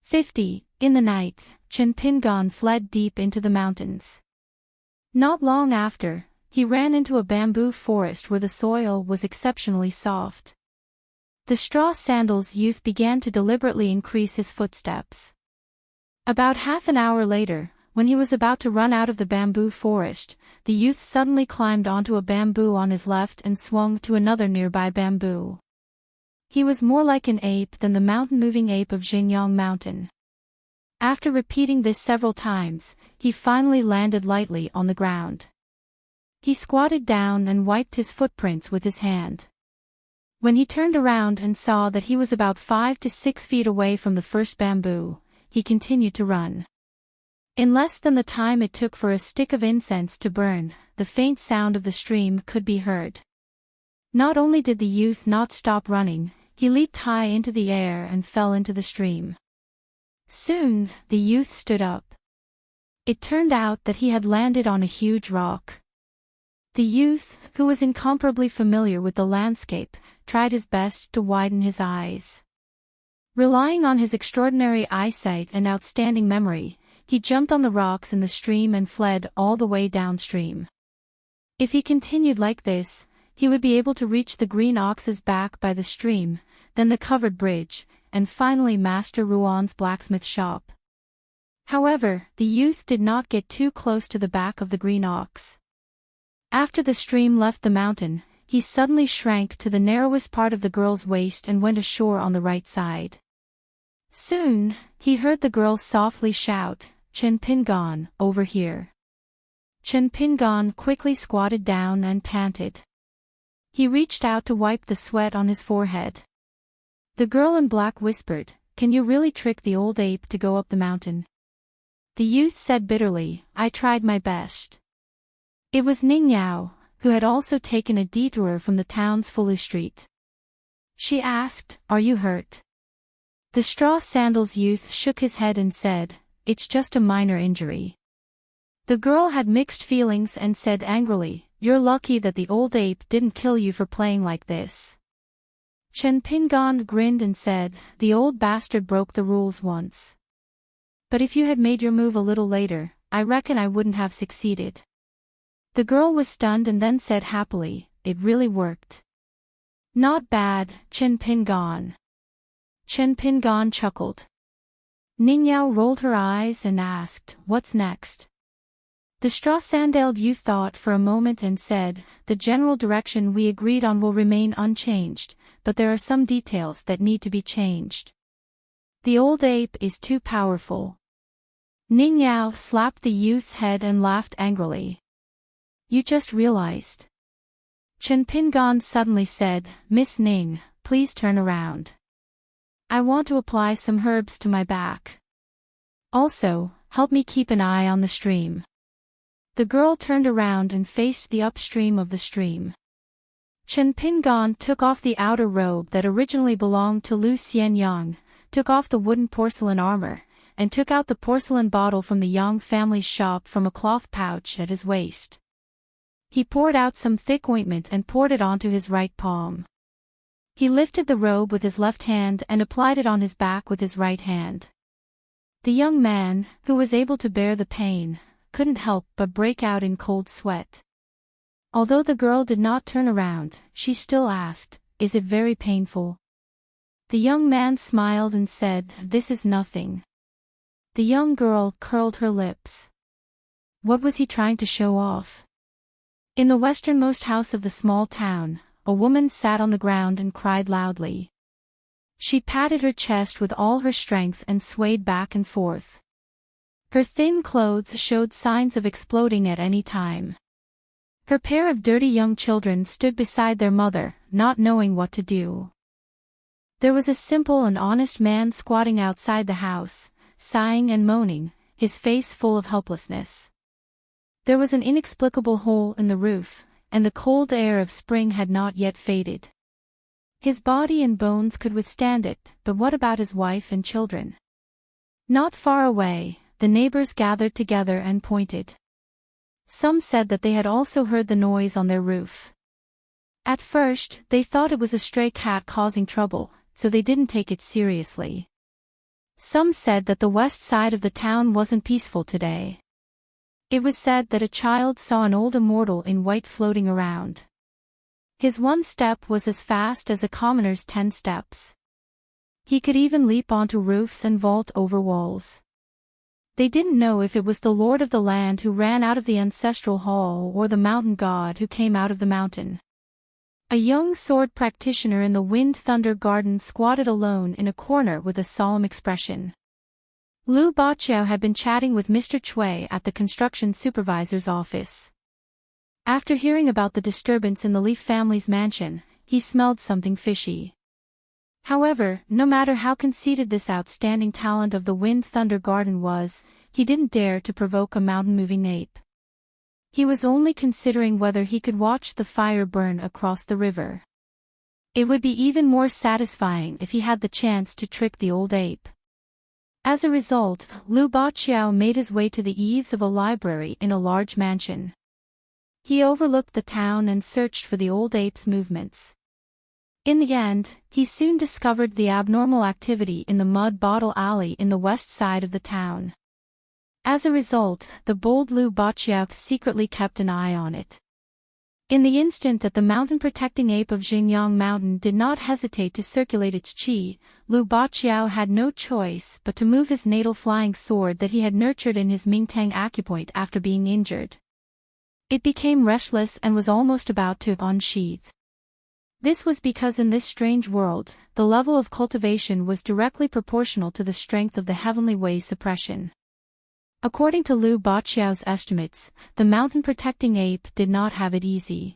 50. In the night, Chinpingon fled deep into the mountains. Not long after, he ran into a bamboo forest where the soil was exceptionally soft. The straw sandals youth began to deliberately increase his footsteps. About half an hour later, when he was about to run out of the bamboo forest, the youth suddenly climbed onto a bamboo on his left and swung to another nearby bamboo. He was more like an ape than the mountain-moving ape of Xingyang Mountain. After repeating this several times, he finally landed lightly on the ground. He squatted down and wiped his footprints with his hand. When he turned around and saw that he was about 5 to 6 feet away from the first bamboo, he continued to run. In less than the time it took for a stick of incense to burn, the faint sound of the stream could be heard. Not only did the youth not stop running, he leaped high into the air and fell into the stream. Soon, the youth stood up. It turned out that he had landed on a huge rock. The youth, who was incomparably familiar with the landscape, tried his best to widen his eyes. Relying on his extraordinary eyesight and outstanding memory, he jumped on the rocks in the stream and fled all the way downstream. If he continued like this, he would be able to reach the green ox's back by the stream, then the covered bridge, and finally Master Ruan's blacksmith shop. However, the youth did not get too close to the back of the green ox. After the stream left the mountain, he suddenly shrank to the narrowest part of the girl's waist and went ashore on the right side. Soon, he heard the girl softly shout, "Chinpingon, over here." Chinpingon quickly squatted down and panted. He reached out to wipe the sweat on his forehead. The girl in black whispered, "Can you really trick the old ape to go up the mountain?" The youth said bitterly, "I tried my best." It was Ningyao, who had also taken a detour from the town's Fulu street. She asked, "Are you hurt?" The straw sandals youth shook his head and said, "It's just a minor injury." The girl had mixed feelings and said angrily, "You're lucky that the old ape didn't kill you for playing like this." Chinpingon grinned and said, "The old bastard broke the rules once. But if you had made your move a little later, I reckon I wouldn't have succeeded." The girl was stunned and then said happily, "It really worked." "Not bad, Chinpingon." Chinpingon chuckled. Ningyao rolled her eyes and asked, "What's next?" The straw-sandaled youth thought for a moment and said, "The general direction we agreed on will remain unchanged, but there are some details that need to be changed. The old ape is too powerful." Ningyao slapped the youth's head and laughed angrily. "You just realized." Chinpingon suddenly said, "Miss Ning, please turn around. I want to apply some herbs to my back. Also, help me keep an eye on the stream." The girl turned around and faced the upstream of the stream. Chinpingon took off the outer robe that originally belonged to Lu Xianyang, took off the wooden porcelain armor, and took out the porcelain bottle from the Yang family's shop from a cloth pouch at his waist. He poured out some thick ointment and poured it onto his right palm. He lifted the robe with his left hand and applied it on his back with his right hand. The young man, who was able to bear the pain, couldn't help but break out in cold sweat. Although the girl did not turn around, she still asked, "Is it very painful?" The young man smiled and said, "This is nothing." The young girl curled her lips. What was he trying to show off? In the westernmost house of the small town, a woman sat on the ground and cried loudly. She patted her chest with all her strength and swayed back and forth. Her thin clothes showed signs of exploding at any time. Her pair of dirty young children stood beside their mother, not knowing what to do. There was a simple and honest man squatting outside the house, sighing and moaning, his face full of helplessness. There was an inexplicable hole in the roof, and the cold air of spring had not yet faded. His body and bones could withstand it, but what about his wife and children? Not far away, the neighbors gathered together and pointed. Some said that they had also heard the noise on their roof. At first, they thought it was a stray cat causing trouble, so they didn't take it seriously. Some said that the west side of the town wasn't peaceful today. It was said that a child saw an old immortal in white floating around. His one step was as fast as a commoner's 10 steps. He could even leap onto roofs and vault over walls. They didn't know if it was the lord of the land who ran out of the ancestral hall or the mountain god who came out of the mountain. A young sword practitioner in the Wind Thunder Garden squatted alone in a corner with a solemn expression. Lu Baqiao had been chatting with Mr. Cui at the construction supervisor's office. After hearing about the disturbance in the Leaf family's mansion, he smelled something fishy. However, no matter how conceited this outstanding talent of the Wind Thunder Garden was, he didn't dare to provoke a mountain-moving ape. He was only considering whether he could watch the fire burn across the river. It would be even more satisfying if he had the chance to trick the old ape. As a result, Lu Baqiao made his way to the eaves of a library in a large mansion. He overlooked the town and searched for the old ape's movements. In the end, he soon discovered the abnormal activity in the mud bottle alley in the west side of the town. As a result, the bold Lu Baqiao secretly kept an eye on it. In the instant that the mountain-protecting ape of Xingyang Mountain did not hesitate to circulate its qi, Lu Baqiao had no choice but to move his natal flying sword that he had nurtured in his Mingtang acupoint after being injured. It became restless and was almost about to unsheath. This was because in this strange world, the level of cultivation was directly proportional to the strength of the heavenly way's suppression. According to Lu Baqiao's estimates, the mountain-protecting ape did not have it easy.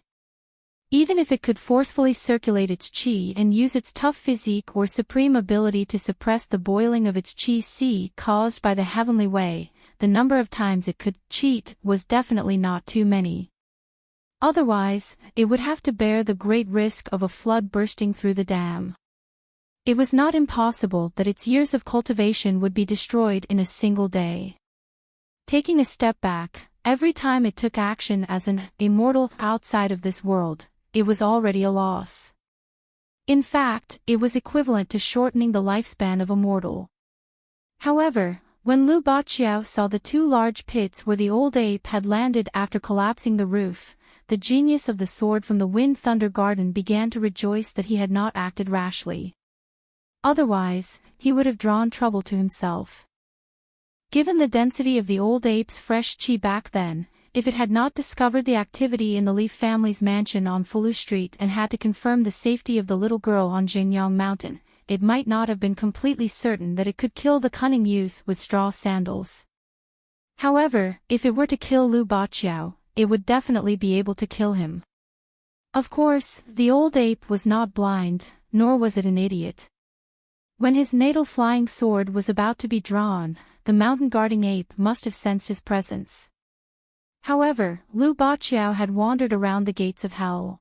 Even if it could forcefully circulate its qi and use its tough physique or supreme ability to suppress the boiling of its qi caused by the heavenly way, the number of times it could cheat was definitely not too many. Otherwise, it would have to bear the great risk of a flood bursting through the dam. It was not impossible that its years of cultivation would be destroyed in a single day. Taking a step back, every time it took action as an immortal outside of this world, it was already a loss. In fact, it was equivalent to shortening the lifespan of a mortal. However, when Lu Baqiao saw the 2 large pits where the old ape had landed after collapsing the roof, the genius of the sword from the Wind Thunder Garden began to rejoice that he had not acted rashly. Otherwise, he would have drawn trouble to himself. Given the density of the old ape's fresh qi back then, if it had not discovered the activity in the Leaf family's mansion on Fulu Street and had to confirm the safety of the little girl on Xingyang Mountain, it might not have been completely certain that it could kill the cunning youth with straw sandals. However, if it were to kill Lu Baqiao, it would definitely be able to kill him. Of course, the old ape was not blind, nor was it an idiot. When his natal flying sword was about to be drawn, the mountain-guarding ape must have sensed his presence. However, Lu Baqiao had wandered around the gates of hell.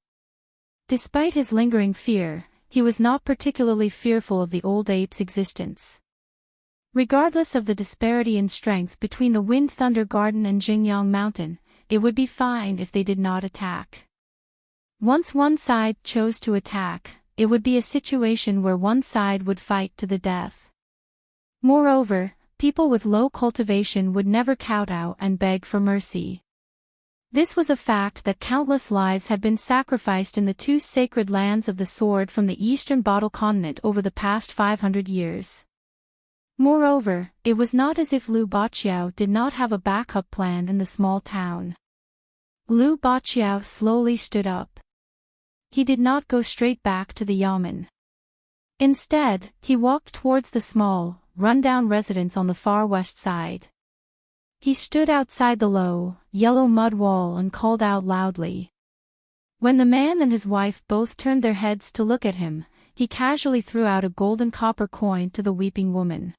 Despite his lingering fear, he was not particularly fearful of the old ape's existence. Regardless of the disparity in strength between the Wind Thunder Garden and Xingyang Mountain, it would be fine if they did not attack. Once one side chose to attack, it would be a situation where one side would fight to the death. Moreover, people with low cultivation would never kowtow and beg for mercy. This was a fact that countless lives had been sacrificed in the 2 sacred lands of the sword from the eastern bottle continent over the past 500 years. Moreover, it was not as if Lu Baqiao did not have a backup plan in the small town. Lu Baqiao slowly stood up. He did not go straight back to the yamen. Instead, he walked towards the small, run-down residence on the far west side. He stood outside the low, yellow mud wall and called out loudly. When the man and his wife both turned their heads to look at him, he casually threw out a golden copper coin to the weeping woman.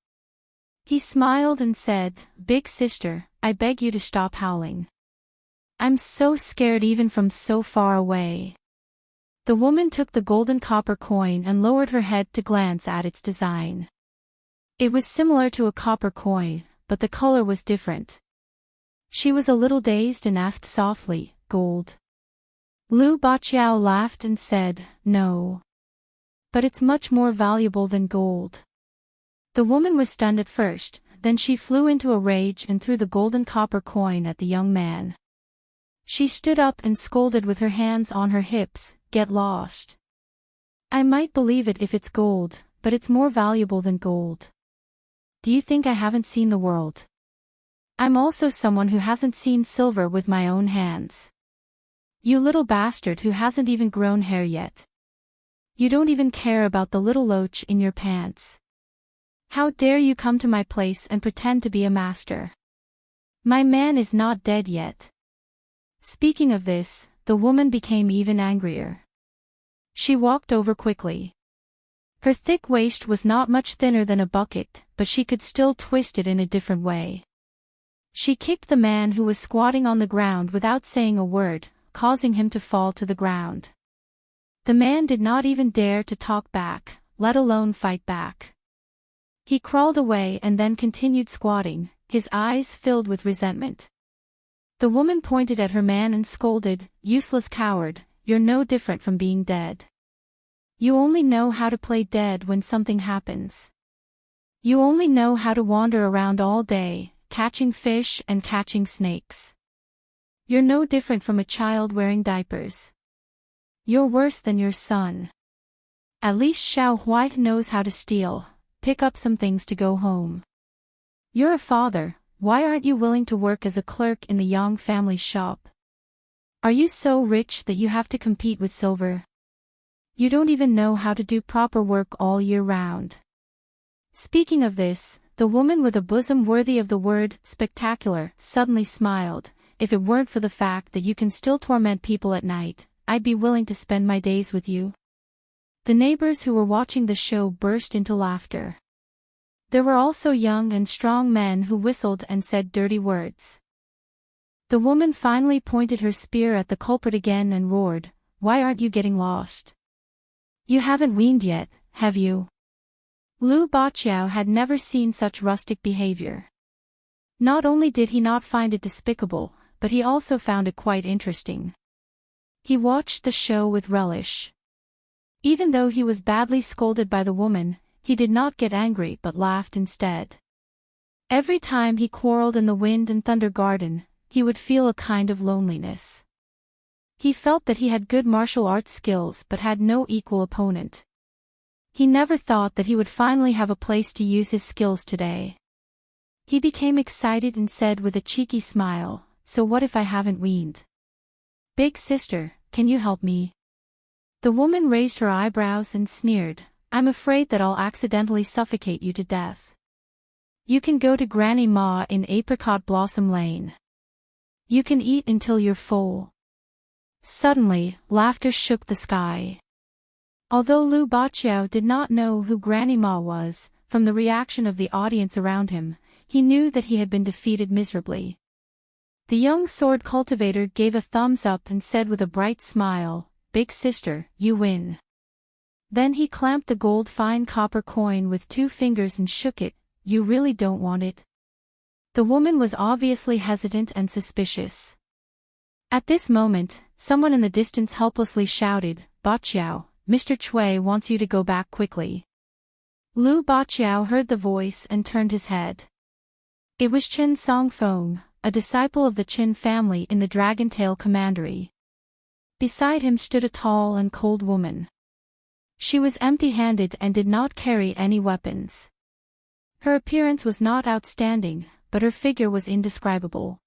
He smiled and said, "Big sister, I beg you to stop howling. I'm so scared even from so far away." The woman took the golden copper coin and lowered her head to glance at its design. It was similar to a copper coin, but the color was different. She was a little dazed and asked softly, "Gold?" Lu Baqiao laughed and said, "No. But it's much more valuable than gold." The woman was stunned at first, then she flew into a rage and threw the golden copper coin at the young man. She stood up and scolded with her hands on her hips, "Get lost. I might believe it if it's gold, but it's more valuable than gold. Do you think I haven't seen the world? I'm also someone who hasn't seen silver with my own hands. You little bastard who hasn't even grown hair yet. You don't even care about the little loach in your pants. How dare you come to my place and pretend to be a master? My man is not dead yet." Speaking of this, the woman became even angrier. She walked over quickly. Her thick waist was not much thinner than a bucket, but she could still twist it in a different way. She kicked the man who was squatting on the ground without saying a word, causing him to fall to the ground. The man did not even dare to talk back, let alone fight back. He crawled away and then continued squatting, his eyes filled with resentment. The woman pointed at her man and scolded, "Useless coward, you're no different from being dead. You only know how to play dead when something happens. You only know how to wander around all day, catching fish and catching snakes. You're no different from a child wearing diapers. You're worse than your son. At least Xiao Huai knows how to steal. Pick up some things to go home. You're a father, why aren't you willing to work as a clerk in the Yang family shop? Are you so rich that you have to compete with silver? You don't even know how to do proper work all year round." Speaking of this, the woman with a bosom worthy of the word spectacular suddenly smiled. "If it weren't for the fact that you can still torment people at night, I'd be willing to spend my days with you." The neighbors who were watching the show burst into laughter. There were also young and strong men who whistled and said dirty words. The woman finally pointed her spear at the culprit again and roared, "Why aren't you getting lost? You haven't weaned yet, have you?" Lu Baqiao had never seen such rustic behavior. Not only did he not find it despicable, but he also found it quite interesting. He watched the show with relish. Even though he was badly scolded by the woman, he did not get angry but laughed instead. Every time he quarreled in the Wind and Thunder Garden, he would feel a kind of loneliness. He felt that he had good martial arts skills but had no equal opponent. He never thought that he would finally have a place to use his skills today. He became excited and said with a cheeky smile, "So what if I haven't weaned? Big sister, can you help me?" The woman raised her eyebrows and sneered, "I'm afraid that I'll accidentally suffocate you to death. You can go to Granny Ma in Apricot Blossom Lane. You can eat until you're full." Suddenly, laughter shook the sky. Although Lu Baqiao did not know who Granny Ma was, from the reaction of the audience around him, he knew that he had been defeated miserably. The young sword cultivator gave a thumbs up and said with a bright smile, "Big sister, you win." Then he clamped the gold fine copper coin with 2 fingers and shook it. "You really don't want it?" The woman was obviously hesitant and suspicious. At this moment, someone in the distance helplessly shouted, "Baqiao, Mr. Chui wants you to go back quickly." Lu Baqiao heard the voice and turned his head. It was Chen Songfeng, a disciple of the Qin family in the Dragontail Commandery. Beside him stood a tall and cold woman. She was empty-handed and did not carry any weapons. Her appearance was not outstanding, but her figure was indescribable.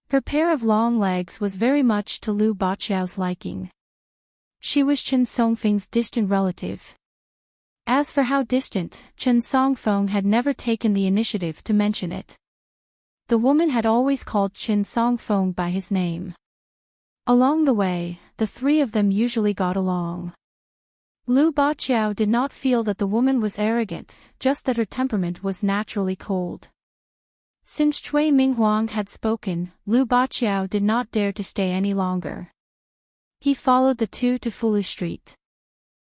Her pair of long legs was very much to Lu Baqiao's liking. She was Chen Songfeng's distant relative. As for how distant, Chen Songfeng had never taken the initiative to mention it. The woman had always called Chen Songfeng by his name. Along the way, the three of them usually got along. Lu Baqiao did not feel that the woman was arrogant, just that her temperament was naturally cold. Since Chui Minghuang had spoken, Lu Baqiao did not dare to stay any longer. He followed the two to Fulu Street.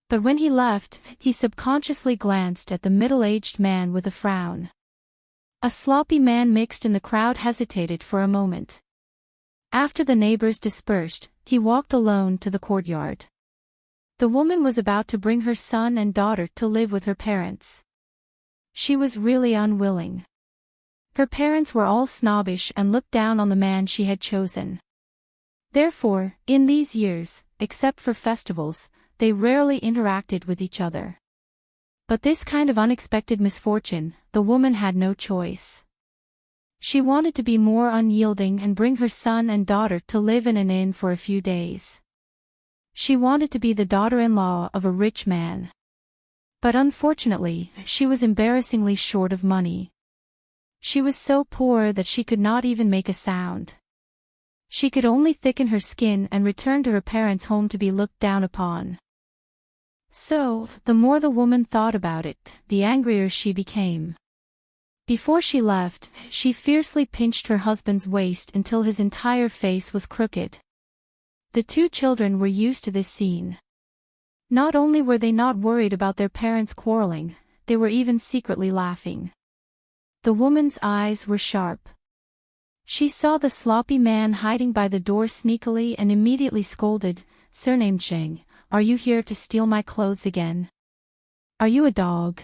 But when he left, he subconsciously glanced at the middle-aged man with a frown. A sloppy man mixed in the crowd hesitated for a moment. After the neighbors dispersed, he walked alone to the courtyard. The woman was about to bring her son and daughter to live with her parents. She was really unwilling. Her parents were all snobbish and looked down on the man she had chosen. Therefore, in these years, except for festivals, they rarely interacted with each other. But this kind of unexpected misfortune, the woman had no choice. She wanted to be more unyielding and bring her son and daughter to live in an inn for a few days. She wanted to be the daughter-in-law of a rich man. But unfortunately, she was embarrassingly short of money. She was so poor that she could not even make a sound. She could only thicken her skin and return to her parents' home to be looked down upon. So, the more the woman thought about it, the angrier she became. Before she left, she fiercely pinched her husband's waist until his entire face was crooked. The two children were used to this scene. Not only were they not worried about their parents quarreling, they were even secretly laughing. The woman's eyes were sharp. She saw the sloppy man hiding by the door sneakily and immediately scolded, "Surnamed Zheng, are you here to steal my clothes again? Are you a dog?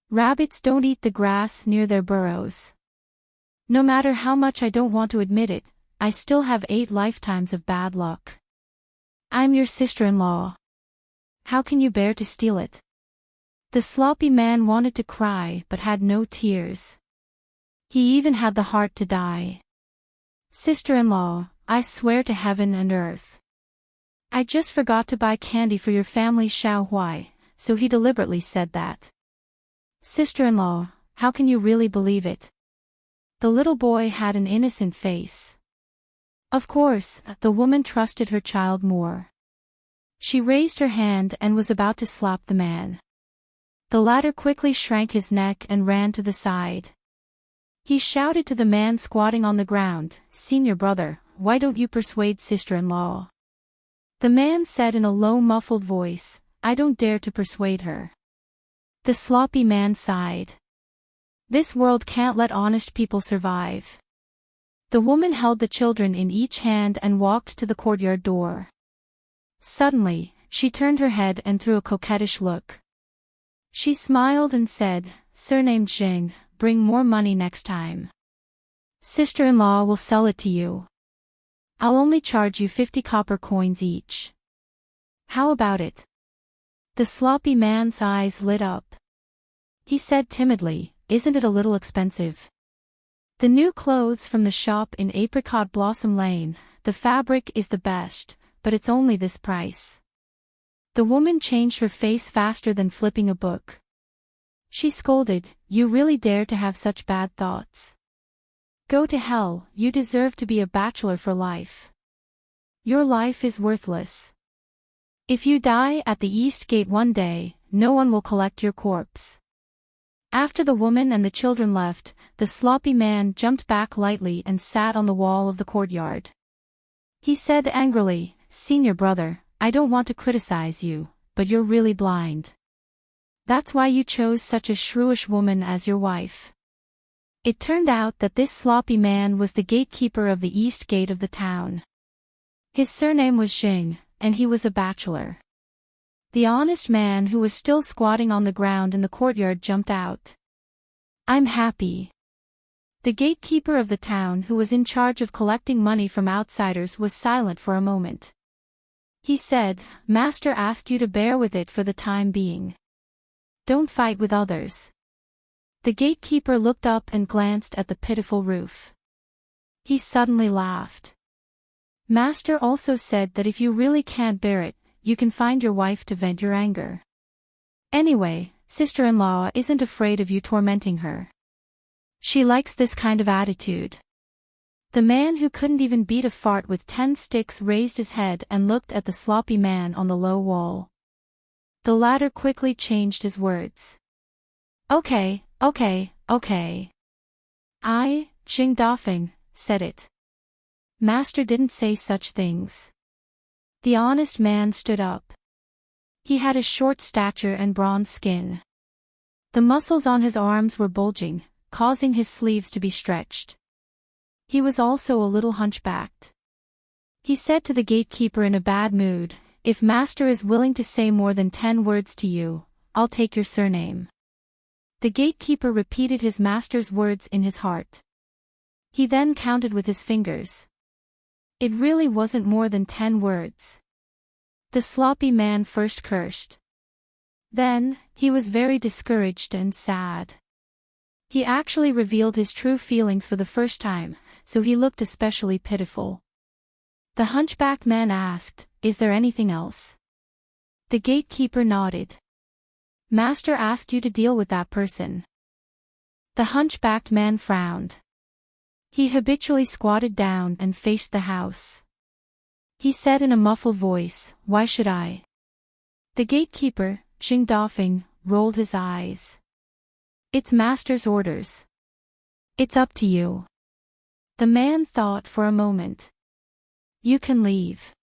Rabbits don't eat the grass near their burrows. No matter how much I don't want to admit it, I still have 8 lifetimes of bad luck. I'm your sister-in-law. How can you bear to steal it?" The sloppy man wanted to cry but had no tears. He even had the heart to die. "Sister-in-law, I swear to heaven and earth. I just forgot to buy candy for your family Xiao Huai," so he deliberately said that. "Sister-in-law, how can you really believe it?" The little boy had an innocent face. Of course, the woman trusted her child more. She raised her hand and was about to slap the man. The latter quickly shrank his neck and ran to the side. He shouted to the man squatting on the ground, "Senior brother, why don't you persuade sister-in-law?" The man said in a low muffled voice, "I don't dare to persuade her." The sloppy man sighed. This world can't let honest people survive. The woman held the children in each hand and walked to the courtyard door. Suddenly, she turned her head and threw a coquettish look. She smiled and said, "Surnamed Zheng, bring more money next time. Sister-in-law will sell it to you. I'll only charge you 50 copper coins each. How about it?" The sloppy man's eyes lit up. He said timidly, "Isn't it a little expensive? The new clothes from the shop in Apricot Blossom Lane, the fabric is the best, but it's only this price." The woman changed her face faster than flipping a book. She scolded, "You really dare to have such bad thoughts? Go to hell, you deserve to be a bachelor for life. Your life is worthless. If you die at the East Gate one day, no one will collect your corpse." After the woman and the children left, the sloppy man jumped back lightly and sat on the wall of the courtyard. He said angrily, "Senior brother, I don't want to criticize you, but you're really blind. That's why you chose such a shrewish woman as your wife." It turned out that this sloppy man was the gatekeeper of the east gate of the town. His surname was Xing, and he was a bachelor. The honest man who was still squatting on the ground in the courtyard jumped out. "I'm happy." The gatekeeper of the town who was in charge of collecting money from outsiders was silent for a moment. He said, "Master asked you to bear with it for the time being. Don't fight with others." The gatekeeper looked up and glanced at the pitiful roof. He suddenly laughed. "Master also said that if you really can't bear it, you can find your wife to vent your anger. Anyway, sister-in-law isn't afraid of you tormenting her. She likes this kind of attitude." The man who couldn't even beat a fart with 10 sticks raised his head and looked at the sloppy man on the low wall. The latter quickly changed his words. Okay. I, Qing Dafeng, said it. Master didn't say such things." The honest man stood up. He had a short stature and bronze skin. The muscles on his arms were bulging, causing his sleeves to be stretched. He was also a little hunchbacked. He said to the gatekeeper in a bad mood, "If master is willing to say more than 10 words to you, I'll take your surname." The gatekeeper repeated his master's words in his heart. He then counted with his fingers. It really wasn't more than 10 words. The sloppy man first cursed. Then, he was very discouraged and sad. He actually revealed his true feelings for the first time, so he looked especially pitiful. The hunchbacked man asked, "Is there anything else?" The gatekeeper nodded. "Master asked you to deal with that person." The hunchbacked man frowned. He habitually squatted down and faced the house. He said in a muffled voice, "Why should I?" The gatekeeper, Xing Dafeng, rolled his eyes. "It's master's orders. It's up to you." The man thought for a moment. "You can leave.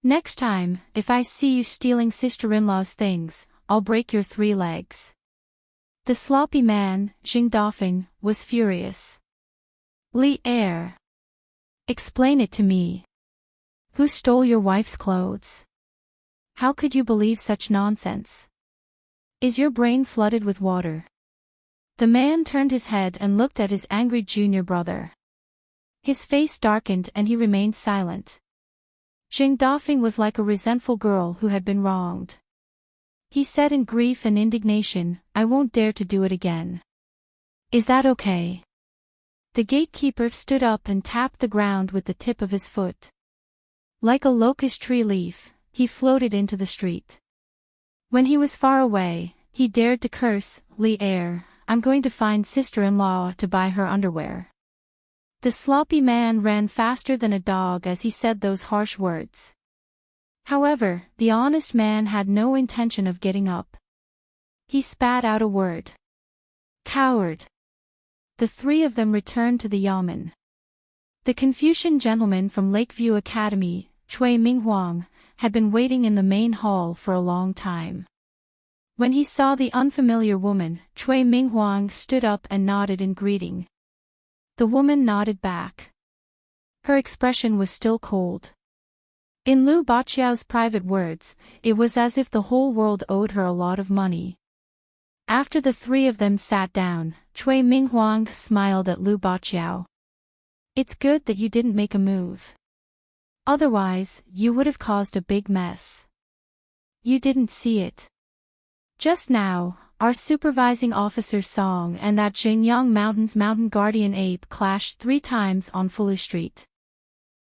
Next time, if I see you stealing sister-in-law's things, I'll break your 3 legs. The sloppy man, Xing Dafeng, was furious. "Li Er. Explain it to me. Who stole your wife's clothes? How could you believe such nonsense? Is your brain flooded with water?" The man turned his head and looked at his angry junior brother. His face darkened and he remained silent. Xing Dafeng was like a resentful girl who had been wronged. He said in grief and indignation, "I won't dare to do it again. Is that okay?" The gatekeeper stood up and tapped the ground with the tip of his foot. Like a locust tree leaf, he floated into the street. When he was far away, he dared to curse, "Li Er, I'm going to find sister-in-law to buy her underwear." The sloppy man ran faster than a dog as he said those harsh words. However, the honest man had no intention of getting up. He spat out a word. "Coward." The 3 of them returned to the yamen. The Confucian gentleman from Lakeview Academy, Cui Minghuang, had been waiting in the main hall for a long time. When he saw the unfamiliar woman, Cui Minghuang stood up and nodded in greeting. The woman nodded back. Her expression was still cold. In Lu Baqiao's private words, it was as if the whole world owed her a lot of money. After the 3 of them sat down, Cui Minghuang smiled at Lu Baqiao. "It's good that you didn't make a move. Otherwise, you would have caused a big mess. You didn't see it. Just now, our supervising officer's song and that Xingyang Mountain's mountain guardian ape clashed 3 times on Fulu Street.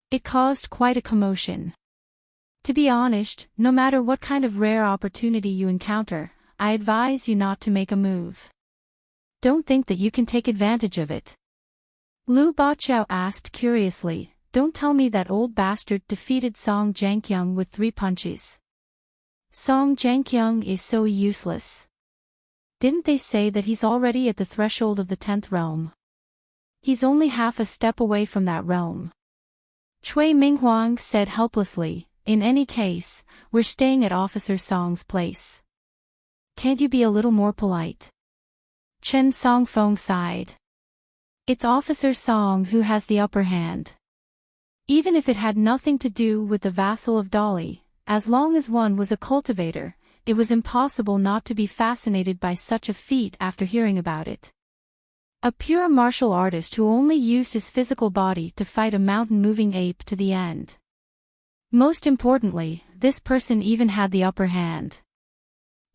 It caused quite a commotion. To be honest, no matter what kind of rare opportunity you encounter, I advise you not to make a move. Don't think that you can take advantage of it." Lu Baqiao asked curiously, "Don't tell me that old bastard defeated Song Jianqiang with 3 punches. Song Jianqiang is so useless. Didn't they say that he's already at the threshold of the 10th realm? He's only half a step away from that realm." Cui Minghuang said helplessly, "In any case, we're staying at Officer Song's place. Can't you be a little more polite?" Chen Songfeng sighed. "It's Officer Song who has the upper hand. Even if it had nothing to do with the vassal of Dolly, as long as one was a cultivator, it was impossible not to be fascinated by such a feat after hearing about it. A pure martial artist who only used his physical body to fight a mountain-moving ape to the end. Most importantly, this person even had the upper hand."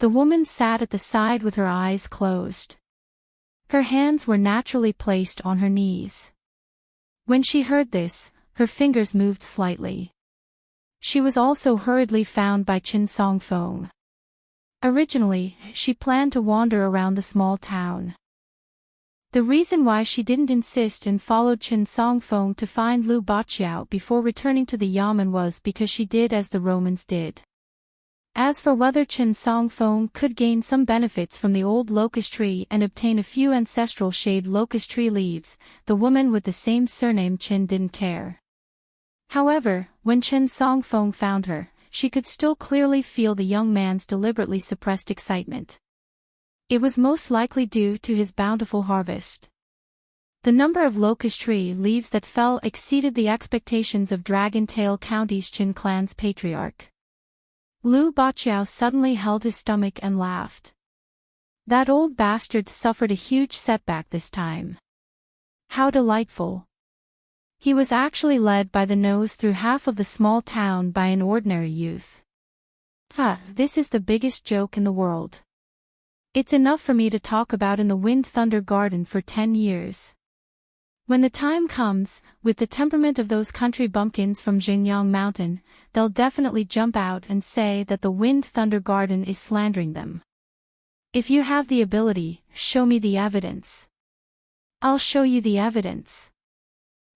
The woman sat at the side with her eyes closed. Her hands were naturally placed on her knees. When she heard this, her fingers moved slightly. She was also hurriedly found by Chen Songfeng. Originally, she planned to wander around the small town. The reason why she didn't insist and followed Chen Songfeng to find Lu Baqiao before returning to the yamen was because she did as the Romans did. As for whether Chen Songfeng could gain some benefits from the old locust tree and obtain a few ancestral shade locust tree leaves, the woman with the same surname Chen didn't care. However, when Chen Songfeng found her, she could still clearly feel the young man's deliberately suppressed excitement. It was most likely due to his bountiful harvest. The number of locust tree leaves that fell exceeded the expectations of Dragon Tail County's Qin clan's patriarch. Lu Baqiao suddenly held his stomach and laughed. That old bastard suffered a huge setback this time. How delightful. He was actually led by the nose through half of the small town by an ordinary youth. This is the biggest joke in the world. It's enough for me to talk about in the Wind Thunder Garden for 10 years. When the time comes, with the temperament of those country bumpkins from Xinjiang Mountain, they'll definitely jump out and say that the Wind Thunder Garden is slandering them. If you have the ability, show me the evidence. I'll show you the evidence.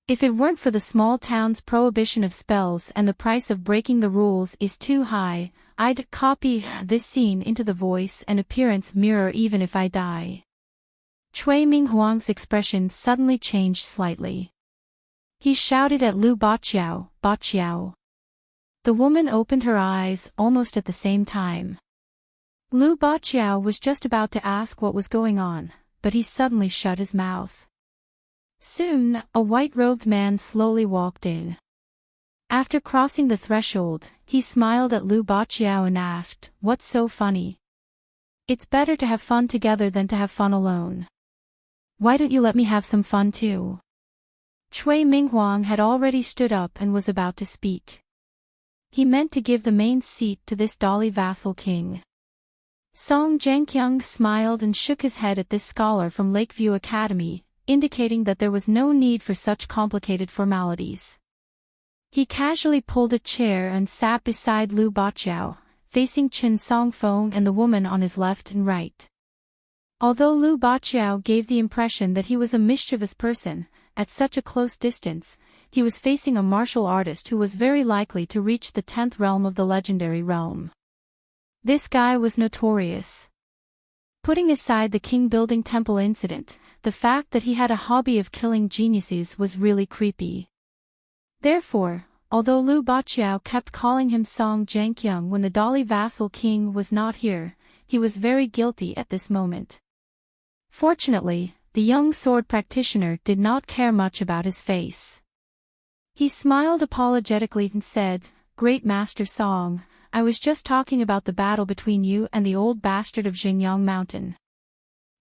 If it weren't for the small town's prohibition of spells and the price of breaking the rules is too high, I'd copy this scene into the voice and appearance mirror even if I die. Cui Minghuang's expression suddenly changed slightly. He shouted at Lu Baqiao, Baqiao. The woman opened her eyes almost at the same time. Lu Baqiao was just about to ask what was going on, but he suddenly shut his mouth. Soon, a white-robed man slowly walked in. After crossing the threshold, he smiled at Lu Baqiao and asked, "What's so funny? It's better to have fun together than to have fun alone. Why don't you let me have some fun too?" Cui Minghuang had already stood up and was about to speak. He meant to give the main seat to this dolly vassal king. Song Zhengqiang smiled and shook his head at this scholar from Lakeview Academy, indicating that there was no need for such complicated formalities. He casually pulled a chair and sat beside Lu Baqiao, facing Chen Songfeng and the woman on his left and right. Although Lu Baqiao gave the impression that he was a mischievous person, at such a close distance, he was facing a martial artist who was very likely to reach the 10th realm of the legendary realm. This guy was notorious. Putting aside the king building temple incident, the fact that he had a hobby of killing geniuses was really creepy. Therefore, although Lu Baqiao kept calling him Song Zhengqiang when the dolly vassal king was not here, he was very guilty at this moment. Fortunately, the young sword practitioner did not care much about his face. He smiled apologetically and said, "Great Master Song, I was just talking about the battle between you and the old bastard of Xinjiang Mountain.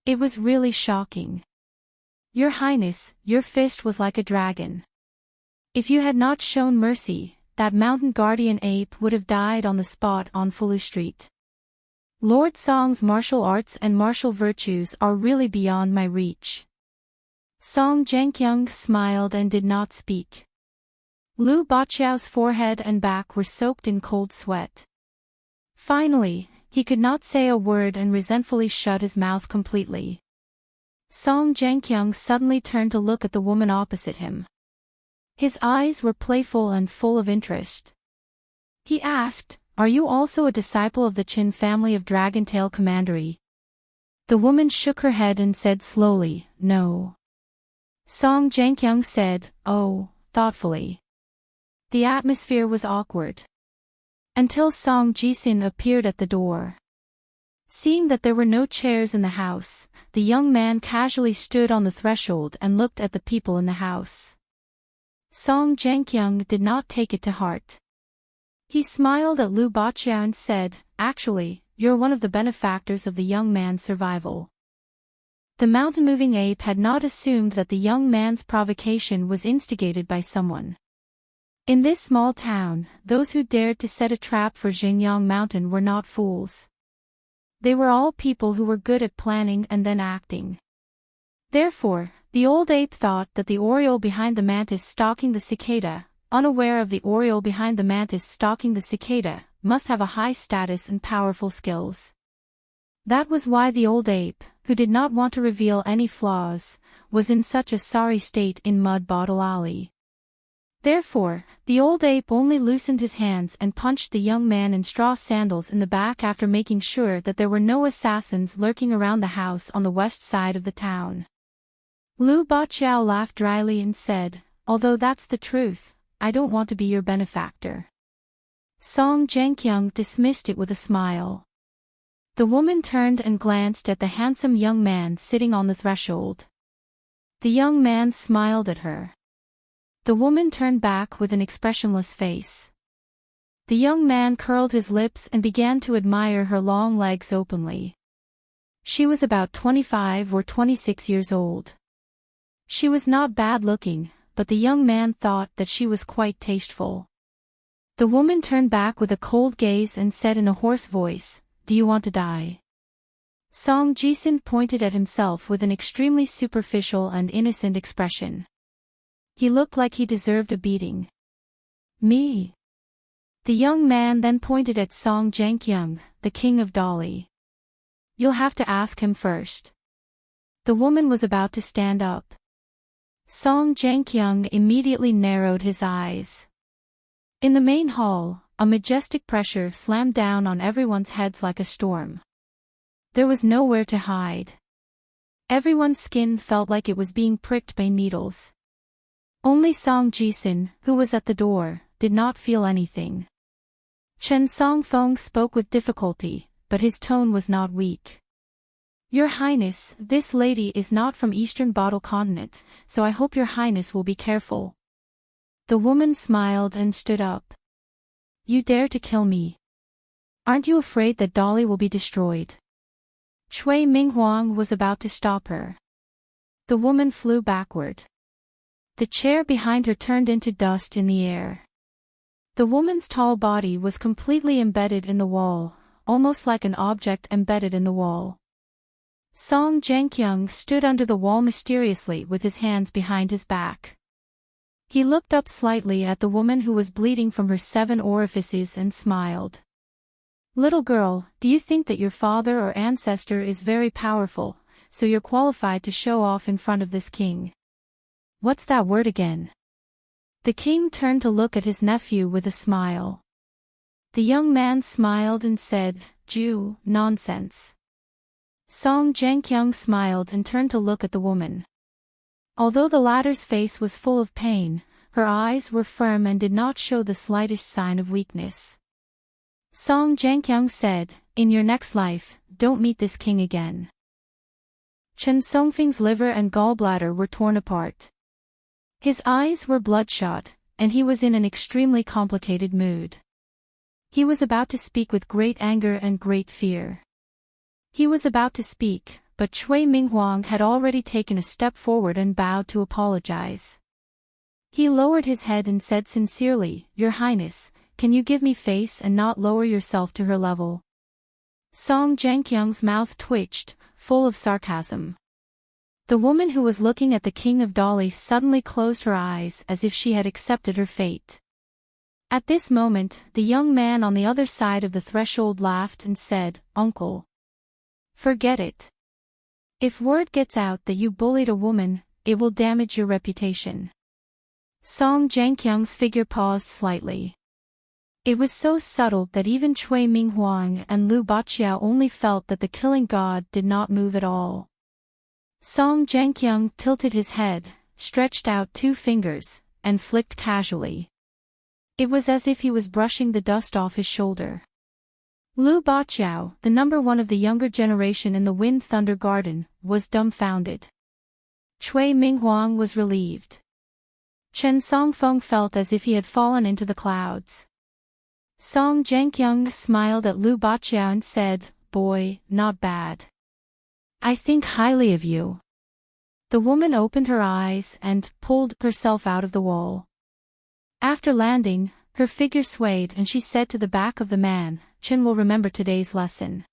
It was really shocking. Your Highness, your fist was like a dragon. If you had not shown mercy, that mountain guardian ape would have died on the spot on Fulu Street. Lord Song's martial arts and martial virtues are really beyond my reach." Song Zhengqiang smiled and did not speak. Lu Baqiao's forehead and back were soaked in cold sweat. Finally, he could not say a word and resentfully shut his mouth completely. Song Zhengqiang suddenly turned to look at the woman opposite him. His eyes were playful and full of interest. He asked, "Are you also a disciple of the Qin family of Dragon-tail Commandery?" The woman shook her head and said slowly, "No." Song Zhengqiang said, "Oh," thoughtfully. The atmosphere was awkward. Until Song Jisin appeared at the door. Seeing that there were no chairs in the house, the young man casually stood on the threshold and looked at the people in the house. Song Zhengqiang did not take it to heart. He smiled at Lu Baqiao and said, "Actually, you're one of the benefactors of the young man's survival." The mountain-moving ape had not assumed that the young man's provocation was instigated by someone. In this small town, those who dared to set a trap for Xinjiang Mountain were not fools. They were all people who were good at planning and then acting. Therefore, the old ape thought that the oriole behind the mantis stalking the cicada, unaware of the oriole behind the mantis stalking the cicada, must have a high status and powerful skills. That was why the old ape, who did not want to reveal any flaws, was in such a sorry state in Mud Bottle Alley. Therefore, the old ape only loosened his hands and punched the young man in straw sandals in the back after making sure that there were no assassins lurking around the house on the west side of the town. Lu Baqiao laughed dryly and said, "Although that's the truth, I don't want to be your benefactor." Song Zhengqiang dismissed it with a smile. The woman turned and glanced at the handsome young man sitting on the threshold. The young man smiled at her. The woman turned back with an expressionless face. The young man curled his lips and began to admire her long legs openly. She was about 25 or 26 years old. She was not bad-looking, but the young man thought that she was quite tasteful. The woman turned back with a cold gaze and said in a hoarse voice, "Do you want to die?" Song Ji-sin pointed at himself with an extremely superficial and innocent expression. He looked like he deserved a beating. "Me?" The young man then pointed at Song Jang-kyung, the king of Dali. "You'll have to ask him first." The woman was about to stand up. Song Jang-kyung immediately narrowed his eyes. In the main hall, a majestic pressure slammed down on everyone's heads like a storm. There was nowhere to hide. Everyone's skin felt like it was being pricked by needles. Only Song Ji-sin, who was at the door, did not feel anything. Chen Song-fong spoke with difficulty, but his tone was not weak. "Your Highness, this lady is not from Eastern Bottle Continent, so I hope your Highness will be careful." The woman smiled and stood up. "You dare to kill me? Aren't you afraid that Dali will be destroyed?" Chui Minghuang was about to stop her. The woman flew backward. The chair behind her turned into dust in the air. The woman's tall body was completely embedded in the wall, almost like an object embedded in the wall. Song Jang-kyung stood under the wall mysteriously with his hands behind his back. He looked up slightly at the woman who was bleeding from her 7 orifices and smiled. "Little girl, do you think that your father or ancestor is very powerful, so you're qualified to show off in front of this king?" "What's that word again?" The king turned to look at his nephew with a smile. The young man smiled and said, "Jew, nonsense." Song Jang-kyung smiled and turned to look at the woman. Although the latter's face was full of pain, her eyes were firm and did not show the slightest sign of weakness. Song Jang-kyung said, "In your next life, don't meet this king again." Chen Songfing's liver and gallbladder were torn apart. His eyes were bloodshot, and he was in an extremely complicated mood. He was about to speak with great anger and great fear. He was about to speak, but Chui Minghuang had already taken a step forward and bowed to apologize. He lowered his head and said sincerely, "Your Highness, can you give me face and not lower yourself to her level?" Song Jang-kyung's mouth twitched, full of sarcasm. The woman who was looking at the king of Dali suddenly closed her eyes as if she had accepted her fate. At this moment, the young man on the other side of the threshold laughed and said, "Uncle. Forget it. If word gets out that you bullied a woman, it will damage your reputation." Song Jang-kyung's figure paused slightly. It was so subtle that even Chui Minghuang and Lu Baqiao only felt that the killing god did not move at all. Song Jang-kyung tilted his head, stretched out 2 fingers, and flicked casually. It was as if he was brushing the dust off his shoulder. Lu Baqiao, the number 1 of the younger generation in the Wind Thunder Garden, was dumbfounded. Chui Minghuang was relieved. Chen Songfeng felt as if he had fallen into the clouds. Song Jang-kyung smiled at Lu Baqiao and said, "Boy, not bad. I think highly of you." The woman opened her eyes and pulled herself out of the wall. After landing, her figure swayed and she said to the back of the man, "Chen will remember today's lesson."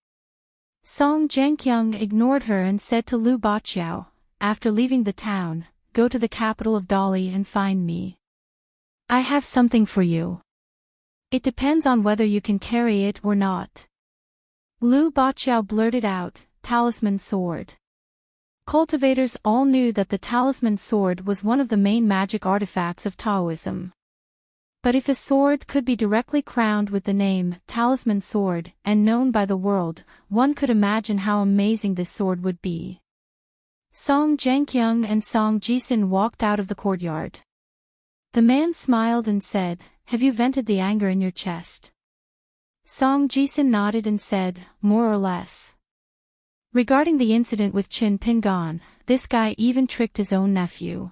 Song Jang-kyung ignored her and said to Lu Baqiao, "After leaving the town, go to the capital of Dali and find me. I have something for you. It depends on whether you can carry it or not." Lu Baqiao blurted out, "Talisman sword." Cultivators all knew that the talisman sword was one of the main magic artifacts of Taoism. But if a sword could be directly crowned with the name Talisman Sword and known by the world, one could imagine how amazing this sword would be. Song Jang-kyung and Song Ji-sin walked out of the courtyard. The man smiled and said, "Have you vented the anger in your chest?" Song Ji-sin nodded and said, "More or less. Regarding the incident with Chin Pingan, this guy even tricked his own nephew."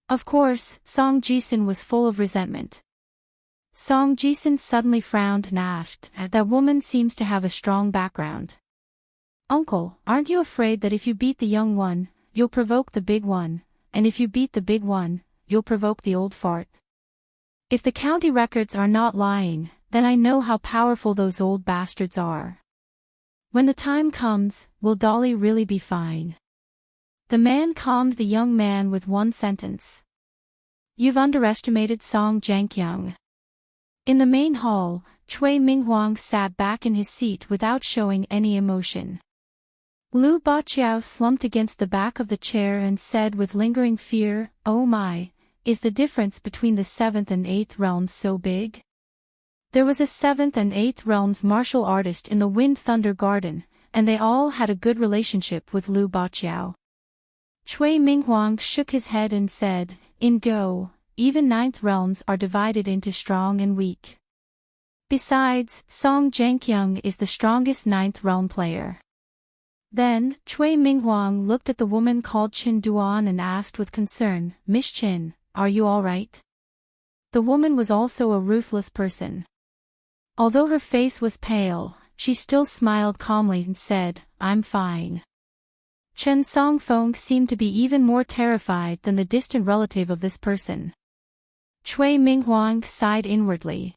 Of course, Song Ji-sin was full of resentment. Song Ji-sin suddenly frowned and asked, "That woman seems to have a strong background." Uncle, aren't you afraid that if you beat the young one, you'll provoke the big one, and if you beat the big one, you'll provoke the old fart? If the county records are not lying, then I know how powerful those old bastards are. When the time comes, will Dolly really be fine? The man calmed the young man with one sentence. You've underestimated Song Jianqiang. In the main hall, Cui Minghuang sat back in his seat without showing any emotion. Lu Baqiao slumped against the back of the chair and said with lingering fear, "Oh my, is the difference between the 7th and 8th realms so big?" There was a 7th and 8th realms martial artist in the Wind Thunder Garden, and they all had a good relationship with Lu Baqiao. Cui Minghuang shook his head and said, "In Go, even 9th realms are divided into strong and weak. Besides, Song Jianqiang is the strongest 9th realm player." Then, Cui Minghuang looked at the woman called Qin Duan and asked with concern, "Miss Qin, are you all right?" The woman was also a ruthless person. Although her face was pale, she still smiled calmly and said, "I'm fine." Chen Songfeng seemed to be even more terrified than the distant relative of this person. Cui Minghuang sighed inwardly.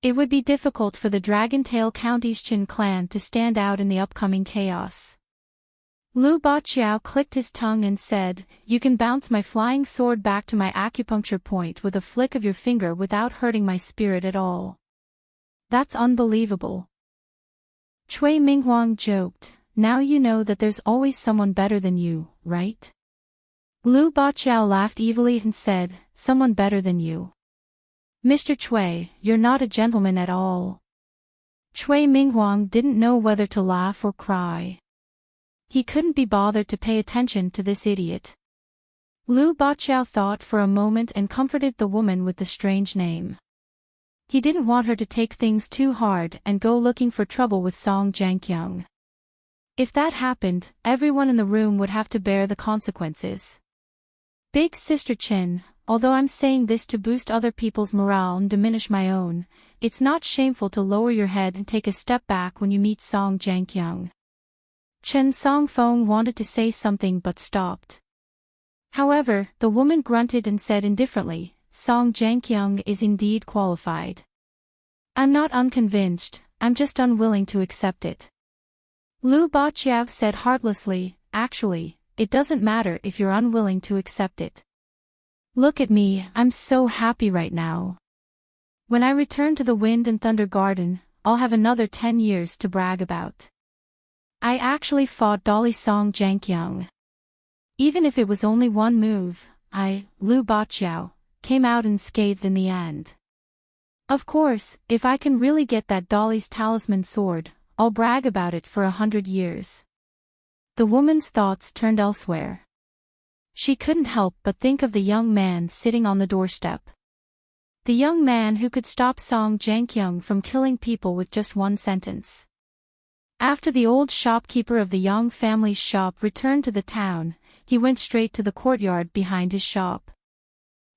It would be difficult for the Dragon-Tail County's Qin clan to stand out in the upcoming chaos. Lu Baqiao clicked his tongue and said, "You can bounce my flying sword back to my acupuncture point with a flick of your finger without hurting my spirit at all. That's unbelievable." Cui Minghuang joked, "Now you know that there's always someone better than you, right?" Lu Baqiao laughed evilly and said, "Someone better than you? Mr. Cui, you're not a gentleman at all." Cui Minghuang didn't know whether to laugh or cry. He couldn't be bothered to pay attention to this idiot. Lu Baqiao thought for a moment and comforted the woman with the strange name. He didn't want her to take things too hard and go looking for trouble with Song Jianqiang. If that happened, everyone in the room would have to bear the consequences. Big Sister Qin, although I'm saying this to boost other people's morale and diminish my own, it's not shameful to lower your head and take a step back when you meet Song Jianqiang. Chen Songfeng wanted to say something but stopped. However, the woman grunted and said indifferently, "Song Jianqiang is indeed qualified. I'm not unconvinced, I'm just unwilling to accept it." Lu Baqiao said heartlessly, "Actually, it doesn't matter if you're unwilling to accept it. Look at me, I'm so happy right now. When I return to the Wind and Thunder Garden, I'll have another 10 years to brag about. I actually fought Dolly Song Jianqiang. Even if it was only one move, I, Lu Baqiao, came out unscathed in the end. Of course, if I can really get that Dolly's talisman sword, I'll brag about it for 100 years. The woman's thoughts turned elsewhere. She couldn't help but think of the young man sitting on the doorstep. The young man who could stop Song Jianqiang from killing people with just one sentence. After the old shopkeeper of the Yang family's shop returned to the town, he went straight to the courtyard behind his shop.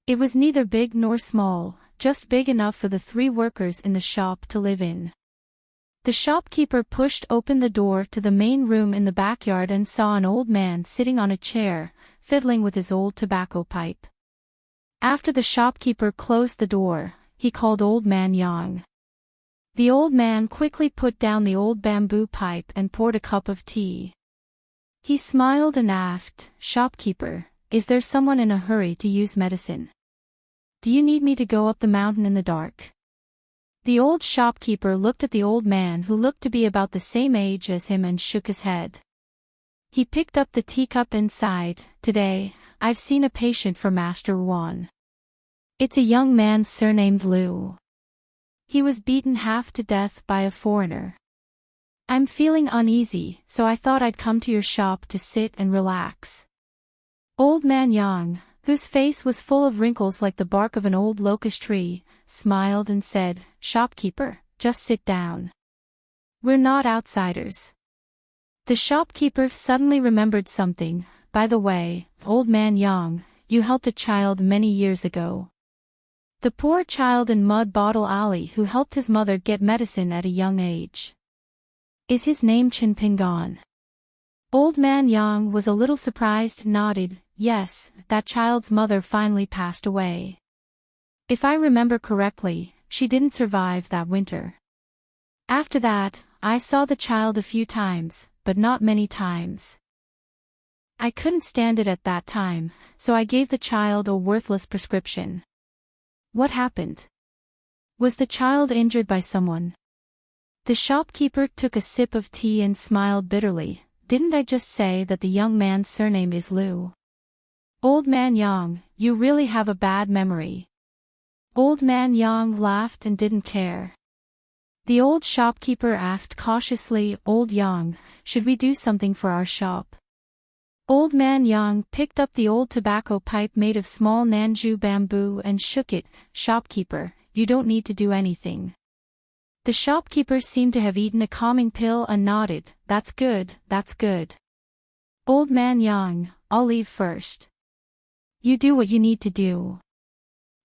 It was neither big nor small, just big enough for the 3 workers in the shop to live in. The shopkeeper pushed open the door to the main room in the backyard and saw an old man sitting on a chair, fiddling with his old tobacco pipe. After the shopkeeper closed the door, he called Old Man Yang. The old man quickly put down the old bamboo pipe and poured a cup of tea. He smiled and asked, "Shopkeeper, is there someone in a hurry to use medicine? Do you need me to go up the mountain in the dark?" The old shopkeeper looked at the old man who looked to be about the same age as him and shook his head. He picked up the teacup and sighed, "Today, I've seen a patient for Master Wan. It's a young man surnamed Liu. He was beaten half to death by a foreigner. I'm feeling uneasy, so I thought I'd come to your shop to sit and relax." Old Man Yang, whose face was full of wrinkles like the bark of an old locust tree, smiled and said, "Shopkeeper, just sit down. We're not outsiders." The shopkeeper suddenly remembered something. "By the way, Old Man Yang, you helped a child many years ago. The poor child in Mud Bottle Alley who helped his mother get medicine at a young age. Is his name Chen Pingon? Old man Yang was a little surprised, nodded, yes, that child's mother finally passed away. If I remember correctly, she didn't survive that winter. After that, I saw the child a few times, but not many times. I couldn't stand it at that time, so I gave the child a worthless prescription. What happened? Was the child injured by someone? The shopkeeper took a sip of tea and smiled bitterly. Didn't I just say that the young man's surname is Liu? Old man Yang, you really have a bad memory. Old man Yang laughed and didn't care. The old shopkeeper asked cautiously, Old Yang, should we do something for our shop? Old man Yang picked up the old tobacco pipe made of small Nanju bamboo and shook it. Shopkeeper, you don't need to do anything. The shopkeeper seemed to have eaten a calming pill and nodded, that's good, that's good. Old man Yang, I'll leave first. You do what you need to do.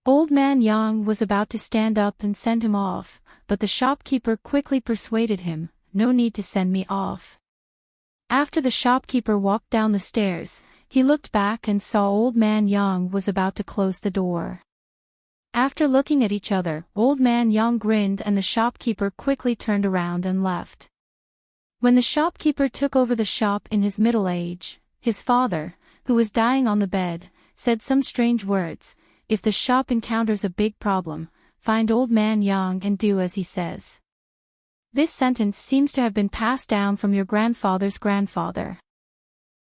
Old man Yang was about to stand up and send him off, but the shopkeeper quickly persuaded him, no need to send me off. After the shopkeeper walked down the stairs, he looked back and saw old man Yang was about to close the door. After looking at each other, old man Yang grinned and the shopkeeper quickly turned around and left. When the shopkeeper took over the shop in his middle age, his father, who was dying on the bed, said some strange words, if the shop encounters a big problem, find old man Yang and do as he says. This sentence seems to have been passed down from your grandfather's grandfather.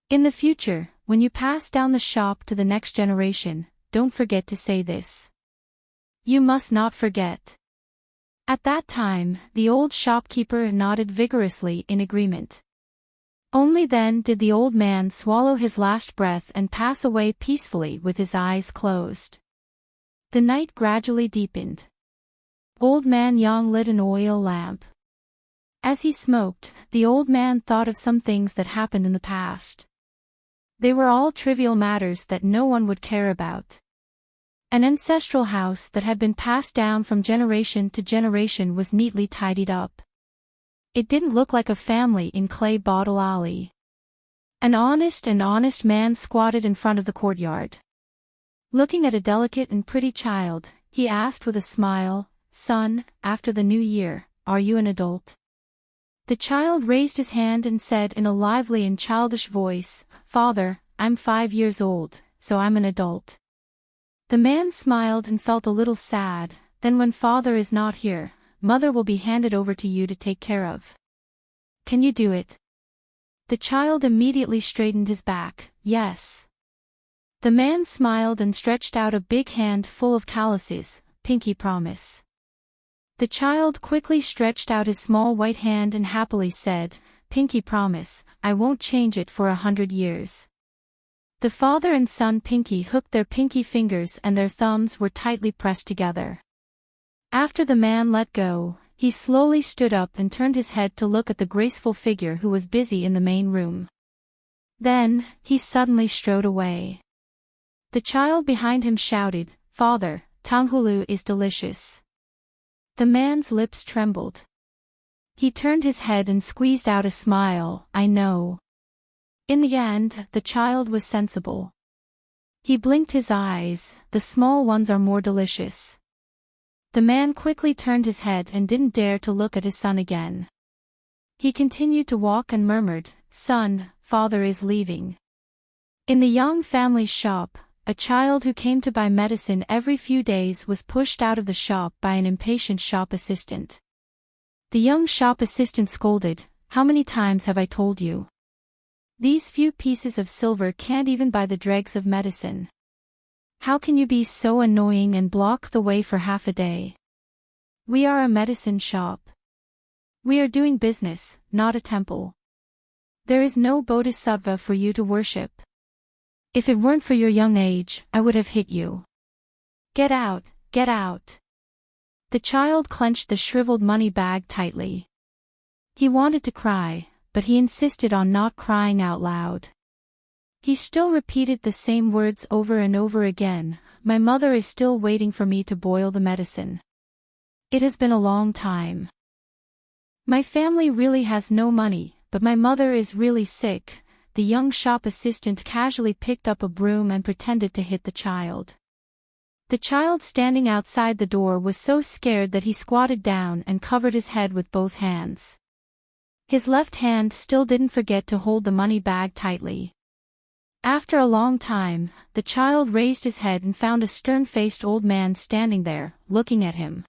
In the future, when you pass down the shop to the next generation, don't forget to say this. You must not forget. At that time, the old shopkeeper nodded vigorously in agreement. Only then did the old man swallow his last breath and pass away peacefully with his eyes closed. The night gradually deepened. Old man Yang lit an oil lamp. As he smoked, the old man thought of some things that happened in the past. They were all trivial matters that no one would care about. An ancestral house that had been passed down from generation to generation was neatly tidied up. It didn't look like a family in Clay Bottle Alley. An honest man squatted in front of the courtyard. Looking at a delicate and pretty child, he asked with a smile, Son, after the new year, are you an adult? The child raised his hand and said in a lively and childish voice, Father, I'm 5 years old, so I'm an adult. The man smiled and felt a little sad. Then when father is not here, mother will be handed over to you to take care of. Can you do it? The child immediately straightened his back, yes. The man smiled and stretched out a big hand full of calluses, pinky promise. The child quickly stretched out his small white hand and happily said, Pinky promise, I won't change it for 100 years. The father and son Pinky hooked their pinky fingers and their thumbs were tightly pressed together. After the man let go, he slowly stood up and turned his head to look at the graceful figure who was busy in the main room. Then, he suddenly strode away. The child behind him shouted, Father, tanghulu is delicious. The man's lips trembled. He turned his head and squeezed out a smile, I know. In the end, the child was sensible. He blinked his eyes, the small ones are more delicious. The man quickly turned his head and didn't dare to look at his son again. He continued to walk and murmured, Son, father is leaving. In the young family's shop, a child who came to buy medicine every few days was pushed out of the shop by an impatient shop assistant. The young shop assistant scolded, How many times have I told you? These few pieces of silver can't even buy the dregs of medicine. How can you be so annoying and block the way for half a day? We are a medicine shop. We are doing business, not a temple. There is no bodhisattva for you to worship. If it weren't for your young age, I would have hit you. Get out, get out. The child clenched the shriveled money bag tightly. He wanted to cry, but he insisted on not crying out loud. He still repeated the same words over and over again, My mother is still waiting for me to boil the medicine. It has been a long time. My family really has no money, but my mother is really sick. The young shop assistant casually picked up a broom and pretended to hit the child. The child standing outside the door was so scared that he squatted down and covered his head with both hands. His left hand still didn't forget to hold the money bag tightly. After a long time, the child raised his head and found a stern-faced old man standing there, looking at him.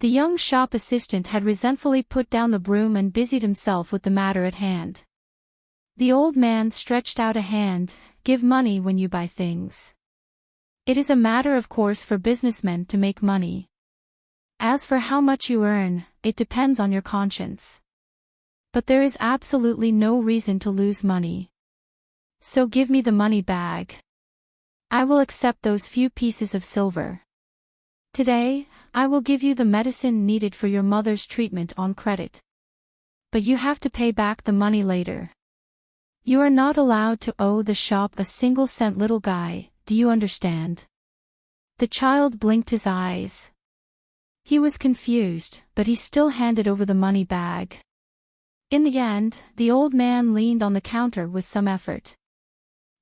The young shop assistant had resentfully put down the broom and busied himself with the matter at hand. The old man stretched out a hand. Give money when you buy things. It is a matter of course for businessmen to make money. As for how much you earn, it depends on your conscience. But there is absolutely no reason to lose money. So give me the money bag. I will accept those few pieces of silver. Today, I will give you the medicine needed for your mother's treatment on credit. But you have to pay back the money later. You are not allowed to owe the shop a single cent, little guy, do you understand? The child blinked his eyes. He was confused, but he still handed over the money bag. In the end, the old man leaned on the counter with some effort.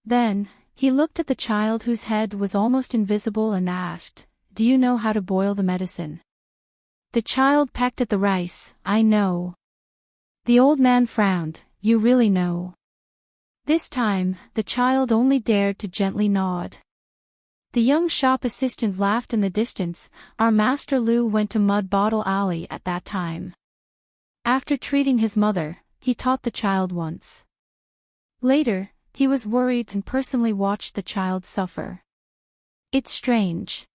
Then, he looked at the child whose head was almost invisible and asked, "Do you know how to boil the medicine?" The child pecked at the rice. "I know." The old man frowned. "You really know?" This time, the child only dared to gently nod. The young shop assistant laughed in the distance. Our Master Lu went to Mud Bottle Alley at that time. After treating his mother, he taught the child once. Later, he was worried and personally watched the child suffer. It's strange.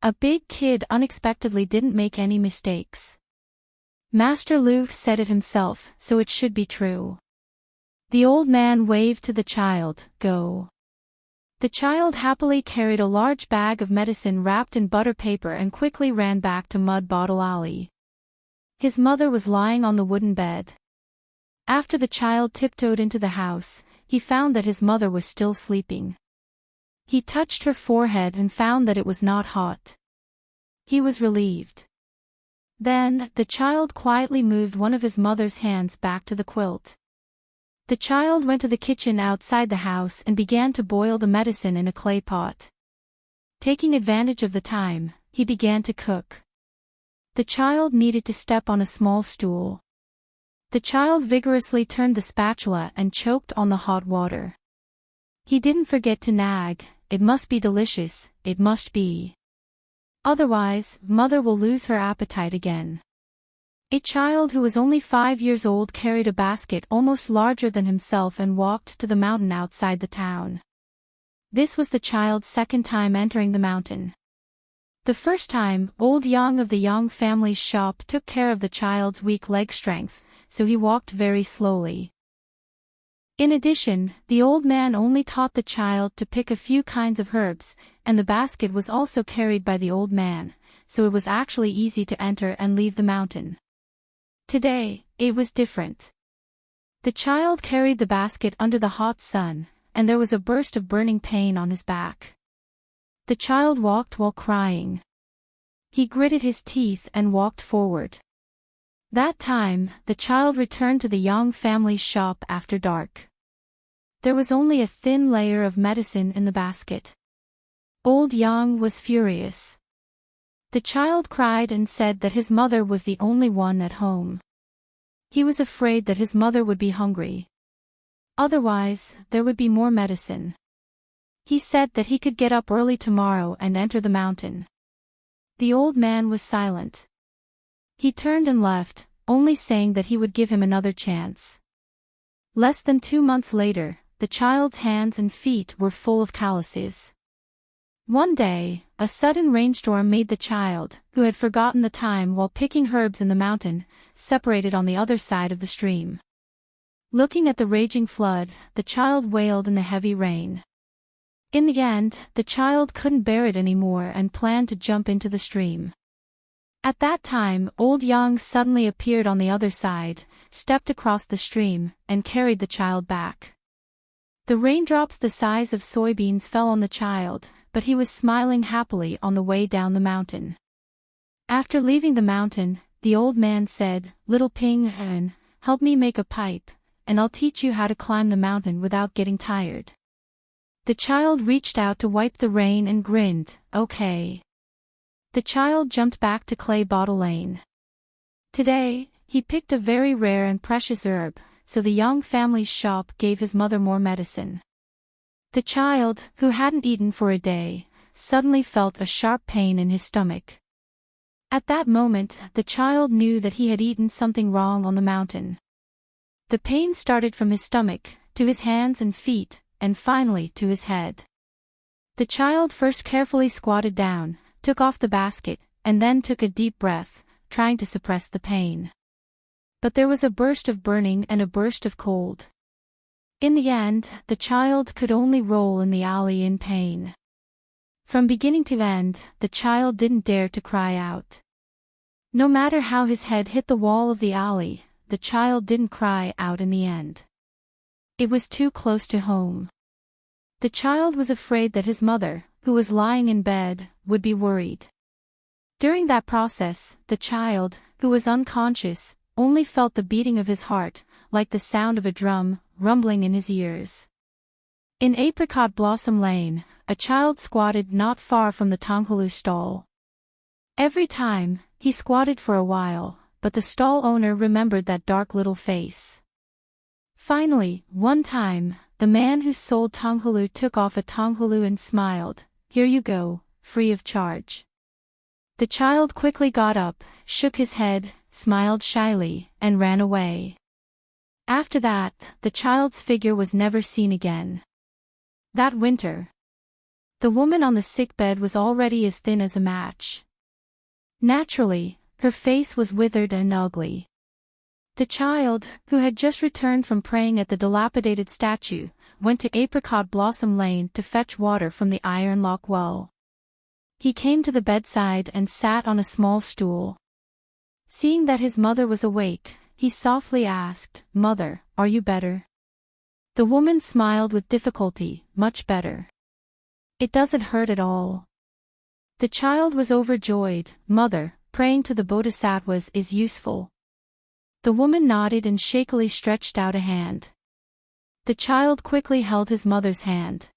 A big kid unexpectedly didn't make any mistakes. Master Lu said it himself, so it should be true. The old man waved to the child, "Go." The child happily carried a large bag of medicine wrapped in butter paper and quickly ran back to Mud Bottle Alley. His mother was lying on the wooden bed. After the child tiptoed into the house, he found that his mother was still sleeping. He touched her forehead and found that it was not hot. He was relieved. Then, the child quietly moved one of his mother's hands back to the quilt. The child went to the kitchen outside the house and began to boil the medicine in a clay pot. Taking advantage of the time, he began to cook. The child needed to step on a small stool. The child vigorously turned the spatula and choked on the hot water. He didn't forget to nag, "It must be delicious, it must be. Otherwise, mother will lose her appetite again." A child who was only 5 years old carried a basket almost larger than himself and walked to the mountain outside the town. This was the child's second time entering the mountain. The first time, old Yang of the Yang family's shop took care of the child's weak leg strength, so he walked very slowly. In addition, the old man only taught the child to pick a few kinds of herbs, and the basket was also carried by the old man, so it was actually easy to enter and leave the mountain. Today, it was different. The child carried the basket under the hot sun, and there was a burst of burning pain on his back. The child walked while crying. He gritted his teeth and walked forward. That time, the child returned to the Yang family's shop after dark. There was only a thin layer of medicine in the basket. Old Yang was furious. The child cried and said that his mother was the only one at home. He was afraid that his mother would be hungry. Otherwise, there would be more medicine. He said that he could get up early tomorrow and enter the mountain. The old man was silent. He turned and left, only saying that he would give him another chance. Less than 2 months later, the child's hands and feet were full of calluses. One day, a sudden rainstorm made the child, who had forgotten the time while picking herbs in the mountain, separated on the other side of the stream. Looking at the raging flood, the child wailed in the heavy rain. In the end, the child couldn't bear it anymore and planned to jump into the stream. At that time, old Yang suddenly appeared on the other side, stepped across the stream, and carried the child back. The raindrops the size of soybeans fell on the child, but he was smiling happily on the way down the mountain. After leaving the mountain, the old man said, "Little Ping Hen, help me make a pipe, and I'll teach you how to climb the mountain without getting tired." The child reached out to wipe the rain and grinned, "Okay." The child jumped back to Clay Bottle Lane. Today, he picked a very rare and precious herb, so the young family's shop gave his mother more medicine. The child, who hadn't eaten for a day, suddenly felt a sharp pain in his stomach. At that moment, the child knew that he had eaten something wrong on the mountain. The pain started from his stomach, to his hands and feet, and finally to his head. The child first carefully squatted down, took off the basket, and then took a deep breath, trying to suppress the pain. But there was a burst of burning and a burst of cold. In the end, the child could only roll in the alley in pain. From beginning to end, the child didn't dare to cry out. No matter how his head hit the wall of the alley, the child didn't cry out in the end. It was too close to home. The child was afraid that his mother, who was lying in bed, would be worried. During that process, the child, who was unconscious, only felt the beating of his heart, like the sound of a drum, rumbling in his ears. In Apricot Blossom Lane, a child squatted not far from the Tonghalu stall. Every time, he squatted for a while, but the stall owner remembered that dark little face. Finally, one time, the man who sold Tonghalu took off a Tonghalu and smiled, "Here you go, free of charge." The child quickly got up, shook his head, smiled shyly, and ran away. After that, the child's figure was never seen again. That winter, the woman on the sickbed was already as thin as a match. Naturally, her face was withered and ugly. The child, who had just returned from praying at the dilapidated statue, went to Apricot Blossom Lane to fetch water from the iron lock well. He came to the bedside and sat on a small stool. Seeing that his mother was awake, he softly asked, "Mother, are you better?" The woman smiled with difficulty, "Much better. It doesn't hurt at all." The child was overjoyed. "Mother, praying to the bodhisattvas is useful." The woman nodded and shakily stretched out a hand. The child quickly held his mother's hand.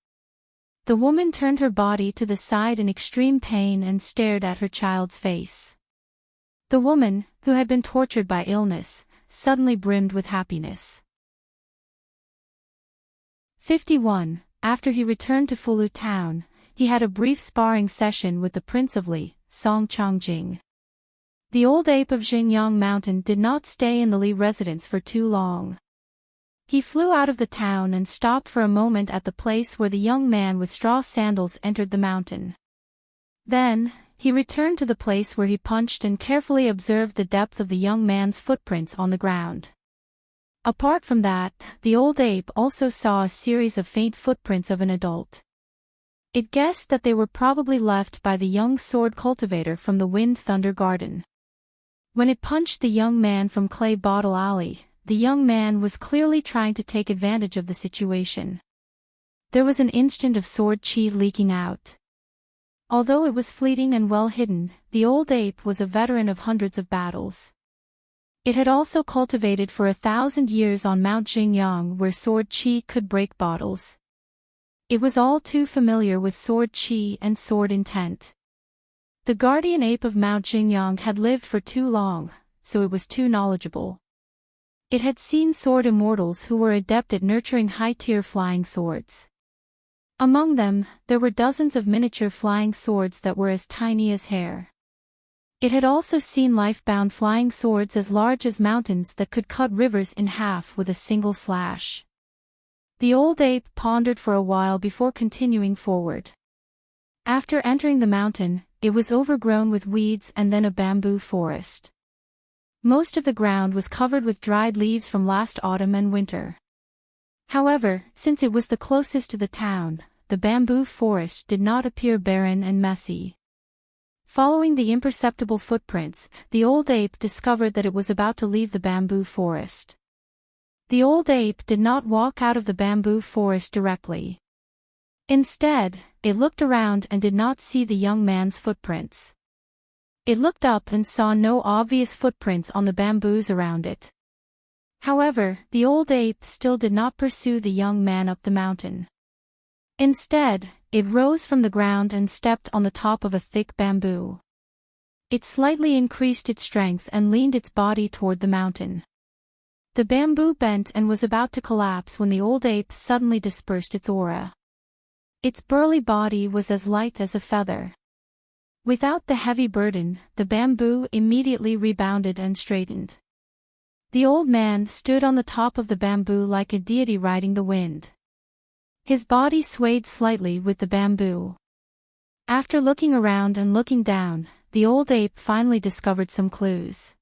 The woman turned her body to the side in extreme pain and stared at her child's face. The woman, who had been tortured by illness, suddenly brimmed with happiness. 51. After he returned to Fulu town, he had a brief sparring session with the Prince of Li, Song Changjing. The old ape of Xingyang Mountain did not stay in the Li residence for too long. He flew out of the town and stopped for a moment at the place where the young man with straw sandals entered the mountain. Then, he returned to the place where he punched and carefully observed the depth of the young man's footprints on the ground. Apart from that, the old ape also saw a series of faint footprints of an adult. It guessed that they were probably left by the young sword cultivator from the Wind Thunder Garden. When it punched the young man from Clay Bottle Alley, the young man was clearly trying to take advantage of the situation. There was an instant of sword chi leaking out. Although it was fleeting and well hidden, the old ape was a veteran of hundreds of battles. It had also cultivated for 1,000 years on Mount Xingyang where sword chi could break bottles. It was all too familiar with sword chi and sword intent. The guardian ape of Mount Xingyang had lived for too long, so it was too knowledgeable. It had seen sword immortals who were adept at nurturing high-tier flying swords. Among them, there were dozens of miniature flying swords that were as tiny as hair. It had also seen life-bound flying swords as large as mountains that could cut rivers in half with a single slash. The old ape pondered for a while before continuing forward. After entering the mountain, it was overgrown with weeds and then a bamboo forest. Most of the ground was covered with dried leaves from last autumn and winter. However, since it was the closest to the town, the bamboo forest did not appear barren and messy. Following the imperceptible footprints, the old ape discovered that it was about to leave the bamboo forest. The old ape did not walk out of the bamboo forest directly. Instead, it looked around and did not see the young man's footprints. It looked up and saw no obvious footprints on the bamboos around it. However, the old ape still did not pursue the young man up the mountain. Instead, it rose from the ground and stepped on the top of a thick bamboo. It slightly increased its strength and leaned its body toward the mountain. The bamboo bent and was about to collapse when the old ape suddenly dispersed its aura. Its burly body was as light as a feather. Without the heavy burden, the bamboo immediately rebounded and straightened. The old man stood on the top of the bamboo like a deity riding the wind. His body swayed slightly with the bamboo. After looking around and looking down, the old ape finally discovered some clues.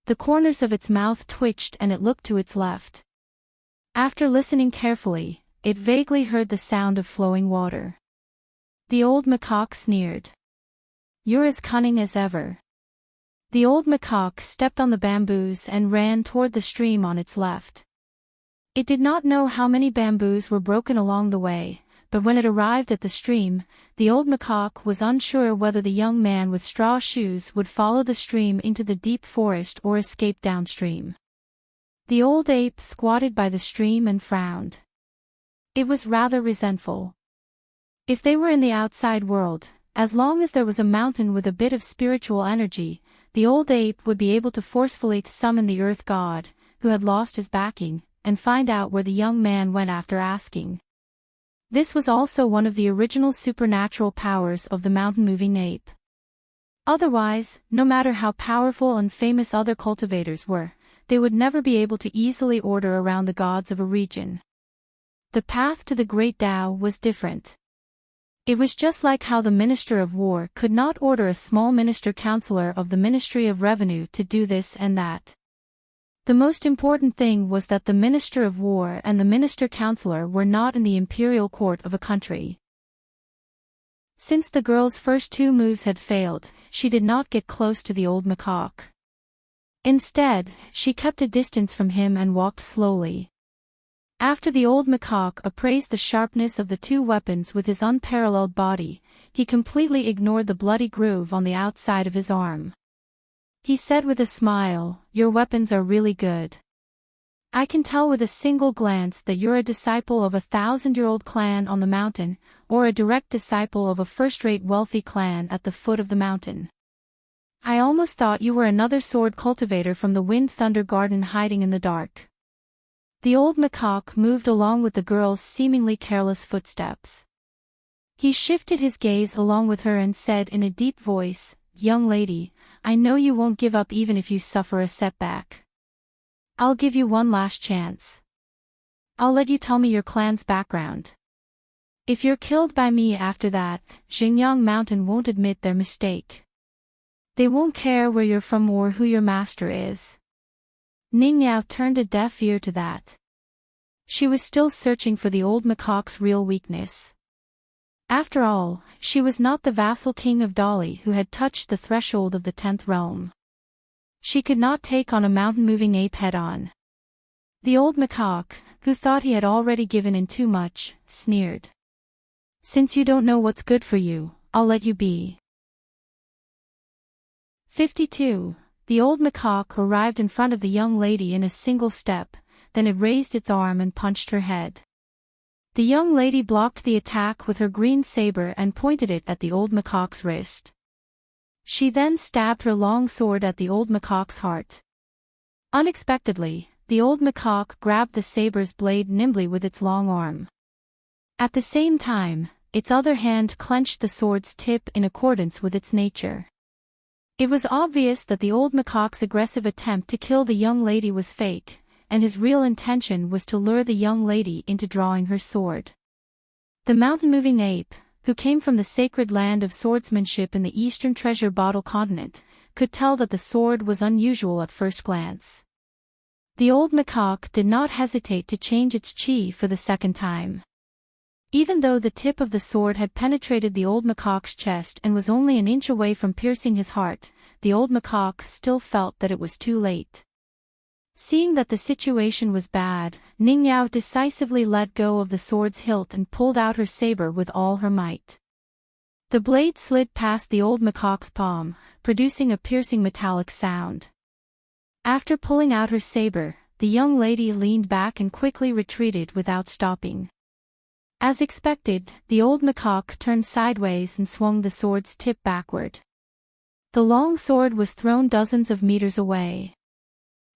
The corners of its mouth twitched and it looked to its left. After listening carefully, it vaguely heard the sound of flowing water. The old macaque sneered. "You're as cunning as ever." The old macaque stepped on the bamboos and ran toward the stream on its left. It did not know how many bamboos were broken along the way, but when it arrived at the stream, the old macaque was unsure whether the young man with straw shoes would follow the stream into the deep forest or escape downstream. The old ape squatted by the stream and frowned. It was rather resentful. If they were in the outside world, as long as there was a mountain with a bit of spiritual energy, the old ape would be able to forcefully summon the earth god, who had lost his backing, and find out where the young man went after asking. This was also one of the original supernatural powers of the mountain-moving ape. Otherwise, no matter how powerful and famous other cultivators were, they would never be able to easily order around the gods of a region. The path to the Great Tao was different. It was just like how the Minister of War could not order a small minister-counselor of the Ministry of Revenue to do this and that. The most important thing was that the Minister of War and the Minister-Counselor were not in the imperial court of a country. Since the girl's first two moves had failed, she did not get close to the old macaque. Instead, she kept a distance from him and walked slowly. After the old macaque appraised the sharpness of the two weapons with his unparalleled body, he completely ignored the bloody groove on the outside of his arm. He said with a smile, "Your weapons are really good. I can tell with a single glance that you're a disciple of a 1,000-year-old clan on the mountain, or a direct disciple of a first-rate wealthy clan at the foot of the mountain. I almost thought you were another sword cultivator from the Wind Thunder Garden hiding in the dark." The old macaque moved along with the girl's seemingly careless footsteps. He shifted his gaze along with her and said in a deep voice, "Young lady, I know you won't give up even if you suffer a setback. I'll give you one last chance. I'll let you tell me your clan's background. If you're killed by me after that, Xingyang Mountain won't admit their mistake. They won't care where you're from or who your master is." Ning Yao turned a deaf ear to that. She was still searching for the old macaque's real weakness. After all, she was not the vassal king of Dali who had touched the threshold of the 10th realm. She could not take on a mountain-moving ape head-on. The old macaque, who thought he had already given in too much, sneered. "Since you don't know what's good for you, I'll let you be." 52. The old macaque arrived in front of the young lady in a single step, then it raised its arm and punched her head. The young lady blocked the attack with her green saber and pointed it at the old macaque's wrist. She then stabbed her long sword at the old macaque's heart. Unexpectedly, the old macaque grabbed the saber's blade nimbly with its long arm. At the same time, its other hand clenched the sword's tip in accordance with its nature. It was obvious that the old macaque's aggressive attempt to kill the young lady was fake, and his real intention was to lure the young lady into drawing her sword. The mountain-moving ape, who came from the sacred land of swordsmanship in the Eastern Treasure Bottle continent, could tell that the sword was unusual at first glance. The old macaque did not hesitate to change its chi for the second time. Even though the tip of the sword had penetrated the old macaque's chest and was only an inch away from piercing his heart, the old macaque still felt that it was too late. Seeing that the situation was bad, Ning Yao decisively let go of the sword's hilt and pulled out her saber with all her might. The blade slid past the old macaque's palm, producing a piercing metallic sound. After pulling out her saber, the young lady leaned back and quickly retreated without stopping. As expected, the old macaque turned sideways and swung the sword's tip backward. The long sword was thrown dozens of meters away.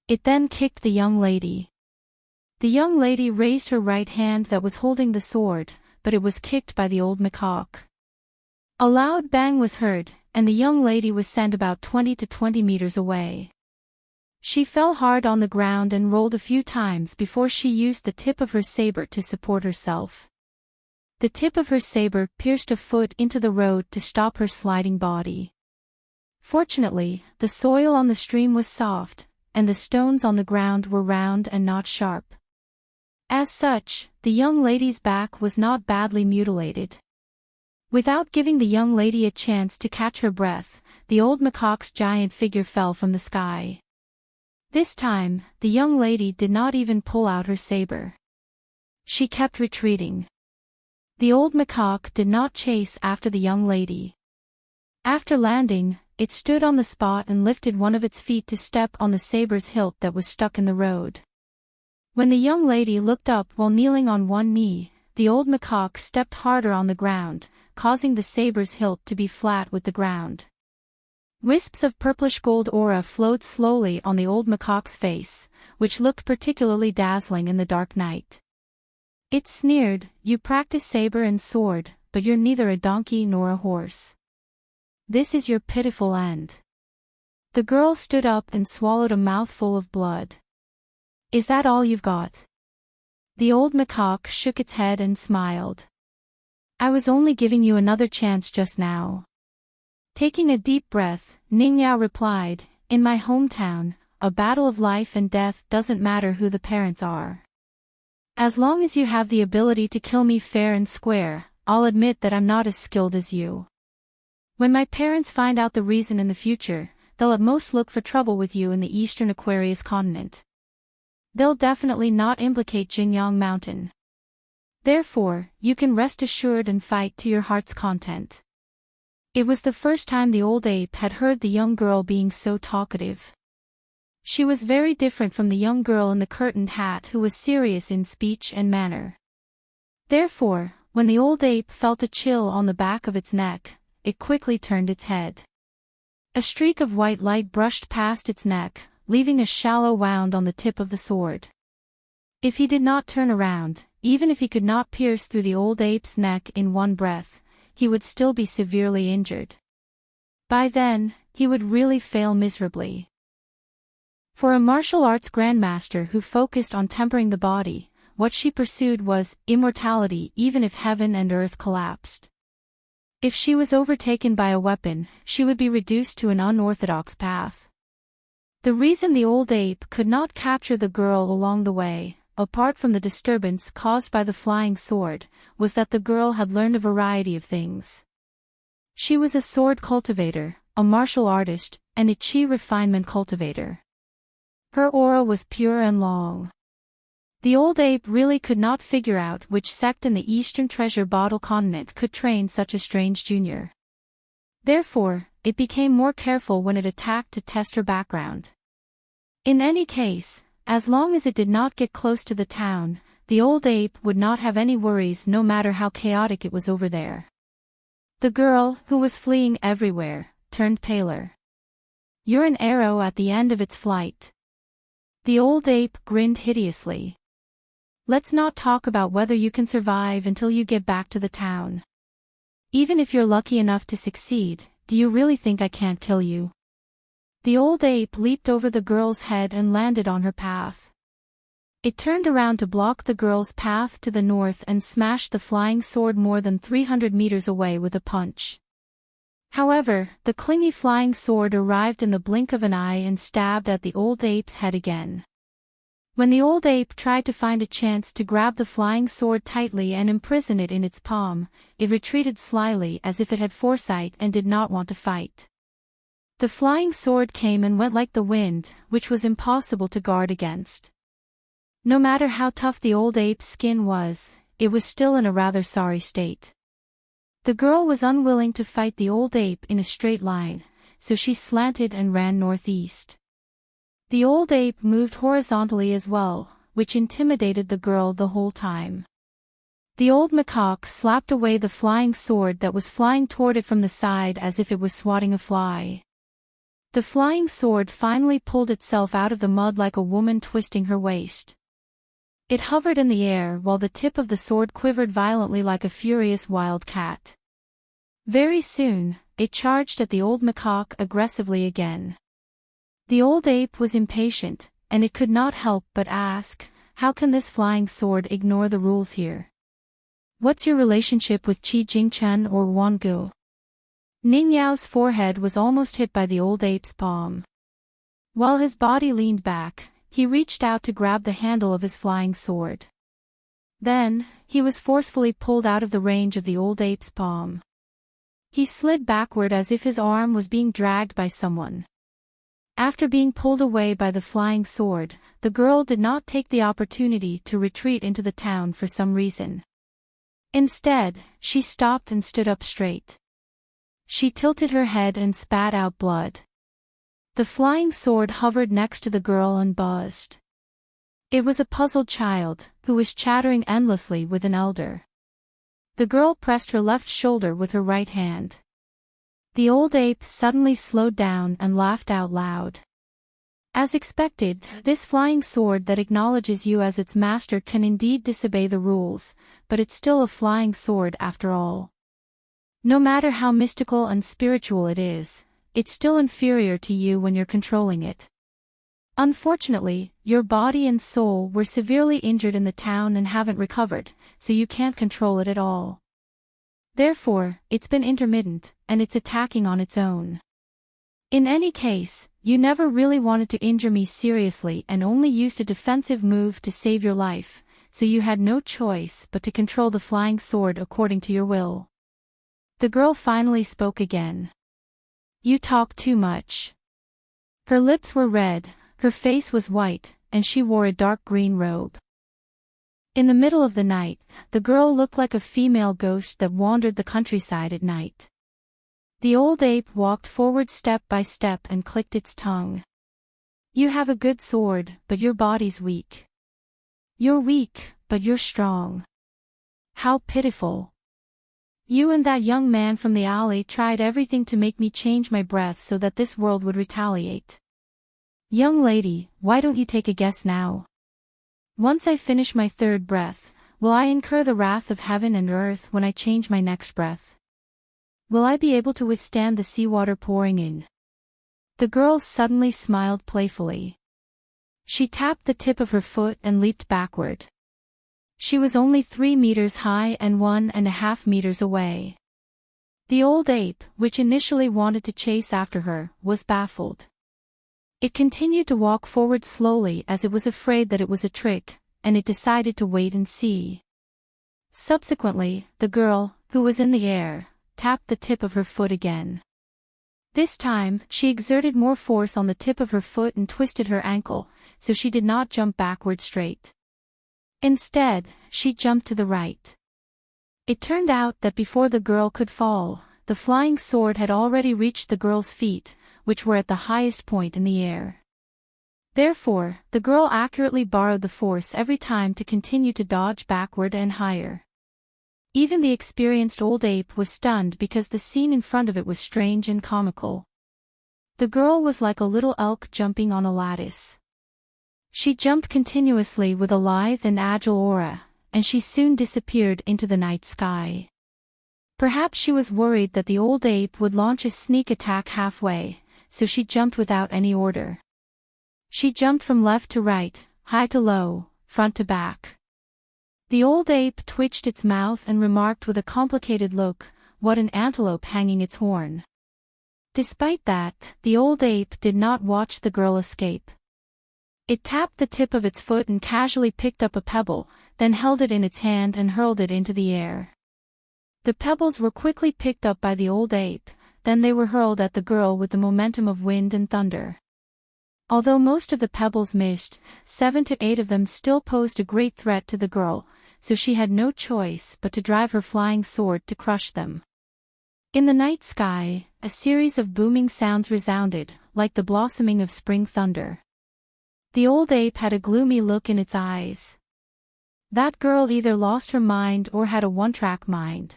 It then kicked the young lady. The young lady raised her right hand that was holding the sword, but it was kicked by the old macaque. A loud bang was heard, and the young lady was sent about 20 to 20 meters away. She fell hard on the ground and rolled a few times before she used the tip of her saber to support herself. The tip of her saber pierced a foot into the road to stop her sliding body. Fortunately, the soil on the stream was soft, and the stones on the ground were round and not sharp. As such, the young lady's back was not badly mutilated. Without giving the young lady a chance to catch her breath, the old macaque's giant figure fell from the sky. This time, the young lady did not even pull out her saber. She kept retreating. The old macaque did not chase after the young lady. After landing, it stood on the spot and lifted one of its feet to step on the saber's hilt that was stuck in the road. When the young lady looked up while kneeling on one knee, the old macaque stepped harder on the ground, causing the saber's hilt to be flat with the ground. Wisps of purplish gold aura flowed slowly on the old macaque's face, which looked particularly dazzling in the dark night. It sneered, "You practice saber and sword, but you're neither a donkey nor a horse. This is your pitiful end." The girl stood up and swallowed a mouthful of blood. "Is that all you've got?" The old macaque shook its head and smiled. "I was only giving you another chance just now." Taking a deep breath, Ningyao replied, "In my hometown, a battle of life and death doesn't matter who the parents are. As long as you have the ability to kill me fair and square, I'll admit that I'm not as skilled as you. When my parents find out the reason in the future, they'll at most look for trouble with you in the eastern Aquarius continent. They'll definitely not implicate Jingyang Mountain. Therefore, you can rest assured and fight to your heart's content." It was the first time the old ape had heard the young girl being so talkative. She was very different from the young girl in the curtained hat who was serious in speech and manner. Therefore, when the old ape felt a chill on the back of its neck, it quickly turned its head. A streak of white light brushed past its neck, leaving a shallow wound on the tip of the sword. If he did not turn around, even if he could not pierce through the old ape's neck in one breath, he would still be severely injured. By then, he would really fail miserably. For a martial arts grandmaster who focused on tempering the body, what she pursued was immortality even if heaven and earth collapsed. If she was overtaken by a weapon, she would be reduced to an unorthodox path. The reason the old ape could not capture the girl along the way, apart from the disturbance caused by the flying sword, was that the girl had learned a variety of things. She was a sword cultivator, a martial artist, and a chi refinement cultivator. Her aura was pure and long. The old ape really could not figure out which sect in the Eastern Treasure Bottle continent could train such a strange junior. Therefore, it became more careful when it attacked to test her background. In any case, as long as it did not get close to the town, the old ape would not have any worries no matter how chaotic it was over there. The girl, who was fleeing everywhere, turned paler. "You're an arrow at the end of its flight." The old ape grinned hideously. "Let's not talk about whether you can survive until you get back to the town. Even if you're lucky enough to succeed, do you really think I can't kill you?" The old ape leaped over the girl's head and landed on her path. It turned around to block the girl's path to the north and smashed the flying sword more than 300 meters away with a punch. However, the clingy flying sword arrived in the blink of an eye and stabbed at the old ape's head again. When the old ape tried to find a chance to grab the flying sword tightly and imprison it in its palm, it retreated slyly as if it had foresight and did not want to fight. The flying sword came and went like the wind, which was impossible to guard against. No matter how tough the old ape's skin was, it was still in a rather sorry state. The girl was unwilling to fight the old ape in a straight line, so she slanted and ran northeast. The old ape moved horizontally as well, which intimidated the girl the whole time. The old macaque slapped away the flying sword that was flying toward it from the side as if it was swatting a fly. The flying sword finally pulled itself out of the mud like a woman twisting her waist. It hovered in the air while the tip of the sword quivered violently like a furious wild cat. Very soon, it charged at the old macaque aggressively again. The old ape was impatient, and it could not help but ask, "How can this flying sword ignore the rules here? What's your relationship with Qi Jingchen or Wangu?" Ning Yao's forehead was almost hit by the old ape's palm. While his body leaned back, he reached out to grab the handle of his flying sword. Then, he was forcefully pulled out of the range of the old ape's palm. He slid backward as if his arm was being dragged by someone. After being pulled away by the flying sword, the girl did not take the opportunity to retreat into the town for some reason. Instead, she stopped and stood up straight. She tilted her head and spat out blood. The flying sword hovered next to the girl and buzzed. It was a puzzled child, who was chattering endlessly with an elder. The girl pressed her left shoulder with her right hand. The old ape suddenly slowed down and laughed out loud. As expected, this flying sword that acknowledges you as its master can indeed disobey the rules, but it's still a flying sword after all. No matter how mystical and spiritual it is, it's still inferior to you when you're controlling it. Unfortunately, your body and soul were severely injured in the town and haven't recovered, so you can't control it at all. Therefore, it's been intermittent, and it's attacking on its own. In any case, you never really wanted to injure me seriously and only used a defensive move to save your life, so you had no choice but to control the flying sword according to your will. The girl finally spoke again. "You talk too much." Her lips were red, her face was white, and she wore a dark green robe. In the middle of the night, the girl looked like a female ghost that wandered the countryside at night. The old ape walked forward step by step and clicked its tongue. "You have a good sword, but your body's weak. You're weak, but you're strong. How pitiful. You and that young man from the alley tried everything to make me change my breath so that this world would retaliate. Young lady, why don't you take a guess now? Once I finish my third breath, will I incur the wrath of heaven and earth when I change my next breath? Will I be able to withstand the seawater pouring in?" The girl suddenly smiled playfully. She tapped the tip of her foot and leaped backward. She was only 3 meters high and 1.5 meters away. The old ape, which initially wanted to chase after her, was baffled. It continued to walk forward slowly as it was afraid that it was a trick, and it decided to wait and see. Subsequently, the girl, who was in the air, tapped the tip of her foot again. This time, she exerted more force on the tip of her foot and twisted her ankle, so she did not jump backward straight. Instead, she jumped to the right. It turned out that before the girl could fall, the flying sword had already reached the girl's feet, which were at the highest point in the air. Therefore, the girl accurately borrowed the force every time to continue to dodge backward and higher. Even the experienced old ape was stunned because the scene in front of it was strange and comical. The girl was like a little elk jumping on a lattice. She jumped continuously with a lithe and agile aura, and she soon disappeared into the night sky. Perhaps she was worried that the old ape would launch a sneak attack halfway, so she jumped without any order. She jumped from left to right, high to low, front to back. The old ape twitched its mouth and remarked with a complicated look, "What an antelope hanging its horn." Despite that, the old ape did not watch the girl escape. It tapped the tip of its foot and casually picked up a pebble, then held it in its hand and hurled it into the air. The pebbles were quickly picked up by the old ape, then they were hurled at the girl with the momentum of wind and thunder. Although most of the pebbles missed, 7 to 8 of them still posed a great threat to the girl, so she had no choice but to drive her flying sword to crush them. In the night sky, a series of booming sounds resounded, like the blossoming of spring thunder. The old ape had a gloomy look in its eyes. That girl either lost her mind or had a one-track mind.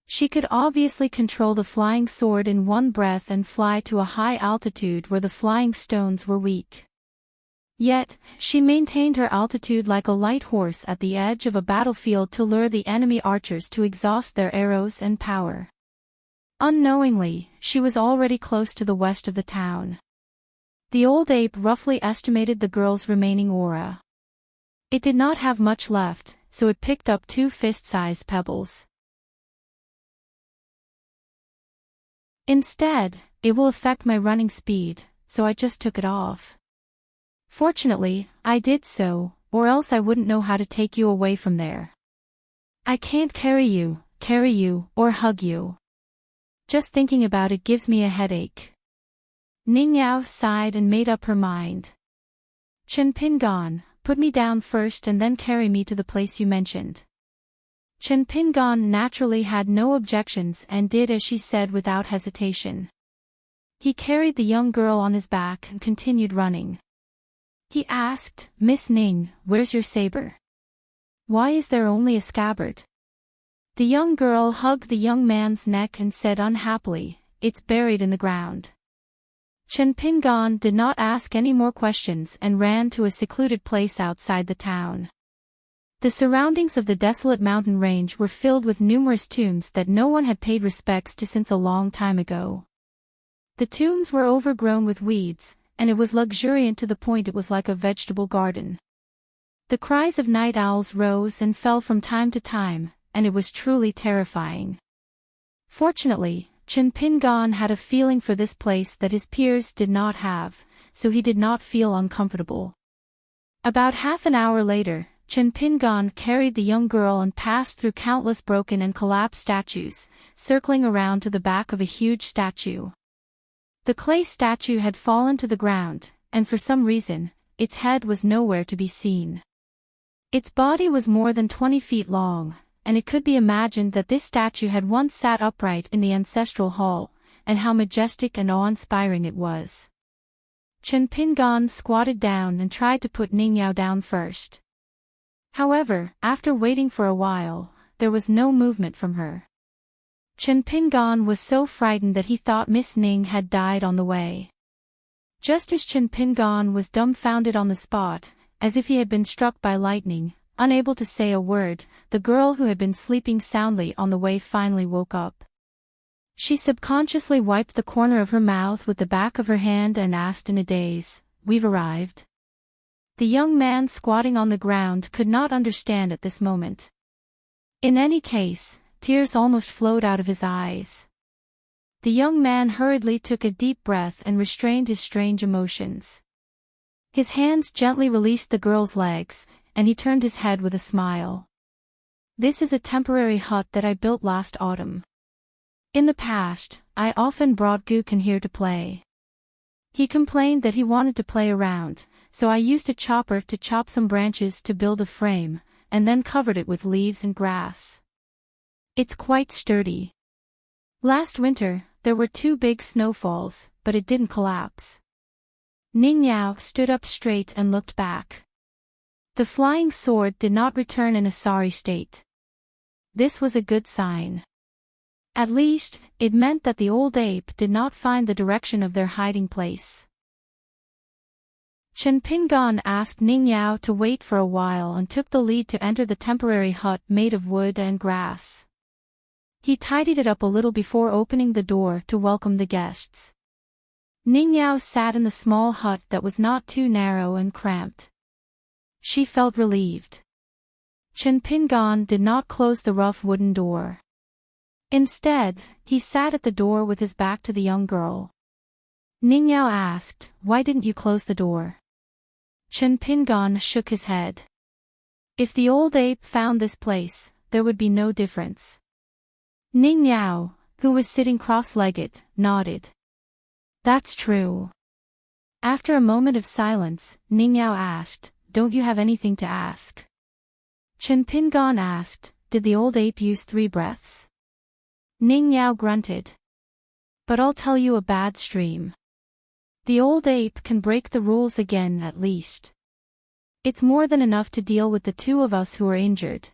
She could obviously control the flying sword in one breath and fly to a high altitude where the flying stones were weak. Yet, she maintained her altitude like a light horse at the edge of a battlefield to lure the enemy archers to exhaust their arrows and power. Unknowingly, she was already close to the west of the town. The old ape roughly estimated the girl's remaining aura. It did not have much left, so it picked up 2 fist-sized pebbles. Instead, it will affect my running speed, so I just took it off. Fortunately, I did so, or else I wouldn't know how to take you away from there. I can't carry you, or hug you. Just thinking about it gives me a headache. Ning Yao sighed and made up her mind. Chen Pingon, put me down first and then carry me to the place you mentioned. Chen Pingon naturally had no objections and did as she said without hesitation. He carried the young girl on his back and continued running. He asked, "Miss Ning, where's your saber? Why is there only a scabbard?" The young girl hugged the young man's neck and said unhappily, "It's buried in the ground." Chen Pingon did not ask any more questions and ran to a secluded place outside the town. The surroundings of the desolate mountain range were filled with numerous tombs that no one had paid respects to since a long time ago. The tombs were overgrown with weeds, and it was luxuriant to the point it was like a vegetable garden. The cries of night owls rose and fell from time to time, and it was truly terrifying. Fortunately, Chen Pingon had a feeling for this place that his peers did not have, so he did not feel uncomfortable. About half an hour later, Chen Pingon carried the young girl and passed through countless broken and collapsed statues, circling around to the back of a huge statue. The clay statue had fallen to the ground, and for some reason, its head was nowhere to be seen. Its body was more than 20 feet long, and it could be imagined that this statue had once sat upright in the ancestral hall, and how majestic and awe-inspiring it was. Chen Pingon squatted down and tried to put Ning Yao down first. However, after waiting for a while, there was no movement from her. Chen Pingon was so frightened that he thought Miss Ning had died on the way. Just as Chen Pingon was dumbfounded on the spot, as if he had been struck by lightning, unable to say a word, the girl who had been sleeping soundly on the way finally woke up. She subconsciously wiped the corner of her mouth with the back of her hand and asked in a daze, "We've arrived?" The young man squatting on the ground could not understand at this moment. In any case, tears almost flowed out of his eyes. The young man hurriedly took a deep breath and restrained his strange emotions. His hands gently released the girl's legs, and he turned his head with a smile. "This is a temporary hut that I built last autumn. In the past, I often brought Guken here to play. He complained that he wanted to play around, so I used a chopper to chop some branches to build a frame, and then covered it with leaves and grass. It's quite sturdy. Last winter, there were 2 big snowfalls, but it didn't collapse." Ning Yao stood up straight and looked back. The flying sword did not return in a sorry state. This was a good sign. At least, it meant that the old ape did not find the direction of their hiding place. Chen Pingon asked Ning Yao to wait for a while and took the lead to enter the temporary hut made of wood and grass. He tidied it up a little before opening the door to welcome the guests. Ning Yao sat in the small hut that was not too narrow and cramped. She felt relieved. Chen Pingon did not close the rough wooden door. Instead, he sat at the door with his back to the young girl. Ning Yao asked, "Why didn't you close the door?" Chen Pingon shook his head. If the old ape found this place, there would be no difference. Ning Yao, who was sitting cross-legged, nodded. "That's true." After a moment of silence, Ning Yao asked, "Don't you have anything to ask?" Chen Pingon asked, "Did the old ape use 3 breaths?" Ning Yao grunted. But I'll tell you a bad stream. The old ape can break the rules again at least. It's more than enough to deal with the two of us who are injured.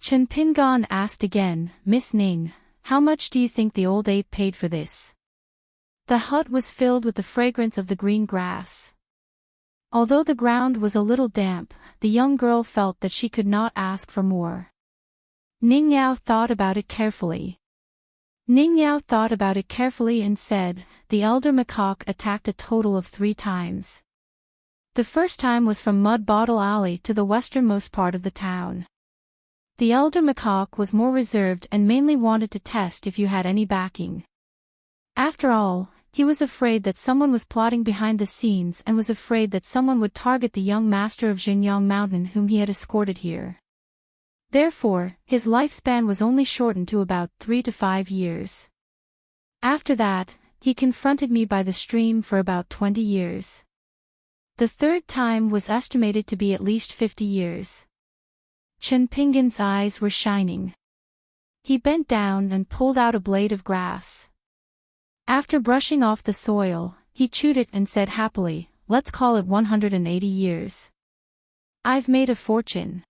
Chen Pingon asked again, Miss Ning, how much do you think the old ape paid for this? The hut was filled with the fragrance of the green grass. Although the ground was a little damp, the young girl felt that she could not ask for more. Ning Yao thought about it carefully. And said, the elder macaque attacked a total of 3 times. The first time was from Mud Bottle Alley to the westernmost part of the town. The elder macaque was more reserved and mainly wanted to test if you had any backing. After all, he was afraid that someone was plotting behind the scenes and was afraid that someone would target the young master of Xinjiang Mountain whom he had escorted here. Therefore, his lifespan was only shortened to about 3 to 5 years. After that, he confronted me by the stream for about 20 years. The third time was estimated to be at least 50 years. Chen Pingon's eyes were shining. He bent down and pulled out a blade of grass. After brushing off the soil, he chewed it and said happily, let's call it 180 years. I've made a fortune.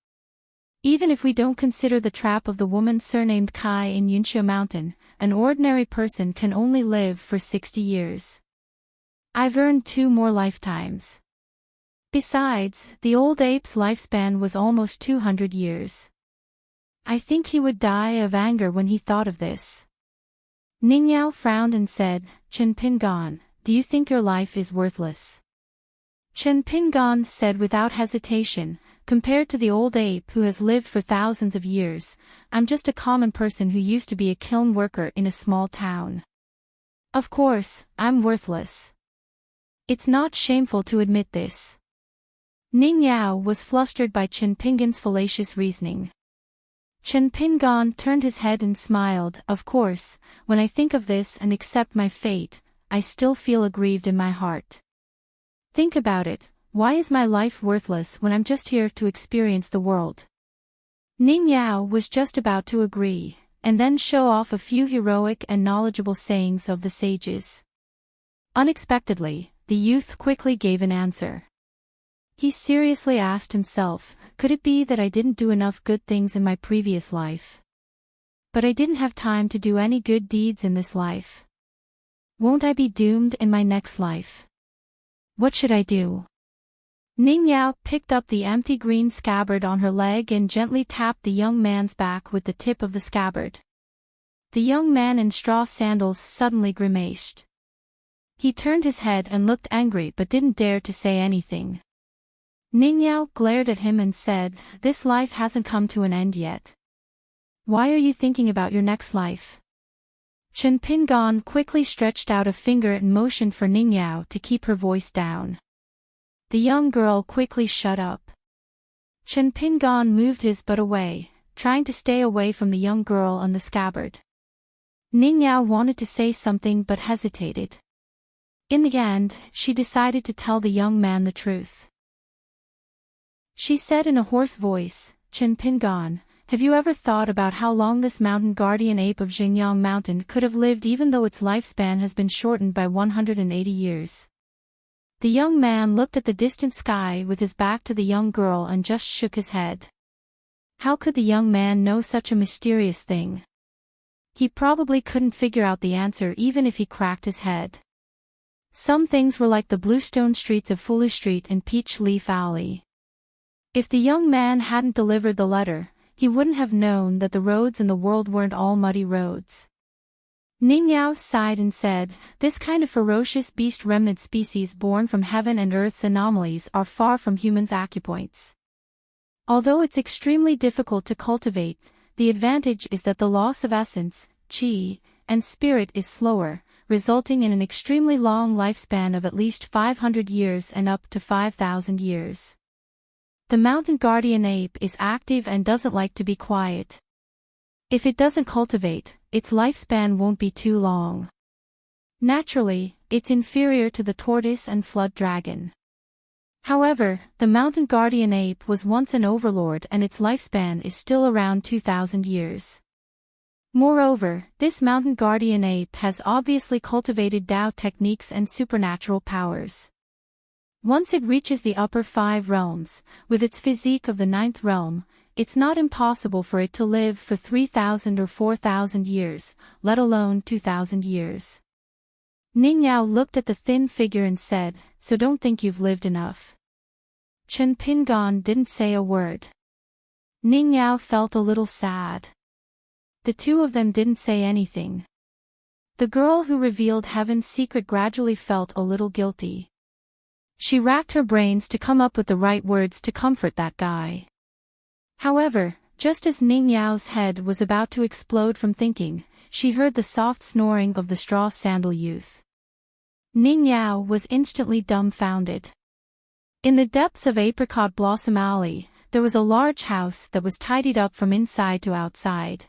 Even if we don't consider the trap of the woman surnamed Kai in Yunxia Mountain, an ordinary person can only live for 60 years. I've earned 2 more lifetimes. Besides, the old ape's lifespan was almost 200 years. I think he would die of anger when he thought of this. Ning Yao frowned and said, Chen Pingon, do you think your life is worthless? Chen Pingon said without hesitation, compared to the old ape who has lived for thousands of years, I'm just a common person who used to be a kiln worker in a small town. Of course, I'm worthless. It's not shameful to admit this. Ning Yao was flustered by Chen Pingon's fallacious reasoning. Chen Pingon turned his head and smiled. Of course, when I think of this and accept my fate, I still feel aggrieved in my heart. Think about it, why is my life worthless when I'm just here to experience the world? Ning Yao was just about to agree, and then show off a few heroic and knowledgeable sayings of the sages. Unexpectedly, the youth quickly gave an answer. He seriously asked himself, could it be that I didn't do enough good things in my previous life? But I didn't have time to do any good deeds in this life. Won't I be doomed in my next life? What should I do? Ning Yao picked up the empty green scabbard on her leg and gently tapped the young man's back with the tip of the scabbard. The young man in straw sandals suddenly grimaced. He turned his head and looked angry but didn't dare to say anything. Ning Yao glared at him and said, this life hasn't come to an end yet. Why are you thinking about your next life? Chen Pingon quickly stretched out a finger and motioned for Ning Yao to keep her voice down. The young girl quickly shut up. Chen Pingon moved his butt away, trying to stay away from the young girl on the scabbard. Ning Yao wanted to say something but hesitated. In the end, she decided to tell the young man the truth. She said in a hoarse voice, Chen Pingon, have you ever thought about how long this mountain guardian ape of Xinjiang Mountain could have lived even though its lifespan has been shortened by 180 years? The young man looked at the distant sky with his back to the young girl and just shook his head. How could the young man know such a mysterious thing? He probably couldn't figure out the answer even if he cracked his head. Some things were like the bluestone streets of Fulu Street and Peach Leaf Alley. If the young man hadn't delivered the letter, he wouldn't have known that the roads in the world weren't all muddy roads. Ning Yao sighed and said, this kind of ferocious beast remnant species born from heaven and earth's anomalies are far from humans' acupoints. Although it's extremely difficult to cultivate, the advantage is that the loss of essence, qi, and spirit is slower, resulting in an extremely long lifespan of at least 500 years and up to 5,000 years. The mountain guardian ape is active and doesn't like to be quiet. If it doesn't cultivate, its lifespan won't be too long. Naturally, it's inferior to the tortoise and flood dragon. However, the mountain guardian ape was once an overlord and its lifespan is still around 2,000 years. Moreover, this mountain guardian ape has obviously cultivated Tao techniques and supernatural powers. Once it reaches the upper 5 realms, with its physique of the 9th realm, it's not impossible for it to live for 3,000 or 4,000 years, let alone 2,000 years. Ning Yao looked at the thin figure and said, "So don't think you've lived enough." Chen Pingan didn't say a word. Ning Yao felt a little sad. The two of them didn't say anything. The girl who revealed heaven's secret gradually felt a little guilty. She racked her brains to come up with the right words to comfort that guy. However, just as Ning Yao's head was about to explode from thinking, she heard the soft snoring of the straw sandal youth. Ning Yao was instantly dumbfounded. In the depths of Apricot Blossom Alley, there was a large house that was tidied up from inside to outside.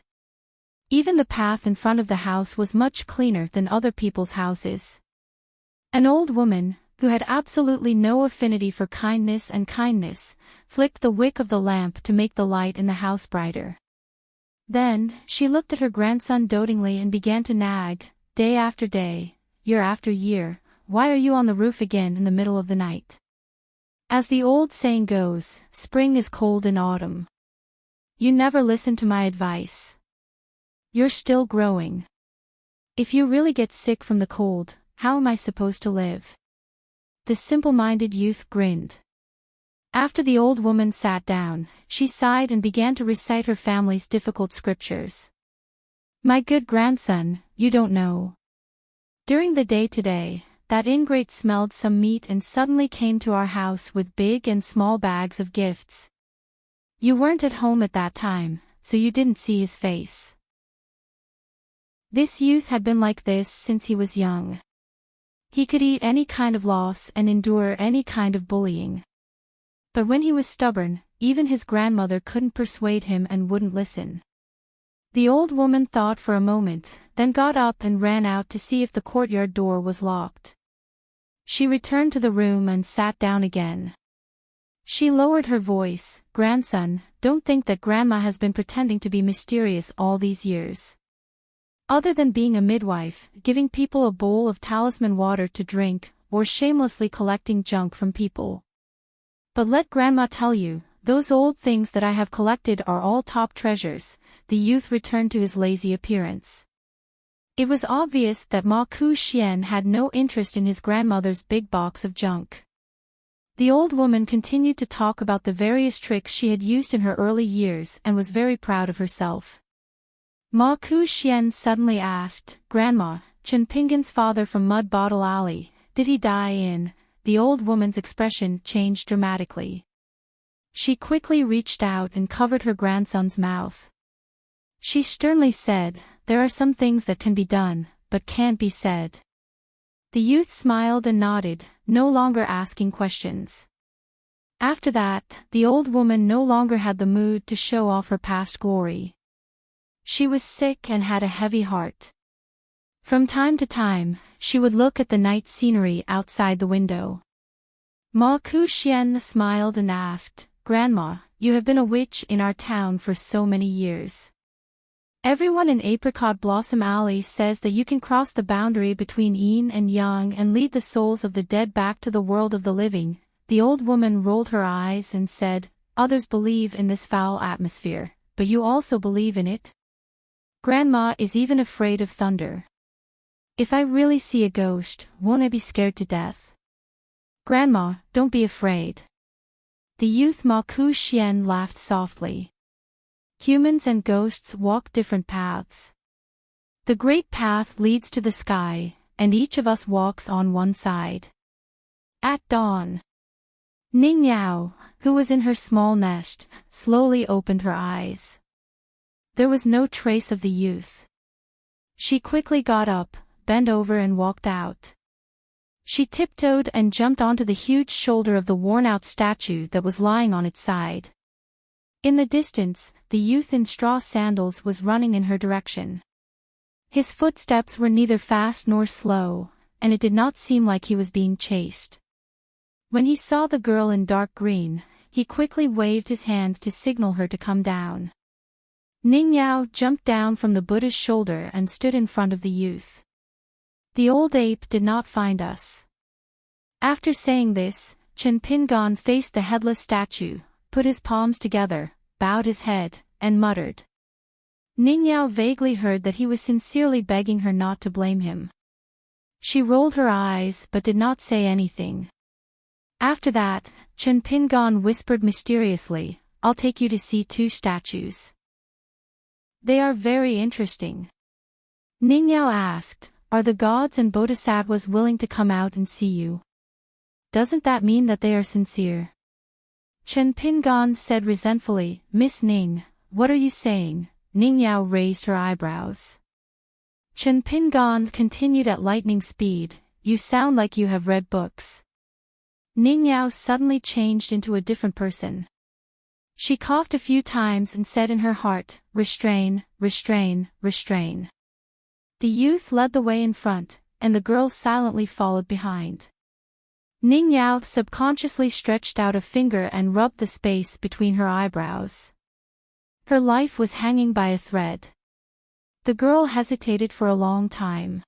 Even the path in front of the house was much cleaner than other people's houses. An old woman, who had absolutely no affinity for kindness, flicked the wick of the lamp to make the light in the house brighter. Then, she looked at her grandson dotingly and began to nag, "Day after day, year after year, why are you on the roof again in the middle of the night? As the old saying goes, spring is cold in autumn. You never listen to my advice. You're still growing. If you really get sick from the cold, how am I supposed to live?" The simple-minded youth grinned. After the old woman sat down, she sighed and began to recite her family's difficult scriptures. "My good grandson, you don't know. During the day today, that ingrate smelled some meat and suddenly came to our house with big and small bags of gifts. You weren't at home at that time, so you didn't see his face. This youth had been like this since he was young. He could eat any kind of loss and endure any kind of bullying. But when he was stubborn, even his grandmother couldn't persuade him and wouldn't listen." The old woman thought for a moment, then got up and ran out to see if the courtyard door was locked. She returned to the room and sat down again. She lowered her voice, "Grandson, don't think that Grandma has been pretending to be mysterious all these years. Other than being a midwife, giving people a bowl of talisman water to drink, or shamelessly collecting junk from people. But let Grandma tell you, those old things that I have collected are all top treasures." The youth returned to his lazy appearance. It was obvious that Ma Ku Xian had no interest in his grandmother's big box of junk. The old woman continued to talk about the various tricks she had used in her early years and was very proud of herself. Ma Ku Xian suddenly asked, "Grandma, Chen Pingan's father from Mud Bottle Alley, did he die in?" The old woman's expression changed dramatically. She quickly reached out and covered her grandson's mouth. She sternly said, "There are some things that can be done, but can't be said." The youth smiled and nodded, no longer asking questions. After that, the old woman no longer had the mood to show off her past glory. She was sick and had a heavy heart. From time to time, she would look at the night scenery outside the window. Ma Ku Xian smiled and asked, "Grandma, you have been a witch in our town for so many years. Everyone in Apricot Blossom Alley says that you can cross the boundary between yin and yang and lead the souls of the dead back to the world of the living." The old woman rolled her eyes and said, "Others believe in this foul atmosphere, but you also believe in it? Grandma is even afraid of thunder. If I really see a ghost, won't I be scared to death? Grandma, don't be afraid." The youth Ma Ku Xian laughed softly. Humans and ghosts walk different paths. The great path leads to the sky, and each of us walks on one side. At dawn, Ning Yao, who was in her small nest, slowly opened her eyes. There was no trace of the youth. She quickly got up, bent over and walked out. She tiptoed and jumped onto the huge shoulder of the worn-out statue that was lying on its side. In the distance, the youth in straw sandals was running in her direction. His footsteps were neither fast nor slow, and it did not seem like he was being chased. When he saw the girl in dark green, he quickly waved his hand to signal her to come down. Ning Yao jumped down from the Buddha's shoulder and stood in front of the youth. The old ape did not find us. After saying this, Chen Pingon faced the headless statue, put his palms together, bowed his head, and muttered. Ning Yao vaguely heard that he was sincerely begging her not to blame him. She rolled her eyes but did not say anything. After that, Chen Pingon whispered mysteriously, "I'll take you to see 2 statues. They are very interesting." Ning Yao asked, "Are the gods and bodhisattvas willing to come out and see you? Doesn't that mean that they are sincere?" Chen Pingon said resentfully, "Miss Ning, what are you saying?" Ning Yao raised her eyebrows. Chen Pingon continued at lightning speed, "You sound like you have read books." Ning Yao suddenly changed into a different person. She coughed a few times and said in her heart, "Restrain, restrain, restrain." The youth led the way in front, and the girl silently followed behind. Ning Yao subconsciously stretched out a finger and rubbed the space between her eyebrows. Her life was hanging by a thread. The girl hesitated for a long time.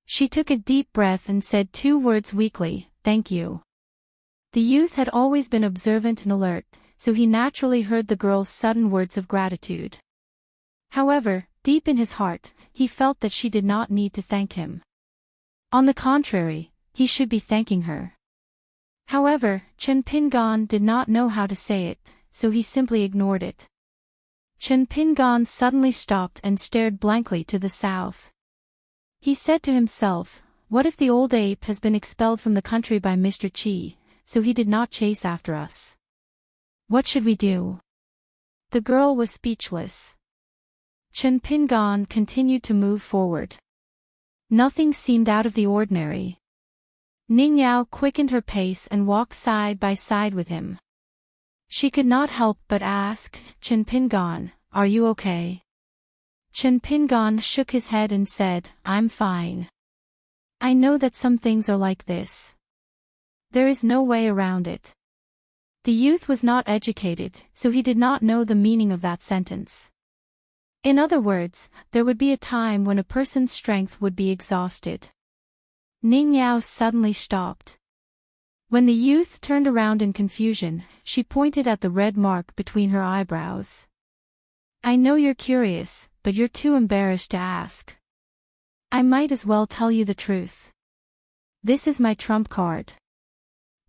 She took a deep breath and said 2 words weakly, "Thank you." The youth had always been observant and alert, so he naturally heard the girl's sudden words of gratitude. However, deep in his heart, he felt that she did not need to thank him. On the contrary, he should be thanking her. However, Chen Pingon did not know how to say it, so he simply ignored it. Chen Pingon suddenly stopped and stared blankly to the south. He said to himself, "What if the old ape has been expelled from the country by Mr. Qi, so he did not chase after us? What should we do?" The girl was speechless. Chen Pingon continued to move forward. Nothing seemed out of the ordinary. Ning Yao quickened her pace and walked side by side with him. She could not help but ask, "Chen Pingon, are you okay?" Chen Pingon shook his head and said, "I'm fine. I know that some things are like this. There is no way around it." The youth was not educated, so he did not know the meaning of that sentence. In other words, there would be a time when a person's strength would be exhausted. Ning Yao suddenly stopped. When the youth turned around in confusion, she pointed at the red mark between her eyebrows. "I know you're curious, but you're too embarrassed to ask. I might as well tell you the truth. This is my trump card.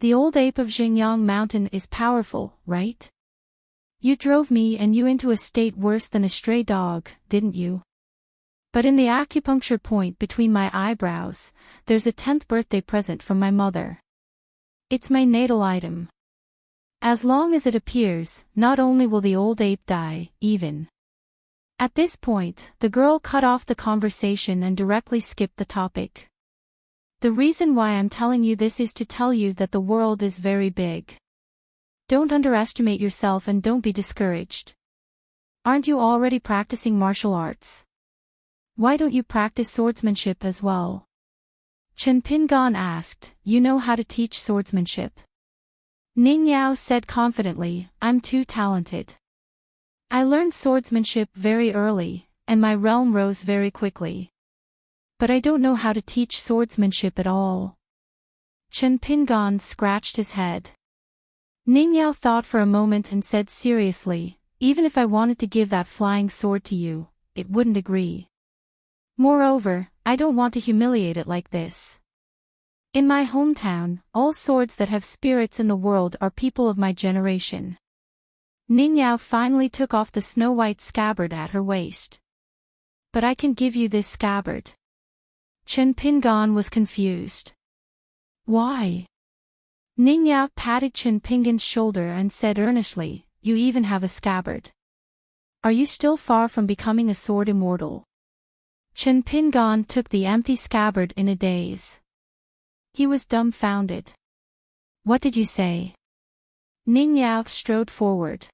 The old ape of Xingyang Mountain is powerful, right? You drove me and you into a state worse than a stray dog, didn't you? But in the acupuncture point between my eyebrows, there's a 10th birthday present from my mother. It's my natal item. As long as it appears, not only will the old ape die, even." At this point, the girl cut off the conversation and directly skipped the topic. "The reason why I'm telling you this is to tell you that the world is very big. Don't underestimate yourself and don't be discouraged. Aren't you already practicing martial arts? Why don't you practice swordsmanship as well?" Chen Pingon asked, "You know how to teach swordsmanship?" Ning Yao said confidently, "I'm too talented. I learned swordsmanship very early, and my realm rose very quickly. But I don't know how to teach swordsmanship at all." Chen Pingon scratched his head. Ning Yao thought for a moment and said seriously, "Even if I wanted to give that flying sword to you, it wouldn't agree. Moreover, I don't want to humiliate it like this. In my hometown, all swords that have spirits in the world are people of my generation." Ning Yao finally took off the snow-white scabbard at her waist. "But I can give you this scabbard." Chen Pingon was confused. "Why?" Ning Yao patted Chen Pingon's shoulder and said earnestly, "You even have a scabbard. Are you still far from becoming a sword immortal?" Chen Pingon took the empty scabbard in a daze. He was dumbfounded. "What did you say?" Ning Yao strode forward.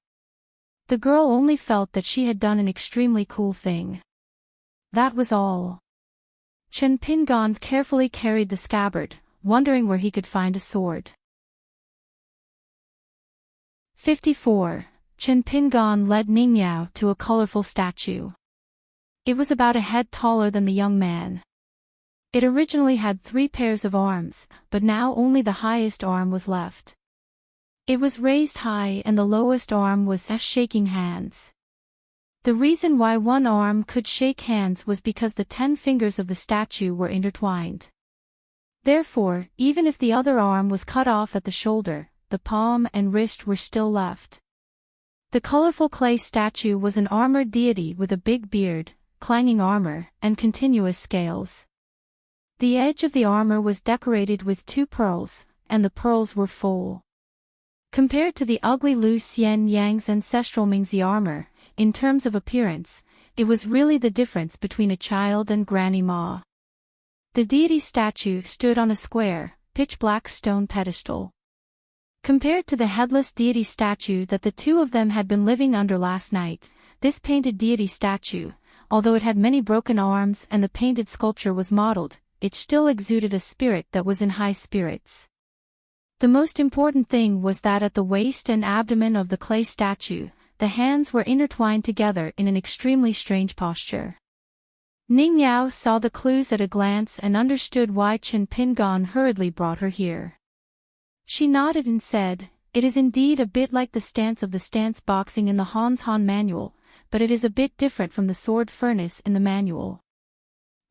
The girl only felt that she had done an extremely cool thing. That was all. Chen Pingon carefully carried the scabbard, wondering where he could find a sword. 54. Chen Pingan led Ningyao to a colorful statue. It was about a head taller than the young man. It originally had 3 pairs of arms, but now only the highest arm was left. It was raised high and the lowest arm was shaking hands. The reason why one arm could shake hands was because the 10 fingers of the statue were intertwined. Therefore, even if the other arm was cut off at the shoulder, the palm and wrist were still left. The colorful clay statue was an armored deity with a big beard, clanging armor, and continuous scales. The edge of the armor was decorated with 2 pearls, and the pearls were full. Compared to the ugly Lu Xian Yang's ancestral Mingzi armor, in terms of appearance, it was really the difference between a child and Granny Ma. The deity statue stood on a square, pitch-black stone pedestal. Compared to the headless deity statue that the 2 of them had been living under last night, this painted deity statue, although it had many broken arms and the painted sculpture was modeled, it still exuded a spirit that was in high spirits. The most important thing was that at the waist and abdomen of the clay statue, the hands were intertwined together in an extremely strange posture. Ningyao saw the clues at a glance and understood why Chen Pingan hurriedly brought her here. She nodded and said, "It is indeed a bit like the stance of the stance boxing in the Hans Han manual, but it is a bit different from the sword furnace in the manual."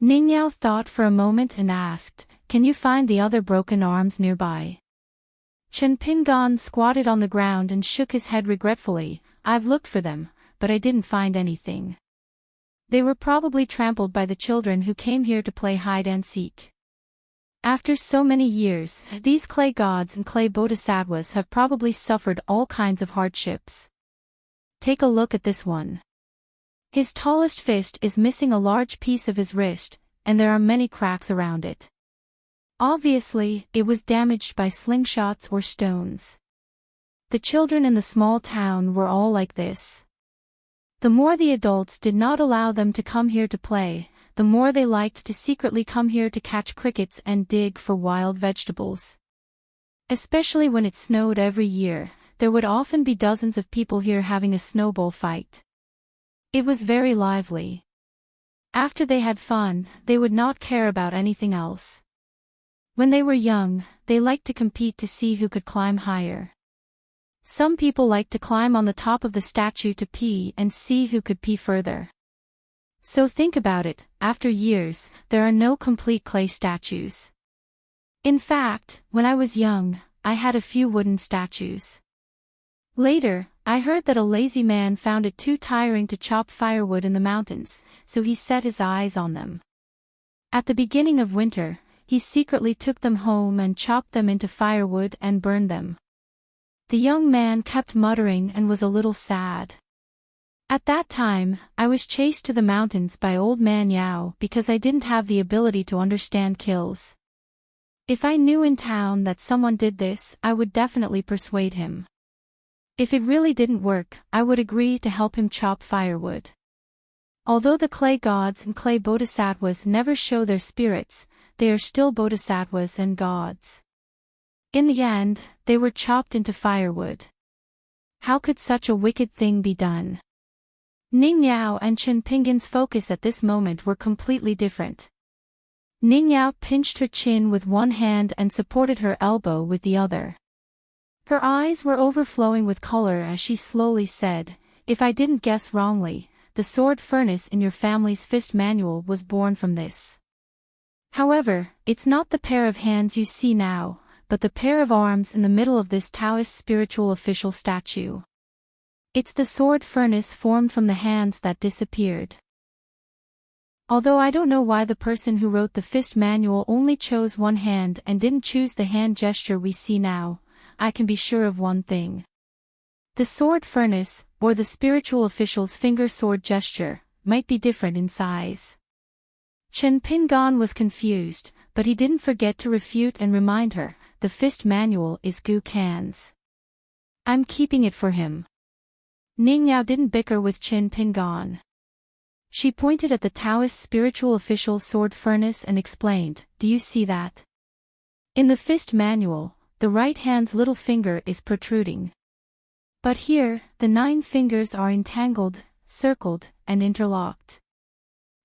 Ningyao thought for a moment and asked, "Can you find the other broken arms nearby?" Chen Pingan squatted on the ground and shook his head regretfully. "I've looked for them, but I didn't find anything. They were probably trampled by the children who came here to play hide and seek. After so many years, these clay gods and clay bodhisattvas have probably suffered all kinds of hardships. Take a look at this one. His tallest fist is missing a large piece of his wrist, and there are many cracks around it. Obviously, it was damaged by slingshots or stones. The children in the small town were all like this. The more the adults did not allow them to come here to play, the more they liked to secretly come here to catch crickets and dig for wild vegetables. Especially when it snowed every year, there would often be dozens of people here having a snowball fight. It was very lively. After they had fun, they would not care about anything else. When they were young, they liked to compete to see who could climb higher. Some people liked to climb on the top of the statue to pee and see who could pee further. So think about it, after years, there are no complete clay statues. In fact, when I was young, I had a few wooden statues. Later, I heard that a lazy man found it too tiring to chop firewood in the mountains, so he set his eyes on them. At the beginning of winter, he secretly took them home and chopped them into firewood and burned them. The young man kept muttering and was a little sad. At that time, I was chased to the mountains by Old Man Yao because I didn't have the ability to understand kills. If I knew in town that someone did this, I would definitely persuade him. If it really didn't work, I would agree to help him chop firewood. Although the clay gods and clay bodhisattvas never show their spirits, they are still bodhisattvas and gods. In the end, they were chopped into firewood. How could such a wicked thing be done? Ningyao and Chen Pingan's focus at this moment were completely different. Ningyao pinched her chin with one hand and supported her elbow with the other. Her eyes were overflowing with color as she slowly said, "If I didn't guess wrongly, the sword furnace in your family's fist manual was born from this. However, it's not the pair of hands you see now, but the pair of arms in the middle of this Taoist spiritual official statue. It's the sword furnace formed from the hands that disappeared." Although I don't know why the person who wrote the fist manual only chose one hand and didn't choose the hand gesture we see now, I can be sure of one thing. The sword furnace, or the spiritual official's finger sword gesture, might be different in size. Chen Pingan was confused, but he didn't forget to refute and remind her, the fist manual is Gu Kan's. I'm keeping it for him. Ningyao didn't bicker with Chen Pingan. She pointed at the Taoist spiritual official's sword furnace and explained, "Do you see that? In the fist manual, the right hand's little finger is protruding. But here, the 9 fingers are entangled, circled, and interlocked.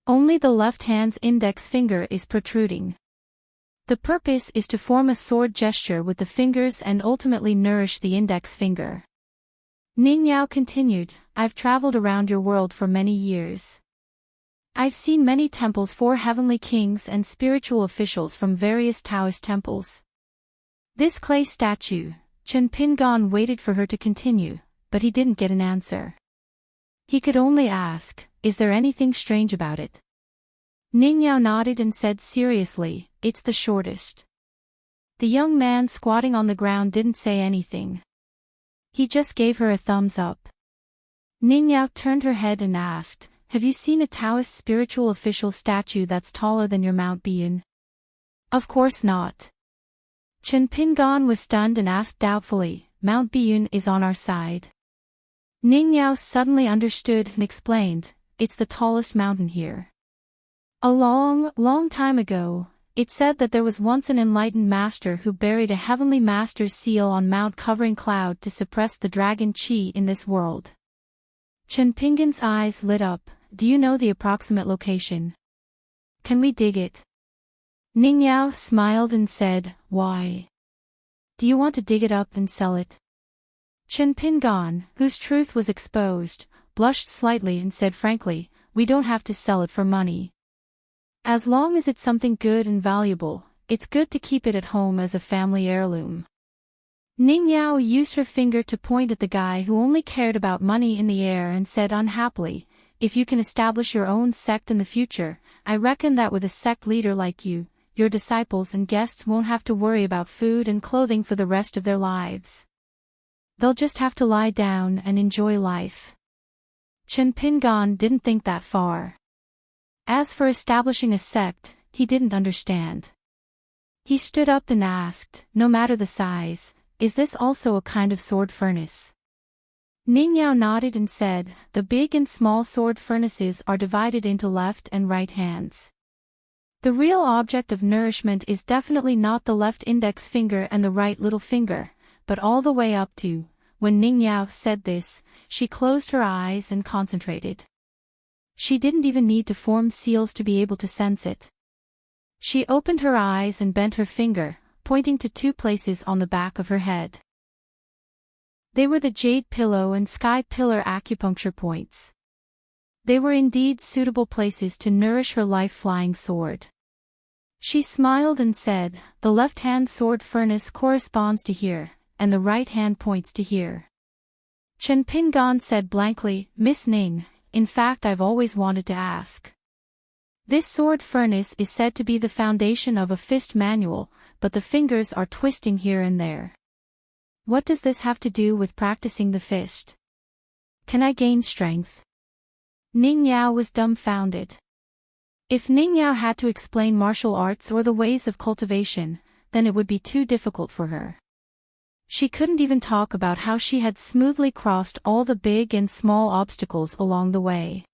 Only the left hand's index finger is protruding. The purpose is to form a sword gesture with the fingers and ultimately nourish the index finger. Ning Yao continued, I've traveled around your world for many years. I've seen many temples for heavenly kings and spiritual officials from various Taoist temples. This clay statue, Chen Pingan waited for her to continue, but he didn't get an answer. He could only ask, is there anything strange about it? Ning Yao nodded and said seriously, it's the shortest. The young man squatting on the ground didn't say anything. He just gave her a thumbs up. Ning Yao turned her head and asked, have you seen a Taoist spiritual official statue that's taller than your Mount Biyun? Of course not. Chen Pingan was stunned and asked doubtfully, Mount Biyun is on our side. Ning Yao suddenly understood and explained, it's the tallest mountain here. A long time ago, it said that there was once an enlightened master who buried a heavenly master's seal on Mount Covering Cloud to suppress the dragon Qi in this world. Chen Pingan's eyes lit up, do you know the approximate location? Can we dig it? Ning Yao smiled and said, why? Do you want to dig it up and sell it? Chen Pingan, whose truth was exposed, blushed slightly and said frankly, we don't have to sell it for money. As long as it's something good and valuable, it's good to keep it at home as a family heirloom. Ning Yao used her finger to point at the guy who only cared about money in the air and said unhappily, if you can establish your own sect in the future, I reckon that with a sect leader like you, your disciples and guests won't have to worry about food and clothing for the rest of their lives. They'll just have to lie down and enjoy life. Chen Pingan didn't think that far. As for establishing a sect, he didn't understand. He stood up and asked, no matter the size, is this also a kind of sword furnace? Ning Yao nodded and said, the big and small sword furnaces are divided into left and right hands. The real object of nourishment is definitely not the left index finger and the right little finger, but all the way up to, when Ning Yao said this, she closed her eyes and concentrated. She didn't even need to form seals to be able to sense it. She opened her eyes and bent her finger, pointing to 2 places on the back of her head. They were the jade pillow and sky pillar acupuncture points. They were indeed suitable places to nourish her life-flying sword. She smiled and said, the left-hand sword furnace corresponds to here, and the right hand points to here. Chen Pingan said blankly, Miss Ning, in fact I've always wanted to ask. This sword furnace is said to be the foundation of a fist manual, but the fingers are twisting here and there. What does this have to do with practicing the fist? Can I gain strength? Ning Yao was dumbfounded. If Ning Yao had to explain martial arts or the ways of cultivation, then it would be too difficult for her. She couldn't even talk about how she had smoothly crossed all the big and small obstacles along the way.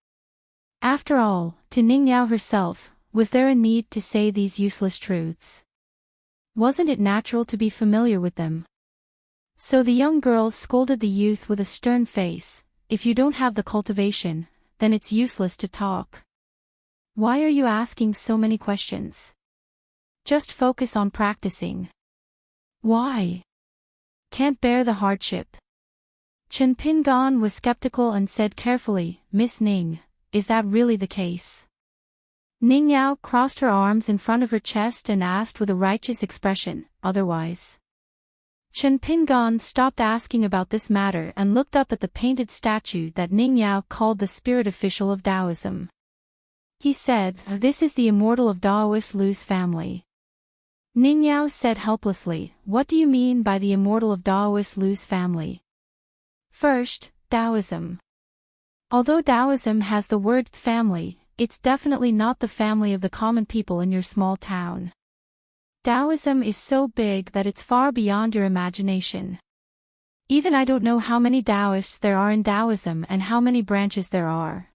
After all, to Ning Yao herself, was there a need to say these useless truths? Wasn't it natural to be familiar with them? So the young girl scolded the youth with a stern face, if you don't have the cultivation, then it's useless to talk. Why are you asking so many questions? Just focus on practicing. Why? Can't bear the hardship. Chen Pingan was skeptical and said carefully, Miss Ning, is that really the case? Ning Yao crossed her arms in front of her chest and asked with a righteous expression, otherwise. Chen Pingan stopped asking about this matter and looked up at the painted statue that Ning Yao called the spirit official of Taoism. He said, this is the immortal of Taoist Lu's family. Ning Yao said helplessly, what do you mean by the immortal of Taoist Lu's family? First, Taoism. Although Taoism has the word family, it's definitely not the family of the common people in your small town. Taoism is so big that it's far beyond your imagination. Even I don't know how many Taoists there are in Taoism and how many branches there are.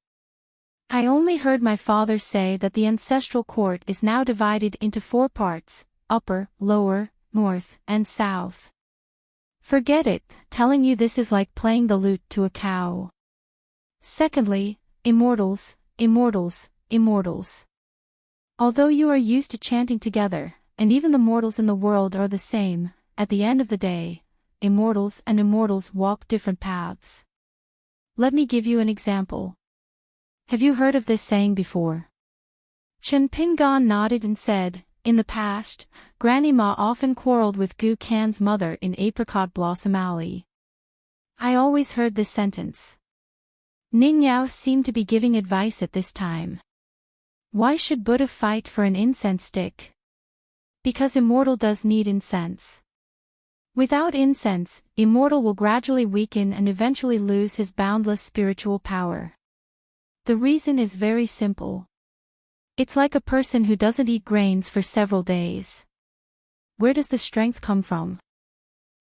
I only heard my father say that the ancestral court is now divided into 4 parts, upper, lower, north, and south. Forget it, telling you this is like playing the lute to a cow. Secondly, immortals, immortals, immortals. Although you are used to chanting together, and even the mortals in the world are the same, at the end of the day, immortals and immortals walk different paths. Let me give you an example. Have you heard of this saying before? Chen Pingan nodded and said, in the past, Granny Ma often quarreled with Gu Kan's mother in Apricot Blossom Alley. I always heard this sentence. Ning Yao seemed to be giving advice at this time. Why should Buddha fight for an incense stick? Because immortal does need incense. Without incense, immortal will gradually weaken and eventually lose his boundless spiritual power. The reason is very simple. It's like a person who doesn't eat grains for several days. Where does the strength come from?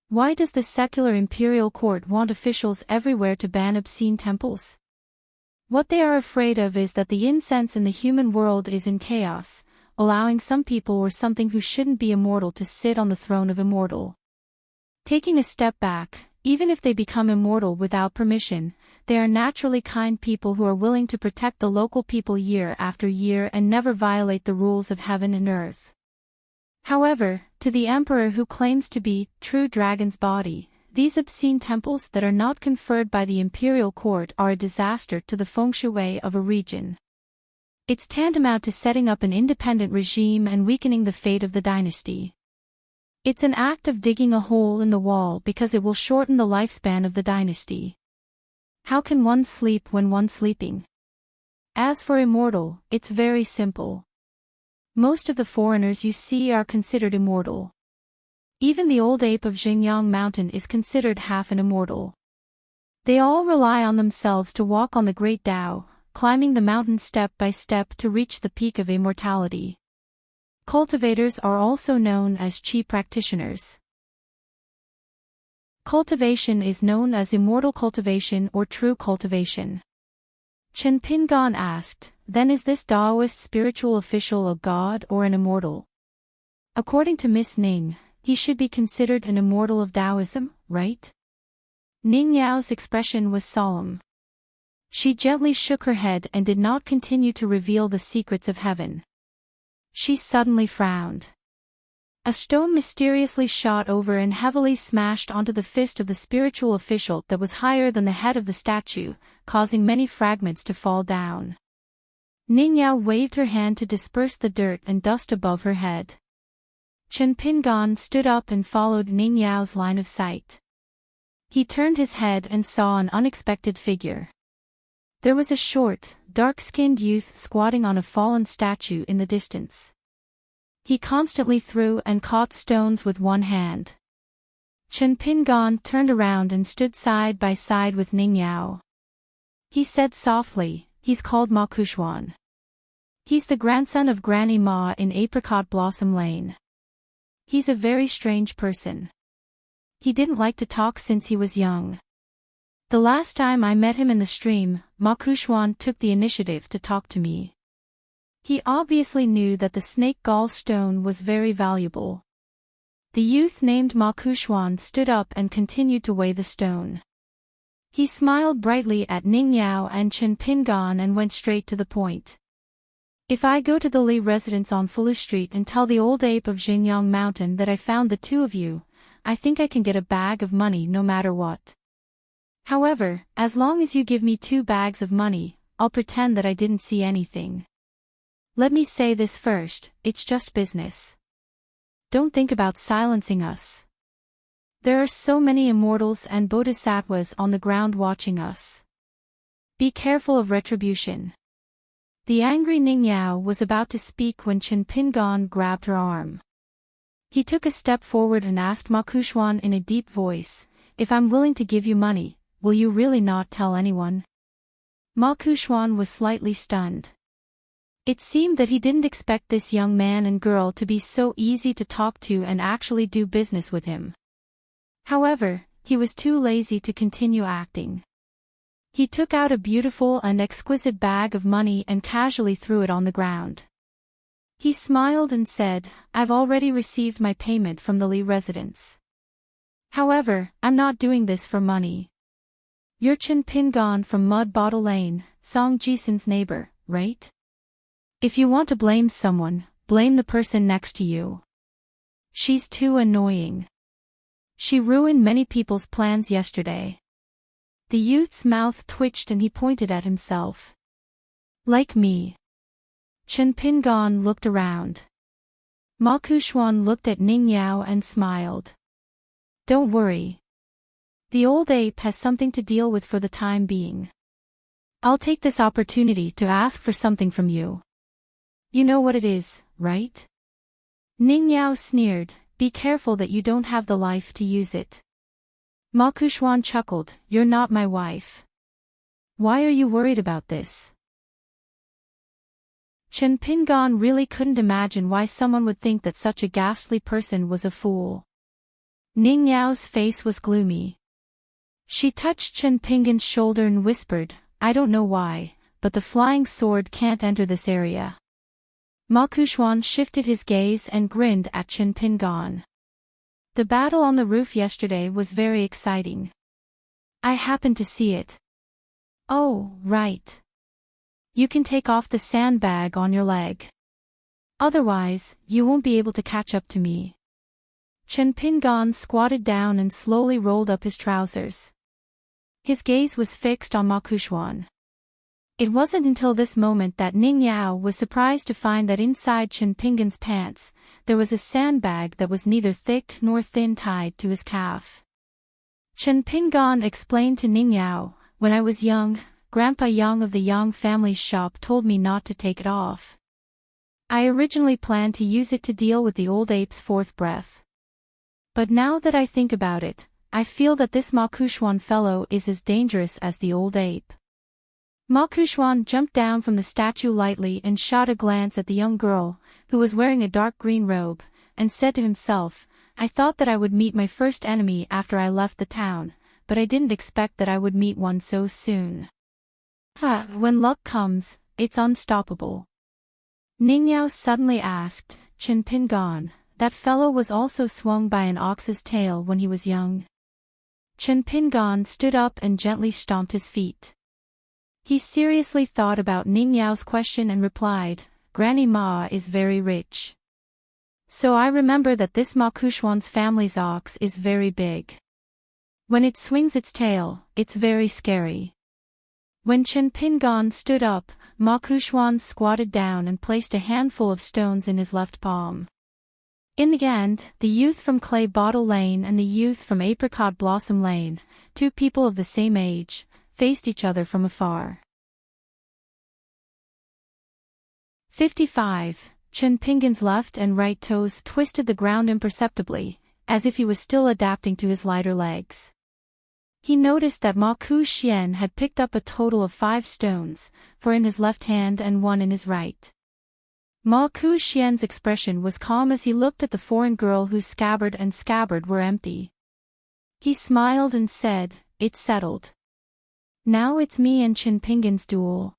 Why does the secular imperial court want officials everywhere to ban obscene temples? What they are afraid of is that the incense in the human world is in chaos, allowing some people or something who shouldn't be immortal to sit on the throne of immortal. Taking a step back, even if they become immortal without permission, they are naturally kind people who are willing to protect the local people year after year and never violate the rules of heaven and earth. However, to the emperor who claims to be true dragon's body, these obscene temples that are not conferred by the imperial court are a disaster to the feng shui of a region. It's tantamount to setting up an independent regime and weakening the fate of the dynasty. It's an act of digging a hole in the wall because it will shorten the lifespan of the dynasty. How can one sleep when one's sleeping? As for immortal, it's very simple. Most of the foreigners you see are considered immortal. Even the old ape of Xingyang Mountain is considered half an immortal. They all rely on themselves to walk on the great Tao, climbing the mountain step by step to reach the peak of immortality. Cultivators are also known as Qi practitioners. Cultivation is known as immortal cultivation or true cultivation. Chen Pingan asked, then is this Taoist spiritual official a god or an immortal? According to Miss Ning, he should be considered an immortal of Taoism, right? Ning Yao's expression was solemn. She gently shook her head and did not continue to reveal the secrets of heaven. She suddenly frowned. A stone mysteriously shot over and heavily smashed onto the fist of the spiritual official that was higher than the head of the statue, causing many fragments to fall down. Ning Yao waved her hand to disperse the dirt and dust above her head. Chen Pingan stood up and followed Ning Yao's line of sight. He turned his head and saw an unexpected figure. There was a short, dark-skinned youth squatting on a fallen statue in the distance. He constantly threw and caught stones with one hand. Chen Pingan turned around and stood side by side with Ning Yao. He said softly, he's called Ma Kuxuan. He's the grandson of Granny Ma in Apricot Blossom Lane. He's a very strange person. He didn't like to talk since he was young. The last time I met him in the stream, Ma Kuxuan took the initiative to talk to me. He obviously knew that the snake gall stone was very valuable. The youth named Ma Kuxuan stood up and continued to weigh the stone. He smiled brightly at Ning Yao and Chen Pingan and went straight to the point. If I go to the Li residence on Fulu Street and tell the old ape of Xingyang Mountain that I found the two of you, I think I can get a bag of money no matter what. However, as long as you give me 2 bags of money, I'll pretend that I didn't see anything. Let me say this first, it's just business. Don't think about silencing us. There are so many immortals and bodhisattvas on the ground watching us. Be careful of retribution. The angry Ning Yao was about to speak when Chen Pingan grabbed her arm. He took a step forward and asked Ma Kuxuan in a deep voice, if I'm willing to give you money, will you really not tell anyone? Ma Kuxuan was slightly stunned. It seemed that he didn't expect this young man and girl to be so easy to talk to and actually do business with him. However, he was too lazy to continue acting. He took out a beautiful and exquisite bag of money and casually threw it on the ground. He smiled and said, I've already received my payment from the Li residence. However, I'm not doing this for money. You're Chen Pingon from Mud Bottle Lane, Song Jisun's neighbor, right? If you want to blame someone, blame the person next to you. She's too annoying. She ruined many people's plans yesterday. The youth's mouth twitched and he pointed at himself. Like me. Chen Pingon looked around. Ma Kuxuan looked at Ning Yao and smiled. Don't worry. The old ape has something to deal with for the time being. I'll take this opportunity to ask for something from you. You know what it is, right? Ning Yao sneered, be careful that you don't have the life to use it. Ma Kuxuan chuckled, you're not my wife. Why are you worried about this? Chen Pingon really couldn't imagine why someone would think that such a ghastly person was a fool. Ning Yao's face was gloomy. She touched Chen Pingon's shoulder and whispered, I don't know why, but the flying sword can't enter this area. Ma Kuxuan shifted his gaze and grinned at Chen Pingon. The battle on the roof yesterday was very exciting. I happened to see it. Oh, right. You can take off the sandbag on your leg. Otherwise, you won't be able to catch up to me. Chen Pingon squatted down and slowly rolled up his trousers. His gaze was fixed on Ma Kuxuan. It wasn't until this moment that Ning Yao was surprised to find that inside Chen Pingon's pants, there was a sandbag that was neither thick nor thin tied to his calf. Chen Pingon explained to Ning Yao, when I was young, Grandpa Yang of the Yang family's shop told me not to take it off. I originally planned to use it to deal with the old ape's fourth breath. But now that I think about it, I feel that this Ma Kuxuan fellow is as dangerous as the old ape. Ma Kuxuan jumped down from the statue lightly and shot a glance at the young girl, who was wearing a dark green robe, and said to himself, I thought that I would meet my first enemy after I left the town, but I didn't expect that I would meet one so soon. When luck comes, it's unstoppable. Ning Yao suddenly asked, Chen Pingon, that fellow was also swung by an ox's tail when he was young. Chen Pingon stood up and gently stomped his feet. He seriously thought about Ning Yao's question and replied, Granny Ma is very rich. So I remember that this Ma Kuxuan's family's ox is very big. When it swings its tail, it's very scary. When Chen Pingon stood up, Ma Kuxuan squatted down and placed a handful of stones in his left palm. In the end, the youth from Clay Bottle Lane and the youth from Apricot Blossom Lane, two people of the same age, faced each other from afar. 55. Chen Pingon's left and right toes twisted the ground imperceptibly, as if he was still adapting to his lighter legs. He noticed that Ma Kuxian had picked up a total of 5 stones, 4 in his left hand and 1 in his right. Ma Kuxian's expression was calm as he looked at the foreign girl whose scabbard were empty. He smiled and said, It's settled. Now it's me and Chen Pingon's duel.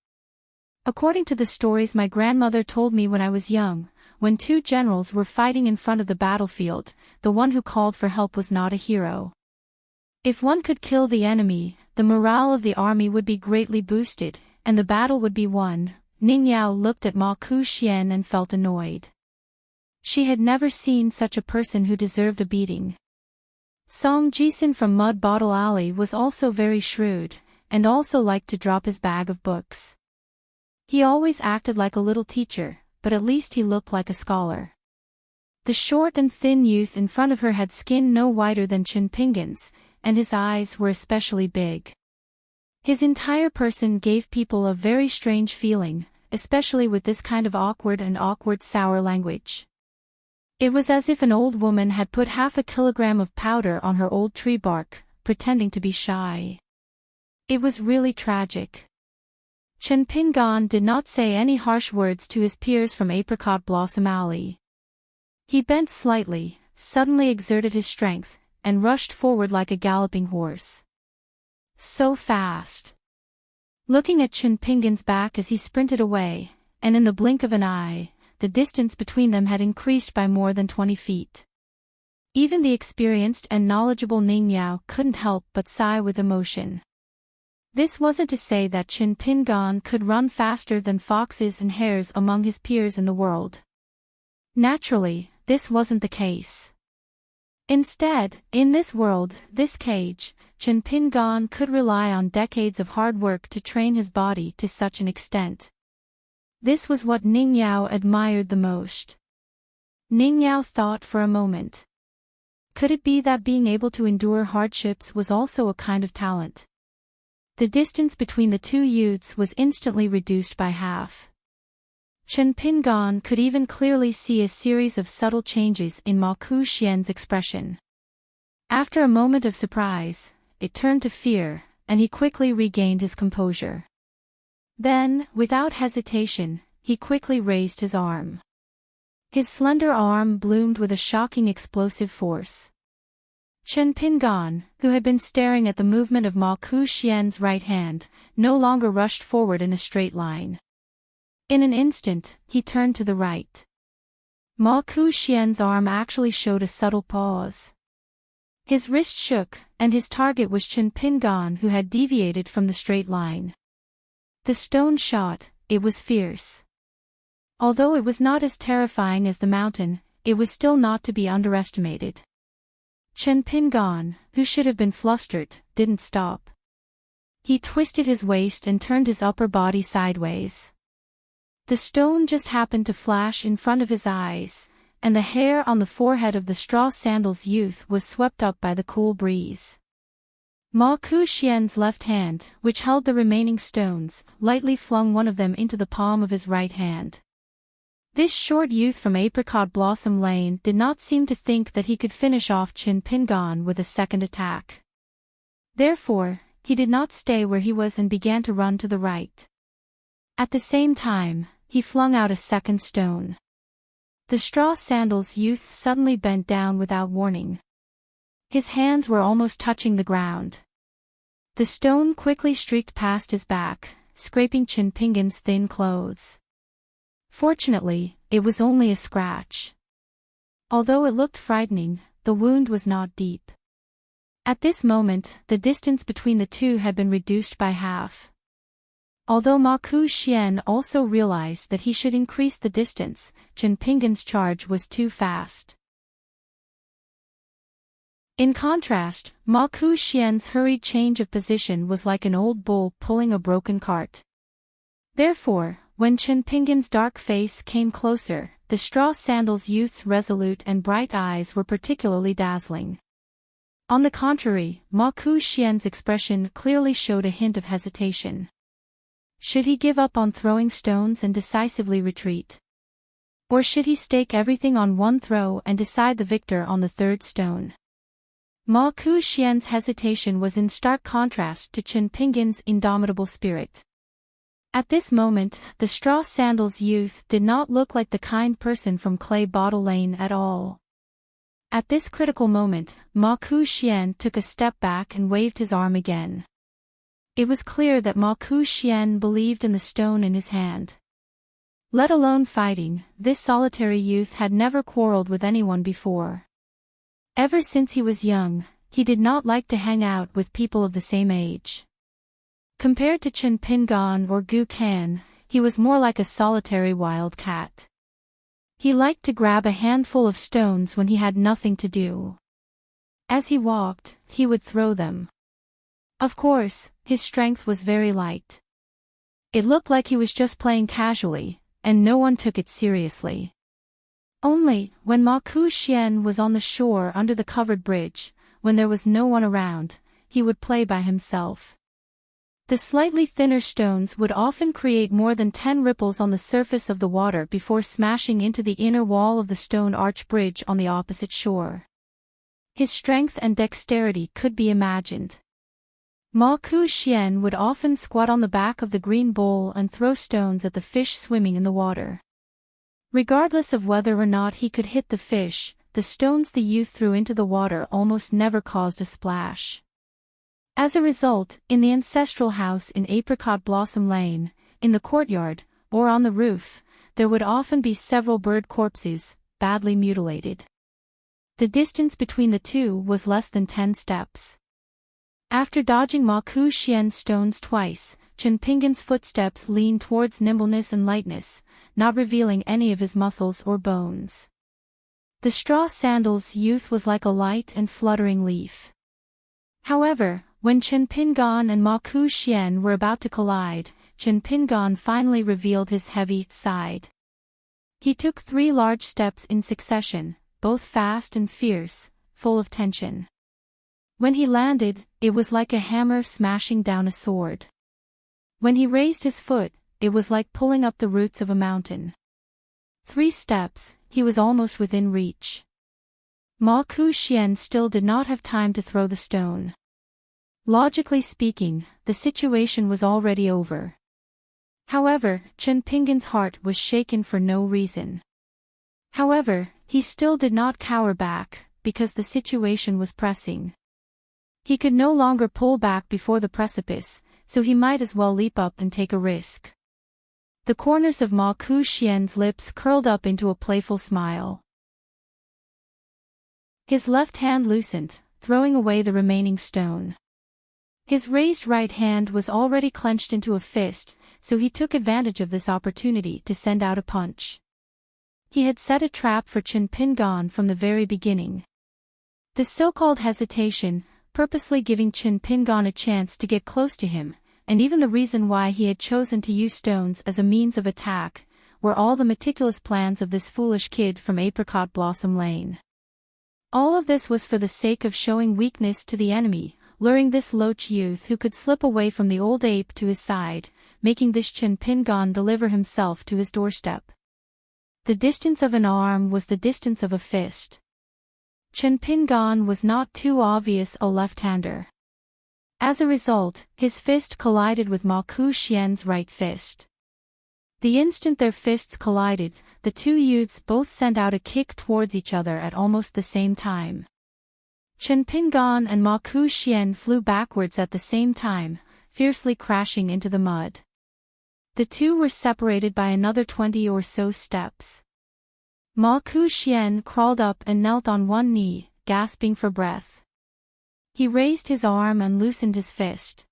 According to the stories my grandmother told me when I was young, when 2 generals were fighting in front of the battlefield, the one who called for help was not a hero. If one could kill the enemy, the morale of the army would be greatly boosted, and the battle would be won. Ning Yao looked at Ma Kuxian and felt annoyed. She had never seen such a person who deserved a beating. Song Jisun from Mud Bottle Alley was also very shrewd, and also liked to drop his bag of books. He always acted like a little teacher, but at least he looked like a scholar. The short and thin youth in front of her had skin no whiter than Chen Pingon's, and his eyes were especially big. His entire person gave people a very strange feeling, especially with this kind of awkward sour language. It was as if an old woman had put half a kilogram of powder on her old tree bark, pretending to be shy. It was really tragic. Chen Pingon did not say any harsh words to his peers from Apricot Blossom Alley. He bent slightly, suddenly exerted his strength, and rushed forward like a galloping horse. So fast. Looking at Chen Pingon's back as he sprinted away, and in the blink of an eye, the distance between them had increased by more than 20 feet. Even the experienced and knowledgeable Ning Yao couldn't help but sigh with emotion. This wasn't to say that Chen Pingan could run faster than foxes and hares among his peers in the world. Naturally, this wasn't the case. Instead, in this world, this cage, Chen Pingan could rely on decades of hard work to train his body to such an extent. This was what Ning Yao admired the most. Ning Yao thought for a moment. Could it be that being able to endure hardships was also a kind of talent? The distance between the two youths was instantly reduced by half. Chen Pingan could even clearly see a series of subtle changes in Ma Kuxian's expression. After a moment of surprise, it turned to fear, and he quickly regained his composure. Then, without hesitation, he quickly raised his arm. His slender arm bloomed with a shocking explosive force. Chen Pingan, who had been staring at the movement of Ma Kuxian's right hand, no longer rushed forward in a straight line. In an instant, he turned to the right. Ma Kuxian's arm actually showed a subtle pause. His wrist shook, and his target was Chen Pingan, who had deviated from the straight line. The stone shot, it was fierce. Although it was not as terrifying as the mountain, it was still not to be underestimated. Chen Pingan, who should have been flustered, didn't stop. He twisted his waist and turned his upper body sideways. The stone just happened to flash in front of his eyes, and the hair on the forehead of the straw sandals youth was swept up by the cool breeze. Ma Kuxian's left hand, which held the remaining stones, lightly flung one of them into the palm of his right hand. This short youth from Apricot Blossom Lane did not seem to think that he could finish off Chen Pingan with a second attack. Therefore, he did not stay where he was and began to run to the right. At the same time, he flung out a second stone. The straw sandals youth suddenly bent down without warning. His hands were almost touching the ground. The stone quickly streaked past his back, scraping Chen Pingan's thin clothes. Fortunately, it was only a scratch. Although it looked frightening, the wound was not deep. At this moment, the distance between the two had been reduced by half. Although Ma Kuxian also realized that he should increase the distance, Chen Pingan's charge was too fast. In contrast, Ma Kuxian's hurried change of position was like an old bull pulling a broken cart. Therefore, when Chen Pingan's dark face came closer, the straw sandals youth's resolute and bright eyes were particularly dazzling. On the contrary, Ma Kuxian's expression clearly showed a hint of hesitation. Should he give up on throwing stones and decisively retreat? Or should he stake everything on one throw and decide the victor on the third stone? Ma Kuxian's hesitation was in stark contrast to Chen Pingan's indomitable spirit. At this moment, the straw sandals youth did not look like the kind person from Clay Bottle Lane at all. At this critical moment, Ma Kuxian took a step back and waved his arm again. It was clear that Ma Kuxian believed in the stone in his hand. Let alone fighting, this solitary youth had never quarreled with anyone before. Ever since he was young, he did not like to hang out with people of the same age. Compared to Chen Pingan or Gu Kan, he was more like a solitary wild cat. He liked to grab a handful of stones when he had nothing to do. As he walked, he would throw them. Of course, his strength was very light. It looked like he was just playing casually, and no one took it seriously. Only, when Ma Kuxian was on the shore under the covered bridge, when there was no one around, he would play by himself. The slightly thinner stones would often create more than 10 ripples on the surface of the water before smashing into the inner wall of the stone arch bridge on the opposite shore. His strength and dexterity could be imagined. Ma Kuxian would often squat on the back of the green bowl and throw stones at the fish swimming in the water. Regardless of whether or not he could hit the fish, the stones the youth threw into the water almost never caused a splash. As a result, in the ancestral house in Apricot Blossom Lane, in the courtyard, or on the roof, there would often be several bird corpses, badly mutilated. The distance between the two was less than 10 steps. After dodging Ma Ku-shien's stones twice, Chen Pinggan's footsteps leaned towards nimbleness and lightness, not revealing any of his muscles or bones. The straw sandal's youth was like a light and fluttering leaf. However, when Chen Pinggan and Ma Ku-shien were about to collide, Chen Pinggan finally revealed his heavy side. He took 3 large steps in succession, both fast and fierce, full of tension. When he landed, it was like a hammer smashing down a sword. When he raised his foot, it was like pulling up the roots of a mountain. 3 steps, he was almost within reach. Ma Ku-shien still did not have time to throw the stone. Logically speaking, the situation was already over. However, Chen Pinggan's heart was shaken for no reason. However, he still did not cower back, because the situation was pressing. He could no longer pull back before the precipice, so he might as well leap up and take a risk. The corners of Ma Ku-shien's lips curled up into a playful smile. His left hand loosened, throwing away the remaining stone. His raised right hand was already clenched into a fist, so he took advantage of this opportunity to send out a punch. He had set a trap for Chen Pinggan from the very beginning. The so-called hesitation, purposely giving Chen Pinggan a chance to get close to him, and even the reason why he had chosen to use stones as a means of attack, were all the meticulous plans of this foolish kid from Apricot Blossom Lane. All of this was for the sake of showing weakness to the enemy, luring this loach youth who could slip away from the old ape to his side, making this Chen Pinggan deliver himself to his doorstep. The distance of an arm was the distance of a fist. Chen Pinggan was not too obvious a left-hander. As a result, his fist collided with Ma Ku-shien's right fist. The instant their fists collided, the 2 youths both sent out a kick towards each other at almost the same time. Chen Pinggan and Ma Ku-shien flew backwards at the same time, fiercely crashing into the mud. The 2 were separated by another 20 or so steps. Ma Ku-shien crawled up and knelt on one knee, gasping for breath. He raised his arm and loosened his fist.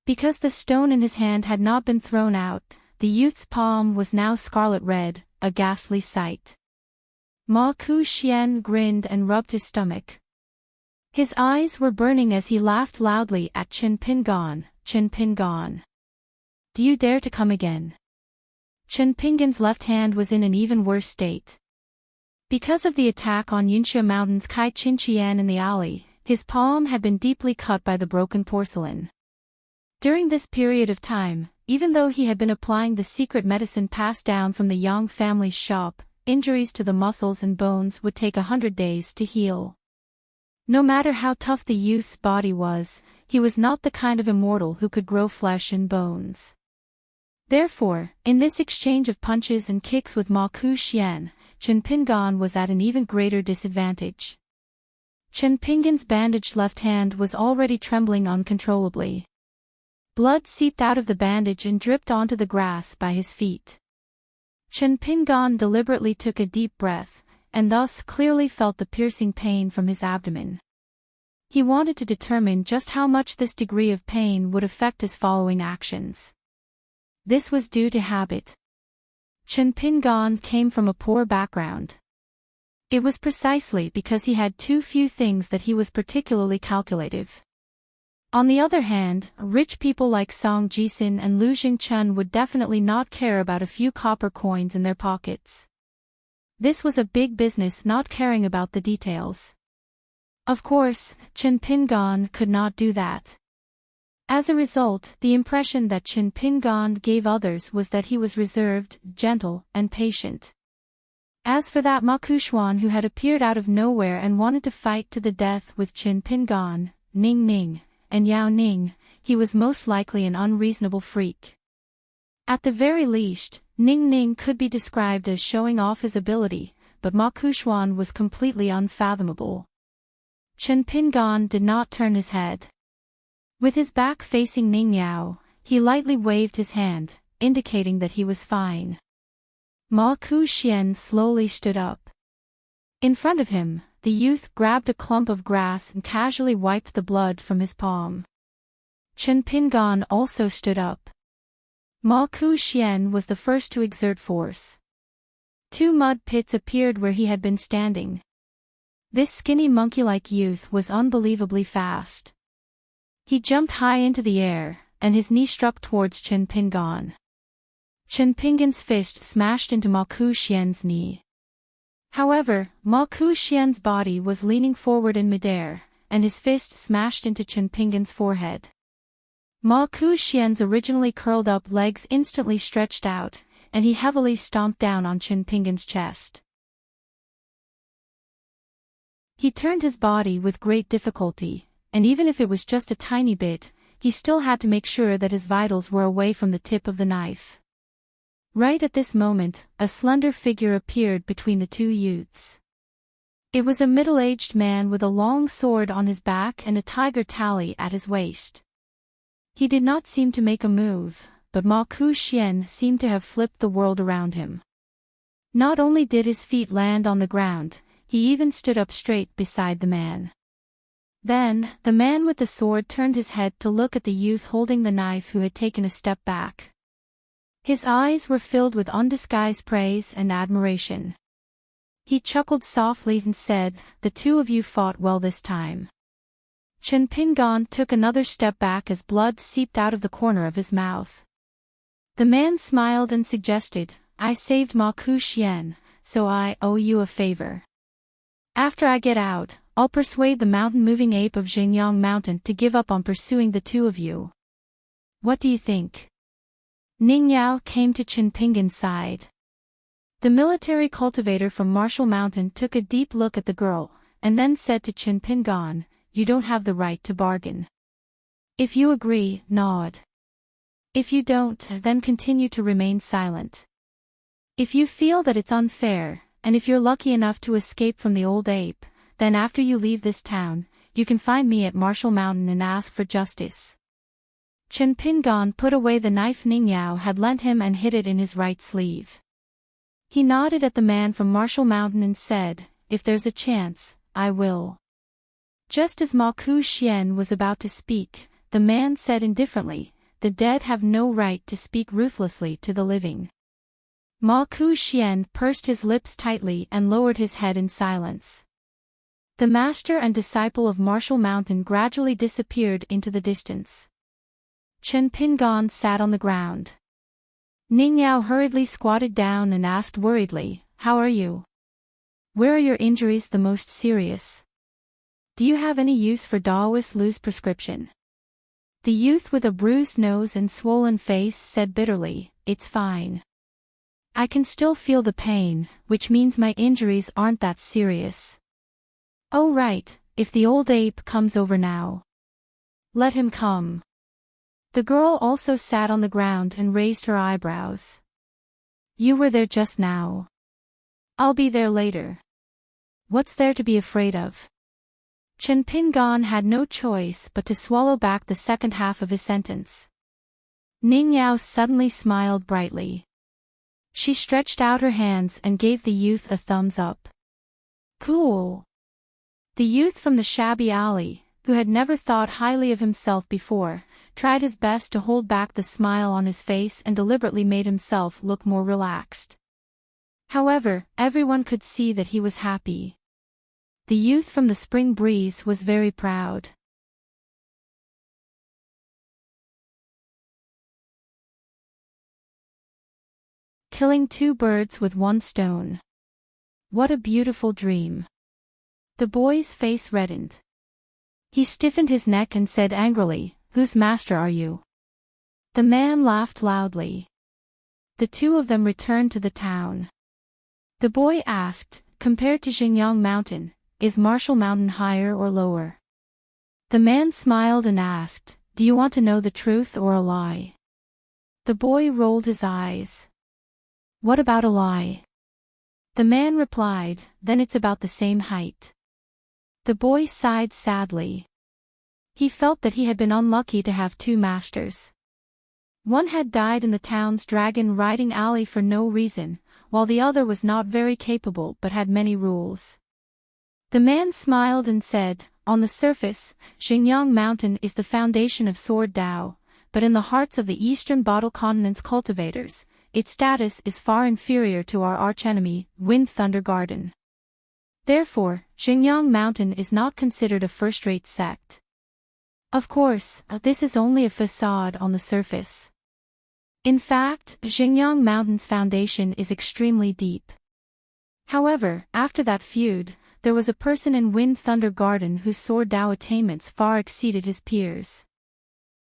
Because the stone in his hand had not been thrown out, the youth's palm was now scarlet red, a ghastly sight. Ma Ku-shien grinned and rubbed his stomach. His eyes were burning as he laughed loudly at Chen Pinggan. Chen Pinggan, do you dare to come again? Chen Pinggan's left hand was in an even worse state. Because of the attack on Yunxia Mountain's Kai Chinqian in the alley, his palm had been deeply cut by the broken porcelain. During this period of time, even though he had been applying the secret medicine passed down from the Yang family's shop, injuries to the muscles and bones would take 100 days to heal. No matter how tough the youth's body was, he was not the kind of immortal who could grow flesh and bones. Therefore, in this exchange of punches and kicks with Ma Ku-shien, Chen Pinggan was at an even greater disadvantage. Chen Pinggan's bandaged left hand was already trembling uncontrollably. Blood seeped out of the bandage and dripped onto the grass by his feet. Chen Pinggan deliberately took a deep breath, and thus clearly felt the piercing pain from his abdomen. He wanted to determine just how much this degree of pain would affect his following actions. This was due to habit. Chen Pinggan came from a poor background. It was precisely because he had too few things that he was particularly calculative. On the other hand, rich people like Song Jisin and Lu Jingchun would definitely not care about a few copper coins in their pockets. This was a big business not caring about the details. Of course, Chen Pinggan could not do that. As a result, the impression that Chen Pinggan gave others was that he was reserved, gentle, and patient. As for that Ma Ku-shuan who had appeared out of nowhere and wanted to fight to the death with Chen Pinggan, Ning Ning, and Yao Ning, he was most likely an unreasonable freak. At the very least, Ning Ning could be described as showing off his ability, but Ma Ku-shuan was completely unfathomable. Chen Pinggan did not turn his head. With his back facing Ning Yao, he lightly waved his hand, indicating that he was fine. Ma Ku-shien slowly stood up. In front of him, the youth grabbed a clump of grass and casually wiped the blood from his palm. Chen Pingan also stood up. Ma Ku-xian was the first to exert force. 2 mud pits appeared where he had been standing. This skinny monkey-like youth was unbelievably fast. He jumped high into the air, and his knee struck towards Chen Pingan. Chen Pingan's fist smashed into Ma Ku-xian's knee. However, Ma Ku-xian's body was leaning forward in midair, and his fist smashed into Chen Pingan's forehead. Ma Ku-xian's originally curled up legs instantly stretched out, and he heavily stomped down on Chen Pingan's chest. He turned his body with great difficulty, and even if it was just a tiny bit, he still had to make sure that his vitals were away from the tip of the knife. Right at this moment, a slender figure appeared between the 2 youths. It was a middle-aged man with a long sword on his back and a tiger tally at his waist. He did not seem to make a move, but Ma Ku-xian seemed to have flipped the world around him. Not only did his feet land on the ground, he even stood up straight beside the man. Then, the man with the sword turned his head to look at the youth holding the knife who had taken a step back. His eyes were filled with undisguised praise and admiration. He chuckled softly and said, "The 2 of you fought well this time." Chen Pingan took another step back as blood seeped out of the corner of his mouth. The man smiled and suggested, "I saved Ma Ku-xian, so I owe you a favor. After I get out, I'll persuade the mountain-moving ape of Xingyang Mountain to give up on pursuing the 2 of you. What do you think?" Ning Yao came to Chen Pingan's side. The military cultivator from Marshall Mountain took a deep look at the girl, and then said to Chen Pingan, "You don't have the right to bargain. If you agree, nod. If you don't, then continue to remain silent. If you feel that it's unfair, and if you're lucky enough to escape from the old ape, then after you leave this town, you can find me at Marshall Mountain and ask for justice." Chen Pingan put away the knife Ning Yao had lent him and hid it in his right sleeve. He nodded at the man from Marshall Mountain and said, "If there's a chance, I will." Just as Ma Ku-xian was about to speak, the man said indifferently, "The dead have no right to speak ruthlessly to the living." Ma Ku-xian pursed his lips tightly and lowered his head in silence. The master and disciple of Marshall Mountain gradually disappeared into the distance. Chen Pingan sat on the ground. Ning Yao hurriedly squatted down and asked worriedly, "How are you? Where are your injuries the most serious? Do you have any use for Daoist Lu's prescription?" The youth with a bruised nose and swollen face said bitterly, "It's fine. I can still feel the pain, which means my injuries aren't that serious." "Oh right, if the old ape comes over now. Let him come." The girl also sat on the ground and raised her eyebrows. "You were there just now. I'll be there later. What's there to be afraid of?" Chen Pingan had no choice but to swallow back the second half of his sentence. Ning Yao suddenly smiled brightly. She stretched out her hands and gave the youth a thumbs up. "Cool." The youth from the shabby alley, who had never thought highly of himself before, tried his best to hold back the smile on his face and deliberately made himself look more relaxed. However, everyone could see that he was happy. The youth from the spring breeze was very proud. Killing 2 birds with 1 stone. What a beautiful dream. The boy's face reddened. He stiffened his neck and said angrily, "Whose master are you?" The man laughed loudly. The 2 of them returned to the town. The boy asked, "Compared to Xingyang Mountain, is Marshall Mountain higher or lower?" The man smiled and asked, "Do you want to know the truth or a lie?" The boy rolled his eyes. "What about a lie?" The man replied, "Then it's about the same height." The boy sighed sadly. He felt that he had been unlucky to have 2 masters. One had died in the town's dragon-riding alley for no reason, while the other was not very capable but had many rules. The man smiled and said, "On the surface, Xingyang Mountain is the foundation of Sword Dao, but in the hearts of the Eastern Bottle Continent's cultivators, its status is far inferior to our archenemy, Wind Thunder Garden. Therefore, Xingyang Mountain is not considered a first-rate sect. Of course, this is only a facade on the surface. In fact, Xingyang Mountain's foundation is extremely deep. However, after that feud, there was a person in Wind Thunder Garden whose Sword Dao attainments far exceeded his peers.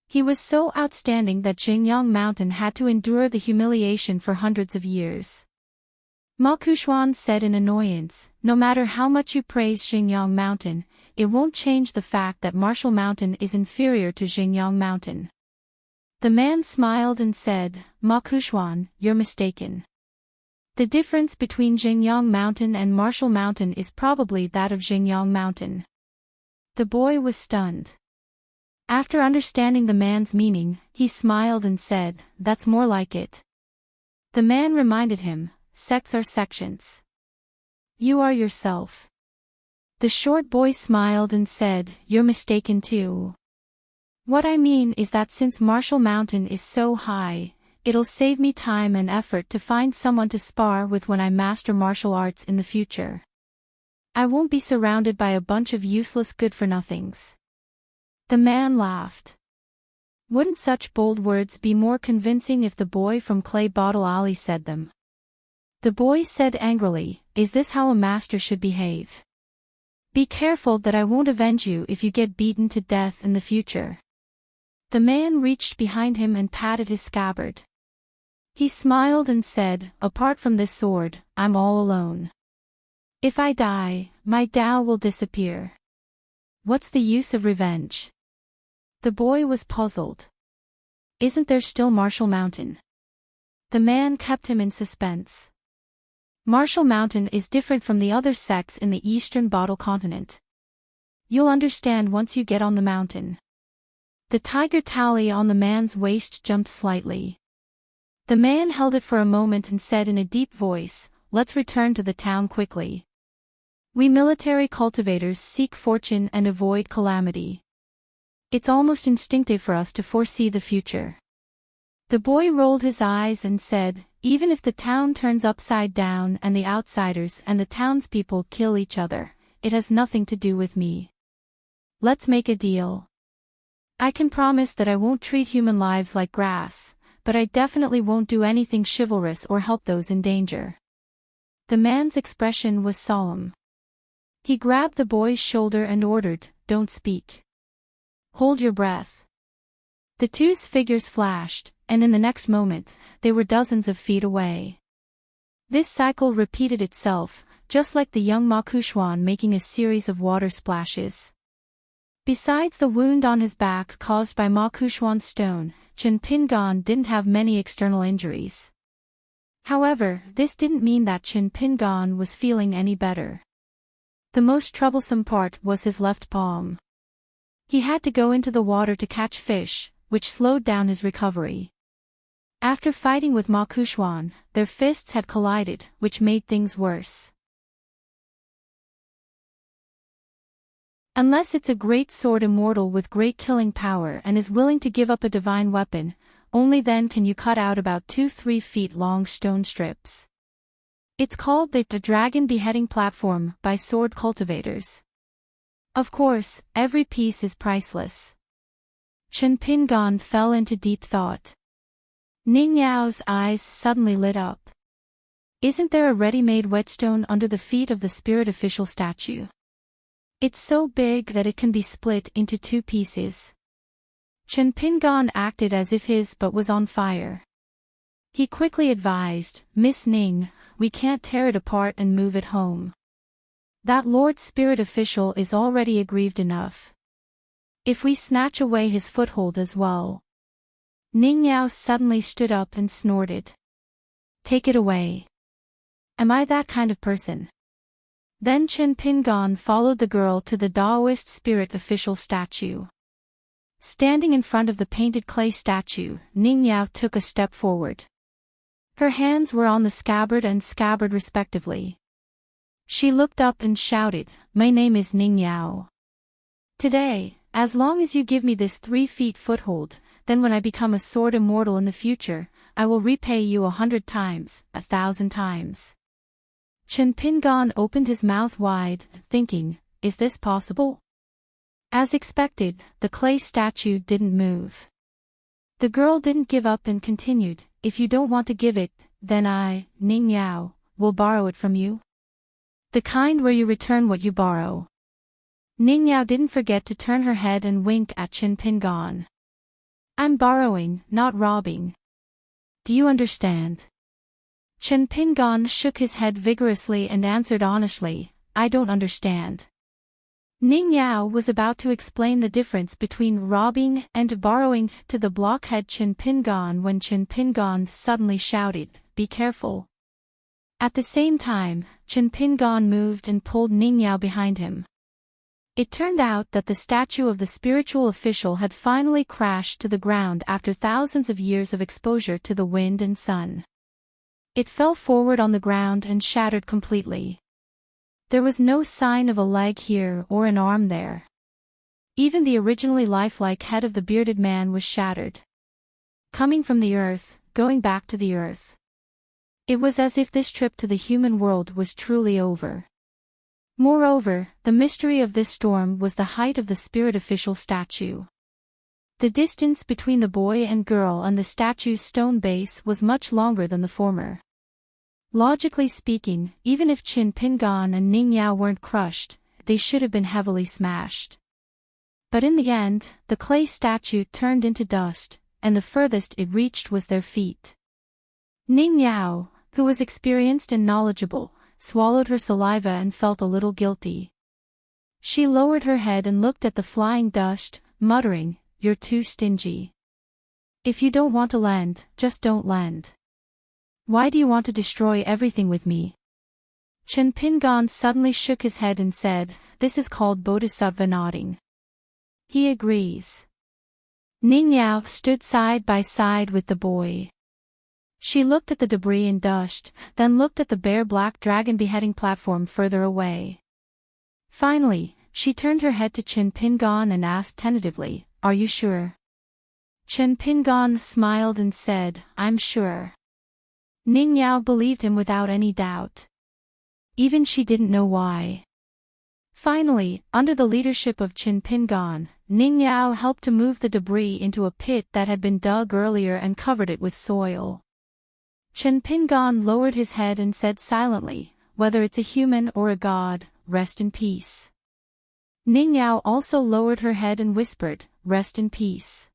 He was so outstanding that Xingyang Mountain had to endure the humiliation for hundreds of years." Ma Kuxuan said in annoyance, "No matter how much you praise Xingyang Mountain, it won't change the fact that Martial Mountain is inferior to Xingyang Mountain." The man smiled and said, "Ma Kuxuan, you're mistaken. The difference between Xingyang Mountain and Martial Mountain is probably that of Xingyang Mountain." The boy was stunned. After understanding the man's meaning, he smiled and said, "That's more like it." The man reminded him, "Sects are sections. You are yourself." The short boy smiled and said, "You're mistaken too. What I mean is that since Martial Mountain is so high, it'll save me time and effort to find someone to spar with when I master martial arts in the future. I won't be surrounded by a bunch of useless good-for-nothings." The man laughed. Wouldn't such bold words be more convincing if the boy from Clay Bottle Alley said them? The boy said angrily, "Is this how a master should behave? Be careful that I won't avenge you if you get beaten to death in the future." The man reached behind him and patted his scabbard. He smiled and said, "Apart from this sword, I'm all alone. If I die, my Dao will disappear. What's the use of revenge?" The boy was puzzled. "Isn't there still Martial Mountain?" The man kept him in suspense. Martial Mountain is different from the other sects in the Eastern Bottle Continent. You'll understand once you get on the mountain. The tiger tally on the man's waist jumped slightly. The man held it for a moment and said in a deep voice, "Let's return to the town quickly. We military cultivators seek fortune and avoid calamity. It's almost instinctive for us to foresee the future." The boy rolled his eyes and said, "Even if the town turns upside down and the outsiders and the townspeople kill each other, it has nothing to do with me. Let's make a deal. I can promise that I won't treat human lives like grass, but I definitely won't do anything chivalrous or help those in danger." The man's expression was solemn. He grabbed the boy's shoulder and ordered, "Don't speak. Hold your breath." The two's figures flashed, and in the next moment, they were dozens of feet away. This cycle repeated itself, just like the young Ma Kuxuan making a series of water splashes. Besides the wound on his back caused by Ma Kuxuan's stone, Chen Pingan didn't have many external injuries. However, this didn't mean that Chen Pingan was feeling any better. The most troublesome part was his left palm. He had to go into the water to catch fish, which slowed down his recovery. After fighting with Ma Kuxuan, their fists had collided, which made things worse. Unless it's a great sword immortal with great killing power and is willing to give up a divine weapon, only then can you cut out about 2-3 feet long stone strips. It's called the Dragon Beheading Platform by sword cultivators. Of course, every piece is priceless. Chen Pingan fell into deep thought. Ning Yao's eyes suddenly lit up. Isn't there a ready-made whetstone under the feet of the spirit official statue? It's so big that it can be split into 2 pieces. Chen Pingan acted as if his butt was on fire. He quickly advised, "Miss Ning, we can't tear it apart and move it home. That Lord Spirit official is already aggrieved enough. If we snatch away his foothold as well." Ning Yao suddenly stood up and snorted. "Take it away. Am I that kind of person?" Then Chen Pingan followed the girl to the Daoist spirit official statue. Standing in front of the painted clay statue, Ning Yao took a step forward. Her hands were on the scabbard and scabbard respectively. She looked up and shouted, my name is Ning Yao. Today, as long as you give me this 3 feet foothold, then when I become a sword immortal in the future, I will repay you 100 times, 1,000 times. Chen Pingon opened his mouth wide, thinking, is this possible? As expected, the clay statue didn't move. The girl didn't give up and continued, if you don't want to give it, then I, Ning Yao, will borrow it from you. The kind where you return what you borrow. Ning Yao didn't forget to turn her head and wink at Chen Pingon. I'm borrowing, not robbing. Do you understand? Chen Pingon shook his head vigorously and answered honestly, I don't understand. Ning Yao was about to explain the difference between robbing and borrowing to the blockhead Chen Pingon when Chen Pingon suddenly shouted, be careful. At the same time, Chen Pingon moved and pulled Ning Yao behind him. It turned out that the statue of the spiritual official had finally crashed to the ground after thousands of years of exposure to the wind and sun. It fell forward on the ground and shattered completely. There was no sign of a leg here or an arm there. Even the originally lifelike head of the bearded man was shattered. Coming from the earth, going back to the earth. It was as if this trip to the human world was truly over. Moreover, the mystery of this storm was the height of the spirit official statue. The distance between the boy and girl and the statue's stone base was much longer than the former. Logically speaking, even if Chen Pingon and Ning Yao weren't crushed, they should have been heavily smashed. But in the end, the clay statue turned into dust, and the furthest it reached was their feet. Ning Yao, who was experienced and knowledgeable, swallowed her saliva and felt a little guilty. She lowered her head and looked at the flying dust, muttering, you're too stingy. If you don't want to lend, just don't lend. Why do you want to destroy everything with me? Chen Pingon suddenly shook his head and said, this is called bodhisattva nodding. He agrees. Ning Yao stood side by side with the boy. She looked at the debris and dust, then looked at the bare black dragon beheading platform further away. Finally, she turned her head to Chen Pingon and asked tentatively, are you sure? Chen Pingon smiled and said, I'm sure. Ning Yao believed him without any doubt. Even she didn't know why. Finally, under the leadership of Chen Pingon, Ning Yao helped to move the debris into a pit that had been dug earlier and covered it with soil. Chen Pingon lowered his head and said silently, whether it's a human or a god, rest in peace. Ning Yao also lowered her head and whispered, rest in peace.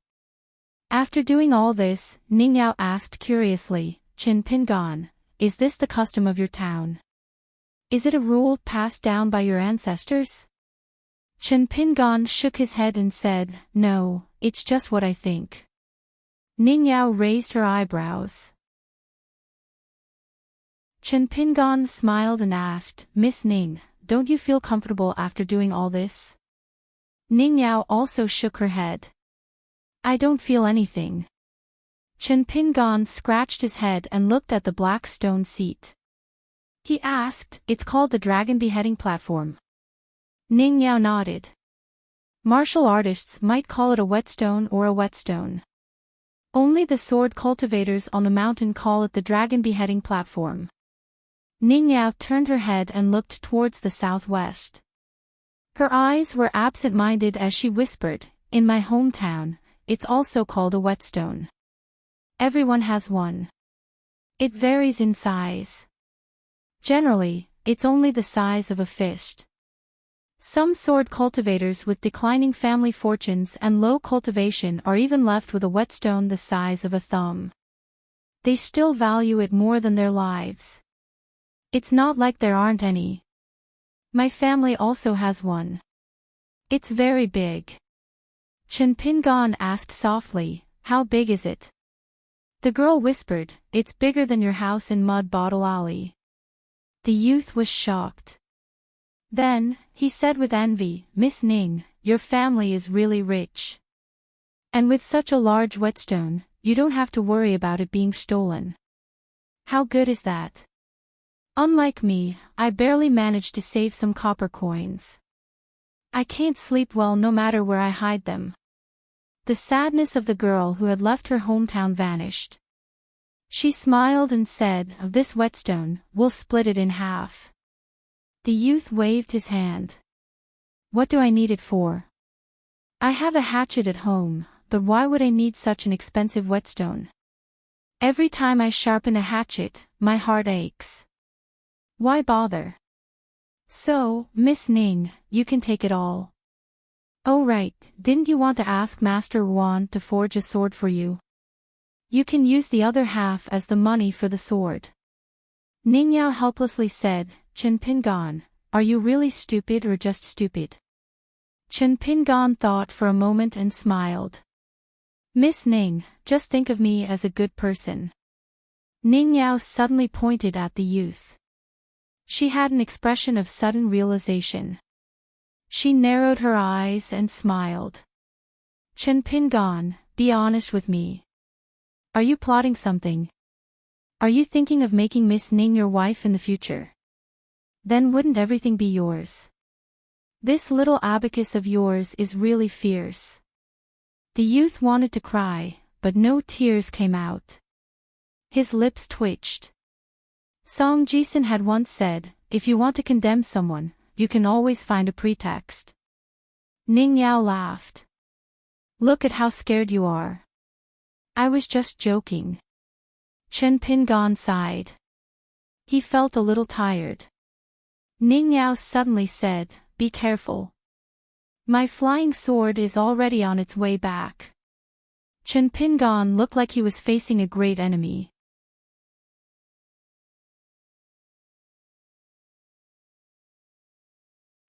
After doing all this, Ning Yao asked curiously, Chen Pingon, is this the custom of your town? Is it a rule passed down by your ancestors? Chen Pingon shook his head and said, no, it's just what I think. Ning Yao raised her eyebrows. Chen Pingon smiled and asked, Miss Ning, don't you feel comfortable after doing all this? Ning Yao also shook her head. I don't feel anything. Chen Pingon scratched his head and looked at the black stone seat. He asked, it's called the dragon beheading platform. Ning Yao nodded. Martial artists might call it a whetstone or a whetstone. Only the sword cultivators on the mountain call it the dragon beheading platform. Ning Yao turned her head and looked towards the southwest. Her eyes were absent-minded as she whispered, in my hometown, it's also called a whetstone. Everyone has one. It varies in size. Generally, it's only the size of a fist. Some sword cultivators with declining family fortunes and low cultivation are even left with a whetstone the size of a thumb. They still value it more than their lives. It's not like there aren't any. My family also has one. It's very big. Chen Pingon asked softly, how big is it? The girl whispered, it's bigger than your house in Mud Bottle Alley. The youth was shocked. Then, he said with envy, Miss Ning, your family is really rich. And with such a large whetstone, you don't have to worry about it being stolen. How good is that? Unlike me, I barely managed to save some copper coins. I can't sleep well no matter where I hide them. The sadness of the girl who had left her hometown vanished. She smiled and said, "Of this whetstone, we'll split it in half." The youth waved his hand. "What do I need it for?" "I have a hatchet at home, but why would I need such an expensive whetstone? Every time I sharpen a hatchet, my heart aches. Why bother? So, Miss Ning, you can take it all." "Oh right, didn't you want to ask Master Wan to forge a sword for you? You can use the other half as the money for the sword." Ning Yao helplessly said, "Chen Pingan, are you really stupid or just stupid?" Chen Pingan thought for a moment and smiled. "Miss Ning, just think of me as a good person." Ning Yao suddenly pointed at the youth. She had an expression of sudden realization. She narrowed her eyes and smiled. "Chen Pingan, be honest with me. Are you plotting something? Are you thinking of making Miss Ning your wife in the future? Then wouldn't everything be yours? This little abacus of yours is really fierce." The youth wanted to cry, but no tears came out. His lips twitched. Song Jisun had once said, "If you want to condemn someone, you can always find a pretext." Ning Yao laughed. "Look at how scared you are." "I was just joking." Chen Pingan sighed. He felt a little tired. Ning Yao suddenly said, "Be careful. My flying sword is already on its way back." Chen Pingan looked like he was facing a great enemy.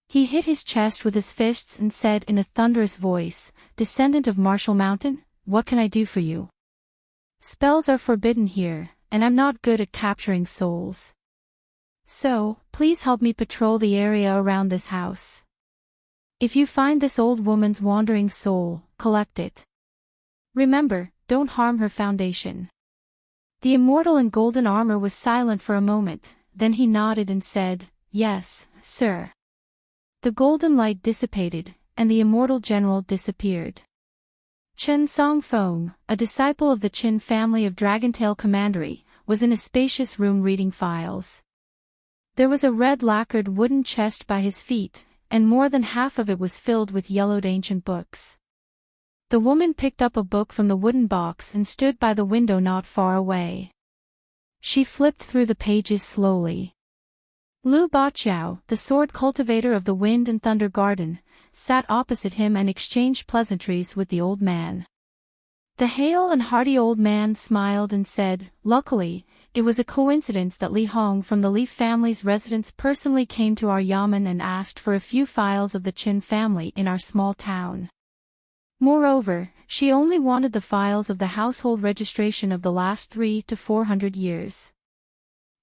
He hit his chest with his fists and said in a thunderous voice, "Descendant of Marshall Mountain, what can I do for you? Spells are forbidden here, and I'm not good at capturing souls. So, please help me patrol the area around this house. If you find this old woman's wandering soul, collect it. Remember, don't harm her foundation." The immortal in golden armor was silent for a moment, then he nodded and said, "Yes, sir." The golden light dissipated, and the immortal general disappeared. Chen Songfeng, a disciple of the Qin family of Dragontail Commandery, was in a spacious room reading files. There was a red lacquered wooden chest by his feet, and more than half of it was filled with yellowed ancient books. The woman picked up a book from the wooden box and stood by the window not far away. She flipped through the pages slowly. Lu Baqiao, the sword cultivator of the Wind and Thunder Garden, sat opposite him and exchanged pleasantries with the old man. The hale and hearty old man smiled and said, "Luckily, it was a coincidence that Li Hong from the Li family's residence personally came to our yamen and asked for a few files of the Qin family in our small town. Moreover, she only wanted the files of the household registration of the last 300 to 400 years.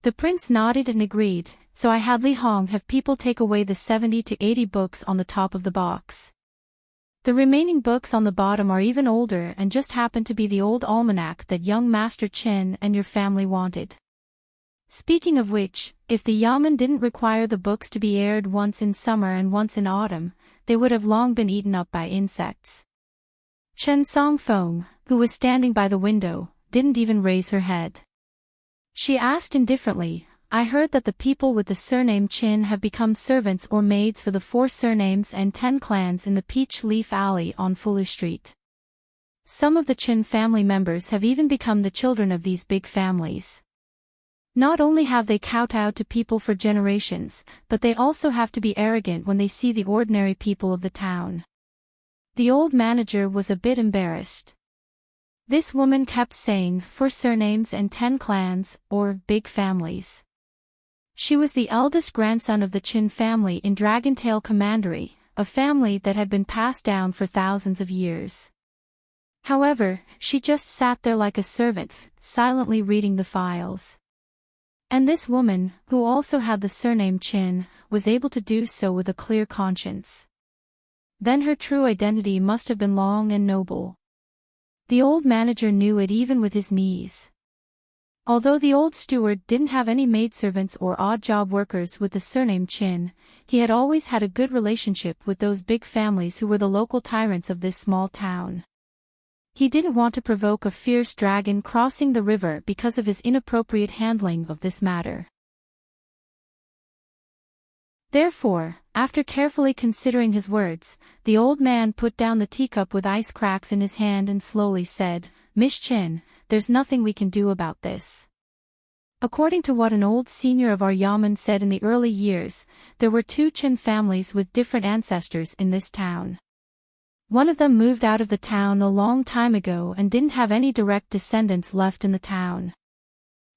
The prince nodded and agreed, so I had Li Hong have people take away the 70 to 80 books on the top of the box. The remaining books on the bottom are even older and just happen to be the old almanac that young Master Chen and your family wanted. Speaking of which, if the yamen didn't require the books to be aired once in summer and once in autumn, they would have long been eaten up by insects." Chen Songfeng, who was standing by the window, didn't even raise her head. She asked indifferently, "I heard that the people with the surname Qin have become servants or maids for the 4 surnames and 10 clans in the Peach Leaf Alley on Foolish Street. Some of the Qin family members have even become the children of these big families. Not only have they kowtowed to people for generations, but they also have to be arrogant when they see the ordinary people of the town." The old manager was a bit embarrassed. This woman kept saying 4 surnames and 10 clans, or big families. She was the eldest grandson of the Qin family in Dragontail Commandery, a family that had been passed down for thousands of years. However, she just sat there like a servant, silently reading the files. And this woman, who also had the surname Qin, was able to do so with a clear conscience. Then her true identity must have been long and noble. The old manager knew it even with his knees. Although the old steward didn't have any maidservants or odd-job workers with the surname Chin, he had always had a good relationship with those big families who were the local tyrants of this small town. He didn't want to provoke a fierce dragon crossing the river because of his inappropriate handling of this matter. Therefore, after carefully considering his words, the old man put down the teacup with ice cracks in his hand and slowly said, "Miss Chin, there's nothing we can do about this." According to what an old senior of our yamen said in the early years, there were two Chin families with different ancestors in this town. One of them moved out of the town a long time ago and didn't have any direct descendants left in the town.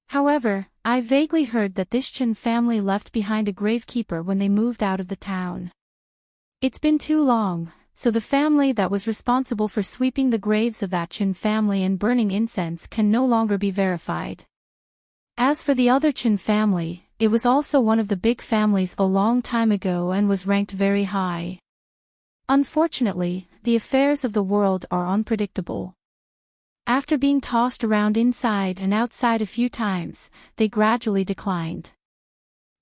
However, I vaguely heard that this Chin family left behind a gravekeeper when they moved out of the town. It's been too long, so the family that was responsible for sweeping the graves of that Chin family and burning incense can no longer be verified. As for the other Chin family, it was also one of the big families a long time ago and was ranked very high. Unfortunately, the affairs of the world are unpredictable. After being tossed around inside and outside a few times, they gradually declined.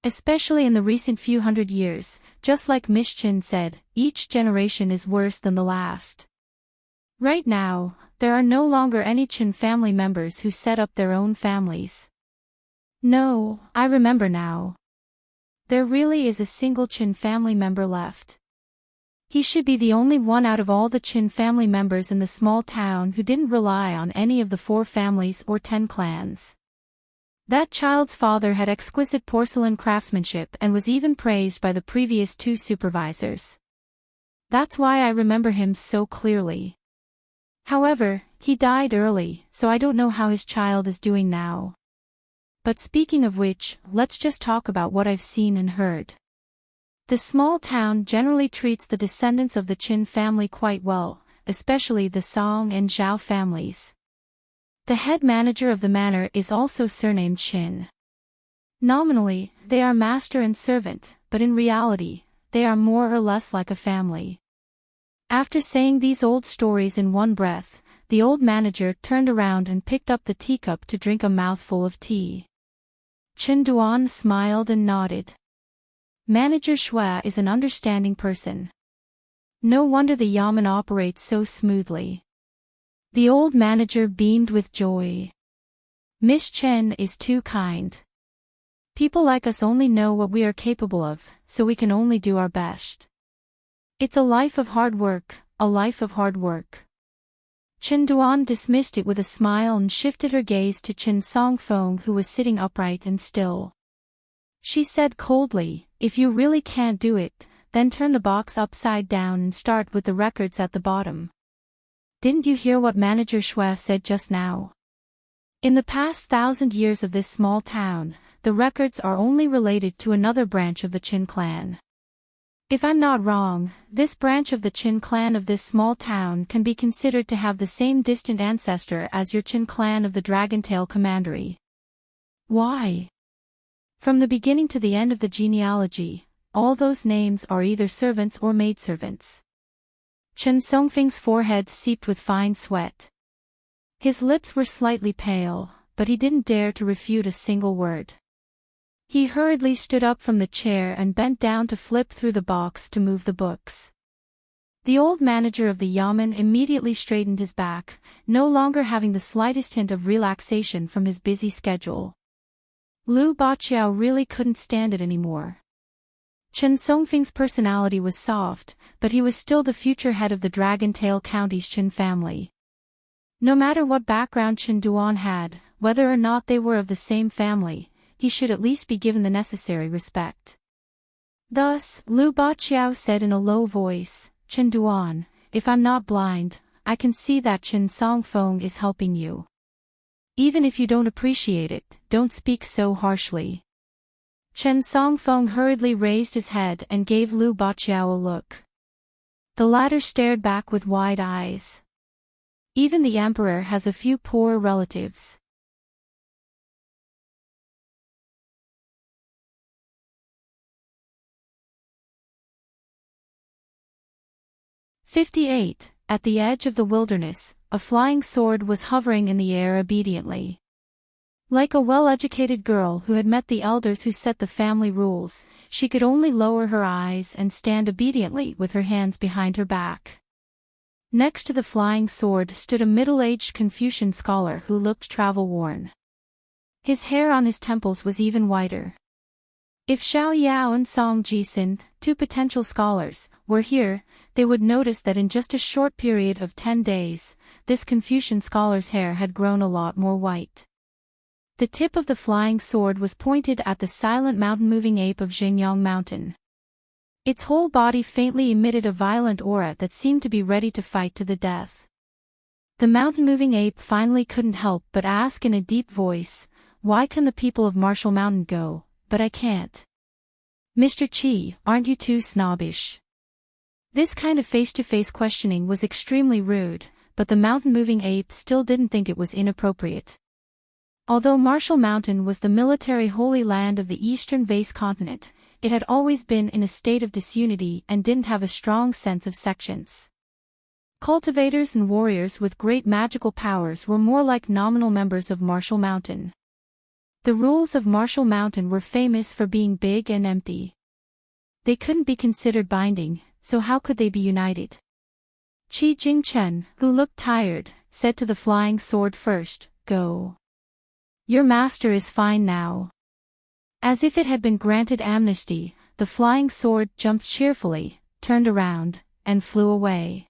Especially in the recent few hundred years, just like Miss Chin said, each generation is worse than the last. Right now, there are no longer any Chin family members who set up their own families. No, I remember now. There really is a single Chin family member left. He should be the only one out of all the Chin family members in the small town who didn't rely on any of the 4 families or 10 clans. That child's father had exquisite porcelain craftsmanship and was even praised by the previous 2 supervisors. That's why I remember him so clearly. However, he died early, so I don't know how his child is doing now. But speaking of which, let's just talk about what I've seen and heard. The small town generally treats the descendants of the Chin family quite well, especially the Song and Zhao families. The head manager of the manor is also surnamed Chin. Nominally, they are master and servant, but in reality, they are more or less like a family. After saying these old stories in one breath, the old manager turned around and picked up the teacup to drink a mouthful of tea. Chen Duan smiled and nodded. Manager Shua is an understanding person. No wonder the yamen operates so smoothly. The old manager beamed with joy. Miss Chen is too kind. People like us only know what we are capable of, so we can only do our best. It's a life of hard work, a life of hard work. Chen Duan dismissed it with a smile and shifted her gaze to Chen Songfeng, who was sitting upright and still. She said coldly, "If you really can't do it, then turn the box upside down and start with the records at the bottom." Didn't you hear what Manager Shua said just now? In the past 1,000 years of this small town, the records are only related to another branch of the Qin clan. If I'm not wrong, this branch of the Qin clan of this small town can be considered to have the same distant ancestor as your Qin clan of the Dragontail Commandery. Why? From the beginning to the end of the genealogy, all those names are either servants or maidservants. Chen Songfeng's forehead seeped with fine sweat. His lips were slightly pale, but he didn't dare to refute a single word. He hurriedly stood up from the chair and bent down to flip through the box to move the books. The old manager of the yamen immediately straightened his back, no longer having the slightest hint of relaxation from his busy schedule. Lu Baqiao really couldn't stand it anymore. Chen Songfeng's personality was soft, but he was still the future head of the Dragontail County's Chen family. No matter what background Chen Duan had, whether or not they were of the same family, he should at least be given the necessary respect. Thus, Lu Baqiao said in a low voice, "Chen Duan, if I'm not blind, I can see that Chen Songfeng is helping you. Even if you don't appreciate it, don't speak so harshly." Chen Songfeng hurriedly raised his head and gave Lu Baqiao a look. The latter stared back with wide eyes. Even the emperor has a few poor relatives. "58. At the edge of the wilderness, a flying sword was hovering in the air obediently. Like a well-educated girl who had met the elders who set the family rules, she could only lower her eyes and stand obediently with her hands behind her back. Next to the flying sword stood a middle-aged Confucian scholar who looked travel-worn. His hair on his temples was even whiter. If Xiao Yao and Song Jisin, two potential scholars, were here, they would notice that in just a short period of 10 days, this Confucian scholar's hair had grown a lot more white. The tip of the flying sword was pointed at the silent mountain-moving ape of Xingyang Mountain. Its whole body faintly emitted a violent aura that seemed to be ready to fight to the death. The mountain-moving ape finally couldn't help but ask in a deep voice, "Why can the people of Marshall Mountain go, but I can't? Mr. Qi, aren't you too snobbish?" This kind of face-to-face questioning was extremely rude, but the mountain-moving ape still didn't think it was inappropriate. Although Marshall Mountain was the military holy land of the eastern vase continent, it had always been in a state of disunity and didn't have a strong sense of sections. Cultivators and warriors with great magical powers were more like nominal members of Marshall Mountain. The rules of Marshall Mountain were famous for being big and empty. They couldn't be considered binding, so how could they be united? Qi Jingchen, who looked tired, said to the flying sword first, "Go. Your master is fine now." As if it had been granted amnesty, the flying sword jumped cheerfully, turned around, and flew away.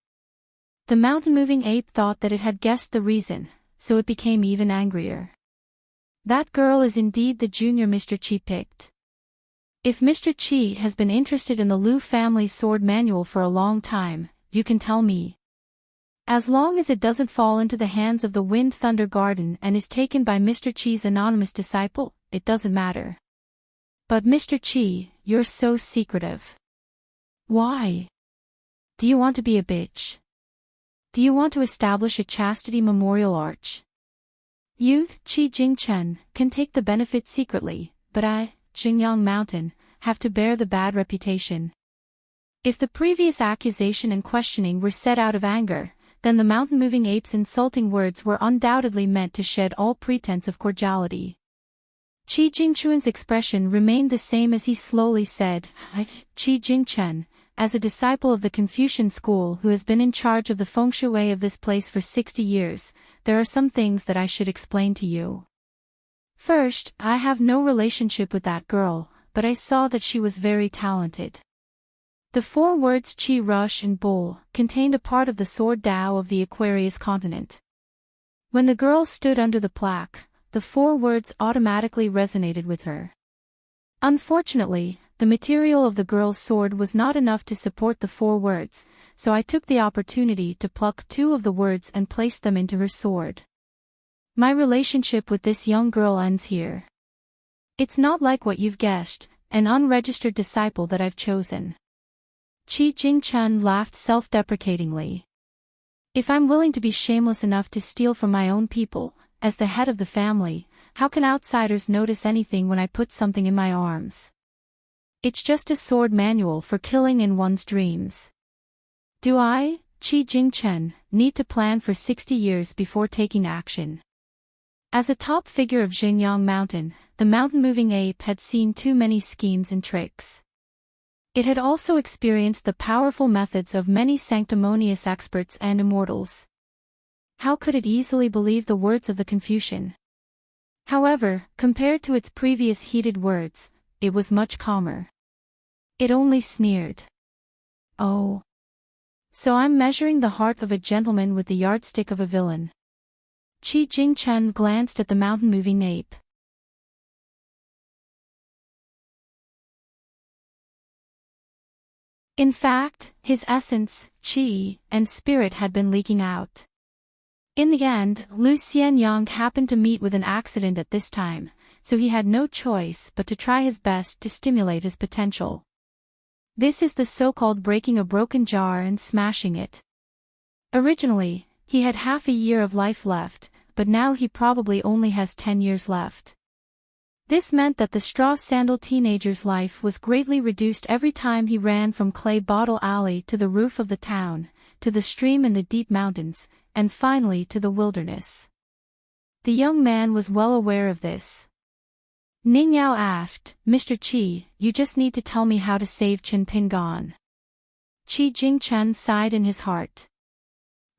The mountain-moving ape thought that it had guessed the reason, so it became even angrier. That girl is indeed the junior Mr. Qi picked. If Mr. Qi has been interested in the Liu family's sword manual for a long time, you can tell me. As long as it doesn't fall into the hands of the Wind Thunder Garden and is taken by Mr. Qi's anonymous disciple, it doesn't matter. But Mr. Qi, you're so secretive. Why? Do you want to be a bitch? Do you want to establish a chastity memorial arch? You, Qi Jingchen, can take the benefit secretly, but I, Xingyang Mountain, have to bear the bad reputation. If the previous accusation and questioning were said out of anger, then the mountain-moving ape's insulting words were undoubtedly meant to shed all pretense of cordiality. Qi Jingchuan's expression remained the same as he slowly said, "Qi Jingchen, as a disciple of the Confucian school who has been in charge of the feng shui of this place for 60 years, there are some things that I should explain to you. First, I have no relationship with that girl, but I saw that she was very talented." The 4 words Qi Rush and Bull contained a part of the sword Tao of the Aquarius continent. When the girl stood under the plaque, the 4 words automatically resonated with her. Unfortunately, the material of the girl's sword was not enough to support the 4 words, so I took the opportunity to pluck 2 of the words and place them into her sword. My relationship with this young girl ends here. It's not like what you've guessed, an unregistered disciple that I've chosen. Qi Jingchen laughed self-deprecatingly. If I'm willing to be shameless enough to steal from my own people, as the head of the family, how can outsiders notice anything when I put something in my arms? It's just a sword manual for killing in one's dreams. Do I, Qi Jingchen, need to plan for 60 years before taking action? As a top figure of Xingyang Mountain, the mountain-moving ape had seen too many schemes and tricks. It had also experienced the powerful methods of many sanctimonious experts and immortals. How could it easily believe the words of the Confucian? However, compared to its previous heated words, it was much calmer. It only sneered. "Oh. So I'm measuring the heart of a gentleman with the yardstick of a villain." Qi Jingchen glanced at the mountain-moving ape. In fact, his essence, qi, and spirit had been leaking out. In the end, Lu Xianyang happened to meet with an accident at this time, so he had no choice but to try his best to stimulate his potential. This is the so-called breaking a broken jar and smashing it. Originally, he had half a year of life left, but now he probably only has 10 years left. This meant that the straw-sandal teenager's life was greatly reduced every time he ran from Clay Bottle Alley to the roof of the town, to the stream in the deep mountains, and finally to the wilderness. The young man was well aware of this. Ning Yao asked, Mr. Qi, you just need to tell me how to save Chen Pingan. Qi Jingchen sighed in his heart.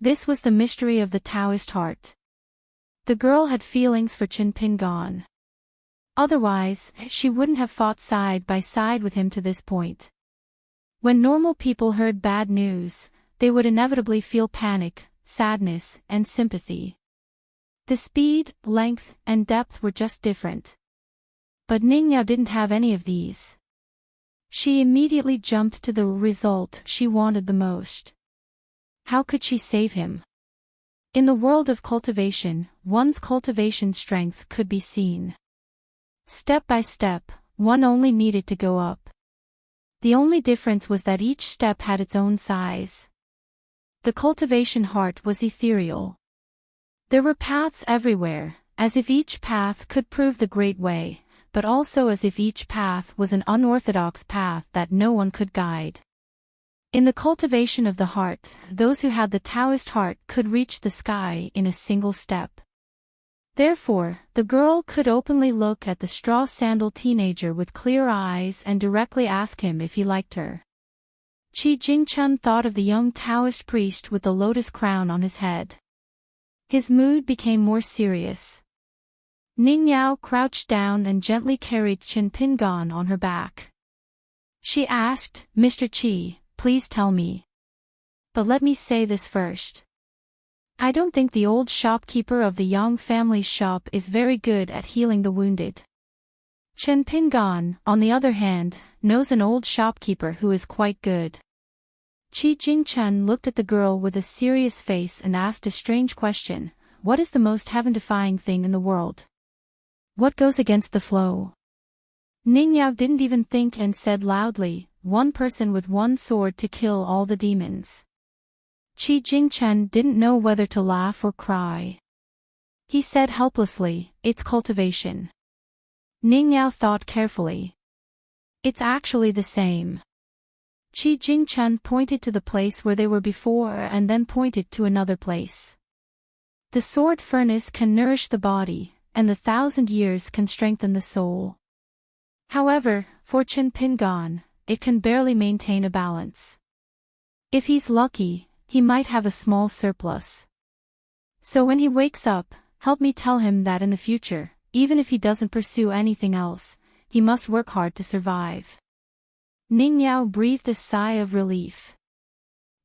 This was the mystery of the Taoist heart. The girl had feelings for Chen Pingan. Otherwise, she wouldn't have fought side by side with him to this point. When normal people heard bad news, they would inevitably feel panic, sadness, and sympathy. The speed, length, and depth were just different. But Ning Yao didn't have any of these. She immediately jumped to the result she wanted the most. How could she save him? In the world of cultivation, one's cultivation strength could be seen. Step by step, one only needed to go up. The only difference was that each step had its own size. The cultivation heart was ethereal. There were paths everywhere, as if each path could prove the great way, but also as if each path was an unorthodox path that no one could guide. In the cultivation of the heart, those who had the Taoist heart could reach the sky in a single step. Therefore, the girl could openly look at the straw-sandal teenager with clear eyes and directly ask him if he liked her. Qi Jingchen thought of the young Taoist priest with the lotus crown on his head. His mood became more serious. Ning Yao crouched down and gently carried Chen Pingan on her back. She asked, Mr. Qi, please tell me. But let me say this first. I don't think the old shopkeeper of the Yang family's shop is very good at healing the wounded. Chen Pingan, on the other hand, knows an old shopkeeper who is quite good. Qi Jingchen looked at the girl with a serious face and asked a strange question, what is the most heaven-defying thing in the world? What goes against the flow? Ning Yao didn't even think and said loudly, one person with one sword to kill all the demons. Qi Jingchen didn't know whether to laugh or cry. He said helplessly, it's cultivation. Ning Yao thought carefully. It's actually the same. Qi Jingchen pointed to the place where they were before and then pointed to another place. The sword furnace can nourish the body, and the 1,000 years can strengthen the soul. However, for Chen Pingan, it can barely maintain a balance. If he's lucky, he might have a small surplus. So when he wakes up, help me tell him that in the future, even if he doesn't pursue anything else, he must work hard to survive. Ning Yao breathed a sigh of relief.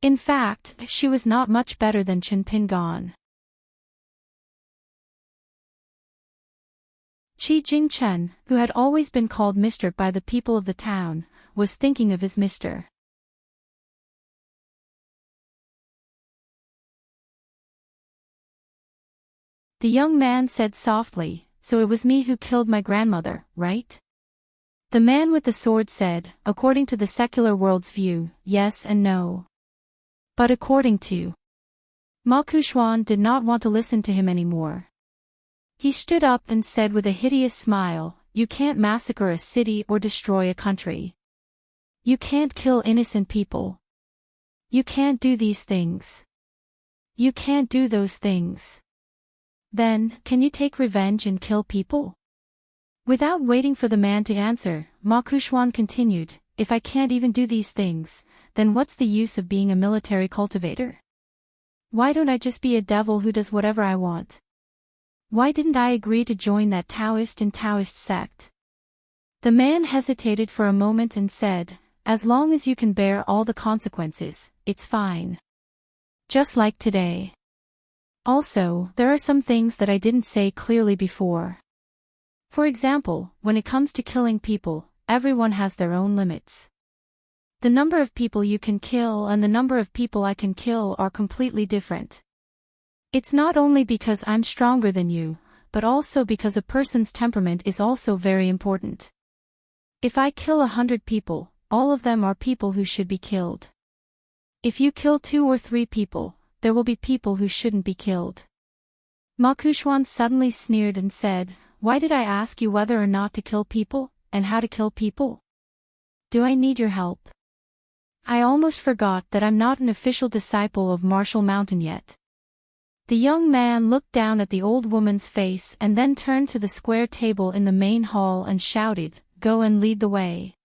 In fact, she was not much better than Chen Pingan. Qi Jingchen, who had always been called Mr. by the people of the town, was thinking of his Mr. The young man said softly, so it was me who killed my grandmother, right? The man with the sword said, according to the secular world's view, yes and no. But according to Ma Kuxuan did not want to listen to him anymore. He stood up and said with a hideous smile, you can't massacre a city or destroy a country. You can't kill innocent people. You can't do these things. You can't do those things. Then, can you take revenge and kill people? Without waiting for the man to answer, Ma Kuxuan continued, if I can't even do these things, then what's the use of being a military cultivator? Why don't I just be a devil who does whatever I want? Why didn't I agree to join that Taoist and Taoist sect? The man hesitated for a moment and said, as long as you can bear all the consequences, it's fine. Just like today. Also, there are some things that I didn't say clearly before. For example, when it comes to killing people, everyone has their own limits. The number of people you can kill and the number of people I can kill are completely different. It's not only because I'm stronger than you, but also because a person's temperament is also very important. If I kill 100 people, all of them are people who should be killed. If you kill 2 or 3 people, there will be people who shouldn't be killed. Ma Kuxuan suddenly sneered and said, why did I ask you whether or not to kill people, and how to kill people? Do I need your help? I almost forgot that I'm not an official disciple of Marshall Mountain yet. The young man looked down at the old woman's face and then turned to the square table in the main hall and shouted, "Go and lead the way."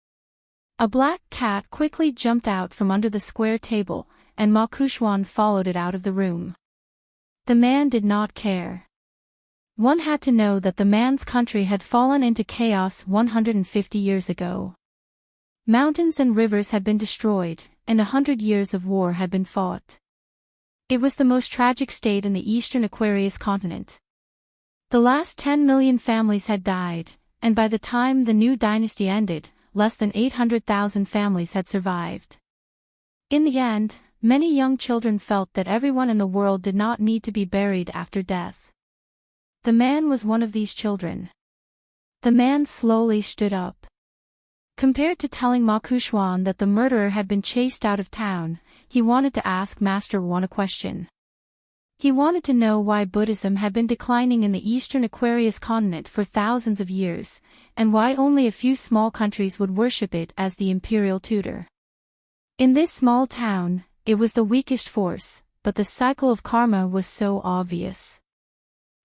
A black cat quickly jumped out from under the square table, and Ma Kushwan followed it out of the room. The man did not care. One had to know that the man's country had fallen into chaos 150 years ago. Mountains and rivers had been destroyed, and 100 years of war had been fought. It was the most tragic state in the eastern Aquarius continent. The last 10 million families had died, and by the time the new dynasty ended, less than 800,000 families had survived. In the end, many young children felt that everyone in the world did not need to be buried after death. The man was one of these children. The man slowly stood up. Compared to telling Ma Kushwan that the murderer had been chased out of town, he wanted to ask Master Wan a question. He wanted to know why Buddhism had been declining in the eastern Aquarius continent for thousands of years, and why only a few small countries would worship it as the imperial tutor. In this small town, it was the weakest force, but the cycle of karma was so obvious.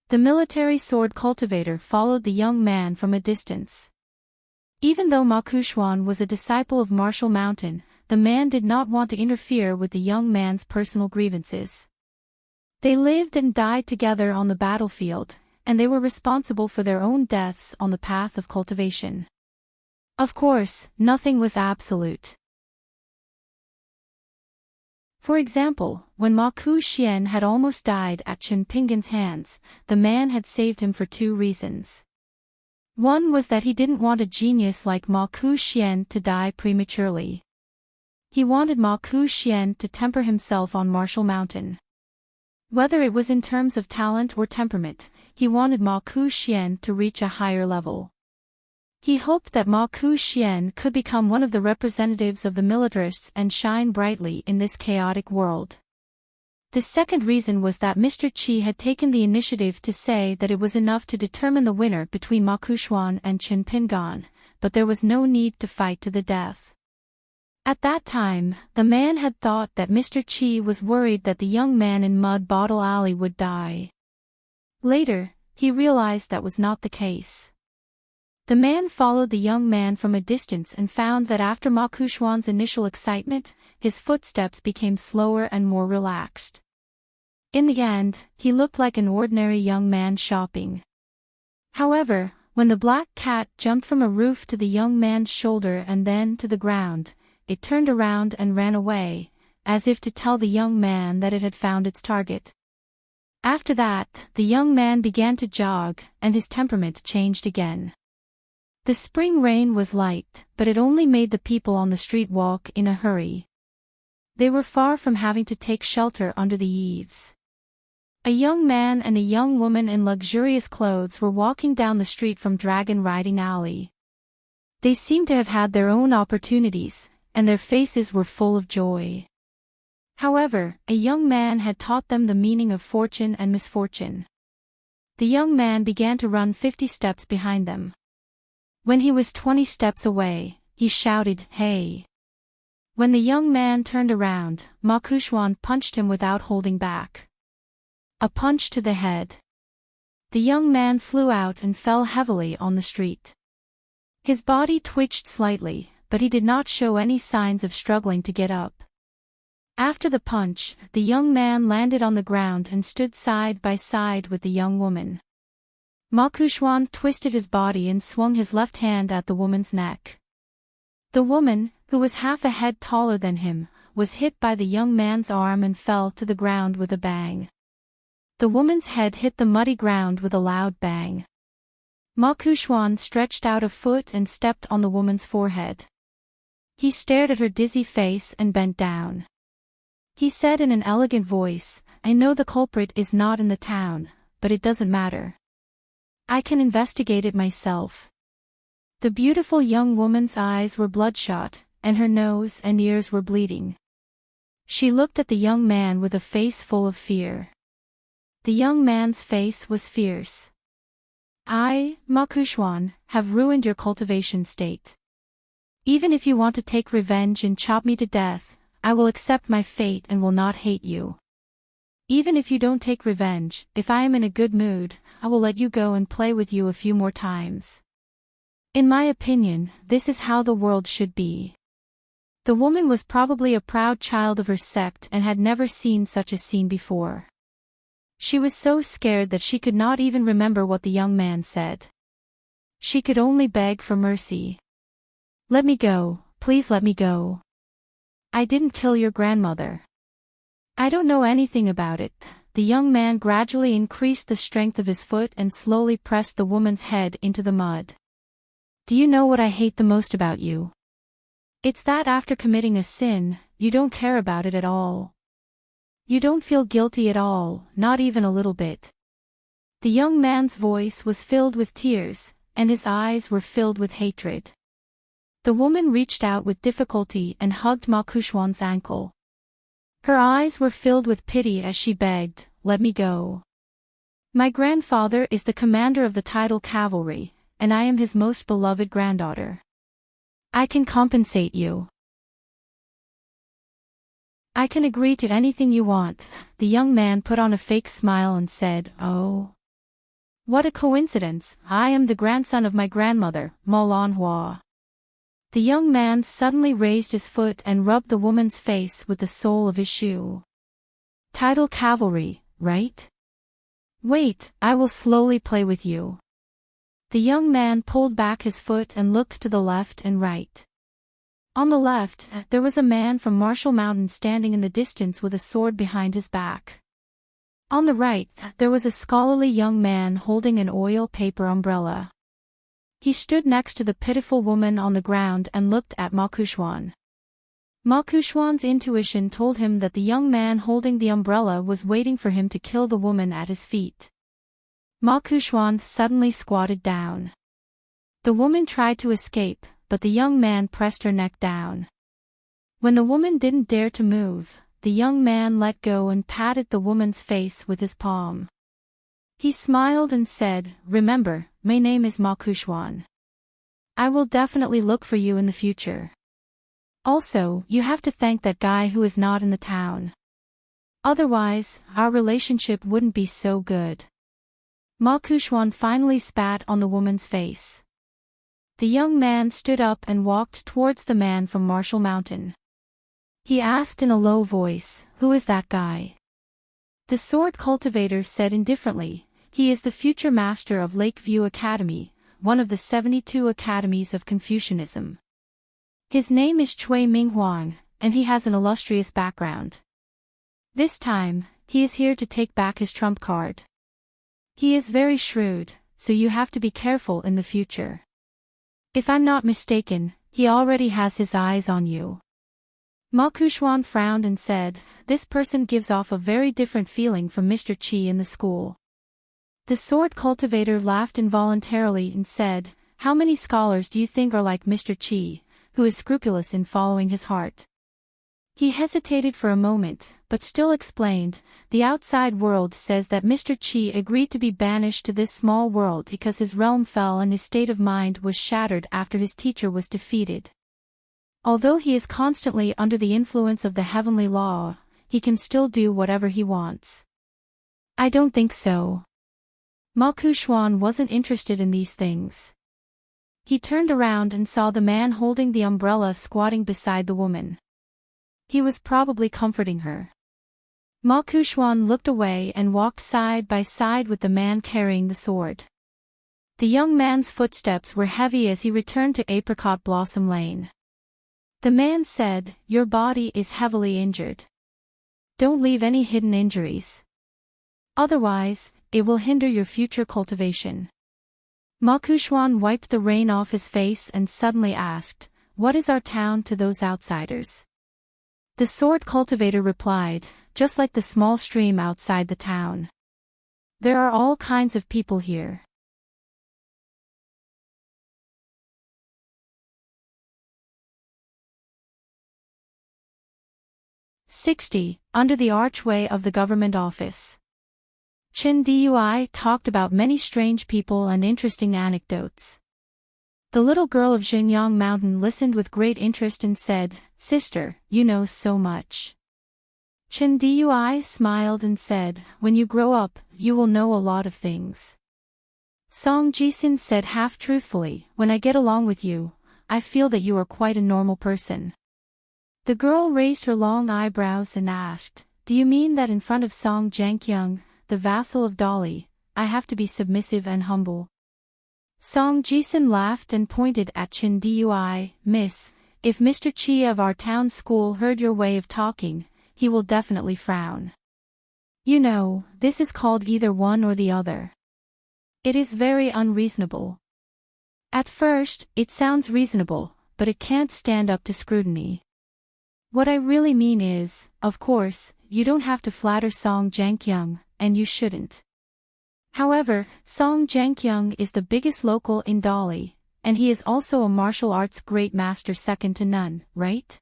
The military sword cultivator followed the young man from a distance. Even though Ma Kushwan was a disciple of Marshall Mountain, the man did not want to interfere with the young man's personal grievances. They lived and died together on the battlefield, and they were responsible for their own deaths on the path of cultivation. Of course, nothing was absolute. For example, when Ma Kushien had almost died at Chen Pingan's hands, the man had saved him for two reasons. One was that he didn't want a genius like Ma Kushien to die prematurely. He wanted Ma Kushien to temper himself on Marshall Mountain. Whether it was in terms of talent or temperament, he wanted Ma Kushien to reach a higher level. He hoped that Ma Kushien could become one of the representatives of the militarists and shine brightly in this chaotic world. The second reason was that Mr. Qi had taken the initiative to say that it was enough to determine the winner between Ma Kushwan and Chen Pingan, but there was no need to fight to the death. At that time, the man had thought that Mr. Qi was worried that the young man in Mud Bottle Alley would die. Later, he realized that was not the case. The man followed the young man from a distance and found that after Ma Kushwan's initial excitement, his footsteps became slower and more relaxed. In the end, he looked like an ordinary young man shopping. However, when the black cat jumped from a roof to the young man's shoulder and then to the ground, it turned around and ran away, as if to tell the young man that it had found its target. After that, the young man began to jog, and his temperament changed again. The spring rain was light, but it only made the people on the street walk in a hurry. They were far from having to take shelter under the eaves. A young man and a young woman in luxurious clothes were walking down the street from Dragon Riding Alley. They seemed to have had their own opportunities, and their faces were full of joy. However, a young man had taught them the meaning of fortune and misfortune. The young man began to run 50 steps behind them. When he was 20 steps away, he shouted, "Hey!" When the young man turned around, Ma Kushwan punched him without holding back. A punch to the head. The young man flew out and fell heavily on the street. His body twitched slightly, but he did not show any signs of struggling to get up. After the punch, the young man landed on the ground and stood side by side with the young woman. Ma Kushwan twisted his body and swung his left hand at the woman's neck. The woman, who was half a head taller than him, was hit by the young man's arm and fell to the ground with a bang. The woman's head hit the muddy ground with a loud bang. Ma Kushwan stretched out a foot and stepped on the woman's forehead. He stared at her dizzy face and bent down. He said in an elegant voice, "I know the culprit is not in the town, but it doesn't matter. I can investigate it myself." The beautiful young woman's eyes were bloodshot, and her nose and ears were bleeding. She looked at the young man with a face full of fear. The young man's face was fierce. "I, Ma Kushwan, have ruined your cultivation state. Even if you want to take revenge and chop me to death, I will accept my fate and will not hate you." Even if you don't take revenge, if I am in a good mood, I will let you go and play with you a few more times. In my opinion, this is how the world should be. The woman was probably a proud child of her sect and had never seen such a scene before. She was so scared that she could not even remember what the young man said. She could only beg for mercy. Let me go, please let me go. I didn't kill your grandmother. I don't know anything about it. The young man gradually increased the strength of his foot and slowly pressed the woman's head into the mud. Do you know what I hate the most about you? It's that after committing a sin, you don't care about it at all. You don't feel guilty at all, not even a little bit. The young man's voice was filled with tears, and his eyes were filled with hatred. The woman reached out with difficulty and hugged Ma Kushwan's ankle. Her eyes were filled with pity as she begged, "Let me go. My grandfather is the commander of the Tidal Cavalry, and I am his most beloved granddaughter. I can compensate you. I can agree to anything you want." The young man put on a fake smile and said, "Oh. What a coincidence, I am the grandson of my grandmother, Ma Lanhua." The young man suddenly raised his foot and rubbed the woman's face with the sole of his shoe. Tidal Cavalry, right? Wait, I will slowly play with you. The young man pulled back his foot and looked to the left and right. On the left, there was a man from Marshall Mountain standing in the distance with a sword behind his back. On the right, there was a scholarly young man holding an oil paper umbrella. He stood next to the pitiful woman on the ground and looked at Ma Kushwan. Ma Kushwan's intuition told him that the young man holding the umbrella was waiting for him to kill the woman at his feet. Ma Kushwan suddenly squatted down. The woman tried to escape, but the young man pressed her neck down. When the woman didn't dare to move, the young man let go and patted the woman's face with his palm. He smiled and said, "Remember, my name is Ma Kushwan. I will definitely look for you in the future. Also, you have to thank that guy who is not in the town. Otherwise, our relationship wouldn't be so good." Ma Kushwan finally spat on the woman's face. The young man stood up and walked towards the man from Marshall Mountain. He asked in a low voice, "Who is that guy?" The sword cultivator said indifferently, "He is the future master of Lakeview Academy, one of the 72 academies of Confucianism. His name is Cui Minghuang, and he has an illustrious background. This time, he is here to take back his trump card. He is very shrewd, so you have to be careful in the future. If I'm not mistaken, he already has his eyes on you." Ma Kushwan frowned and said, "This person gives off a very different feeling from Mr. Qi in the school." The sword cultivator laughed involuntarily and said, "How many scholars do you think are like Mr. Qi, who is scrupulous in following his heart?" He hesitated for a moment, but still explained, "The outside world says that Mr. Qi agreed to be banished to this small world because his realm fell and his state of mind was shattered after his teacher was defeated. Although he is constantly under the influence of the heavenly law, he can still do whatever he wants." "I don't think so." Ma Kushwan wasn't interested in these things. He turned around and saw the man holding the umbrella squatting beside the woman. He was probably comforting her. Ma Kushwan looked away and walked side by side with the man carrying the sword. The young man's footsteps were heavy as he returned to Apricot Blossom Lane. The man said, "Your body is heavily injured. Don't leave any hidden injuries. Otherwise, it will hinder your future cultivation." Ma Kushwan wiped the rain off his face and suddenly asked, "What is our town to those outsiders?" The sword cultivator replied, "Just like the small stream outside the town. There are all kinds of people here." Under the archway of the government office. Chen Dui talked about many strange people and interesting anecdotes. The little girl of Xingyang Mountain listened with great interest and said, "Sister, you know so much. Chen Dui smiled and said, when you grow up, you will know a lot of things. Song Jisun said half-truthfully, when I get along with you, I feel that you are quite a normal person. The girl raised her long eyebrows and asked, do you mean that in front of Song Jiankyung, the vassal of Dolly, I have to be submissive and humble? Song Jisun laughed and pointed at Chen Dui, Miss, if Mr. Chi of our town school heard your way of talking, he will definitely frown. You know, this is called either one or the other. It is very unreasonable. At first, it sounds reasonable, but it can't stand up to scrutiny. What I really mean is, of course, you don't have to flatter Song Jiankyung, and you shouldn't. However, Song Jiankyung is the biggest local in Dolly, and he is also a martial arts great master second to none, right?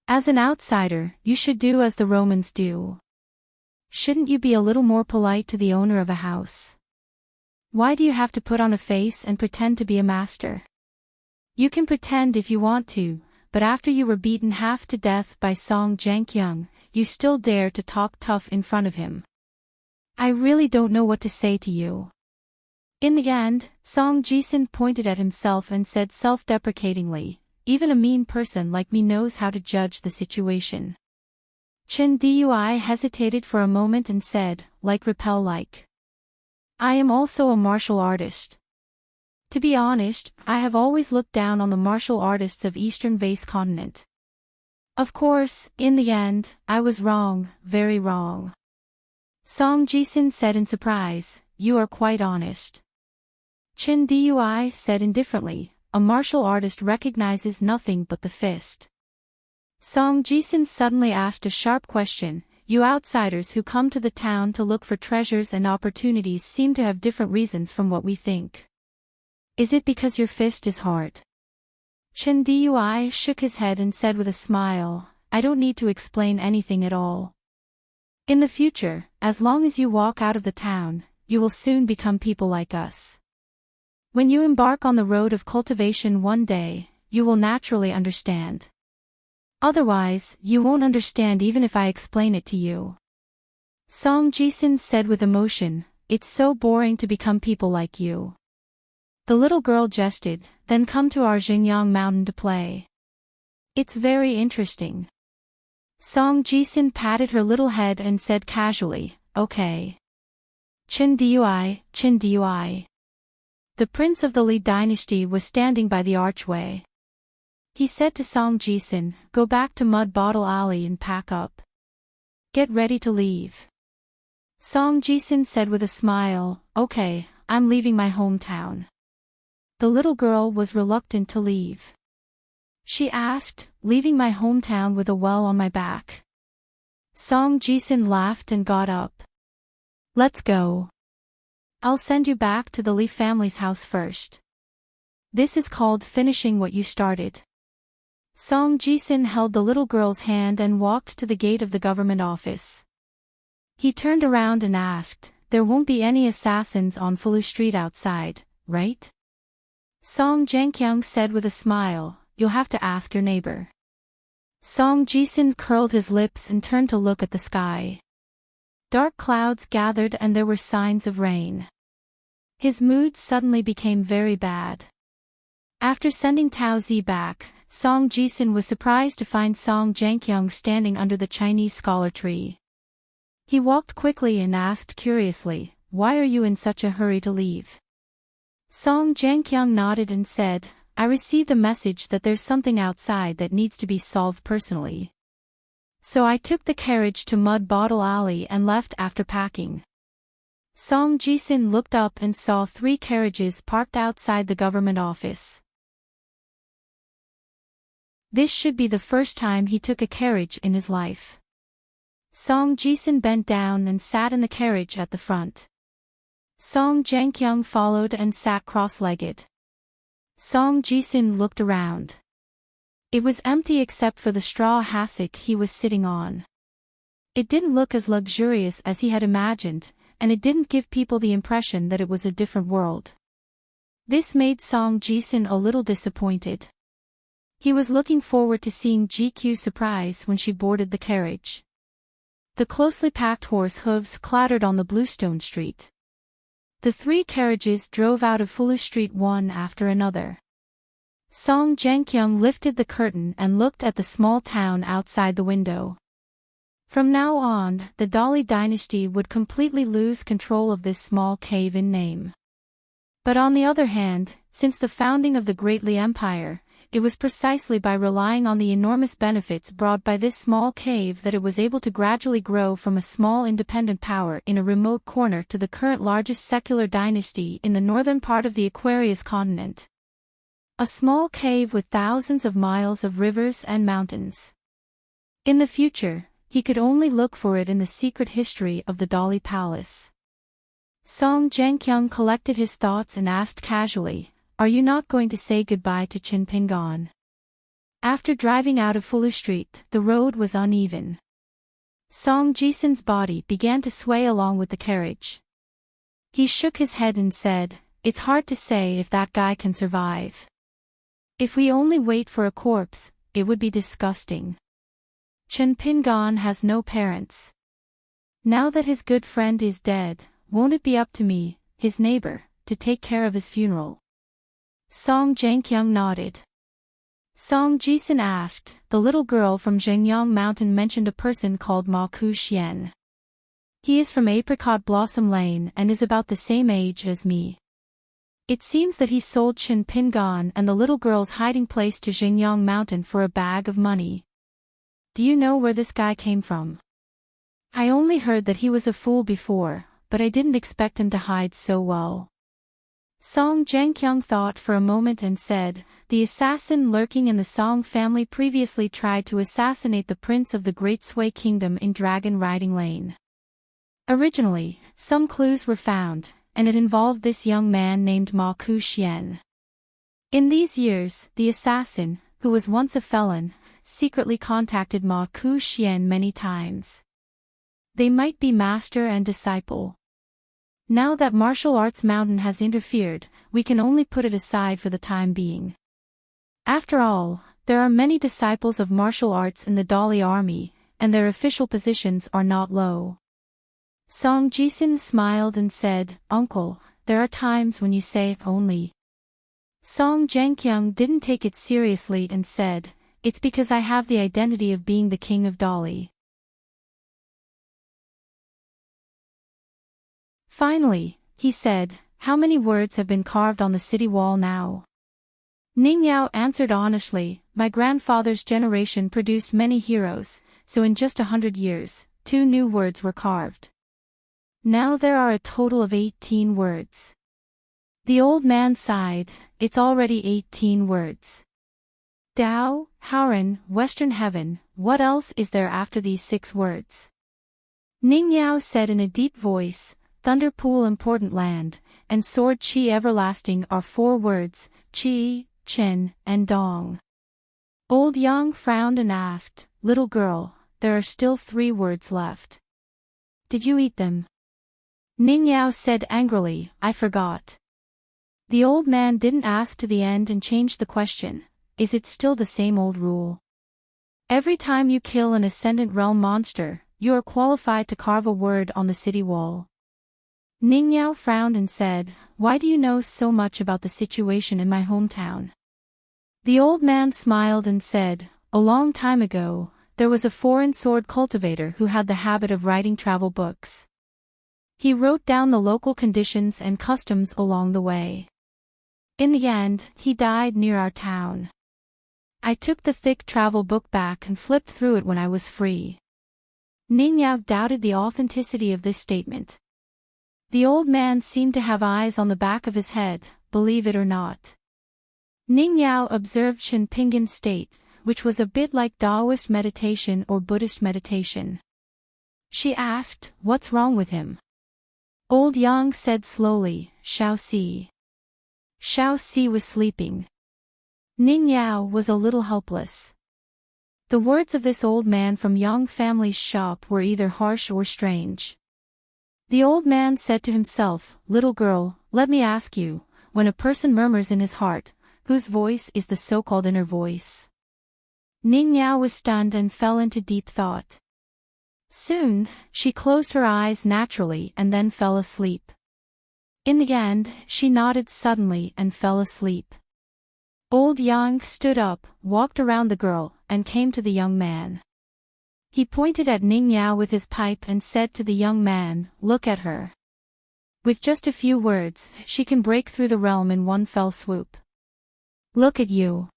As an outsider, you should do as the Romans do. Shouldn't you be a little more polite to the owner of a house? Why do you have to put on a face and pretend to be a master? You can pretend if you want to, but after you were beaten half to death by Song Jiankyung, you still dare to talk tough in front of him. I really don't know what to say to you. In the end, Song Jisun pointed at himself and said self-deprecatingly, even a mean person like me knows how to judge the situation. Chen Dui hesitated for a moment and said, like. I am also a martial artist. To be honest, I have always looked down on the martial artists of Eastern Vase continent. Of course, in the end, I was wrong, very wrong. Song Jisun said in surprise, you are quite honest. Chen Dui said indifferently, a martial artist recognizes nothing but the fist. Song Jisun suddenly asked a sharp question, you outsiders who come to the town to look for treasures and opportunities seem to have different reasons from what we think. Is it because your fist is hard? Chen Dui shook his head and said with a smile, I don't need to explain anything at all. In the future, as long as you walk out of the town, you will soon become people like us. When you embark on the road of cultivation one day, you will naturally understand. Otherwise, you won't understand even if I explain it to you. Song Jisun said with emotion, it's so boring to become people like you. The little girl jested, then come to our Xingyang mountain to play. It's very interesting. Song Jisun patted her little head and said casually, okay. Chen Dui. The prince of the Li dynasty was standing by the archway. He said to Song Jisun, go back to Mud Bottle Alley and pack up. Get ready to leave. Song Jisun said with a smile, okay, I'm leaving my hometown. The little girl was reluctant to leave. She asked, leaving my hometown with a well on my back. Song Jisun laughed and got up. Let's go. I'll send you back to the Li family's house first. This is called finishing what you started. Song Jisun held the little girl's hand and walked to the gate of the government office. He turned around and asked, there won't be any assassins on Fulu Street outside, right? Song Jiankyung said with a smile, you'll have to ask your neighbor. Song Jisun curled his lips and turned to look at the sky. Dark clouds gathered and there were signs of rain. His mood suddenly became very bad. After sending Tao Zi back, Song Jisun was surprised to find Song Jiankyung standing under the Chinese scholar tree. He walked quickly and asked curiously, why are you in such a hurry to leave? Song Jiankyung nodded and said, I received a message that there's something outside that needs to be solved personally. So I took the carriage to Mud Bottle Alley and left after packing. Song Jisun looked up and saw 3 carriages parked outside the government office. This should be the first time he took a carriage in his life. Song Jisun bent down and sat in the carriage at the front. Song Jiankyung followed and sat cross-legged. Song Jisun looked around. It was empty except for the straw hassock he was sitting on. It didn't look as luxurious as he had imagined, and it didn't give people the impression that it was a different world. This made Song Jisun a little disappointed. He was looking forward to seeing GQ's surprise when she boarded the carriage. The closely packed horse hooves clattered on the bluestone street. The 3 carriages drove out of Fulu Street one after another. Song Jianqiang lifted the curtain and looked at the small town outside the window. From now on, the Dali dynasty would completely lose control of this small cave in name. But on the other hand, since the founding of the Great Li Empire, it was precisely by relying on the enormous benefits brought by this small cave that it was able to gradually grow from a small independent power in a remote corner to the current largest secular dynasty in the northern part of the Aquarius continent. A small cave with thousands of miles of rivers and mountains. In the future, he could only look for it in the secret history of the Dali Palace. Song Jianqiang collected his thoughts and asked casually, "Are you not going to say goodbye to Qin Pingan?" After driving out of Fulu Street, the road was uneven. Song Jisun's body began to sway along with the carriage. He shook his head and said, "It's hard to say if that guy can survive. If we only wait for a corpse, it would be disgusting. Qin Pingan has no parents. Now that his good friend is dead, won't it be up to me, his neighbor, to take care of his funeral?" Song Jianqiang nodded. Song Jisun asked, "The little girl from Zhengyang Mountain mentioned a person called Ma Ku Xian. He is from Apricot Blossom Lane and is about the same age as me. It seems that he sold Qin Pingan and the little girl's hiding place to Zhengyang Mountain for a bag of money. Do you know where this guy came from? I only heard that he was a fool before, but I didn't expect him to hide so well." Song Jianqiang thought for a moment and said, "The assassin lurking in the Song family previously tried to assassinate the prince of the Great Sui Kingdom in Dragon Riding Lane. Originally, some clues were found, and it involved this young man named Ma Ku Xian. In these years, the assassin, who was once a felon, secretly contacted Ma Ku Xian many times. They might be master and disciple. Now that Martial Arts Mountain has interfered, we can only put it aside for the time being. After all, there are many disciples of martial arts in the Dali army, and their official positions are not low." Song Jisun smiled and said, "Uncle, there are times when you say only." Song Jianqiang didn't take it seriously and said, "It's because I have the identity of being the king of Dali." Finally, he said, "How many words have been carved on the city wall now?" Ning Yao answered honestly, "My grandfather's generation produced many heroes, so in just 100 years, 2 new words were carved. Now there are a total of 18 words." The old man sighed, "It's already 18 words. Dao, Haoren, Western Heaven, what else is there after these 6 words?" Ning Yao said in a deep voice, "Thunder Pool Important Land, and Sword Chi Everlasting are 4 words, Chi, Chen, and Dong." Old Yang frowned and asked, "Little girl, there are still 3 words left. Did you eat them?" Ning Yao said angrily, "I forgot." The old man didn't ask to the end and changed the question, "Is it still the same old rule? Every time you kill an Ascendant Realm monster, you are qualified to carve a word on the city wall." Ning Yao frowned and said, "Why do you know so much about the situation in my hometown?" The old man smiled and said, "A long time ago, there was a foreign sword cultivator who had the habit of writing travel books. He wrote down the local conditions and customs along the way. In the end, he died near our town. I took the thick travel book back and flipped through it when I was free." Ning Yao doubted the authenticity of this statement. The old man seemed to have eyes on the back of his head, believe it or not. Ning Yao observed Qin Pingan's state, which was a bit like Taoist meditation or Buddhist meditation. She asked, "What's wrong with him?" Old Yang said slowly, "Shao Si." Shao Si was sleeping. Ning Yao was a little helpless. The words of this old man from Yang family's shop were either harsh or strange. The old man said to himself, "Little girl, let me ask you, when a person murmurs in his heart, whose voice is the so-called inner voice?" Ning Yao was stunned and fell into deep thought. Soon, she closed her eyes naturally and then fell asleep. In the end, she nodded suddenly and fell asleep. Old Yang stood up, walked around the girl, and came to the young man. He pointed at Ning Yao with his pipe and said to the young man, "Look at her. With just a few words, she can break through the realm in one fell swoop. Look at you.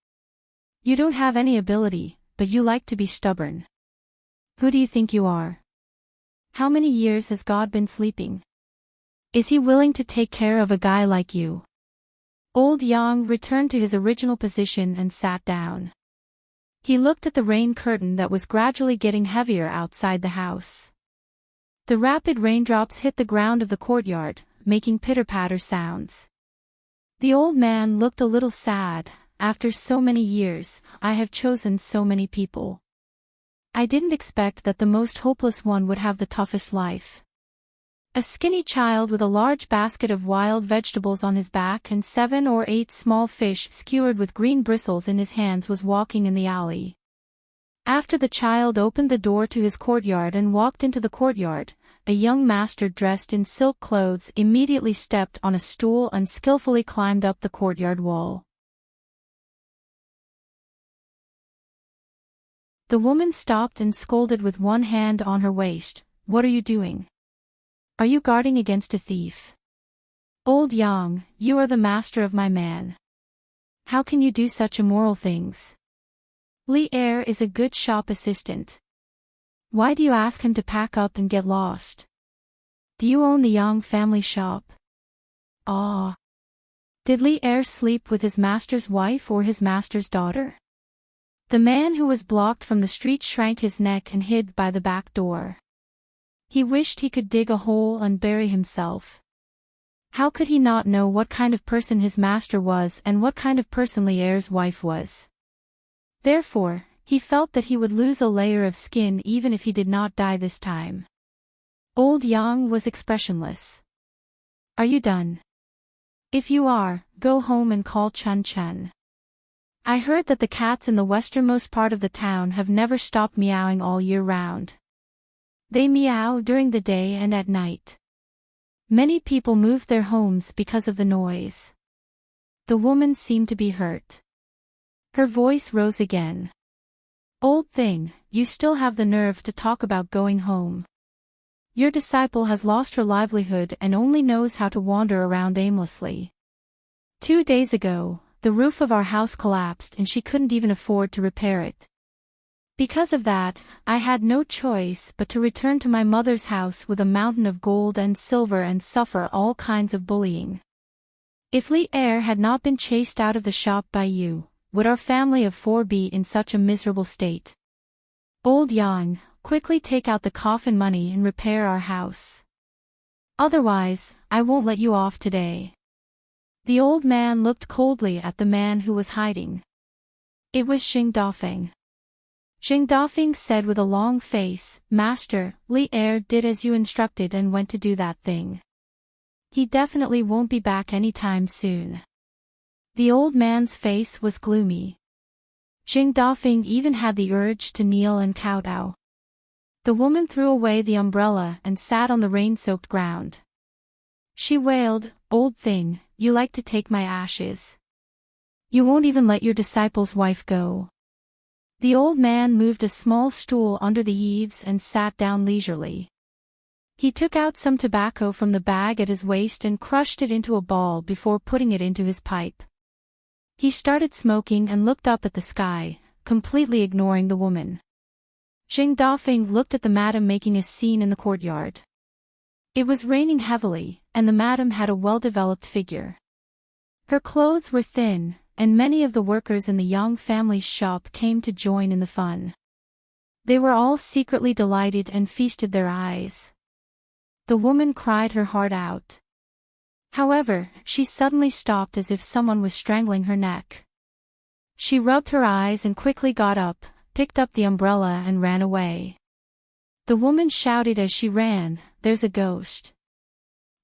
You don't have any ability, but you like to be stubborn. Who do you think you are? How many years has God been sleeping? Is he willing to take care of a guy like you?" Old Yang returned to his original position and sat down. He looked at the rain curtain that was gradually getting heavier outside the house. The rapid raindrops hit the ground of the courtyard, making pitter-patter sounds. The old man looked a little sad. "After so many years, I have chosen so many people. I didn't expect that the most hopeless one would have the toughest life." A skinny child with a large basket of wild vegetables on his back and 7 or 8 small fish skewered with green bristles in his hands was walking in the alley. After the child opened the door to his courtyard and walked into the courtyard, a young master dressed in silk clothes immediately stepped on a stool and skillfully climbed up the courtyard wall. The woman stopped and scolded with one hand on her waist. "What are you doing? Are you guarding against a thief? Old Yang, you are the master of my man. How can you do such immoral things? Li Er is a good shop assistant. Why do you ask him to pack up and get lost? Do you own the Yang family shop?" Ah. Did Li Er sleep with his master's wife or his master's daughter? The man who was blocked from the street shrank his neck and hid by the back door. He wished he could dig a hole and bury himself. How could he not know what kind of person his master was and what kind of person Li Er's wife was? Therefore, he felt that he would lose a layer of skin even if he did not die this time. Old Yang was expressionless. "Are you done? If you are, go home and call Chun Chun. I heard that the cats in the westernmost part of the town have never stopped meowing all year round. They meow during the day and at night. Many people moved their homes because of the noise." The woman seemed to be hurt. Her voice rose again. "Old thing, you still have the nerve to talk about going home. Your disciple has lost her livelihood and only knows how to wander around aimlessly. 2 days ago, the roof of our house collapsed and she couldn't even afford to repair it. Because of that, I had no choice but to return to my mother's house with a mountain of gold and silver and suffer all kinds of bullying. If Li Er had not been chased out of the shop by you, would our family of 4 be in such a miserable state? Old Yang, quickly take out the coffin money and repair our house. Otherwise, I won't let you off today." The old man looked coldly at the man who was hiding. It was Xing Dafeng. Xing Dafeng said with a long face, "Master, Li Er did as you instructed and went to do that thing. He definitely won't be back anytime soon." The old man's face was gloomy. Xing Dafeng even had the urge to kneel and kowtow. The woman threw away the umbrella and sat on the rain-soaked ground. She wailed, "Old thing, you like to take my ashes. You won't even let your disciple's wife go." The old man moved a small stool under the eaves and sat down leisurely. He took out some tobacco from the bag at his waist and crushed it into a ball before putting it into his pipe. He started smoking and looked up at the sky, completely ignoring the woman. Xing Dafeng looked at the madam making a scene in the courtyard. It was raining heavily, and the madam had a well-developed figure. Her clothes were thin, and many of the workers in the Yang family's shop came to join in the fun. They were all secretly delighted and feasted their eyes. The woman cried her heart out. However, she suddenly stopped as if someone was strangling her neck. She rubbed her eyes and quickly got up, picked up the umbrella and ran away. The woman shouted as she ran, "There's a ghost."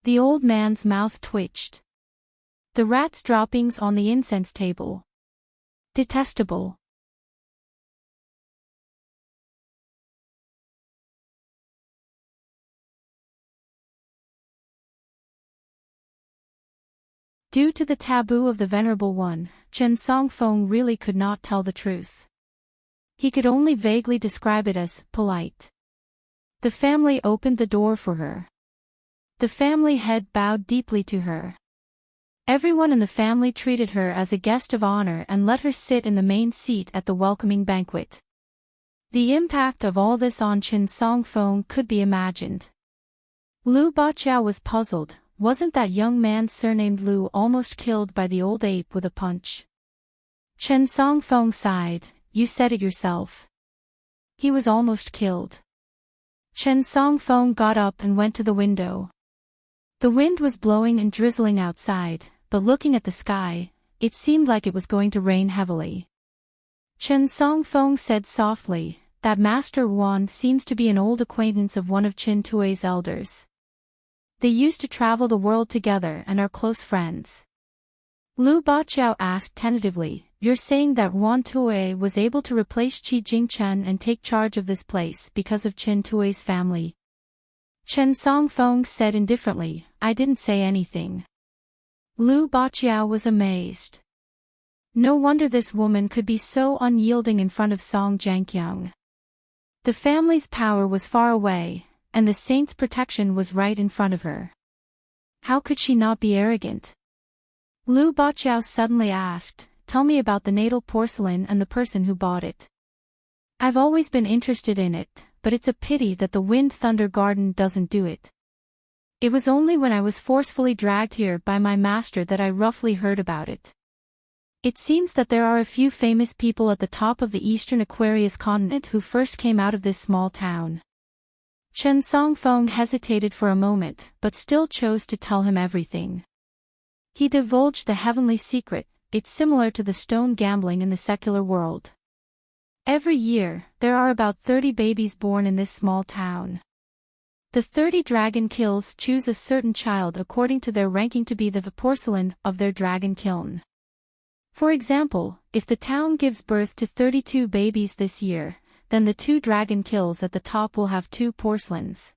The old man's mouth twitched. The rat's droppings on the incense table. Detestable. Due to the taboo of the Venerable One, Chen Songfeng really could not tell the truth. He could only vaguely describe it as polite. The family opened the door for her. The family head bowed deeply to her. Everyone in the family treated her as a guest of honor and let her sit in the main seat at the welcoming banquet. The impact of all this on Chen Songfeng could be imagined. Liu Baqiao was puzzled. Wasn't that young man surnamed Liu almost killed by the old ape with a punch? Chen Songfeng sighed. You said it yourself. He was almost killed. Chen Songfeng got up and went to the window. The wind was blowing and drizzling outside, but looking at the sky, it seemed like it was going to rain heavily. Chen Songfeng said softly, that Master Wan seems to be an old acquaintance of one of Qin Tui's elders. They used to travel the world together and are close friends. Liu Baqiao asked tentatively, you're saying that Wan Tui was able to replace Qi Jingchen and take charge of this place because of Qin Tui's family? Chen Songfeng said indifferently, I didn't say anything. Liu Baqiao was amazed. No wonder this woman could be so unyielding in front of Song Jianqiang. The family's power was far away, and the saint's protection was right in front of her. How could she not be arrogant? Liu Baqiao suddenly asked, tell me about the natal porcelain and the person who bought it. I've always been interested in it, but it's a pity that the Wind Thunder Garden doesn't do it. It was only when I was forcefully dragged here by my master that I roughly heard about it. It seems that there are a few famous people at the top of the eastern Aquarius continent who first came out of this small town. Chen Songfeng hesitated for a moment, but still chose to tell him everything. He divulged the heavenly secret. It's similar to the stone gambling in the secular world. Every year, there are about 30 babies born in this small town. The 30 dragon kills choose a certain child according to their ranking to be the porcelain of their dragon kiln. For example, if the town gives birth to 32 babies this year, then the 2 dragon kills at the top will have 2 porcelains.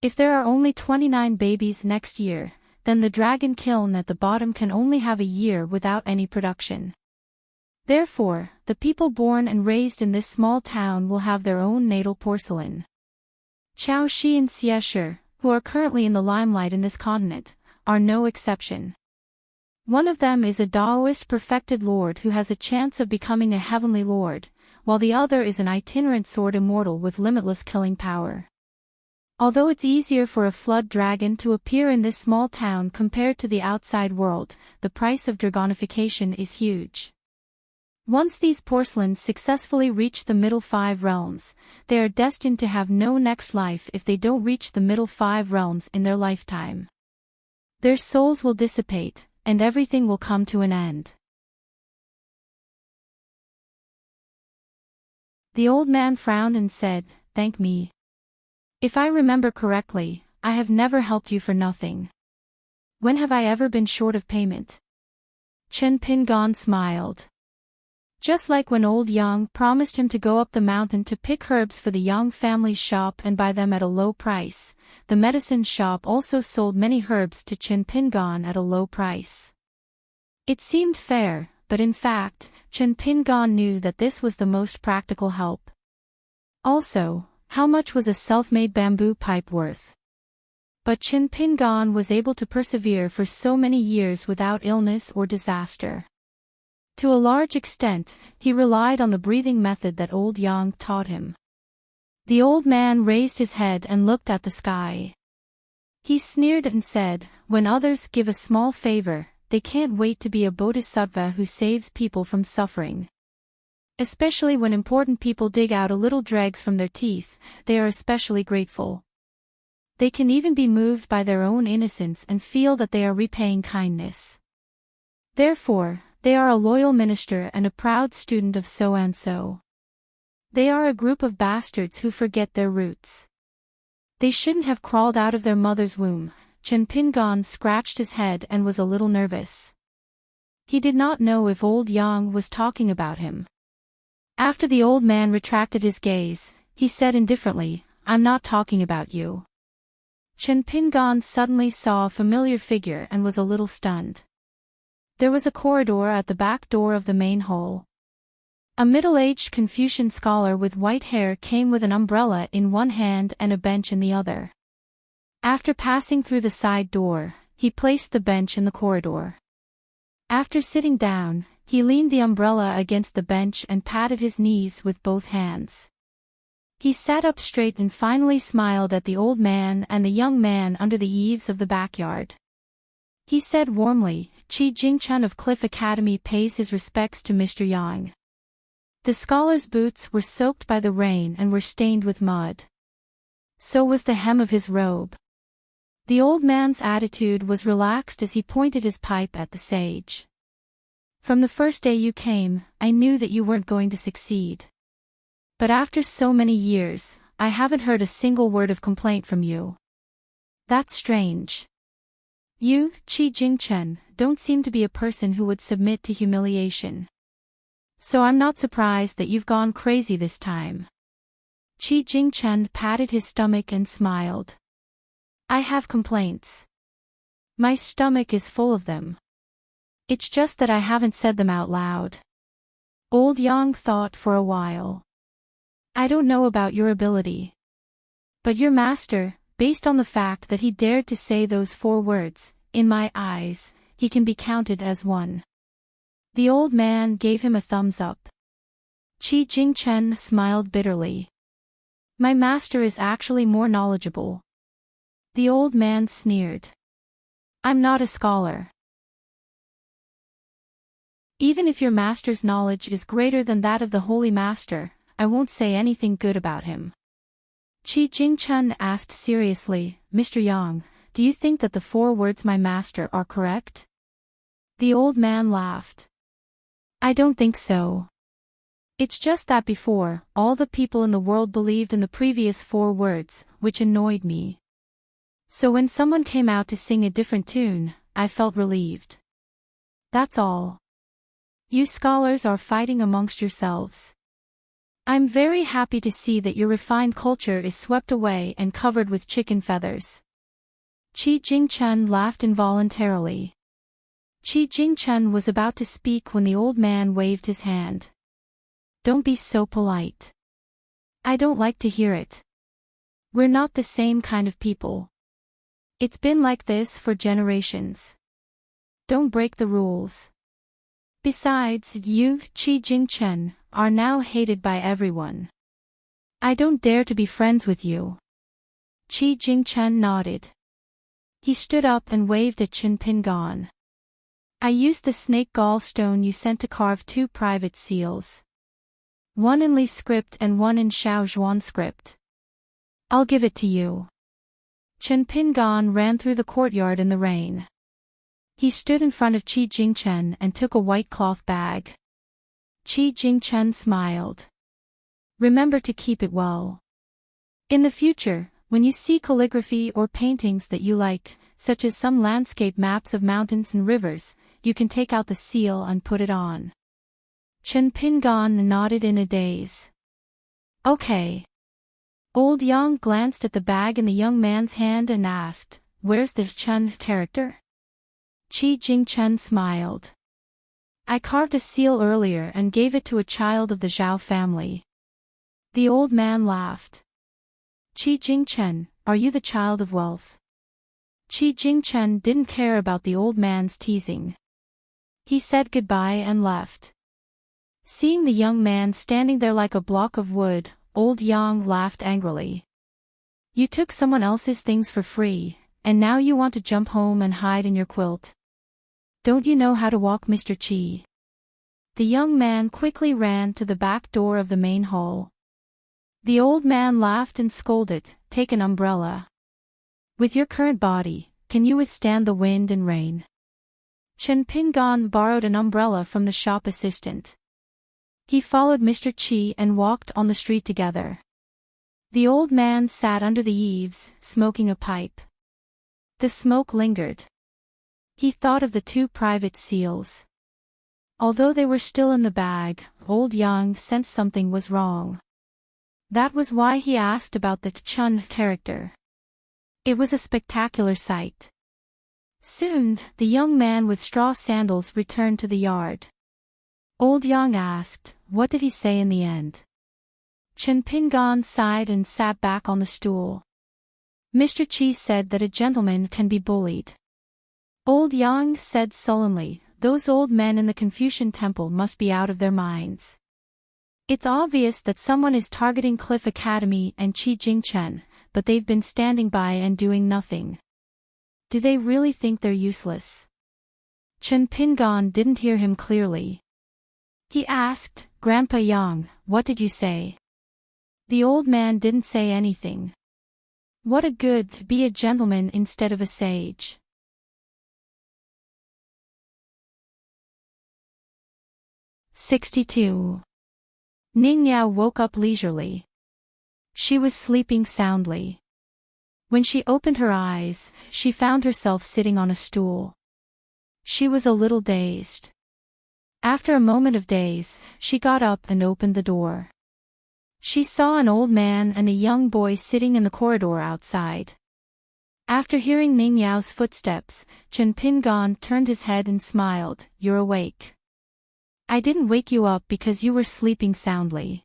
If there are only 29 babies next year, then the dragon kiln at the bottom can only have a year without any production. Therefore, the people born and raised in this small town will have their own natal porcelain. Chao Shi and Xie Shi, who are currently in the limelight in this continent, are no exception. One of them is a Taoist perfected lord who has a chance of becoming a heavenly lord, while the other is an itinerant sword immortal with limitless killing power. Although it's easier for a flood dragon to appear in this small town compared to the outside world, the price of dragonification is huge. Once these porcelains successfully reach the middle 5 realms, they are destined to have no next life if they don't reach the middle 5 realms in their lifetime. Their souls will dissipate, and everything will come to an end. The old man frowned and said, thank me. If I remember correctly, I have never helped you for nothing. When have I ever been short of payment? Chen Pingon smiled. Just like when old Yang promised him to go up the mountain to pick herbs for the Yang family's shop and buy them at a low price, the medicine shop also sold many herbs to Chen Pingon at a low price. It seemed fair, but in fact, Chen Pingon knew that this was the most practical help. Also, how much was a self-made bamboo pipe worth? But Chen Pingon was able to persevere for so many years without illness or disaster. To a large extent, he relied on the breathing method that old Yang taught him. The old man raised his head and looked at the sky. He sneered and said, when others give a small favor, they can't wait to be a bodhisattva who saves people from suffering. Especially when important people dig out a little dregs from their teeth, they are especially grateful. They can even be moved by their own innocence and feel that they are repaying kindness. Therefore, they are a loyal minister and a proud student of so-and-so. They are a group of bastards who forget their roots. They shouldn't have crawled out of their mother's womb. Chen Pingon scratched his head and was a little nervous. He did not know if old Yang was talking about him. After the old man retracted his gaze, he said indifferently, I'm not talking about you. Chen Pingon suddenly saw a familiar figure and was a little stunned. There was a corridor at the back door of the main hall. A middle-aged Confucian scholar with white hair came with an umbrella in one hand and a bench in the other. After passing through the side door, he placed the bench in the corridor. After sitting down, he leaned the umbrella against the bench and patted his knees with both hands. He sat up straight and finally smiled at the old man and the young man under the eaves of the backyard. He said warmly, "Qi Jingchun of Cliff Academy pays his respects to Mr. Yang." The scholar's boots were soaked by the rain and were stained with mud. So was the hem of his robe. The old man's attitude was relaxed as he pointed his pipe at the sage. "From the first day you came, I knew that you weren't going to succeed. But after so many years, I haven't heard a single word of complaint from you. That's strange. You, Qi Jingchen, don't seem to be a person who would submit to humiliation. So I'm not surprised that you've gone crazy this time." Qi Jingchen patted his stomach and smiled. "I have complaints. My stomach is full of them. It's just that I haven't said them out loud." Old Yang thought for a while. "I don't know about your ability. But your master, based on the fact that he dared to say those 4 words, in my eyes, he can be counted as one." The old man gave him a thumbs up. Qi Jingchen smiled bitterly. "My master is actually more knowledgeable." The old man sneered. "I'm not a scholar. Even if your master's knowledge is greater than that of the holy master, I won't say anything good about him." Qi Jingchen asked seriously, "Mr. Yang, do you think that the 4 words my master are correct?" The old man laughed. "I don't think so. It's just that before, all the people in the world believed in the previous 4 words, which annoyed me. So when someone came out to sing a different tune, I felt relieved. That's all. You scholars are fighting amongst yourselves. I'm very happy to see that your refined culture is swept away and covered with chicken feathers." Qi Jingchen laughed involuntarily. Qi Jingchen was about to speak when the old man waved his hand. "Don't be so polite. I don't like to hear it. We're not the same kind of people. It's been like this for generations. Don't break the rules. Besides, you, Qi Jingchen, are now hated by everyone. I don't dare to be friends with you." Qi Jingchen nodded. He stood up and waved at Chen Pingan. "I used the snake gallstone you sent to carve 2 private seals. One in Li script and one in Xiao Zhuan script. I'll give it to you." Chen Pingan ran through the courtyard in the rain. He stood in front of Qi Jingchen and took a white cloth bag. Qi Jingchen smiled. "Remember to keep it well. In the future, when you see calligraphy or paintings that you like, such as some landscape maps of mountains and rivers, you can take out the seal and put it on." Chen Pingan nodded in a daze. "Okay." Old Yang glanced at the bag in the young man's hand and asked, "Where's the Chen character?" Qi Jingchen smiled. "I carved a seal earlier and gave it to a child of the Zhao family." The old man laughed. "Qi Jingchen, are you the child of wealth?" Qi Jingchen didn't care about the old man's teasing. He said goodbye and left. Seeing the young man standing there like a block of wood, old Yang laughed angrily. "You took someone else's things for free, and now you want to jump home and hide in your quilt. Don't you know how to walk, Mr. Qi?" The young man quickly ran to the back door of the main hall. The old man laughed and scolded, "Take an umbrella. With your current body, can you withstand the wind and rain?" Chen Pingan borrowed an umbrella from the shop assistant. He followed Mr. Qi and walked on the street together. The old man sat under the eaves, smoking a pipe. The smoke lingered. He thought of the 2 private seals. Although they were still in the bag, old Yang sensed something was wrong. That was why he asked about the Chun character. It was a spectacular sight. Soon, the young man with straw sandals returned to the yard. Old Yang asked, "What did he say in the end?" Chen Pingan sighed and sat back on the stool. Mr. Chi said that a gentleman can be bullied. Old Yang said sullenly, "Those old men in the Confucian temple must be out of their minds. It's obvious that someone is targeting Cliff Academy and Qi Jingchen, but they've been standing by and doing nothing. Do they really think they're useless?" Chen Pingan didn't hear him clearly. He asked, "Grandpa Yang, what did you say?" The old man didn't say anything. What a good to be a gentleman instead of a sage. "62. Ning Yao woke up leisurely. She was sleeping soundly. When she opened her eyes, she found herself sitting on a stool. She was a little dazed. After a moment of daze, she got up and opened the door. She saw an old man and a young boy sitting in the corridor outside. After hearing Ning Yao's footsteps, Chen Pingan turned his head and smiled, "You're awake. I didn't wake you up because you were sleeping soundly."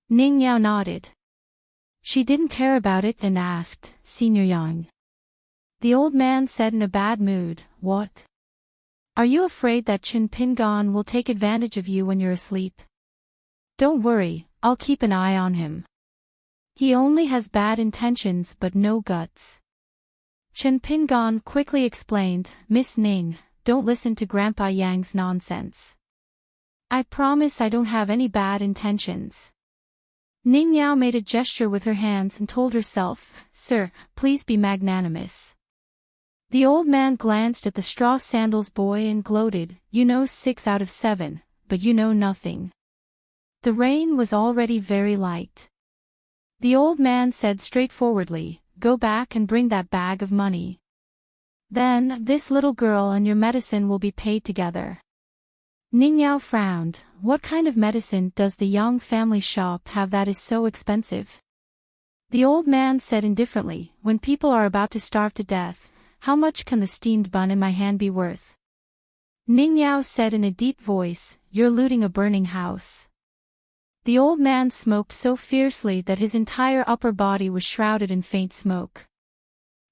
Ning Yao nodded. She didn't care about it and asked, "Senior Yang." The old man said in a bad mood, "What? Are you afraid that Chen Pingan will take advantage of you when you're asleep?" "Don't worry, I'll keep an eye on him. He only has bad intentions but no guts." Chen Pingan quickly explained, "Miss Ning, don't listen to Grandpa Yang's nonsense. I promise I don't have any bad intentions." Ning Yao made a gesture with her hands and told herself, "Sir, please be magnanimous." The old man glanced at the straw sandals boy and gloated, "You know 6 out of 7, but you know nothing." The rain was already very light. The old man said straightforwardly, "Go back and bring that bag of money. Then, this little girl and your medicine will be paid together." Ning Yao frowned. What kind of medicine does the Yang family shop have that is so expensive? The old man said indifferently, "When people are about to starve to death, how much can the steamed bun in my hand be worth?" Ning Yao said in a deep voice, "You're looting a burning house." The old man smoked so fiercely that his entire upper body was shrouded in faint smoke.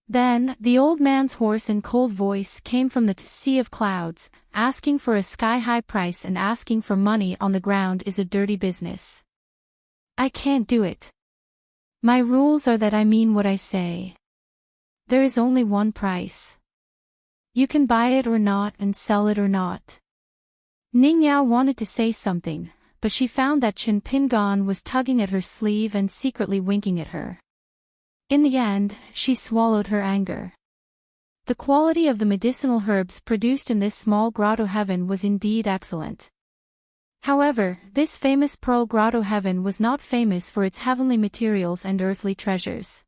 Then, the old man's hoarse and cold voice came from the sea of clouds, "Asking for a sky-high price and asking for money on the ground is a dirty business. I can't do it. My rules are that I mean what I say. There is only one price. You can buy it or not and sell it or not." Ning Yao wanted to say something, but she found that Chen Pingan was tugging at her sleeve and secretly winking at her. In the end, she swallowed her anger. The quality of the medicinal herbs produced in this small grotto heaven was indeed excellent. However, this famous pearl grotto heaven was not famous for its heavenly materials and earthly treasures.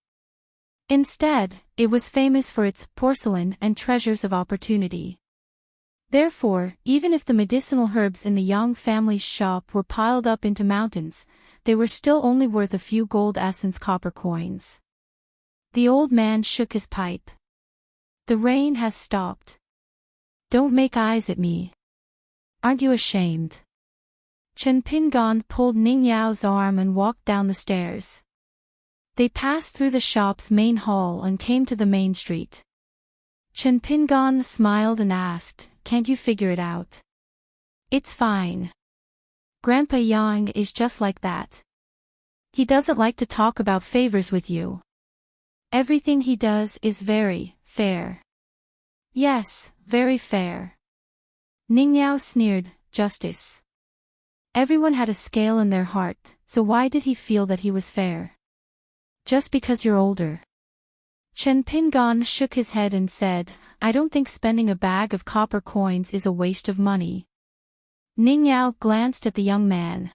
Instead, it was famous for its porcelain and treasures of opportunity. Therefore, even if the medicinal herbs in the Yang family's shop were piled up into mountains, they were still only worth a few gold essence copper coins. The old man shook his pipe. "The rain has stopped. Don't make eyes at me. Aren't you ashamed?" Chen Pingan pulled Ning Yao's arm and walked down the stairs. They passed through the shop's main hall and came to the main street. Chen Pingan smiled and asked, "Can't you figure it out?" "It's fine. Grandpa Yang is just like that. He doesn't like to talk about favors with you. Everything he does is very fair." "Yes, very fair." Ning Yao sneered, "Justice. Everyone had a scale in their heart, so why did he feel that he was fair? Just because you're older." Chen Pingan shook his head and said, "I don't think spending a bag of copper coins is a waste of money." Ning Yao glanced at the young man.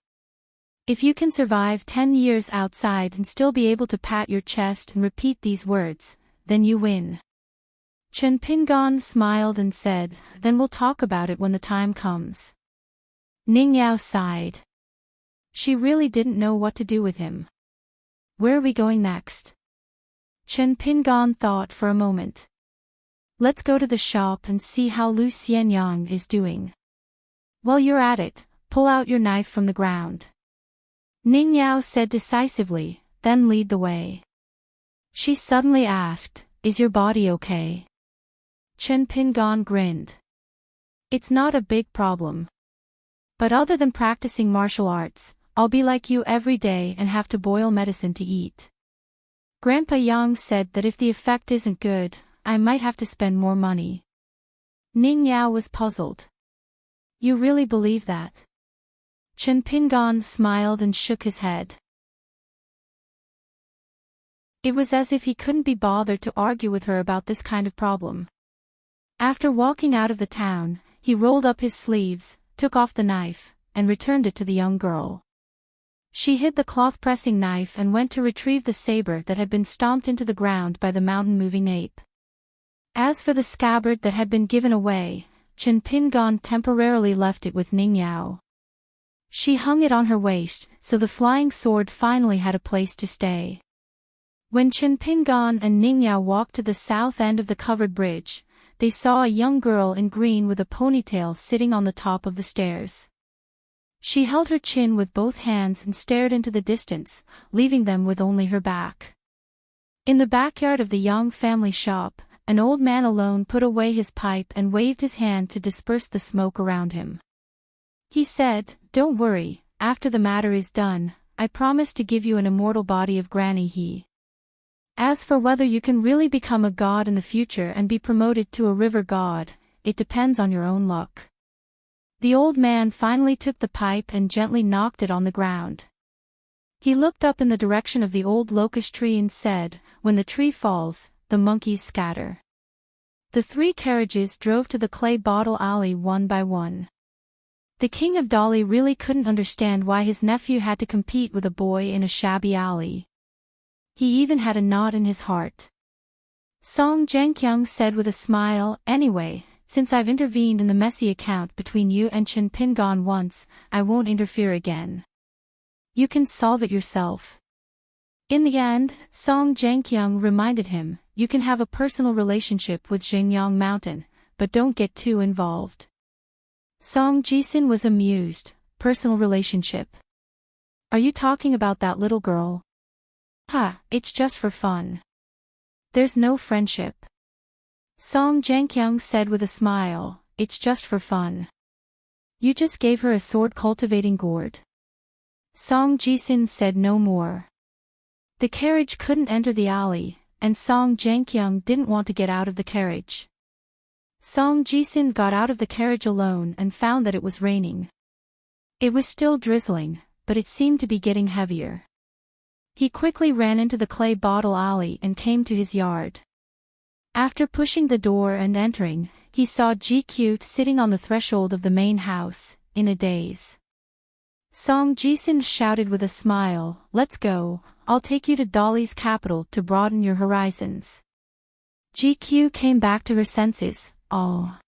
"If you can survive 10 years outside and still be able to pat your chest and repeat these words, then you win." Chen Pingan smiled and said, "Then we'll talk about it when the time comes." Ning Yao sighed. She really didn't know what to do with him. "Where are we going next?" Chen Pingan thought for a moment. Let's go to the shop and see how Lu Xianyang is doing. While you're at it, pull out your knife from the ground. Ning Yao said decisively, then lead the way. She suddenly asked, is your body okay? Chen Pingon grinned. It's not a big problem. But other than practicing martial arts, I'll be like you every day and have to boil medicine to eat. Grandpa Yang said that if the effect isn't good, I might have to spend more money. Ning Yao was puzzled. You really believe that? Chen Pingon smiled and shook his head. It was as if he couldn't be bothered to argue with her about this kind of problem. After walking out of the town, he rolled up his sleeves, took off the knife, and returned it to the young girl. She hid the cloth-pressing knife and went to retrieve the saber that had been stomped into the ground by the mountain-moving ape. As for the scabbard that had been given away, Chen Pingon temporarily left it with Ning Yao. She hung it on her waist, so the flying sword finally had a place to stay. When Chen Pingon and Ning Yao walked to the south end of the covered bridge, they saw a young girl in green with a ponytail sitting on the top of the stairs. She held her chin with both hands and stared into the distance, leaving them with only her back. In the backyard of the Yang family shop, an old man alone put away his pipe and waved his hand to disperse the smoke around him. He said, "Don't worry, after the matter is done, I promise to give you an immortal body of Granny He. As for whether you can really become a god in the future and be promoted to a river god, it depends on your own luck." The old man finally took the pipe and gently knocked it on the ground. He looked up in the direction of the old locust tree and said, "When the tree falls, the monkeys scatter." The three carriages drove to the clay bottle alley one by one. The king of Dali really couldn't understand why his nephew had to compete with a boy in a shabby alley. He even had a knot in his heart. Song Zhengqiang said with a smile, "Anyway, since I've intervened in the messy account between you and Chen Pingon once, I won't interfere again. You can solve it yourself." In the end, Song Zhengqiang reminded him, "You can have a personal relationship with Xingyang Mountain, but don't get too involved." Song Jisin was amused. "Personal relationship? Are you talking about that little girl?" "Ha, it's just for fun. There's no friendship." Song Zhengqiang said with a smile, "It's just for fun. You just gave her a sword-cultivating gourd." Song Jisin said no more. The carriage couldn't enter the alley, and Song Zhengqiang didn't want to get out of the carriage. Song Jisin got out of the carriage alone and found that it was raining. It was still drizzling, but it seemed to be getting heavier. He quickly ran into the clay bottle alley and came to his yard. After pushing the door and entering, he saw GQ sitting on the threshold of the main house, in a daze. Song Jisin shouted with a smile, "Let's go, I'll take you to Dali's capital to broaden your horizons." GQ came back to her senses. "Oh.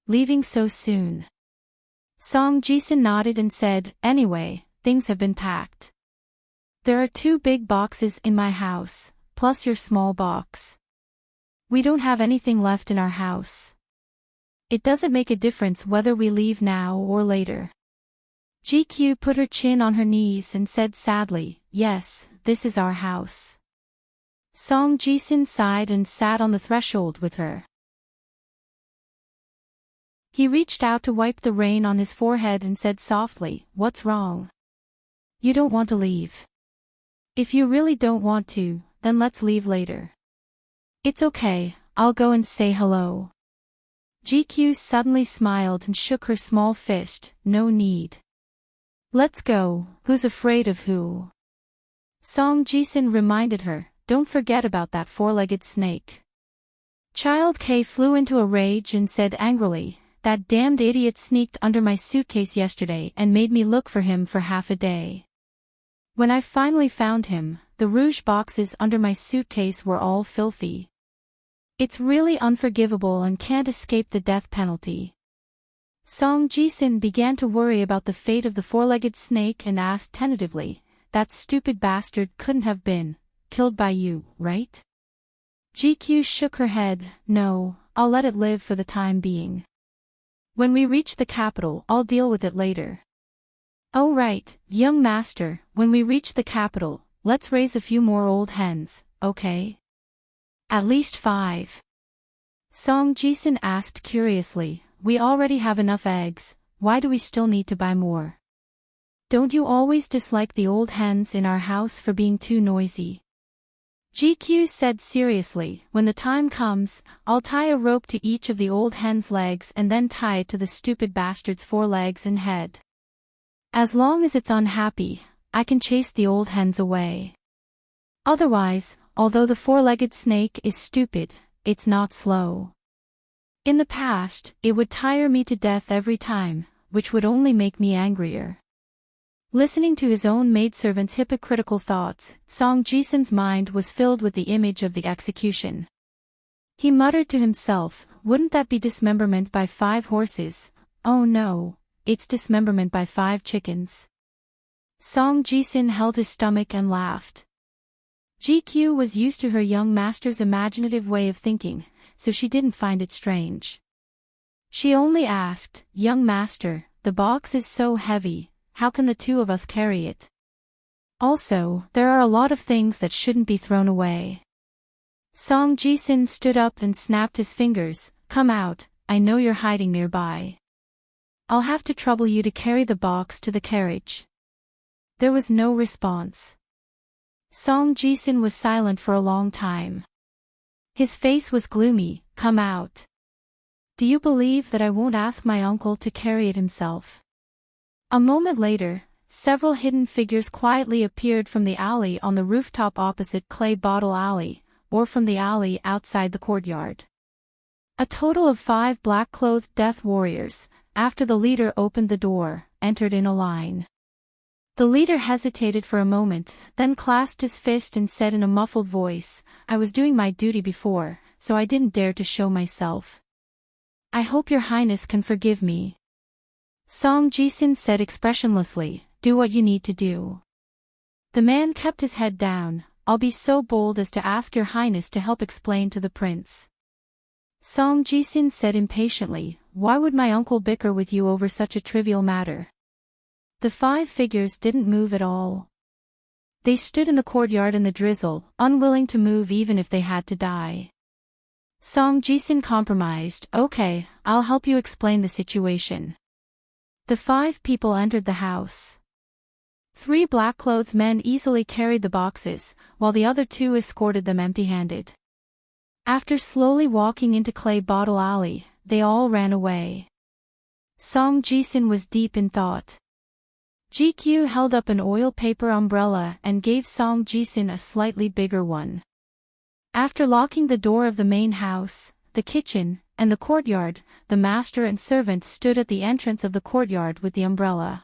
Leaving so soon?" Song Jisin nodded and said, "Anyway, things have been packed. There are 2 big boxes in my house, plus your small box. We don't have anything left in our house. It doesn't make a difference whether we leave now or later." GQ put her chin on her knees and said sadly, "Yes, this is our house." Song Jisin sighed and sat on the threshold with her. He reached out to wipe the rain on his forehead and said softly, "What's wrong? You don't want to leave? If you really don't want to, then let's leave later." "It's okay, I'll go and say hello." GQ suddenly smiled and shook her small fist, "No need. Let's go, who's afraid of who?" Song Jisin reminded her, "Don't forget about that 4-legged snake." Child K flew into a rage and said angrily, "That damned idiot sneaked under my suitcase yesterday and made me look for him for half a day. When I finally found him, the rouge boxes under my suitcase were all filthy. It's really unforgivable and can't escape the death penalty." Song Jisin began to worry about the fate of the 4-legged snake and asked tentatively, "That stupid bastard couldn't have been killed by you, right?" GQ shook her head, "No, I'll let it live for the time being. When we reach the capital, I'll deal with it later. Oh right, young master, when we reach the capital, let's raise a few more old hens, okay? At least 5. Song Jisun asked curiously, we already have enough eggs, why do we still need to buy more? Don't you always dislike the old hens in our house for being too noisy? GQ said seriously, when the time comes, I'll tie a rope to each of the old hen's legs and then tie it to the stupid bastard's 4 legs and head. As long as it's unhappy, I can chase the old hens away. Otherwise, although the 4-legged snake is stupid, it's not slow. In the past, it would tire me to death every time, which would only make me angrier. Listening to his own maidservant's hypocritical thoughts, Song Jisun's mind was filled with the image of the execution. He muttered to himself, wouldn't that be dismemberment by 5 horses? Oh no, it's dismemberment by 5 chickens. Song Jisun held his stomach and laughed. GQ was used to her young master's imaginative way of thinking, so she didn't find it strange. She only asked, young master, the box is so heavy, how can the 2 of us carry it? Also, there are a lot of things that shouldn't be thrown away. Song Jisun stood up and snapped his fingers, come out, I know you're hiding nearby. I'll have to trouble you to carry the box to the carriage. There was no response. Song Jisun was silent for a long time. His face was gloomy, come out. Do you believe that I won't ask my uncle to carry it himself? A moment later, several hidden figures quietly appeared from the alley on the rooftop opposite Clay Bottle Alley, or from the alley outside the courtyard. A total of 5 black-clothed death warriors, after the leader opened the door, entered in a line. The leader hesitated for a moment, then clasped his fist and said in a muffled voice, I was doing my duty before, so I didn't dare to show myself. I hope your highness can forgive me. Song Jisun said expressionlessly, do what you need to do. The man kept his head down, I'll be so bold as to ask your highness to help explain to the prince. Song Jisun said impatiently, why would my uncle bicker with you over such a trivial matter? The 5 figures didn't move at all. They stood in the courtyard in the drizzle, unwilling to move even if they had to die. Song Jisun compromised, okay, I'll help you explain the situation. The 5 people entered the house. 3 black-clothed men easily carried the boxes, while the other 2 escorted them empty-handed. After slowly walking into Clay Bottle Alley, they all ran away. Song Jisun was deep in thought. GQ held up an oil paper umbrella and gave Song Jisun a slightly bigger one. After locking the door of the main house, the kitchen, and the courtyard, the master and servants stood at the entrance of the courtyard with the umbrella.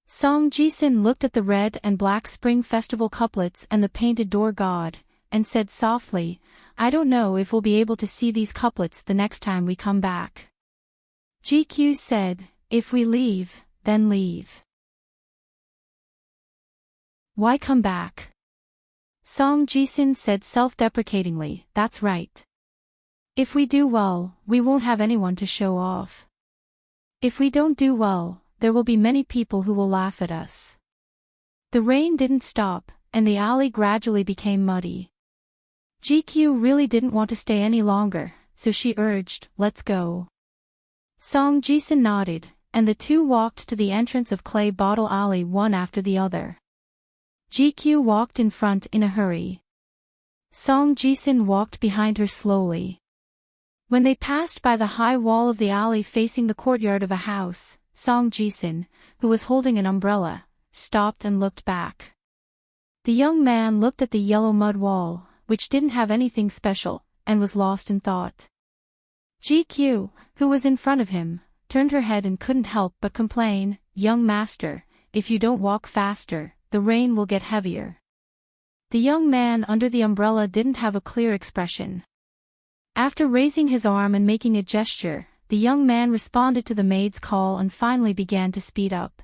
Song Jisun looked at the red and black Spring Festival couplets and the painted door god, and said softly, I don't know if we'll be able to see these couplets the next time we come back. GQ said, if we leave, then leave. Why come back? Song Jisun said self-deprecatingly, that's right. If we do well, we won't have anyone to show off. If we don't do well, there will be many people who will laugh at us. The rain didn't stop, and the alley gradually became muddy. GQ really didn't want to stay any longer, so she urged, let's go. Song Jisun nodded, and the 2 walked to the entrance of Clay Bottle Alley one after the other. GQ walked in front in a hurry. Song Jisun walked behind her slowly. When they passed by the high wall of the alley facing the courtyard of a house, Song Jisun, who was holding an umbrella, stopped and looked back. The young man looked at the yellow mud wall, which didn't have anything special, and was lost in thought. GQ, who was in front of him, turned her head and couldn't help but complain, young master, if you don't walk faster, the rain will get heavier. The young man under the umbrella didn't have a clear expression. After raising his arm and making a gesture, the young man responded to the maid's call and finally began to speed up.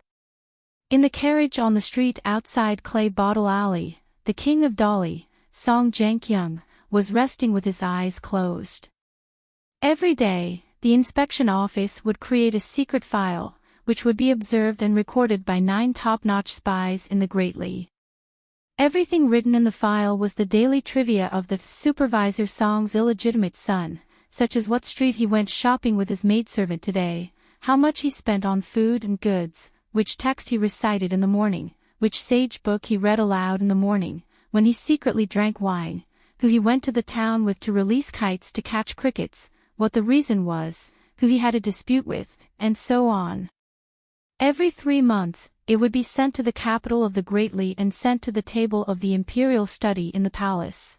In the carriage on the street outside Clay Bottle Alley, the king of Dolly, Song Jankyung, was resting with his eyes closed. Every day, the inspection office would create a secret file, which would be observed and recorded by 9 top-notch spies in the Great Li. Everything written in the file was the daily trivia of the supervisor Song's illegitimate son, such as what street he went shopping with his maidservant today, how much he spent on food and goods, which text he recited in the morning, which sage book he read aloud in the morning, when he secretly drank wine, who he went to the town with to release kites to catch crickets, what the reason was, who he had a dispute with, and so on. Every 3 months, it would be sent to the capital of the Great Li and sent to the table of the imperial study in the palace.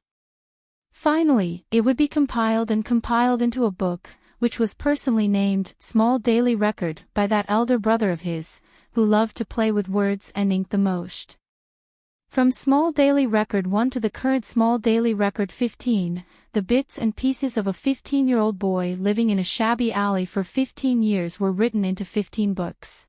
Finally, it would be compiled into a book, which was personally named Small Daily Record by that elder brother of his, who loved to play with words and ink the most. From Small Daily Record 1 to the current Small Daily Record 15, the bits and pieces of a 15-year-old boy living in a shabby alley for 15 years were written into 15 books.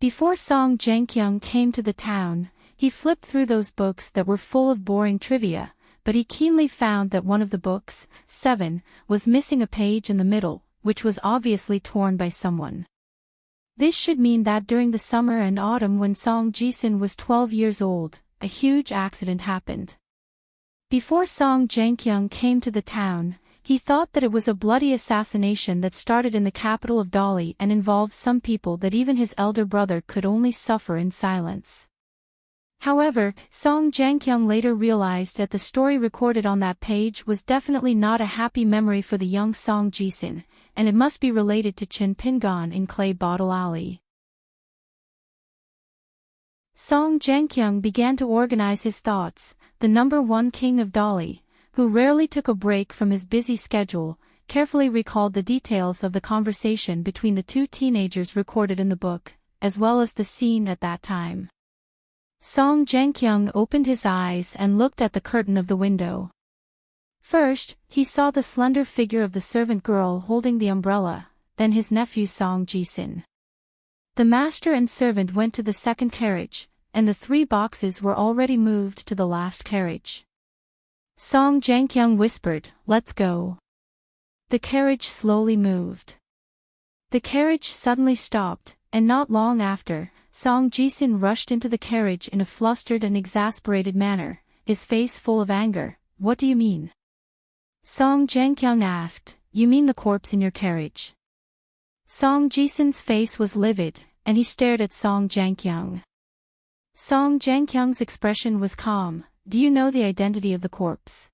Before Song Jianqiang came to the town, he flipped through those books that were full of boring trivia, but he keenly found that one of the books, 7, was missing a page in the middle, which was obviously torn by someone. This should mean that during the summer and autumn when Song Jisin was 12 years old, a huge accident happened. Before Song Jianqiang came to the town, he thought that it was a bloody assassination that started in the capital of Dali and involved some people that even his elder brother could only suffer in silence. However, Song Jianqiang later realized that the story recorded on that page was definitely not a happy memory for the young Song Jisin, and it must be related to Chen Pingan in Clay Bottle Alley. Song Jianqiang began to organize his thoughts. The number 1 king of Dali, who rarely took a break from his busy schedule, carefully recalled the details of the conversation between the 2 teenagers recorded in the book, as well as the scene at that time. Song Jianqiang opened his eyes and looked at the curtain of the window. First, he saw the slender figure of the servant girl holding the umbrella, then his nephew Song Jisin. The master and servant went to the second carriage, and the 3 boxes were already moved to the last carriage. Song Jianqiang whispered, "Let's go." The carriage slowly moved. The carriage suddenly stopped, and not long after, Song Jisin rushed into the carriage in a flustered and exasperated manner, his face full of anger. "What do you mean?" Song Jianqiang asked. "You mean the corpse in your carriage?" Song Jisin's face was livid, and he stared at Song Jianqiang. Song Jianqiang's expression was calm. "Do you know the identity of the corpse?"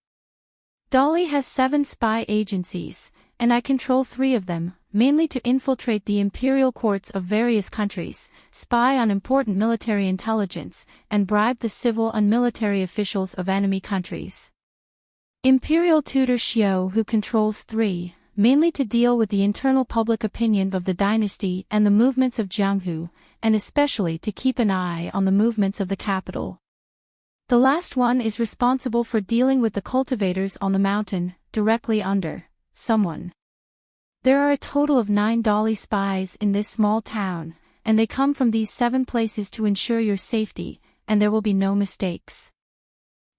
"Dali has 7 spy agencies, and I control 3 of them, mainly to infiltrate the imperial courts of various countries, spy on important military intelligence, and bribe the civil and military officials of enemy countries. Imperial tutor Xiao who controls 3, mainly to deal with the internal public opinion of the dynasty and the movements of Jianghu, and especially to keep an eye on the movements of the capital. The last one is responsible for dealing with the cultivators on the mountain, directly under someone. There are a total of 9 Dali spies in this small town, and they come from these 7 places to ensure your safety, and there will be no mistakes."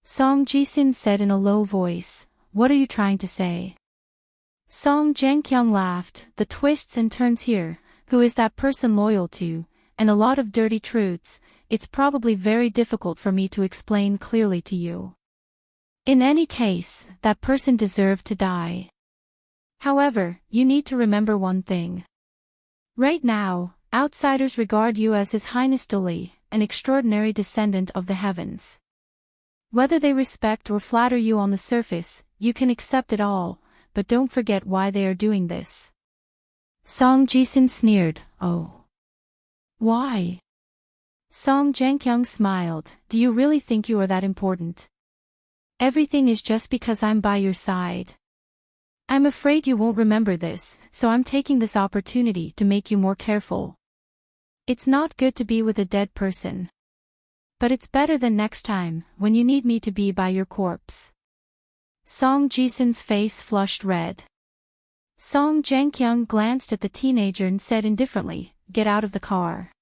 Song Jisin said in a low voice, "What are you trying to say?" Song Jianqiang laughed. "The twists and turns here, who is that person loyal to, and a lot of dirty truths, it's probably very difficult for me to explain clearly to you. In any case, that person deserved to die. However, you need to remember one thing. Right now, outsiders regard you as His Highness Dali, an extraordinary descendant of the heavens. Whether they respect or flatter you on the surface, you can accept it all, but don't forget why they are doing this." Song Jisin sneered. "Oh. Why?" Song Jianqiang smiled. "Do you really think you are that important? Everything is just because I'm by your side. I'm afraid you won't remember this, so I'm taking this opportunity to make you more careful. It's not good to be with a dead person. But it's better than next time, when you need me to be by your corpse." Song Jisin's face flushed red. Song Jianqiang glanced at the teenager and said indifferently, "Get out of the car."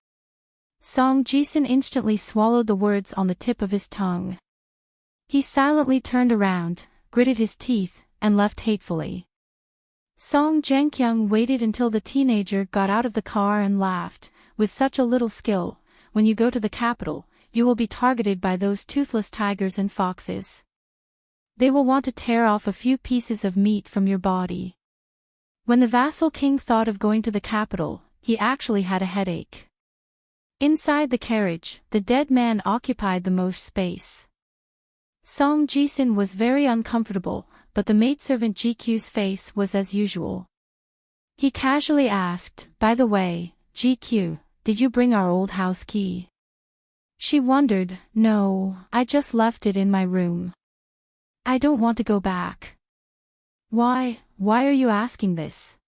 Song Jisin instantly swallowed the words on the tip of his tongue. He silently turned around, gritted his teeth, and left hatefully. Song Jianqiang waited until the teenager got out of the car and laughed. With such a little skill, when you go to the capital, you will be targeted by those toothless tigers and foxes. They will want to tear off a few pieces of meat from your body. When the vassal king thought of going to the capital, he actually had a headache. Inside the carriage, the dead man occupied the most space. Song Jisin was very uncomfortable, but the maidservant GQ's face was as usual. He casually asked, "By the way, GQ, did you bring our old house key?" She wondered, "No, I just left it in my room. I don't want to go back." Why are you asking this?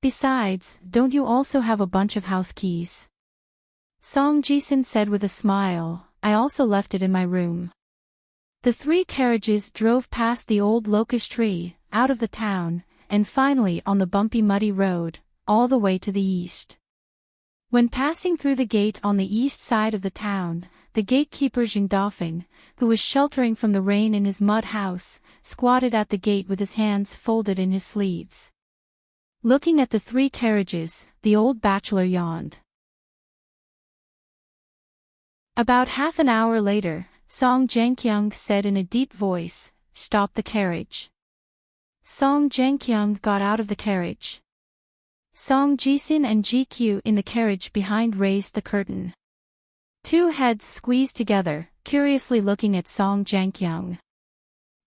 Besides, don't you also have a bunch of house keys?" Song Jisin said with a smile, "I also left it in my room." The three carriages drove past the old locust tree, out of the town, and finally on the bumpy muddy road, all the way to the east. When passing through the gate on the east side of the town, the gatekeeper Zheng Dafeng, who was sheltering from the rain in his mud house, squatted at the gate with his hands folded in his sleeves. Looking at the three carriages, the old bachelor yawned. About half an hour later, Song Jianqiang said in a deep voice, "Stop the carriage." Song Jianqiang got out of the carriage. Song Jisin and GQ in the carriage behind raised the curtain. Two heads squeezed together, curiously looking at Song Jianqiang.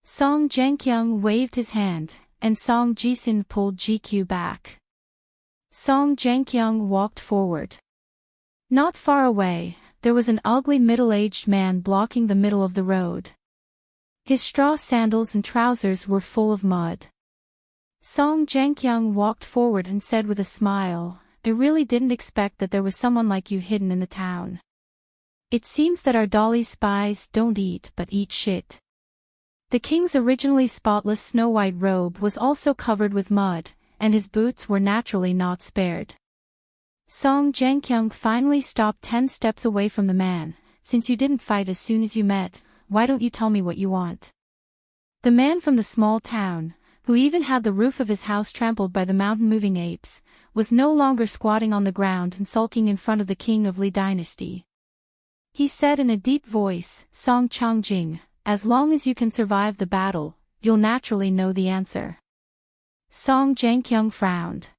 Song Jianqiang waved his hand, and Song Jisin pulled GQ back. Song Jianqiang walked forward. Not far away, there was an ugly middle-aged man blocking the middle of the road. His straw sandals and trousers were full of mud. Song Jianqiang walked forward and said with a smile, "I really didn't expect that there was someone like you hidden in the town. It seems that our dolly's spies don't eat but eat shit." The king's originally spotless snow-white robe was also covered with mud, and his boots were naturally not spared. Song Jianqiang finally stopped 10 steps away from the man. "Since you didn't fight as soon as you met, why don't you tell me what you want?" The man from the small town, who even had the roof of his house trampled by the mountain-moving apes, was no longer squatting on the ground and sulking in front of the king of Li dynasty. He said in a deep voice, "Song Changjing, as long as you can survive the battle, you'll naturally know the answer." Song Jianqiang frowned.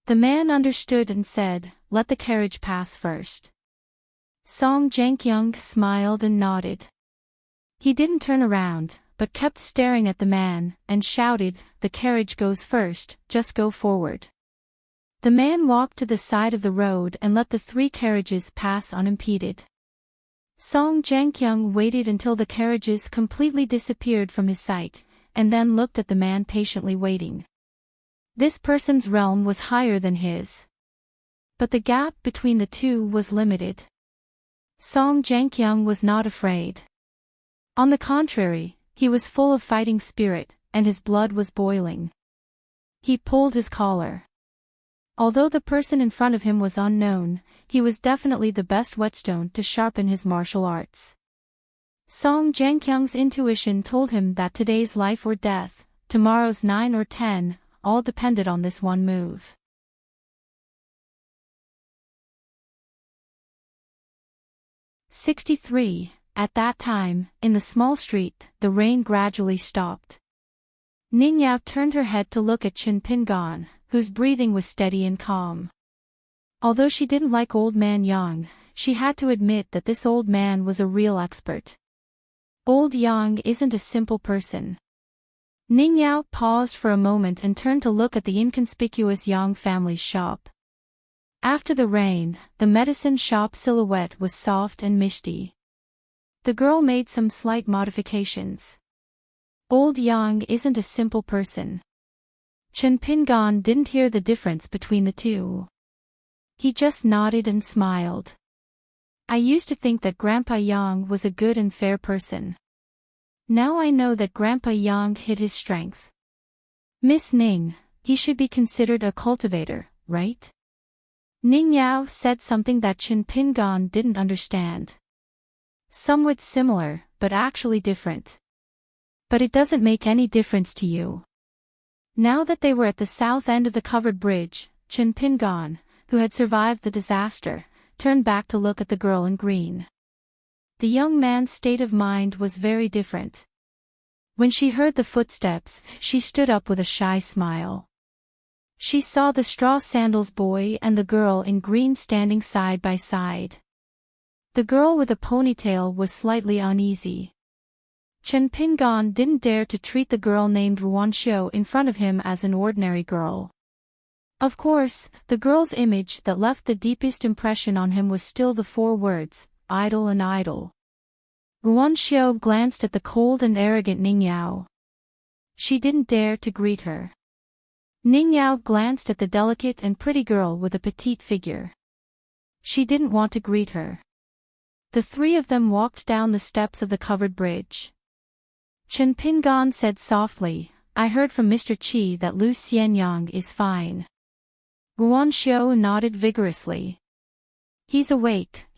The man understood and said, "Let the carriage pass first." Song Jianqiang smiled and nodded. He didn't turn around, but kept staring at the man, and shouted, "The carriage goes first, just go forward." The man walked to the side of the road and let the three carriages pass unimpeded. Song Jianqiang waited until the carriages completely disappeared from his sight, and then looked at the man patiently waiting. This person's realm was higher than his. But the gap between the two was limited. Song Jianqiang was not afraid. On the contrary, he was full of fighting spirit, and his blood was boiling. He pulled his collar. Although the person in front of him was unknown, he was definitely the best whetstone to sharpen his martial arts. Song Jianqiang's intuition told him that today's life or death, tomorrow's 9 or 10, all depended on this one move. 63. At that time, in the small street, the rain gradually stopped. Ning Yao turned her head to look at Chen Pingan, whose breathing was steady and calm. Although she didn't like Old Man Yang, she had to admit that this old man was a real expert. Old Yang isn't a simple person. Ning Yao paused for a moment and turned to look at the inconspicuous Yang family's shop. After the rain, the medicine shop silhouette was soft and misty. The girl made some slight modifications. Old Yang isn't a simple person. Chen Pingan didn't hear the difference between the two. He just nodded and smiled. "I used to think that Grandpa Yang was a good and fair person. Now I know that Grandpa Yang hid his strength. Miss Ning, he should be considered a cultivator, right?" Ning Yao said something that Chen Pingan didn't understand. "Somewhat similar, but actually different. But it doesn't make any difference to you." Now that they were at the south end of the covered bridge, Chen Pingan, who had survived the disaster, turned back to look at the girl in green. The young man's state of mind was very different. When she heard the footsteps, she stood up with a shy smile. She saw the straw sandals boy and the girl in green standing side by side. The girl with a ponytail was slightly uneasy. Chen Pingan didn't dare to treat the girl named Ruanxiu in front of him as an ordinary girl. Of course, the girl's image that left the deepest impression on him was still the 4 words, idle and idle. Ruanxiu glanced at the cold and arrogant Ning Yao. She didn't dare to greet her. Ning Yao glanced at the delicate and pretty girl with a petite figure. She didn't want to greet her. The 3 of them walked down the steps of the covered bridge. Chen Pingan said softly, "I heard from Mr. Qi that Lu Xianyang is fine." Ruanxiu nodded vigorously. He's awake."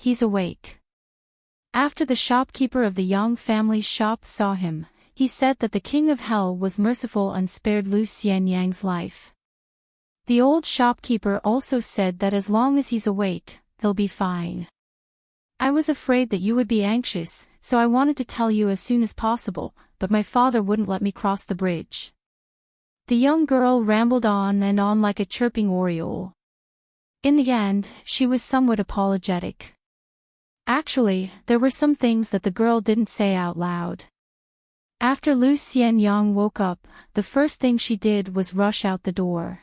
After the shopkeeper of the Yang family's shop saw him, he said that the King of Hell was merciful and spared Lu Xianyang's life. The old shopkeeper also said that as long as he's awake, he'll be fine. "I was afraid that you would be anxious, so I wanted to tell you as soon as possible, but my father wouldn't let me cross the bridge." The young girl rambled on and on like a chirping oriole. In the end, she was somewhat apologetic. Actually, there were some things that the girl didn't say out loud. After Lu Xianyang woke up, the first thing she did was rush out the door.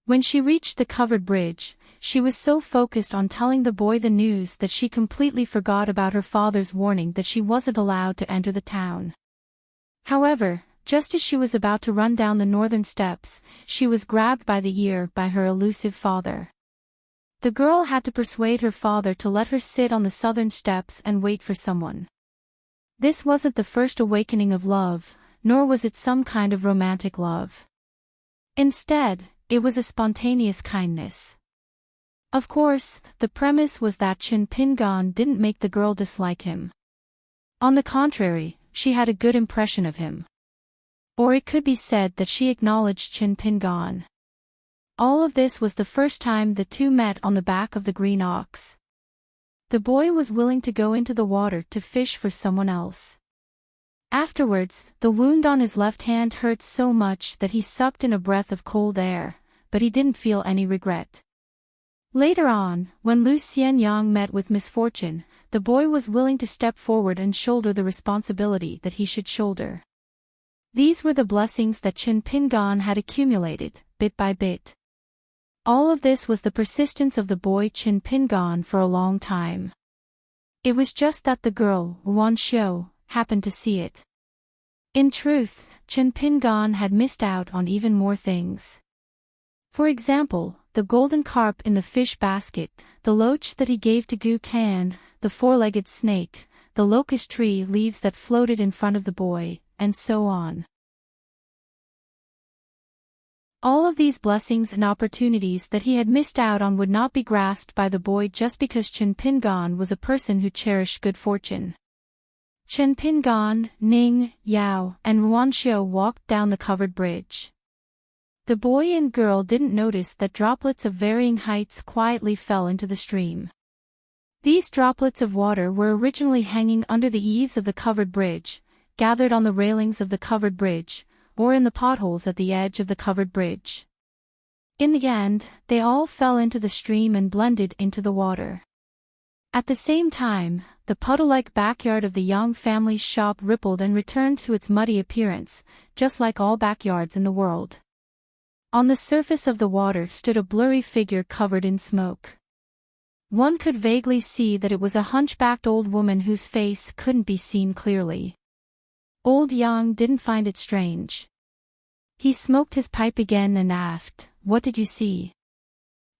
When she reached the covered bridge, she was so focused on telling the boy the news that she completely forgot about her father's warning that she wasn't allowed to enter the town. However, just as she was about to run down the northern steps, she was grabbed by the ear by her elusive father. The girl had to persuade her father to let her sit on the southern steps and wait for someone. This wasn't the first awakening of love, nor was it some kind of romantic love. Instead, it was a spontaneous kindness. Of course, the premise was that Chen Pingan didn't make the girl dislike him. On the contrary, she had a good impression of him. Or it could be said that she acknowledged Chen Pingan. All of this was the first time the 2 met on the back of the green ox. The boy was willing to go into the water to fish for someone else. Afterwards, the wound on his left hand hurt so much that he sucked in a breath of cold air, but he didn't feel any regret. Later on, when Lu Xianyang met with misfortune, the boy was willing to step forward and shoulder the responsibility that he should shoulder. These were the blessings that Chen Pingan had accumulated, bit by bit. All of this was the persistence of the boy Chen Pingan for a long time. It was just that the girl, Ruanxiu, happened to see it. In truth, Chen Pingan had missed out on even more things. For example, the golden carp in the fish basket, the loach that he gave to Gu Kan, the 4-legged snake, the locust tree leaves that floated in front of the boy, and so on. All of these blessings and opportunities that he had missed out on would not be grasped by the boy just because Chen Pingan was a person who cherished good fortune. Chen Pingan, Ning Yao, and Ruanxiu walked down the covered bridge. The boy and girl didn't notice that droplets of varying heights quietly fell into the stream. These droplets of water were originally hanging under the eaves of the covered bridge, gathered on the railings of the covered bridge, or in the potholes at the edge of the covered bridge. In the end, they all fell into the stream and blended into the water. At the same time, the puddle-like backyard of the Yang family's shop rippled and returned to its muddy appearance, just like all backyards in the world. On the surface of the water stood a blurry figure covered in smoke. One could vaguely see that it was a hunchbacked old woman whose face couldn't be seen clearly. Old Yang didn't find it strange. He smoked his pipe again and asked, "What did you see?"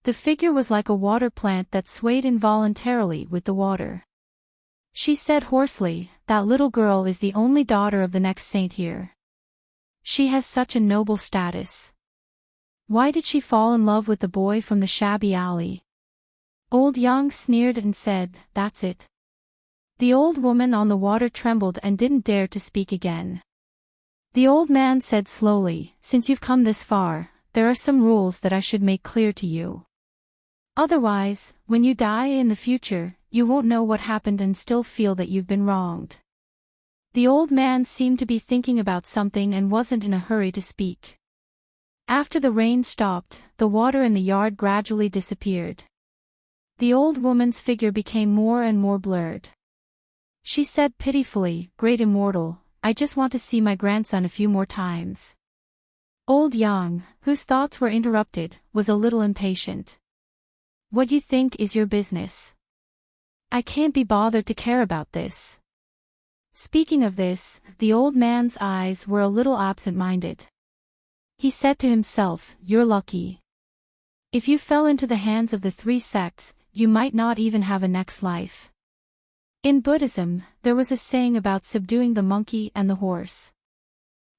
The figure was like a water plant that swayed involuntarily with the water. She said hoarsely, "That little girl is the only daughter of the next saint here. She has such a noble status. Why did she fall in love with the boy from the shabby alley?" Old Yang sneered and said, "That's it." The old woman on the water trembled and didn't dare to speak again. The old man said slowly, since you've come this far, there are some rules that I should make clear to you. Otherwise, when you die in the future, you won't know what happened and still feel that you've been wronged. The old man seemed to be thinking about something and wasn't in a hurry to speak. After the rain stopped, the water in the yard gradually disappeared. The old woman's figure became more and more blurred. She said pitifully, "Great Immortal, I just want to see my grandson a few more times." Old Yang, whose thoughts were interrupted, was a little impatient. "What you think is your business. I can't be bothered to care about this." Speaking of this, the old man's eyes were a little absent-minded. He said to himself, "You're lucky. If you fell into the hands of the three sects, you might not even have a next life." In Buddhism, there was a saying about subduing the monkey and the horse.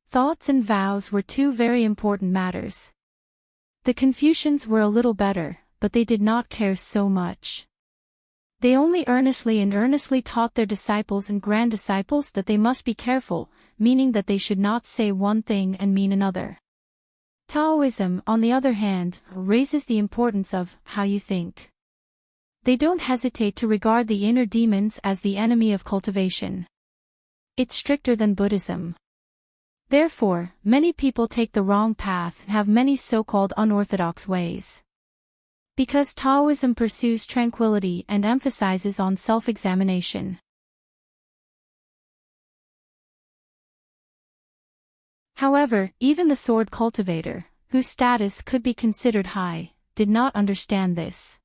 Thoughts and vows were two very important matters. The Confucians were a little better, but they did not care so much. They only earnestly taught their disciples and grand-disciples that they must be careful, meaning that they should not say one thing and mean another. Taoism, on the other hand, raises the importance of how you think. They don't hesitate to regard the inner demons as the enemy of cultivation. It's stricter than Buddhism. Therefore, many people take the wrong path and have many so-called unorthodox ways. Because Taoism pursues tranquility and emphasizes on self-examination. However, even the sword cultivator, whose status could be considered high, did not understand this.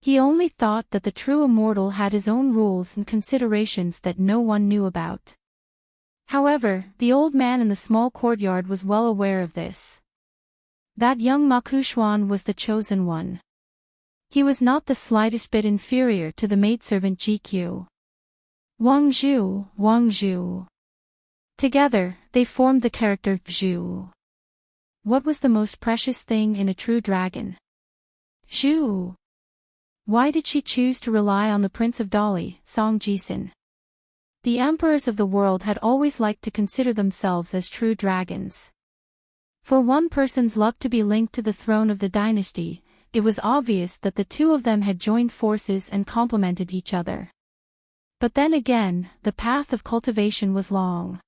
He only thought that the true immortal had his own rules and considerations that no one knew about. However, the old man in the small courtyard was well aware of this. That young Makushuan was the chosen one. He was not the slightest bit inferior to the maidservant GQ. Wang Zhu. Together, they formed the character Zhu. What was the most precious thing in a true dragon? Zhu. Why did she choose to rely on the Prince of Dali, Song Jisun? The emperors of the world had always liked to consider themselves as true dragons. For one person's luck to be linked to the throne of the dynasty, it was obvious that the two of them had joined forces and complemented each other. But then again, the path of cultivation was long.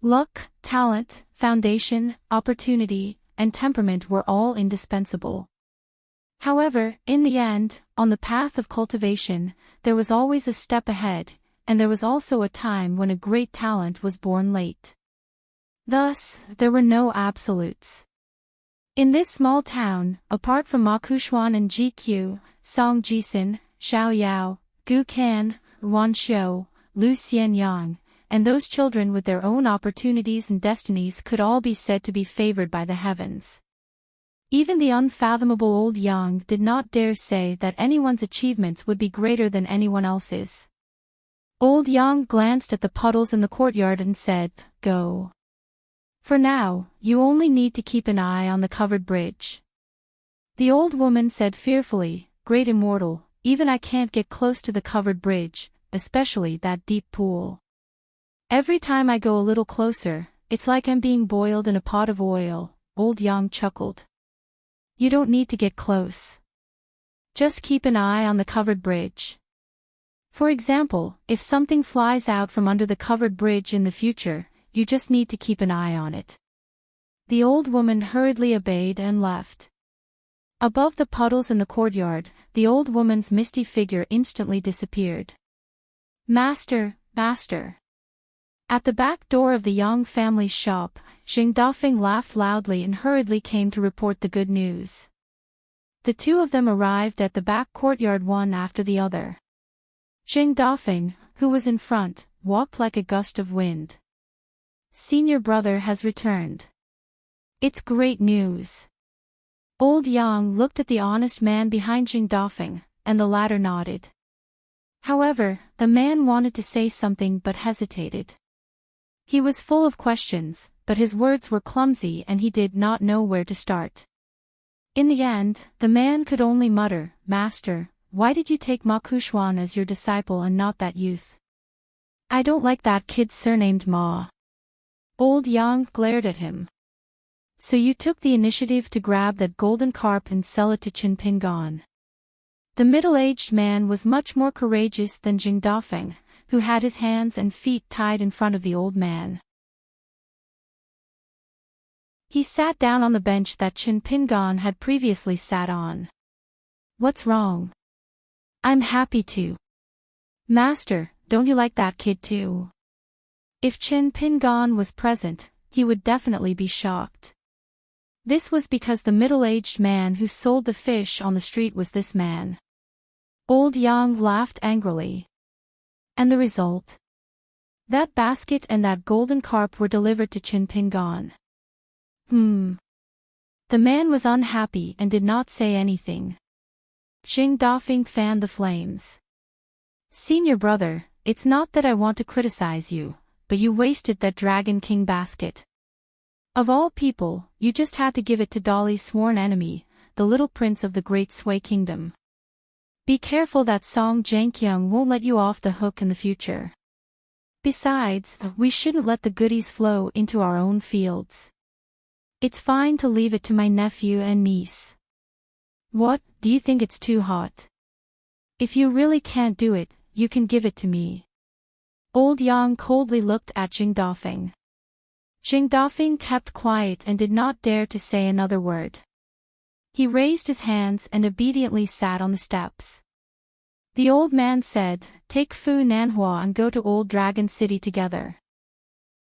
Luck, talent, foundation, opportunity, and temperament were all indispensable. However, in the end, on the path of cultivation, there was always a step ahead, and there was also a time when a great talent was born late. Thus, there were no absolutes. In this small town, apart from Ma Kushuan and GQ, Song Jisun, Xiao Yao, Gu Kan, Wan Xiu, Lu Xianyang, and those children with their own opportunities and destinies could all be said to be favored by the heavens. Even the unfathomable old Yang did not dare say that anyone's achievements would be greater than anyone else's. Old Yang glanced at the puddles in the courtyard and said, "Go. For now, you only need to keep an eye on the covered bridge." The old woman said fearfully, "Great Immortal, even I can't get close to the covered bridge, especially that deep pool. Every time I go a little closer, it's like I'm being boiled in a pot of oil." Old Yang chuckled. "You don't need to get close. Just keep an eye on the covered bridge. For example, if something flies out from under the covered bridge in the future, you just need to keep an eye on it." The old woman hurriedly obeyed and left. Above the puddles in the courtyard, the old woman's misty figure instantly disappeared. Master. At the back door of the Yang family's shop, Xing Dafeng laughed loudly and hurriedly came to report the good news. The two of them arrived at the back courtyard one after the other. Xing Dafeng, who was in front, walked like a gust of wind. "Senior brother has returned. It's great news." Old Yang looked at the honest man behind Xing Dafeng, and the latter nodded. However, the man wanted to say something but hesitated. He was full of questions, but his words were clumsy and he did not know where to start. In the end, the man could only mutter, "Master, why did you take Ma Kushuan as your disciple and not that youth?" "I don't like that kid surnamed Ma." Old Yang glared at him. So you took the initiative to grab that golden carp and sell it to Chen Pingan. The middle-aged man was much more courageous than Jing Dafeng, who had his hands and feet tied in front of the old man. He sat down on the bench that Chen Pingan had previously sat on. What's wrong? I'm happy to. Master, don't you like that kid too? If Chen Pingan was present, he would definitely be shocked. This was because the middle-aged man who sold the fish on the street was this man. Old Yang laughed angrily. And the result? That basket and that golden carp were delivered to Chen Pingan. The man was unhappy and did not say anything. Jing Dafeng fanned the flames. Senior brother, it's not that I want to criticize you, but you wasted that Dragon King basket. Of all people, you just had to give it to Dolly's sworn enemy, the little prince of the Great Sui Kingdom. Be careful that Song Jianqiang won't let you off the hook in the future. Besides, we shouldn't let the goodies flow into our own fields. It's fine to leave it to my nephew and niece. What, do you think it's too hot? If you really can't do it, you can give it to me. Old Yang coldly looked at Jing Dafeng. Jing Dafeng kept quiet and did not dare to say another word. He raised his hands and obediently sat on the steps. The old man said, "Take Fu Nanhua and go to Old Dragon City together."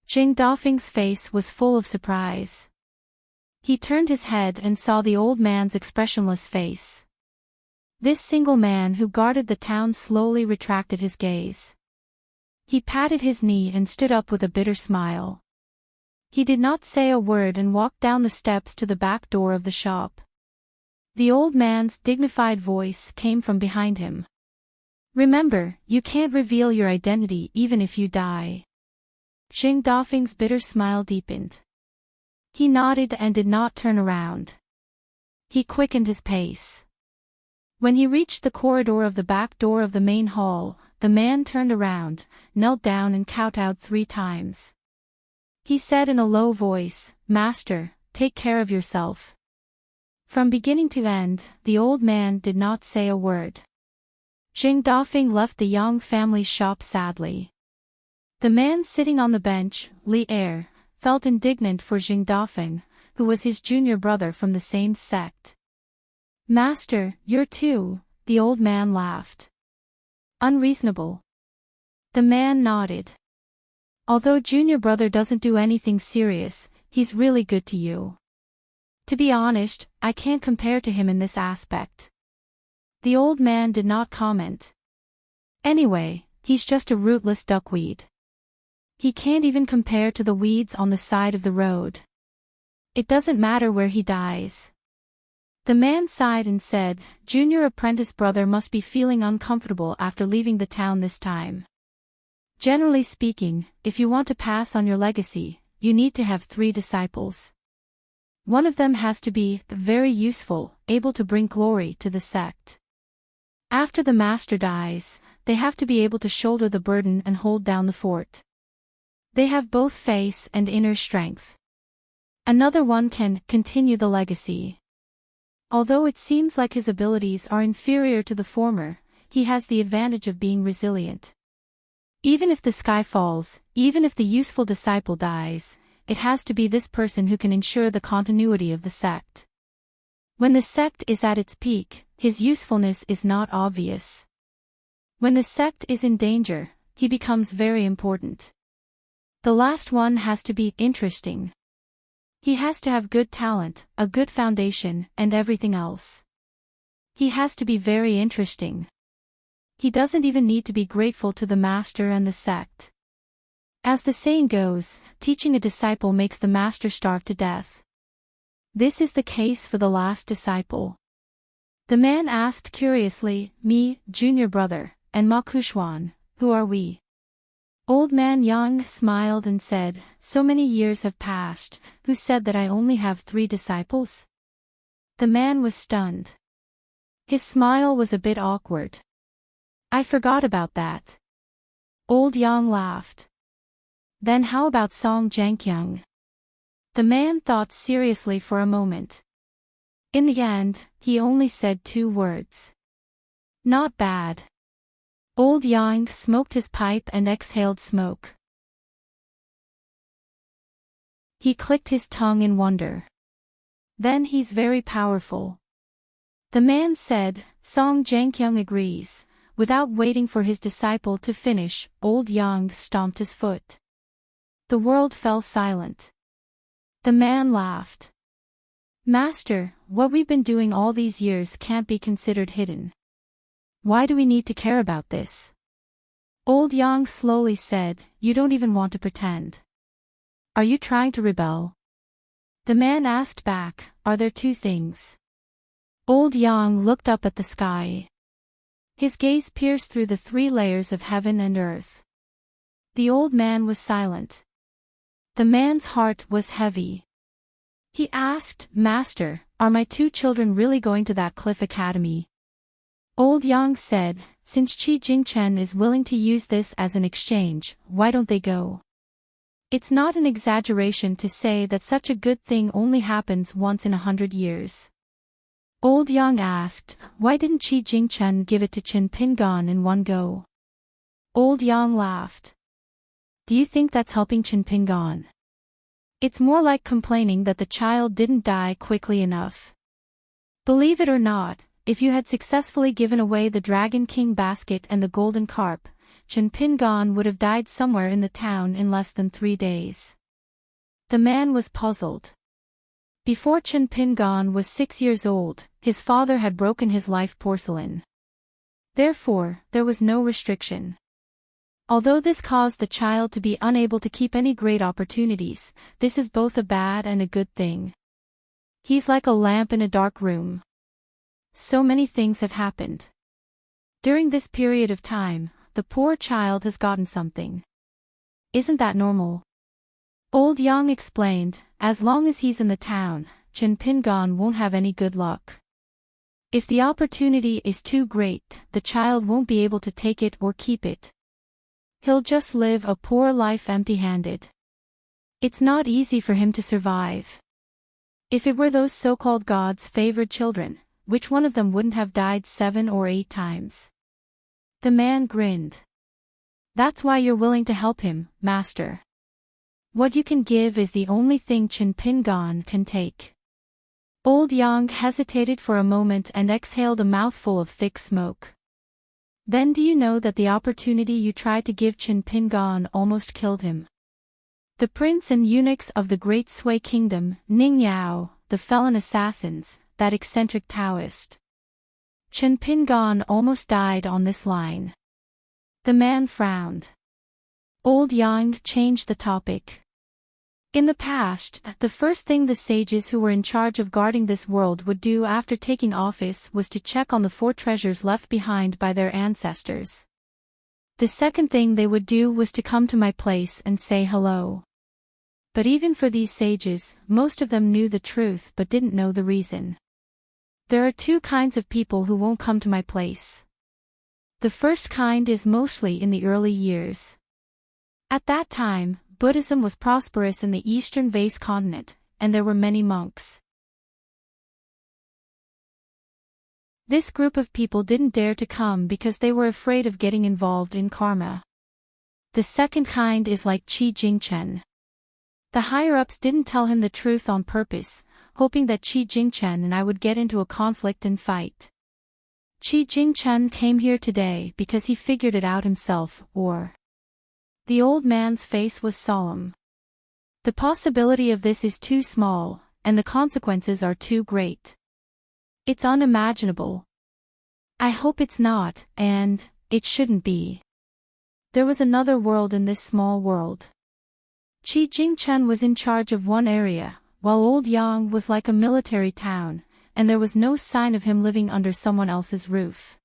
Jing Dafeng's face was full of surprise. He turned his head and saw the old man's expressionless face. This single man who guarded the town slowly retracted his gaze. He patted his knee and stood up with a bitter smile. He did not say a word and walked down the steps to the back door of the shop. The old man's dignified voice came from behind him. Remember, you can't reveal your identity even if you die. Jing Dafeng's bitter smile deepened. He nodded and did not turn around. He quickened his pace. When he reached the corridor of the back door of the main hall, the man turned around, knelt down and kowtowed 3 times. He said in a low voice, "Master, take care of yourself." From beginning to end, the old man did not say a word. Jing Dafeng left the Yang family's shop sadly. The man sitting on the bench, Li Er, felt indignant for Jing Dafeng, who was his junior brother from the same sect. "Master, you're too," the old man laughed. "Unreasonable." The man nodded. "Although junior brother doesn't do anything serious, he's really good to you. To be honest, I can't compare to him in this aspect." The old man did not comment. "Anyway, he's just a rootless duckweed. He can't even compare to the weeds on the side of the road. It doesn't matter where he dies." The man sighed and said, "Junior apprentice brother must be feeling uncomfortable after leaving the town this time. Generally speaking, if you want to pass on your legacy, you need to have 3 disciples. One of them has to be very useful, able to bring glory to the sect. After the master dies, they have to be able to shoulder the burden and hold down the fort. They have both face and inner strength. Another one can continue the legacy. Although it seems like his abilities are inferior to the former, he has the advantage of being resilient. Even if the sky falls, even if the useful disciple dies, it has to be this person who can ensure the continuity of the sect. When the sect is at its peak, his usefulness is not obvious. When the sect is in danger, he becomes very important. The last one has to be interesting. He has to have good talent, a good foundation, and everything else. He has to be very interesting. He doesn't even need to be grateful to the master and the sect. As the saying goes, teaching a disciple makes the master starve to death. This is the case for the last disciple. The man asked curiously, "Me, junior brother, and Ma Kuxuan, who are we?" Old man Yang smiled and said, "So many years have passed, who said that I only have 3 disciples?" The man was stunned. His smile was a bit awkward. "I forgot about that." Old Yang laughed. Then how about Song Jianqiang? The man thought seriously for a moment. In the end, he only said 2 words. Not bad. Old Yang smoked his pipe and exhaled smoke. He clicked his tongue in wonder. Then he's very powerful. The man said, Song Jianqiang agrees. Without waiting for his disciple to finish, Old Yang stomped his foot. The world fell silent. The man laughed. Master, what we've been doing all these years can't be considered hidden. Why do we need to care about this? Old Yang slowly said, You don't even want to pretend. Are you trying to rebel? The man asked back, Are there 2 things? Old Yang looked up at the sky. His gaze pierced through the 3 layers of heaven and earth. The old man was silent. The man's heart was heavy. He asked, Master, are my 2 children really going to that cliff academy? Old Yang said, Since Qi Jingchen is willing to use this as an exchange, why don't they go? It's not an exaggeration to say that such a good thing only happens once in 100 years. Old Yang asked, Why didn't Qi Jingchen give it to Chen Pingan in one go? Old Yang laughed. Do you think that's helping Chen Pingan? It's more like complaining that the child didn't die quickly enough. Believe it or not, if you had successfully given away the Dragon King basket and the golden carp, Chen Pingan would have died somewhere in the town in less than 3 days. The man was puzzled. Before Chen Pingan was 6 years old, his father had broken his life porcelain. Therefore, there was no restriction. Although this caused the child to be unable to keep any great opportunities, this is both a bad and a good thing. He's like a lamp in a dark room. So many things have happened. During this period of time, the poor child has gotten something. Isn't that normal? Old Yang explained, as long as he's in the town, Chen Pingan won't have any good luck. If the opportunity is too great, the child won't be able to take it or keep it. He'll just live a poor life empty-handed. It's not easy for him to survive. If it were those so-called God's favored children, which one of them wouldn't have died 7 or 8 times? The man grinned. That's why you're willing to help him, Master. What you can give is the only thing Chen Pingan can take. Old Yang hesitated for a moment and exhaled a mouthful of thick smoke. Then do you know that the opportunity you tried to give Chen Pingan almost killed him? The prince and eunuchs of the great Sui kingdom, Ning Yao, the felon assassins, that eccentric Taoist. Chen Pingan almost died on this line. The man frowned. Old Yang changed the topic. In the past, the first thing the sages who were in charge of guarding this world would do after taking office was to check on the 4 treasures left behind by their ancestors. The second thing they would do was to come to my place and say hello. But even for these sages, most of them knew the truth but didn't know the reason. There are 2 kinds of people who won't come to my place. The first kind is mostly in the early years. At that time, Buddhism was prosperous in the eastern vast continent, and there were many monks. This group of people didn't dare to come because they were afraid of getting involved in karma. The second kind is like Qi Jingchen. The higher-ups didn't tell him the truth on purpose, hoping that Qi Jingchen and I would get into a conflict and fight. Qi Jingchen came here today because he figured it out himself, or... The old man's face was solemn. The possibility of this is too small, and the consequences are too great. It's unimaginable. I hope it's not, and it shouldn't be. There was another world in this small world. Qi Jingchen was in charge of one area, while Old Yang was like a military town, and there was no sign of him living under someone else's roof.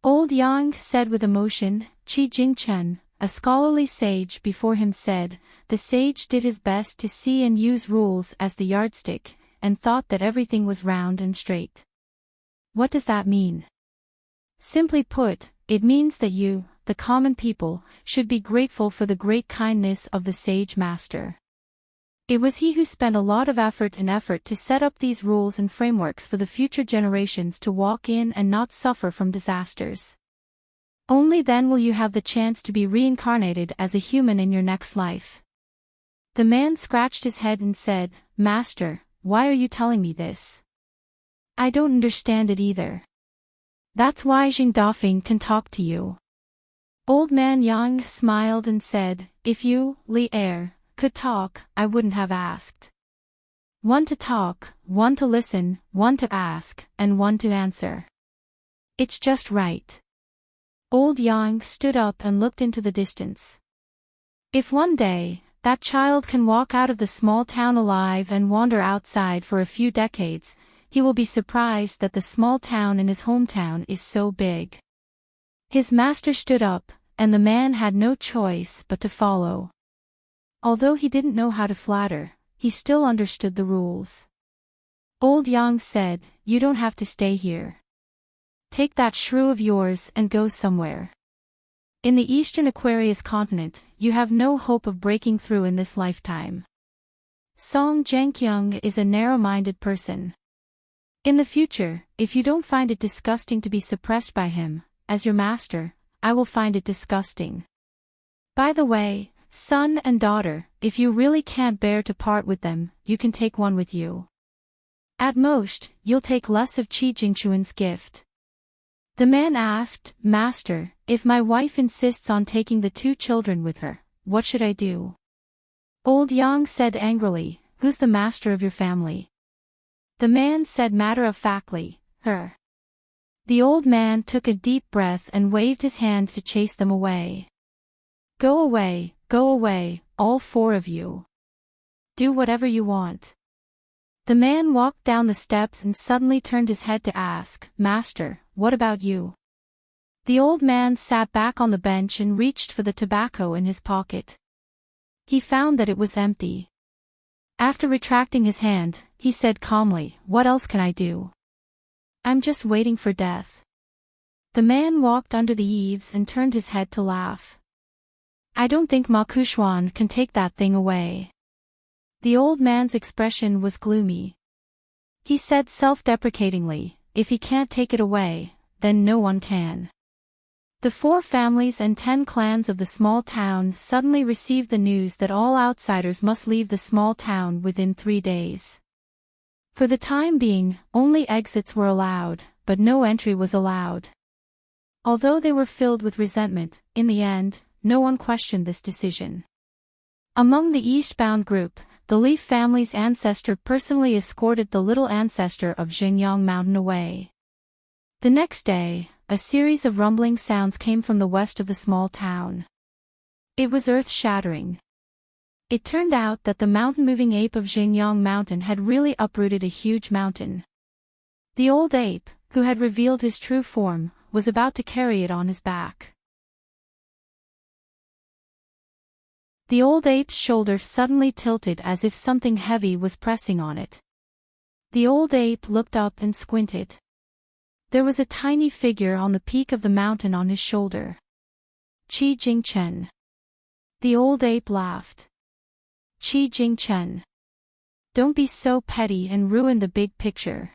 Old Yang said with emotion, Qi Jingchen, a scholarly sage before him said, the sage did his best to see and use rules as the yardstick, and thought that everything was round and straight. What does that mean? Simply put, it means that you, the common people, should be grateful for the great kindness of the sage master. It was he who spent a lot of effort to set up these rules and frameworks for the future generations to walk in and not suffer from disasters. Only then will you have the chance to be reincarnated as a human in your next life. The man scratched his head and said, "Master, why are you telling me this? I don't understand it either." "That's why Jing Dafeng can talk to you." Old man Yang smiled and said, "If you, Li Er, could talk, I wouldn't have asked. One to talk, one to listen, one to ask, and one to answer. It's just right." Old Yang stood up and looked into the distance. If one day, that child can walk out of the small town alive and wander outside for a few decades, he will be surprised that the small town in his hometown is so big. His master stood up, and the man had no choice but to follow. Although he didn't know how to flatter, he still understood the rules. Old Yang said, "You don't have to stay here. Take that shrew of yours and go somewhere. In the eastern Aquarius continent, you have no hope of breaking through in this lifetime. Song Zhangqiang is a narrow-minded person. In the future, if you don't find it disgusting to be suppressed by him, as your master, I will find it disgusting. By the way, son and daughter, if you really can't bear to part with them, you can take one with you. At most, you'll take less of Qi Jingchuan's gift." The man asked, "Master, if my wife insists on taking the 2 children with her, what should I do?" Old Yang said angrily, "Who's the master of your family?" The man said matter-of-factly, "Her." The old man took a deep breath and waved his hand to chase them away. Go away, all 4 of you. Do whatever you want." The man walked down the steps and suddenly turned his head to ask, "Master, what about you?" The old man sat back on the bench and reached for the tobacco in his pocket. He found that it was empty. After retracting his hand, he said calmly, "What else can I do? I'm just waiting for death." The man walked under the eaves and turned his head to laugh. "I don't think Ma Kushuan can take that thing away." The old man's expression was gloomy. He said self-deprecatingly, "If he can't take it away, then no one can." The 4 families and 10 clans of the small town suddenly received the news that all outsiders must leave the small town within 3 days. For the time being, only exits were allowed, but no entry was allowed. Although they were filled with resentment, in the end, no one questioned this decision. Among the eastbound group, the Leaf family's ancestor personally escorted the little ancestor of Xingyang Mountain away. The next day, a series of rumbling sounds came from the west of the small town. It was earth-shattering. It turned out that the mountain-moving ape of Xingyang Mountain had really uprooted a huge mountain. The old ape, who had revealed his true form, was about to carry it on his back. The old ape's shoulder suddenly tilted as if something heavy was pressing on it. The old ape looked up and squinted. There was a tiny figure on the peak of the mountain on his shoulder. Qi Jingchen. The old ape laughed. "Qi Jingchen. Don't be so petty and ruin the big picture."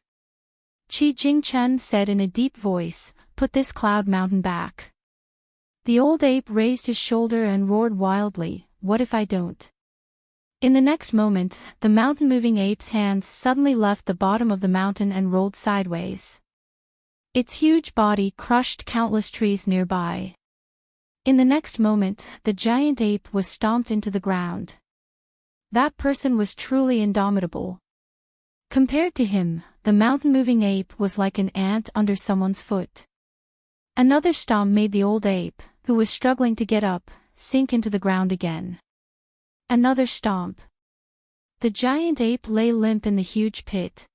Qi Jingchen said in a deep voice, "Put this cloud mountain back." The old ape raised his shoulder and roared wildly, "What if I don't?" In the next moment, the mountain-moving ape's hands suddenly left the bottom of the mountain and rolled sideways. Its huge body crushed countless trees nearby. In the next moment, the giant ape was stomped into the ground. That person was truly indomitable. Compared to him, the mountain-moving ape was like an ant under someone's foot. Another stomp made the old ape, who was struggling to get up, sink into the ground again. Another stomp. The giant ape lay limp in the huge pit.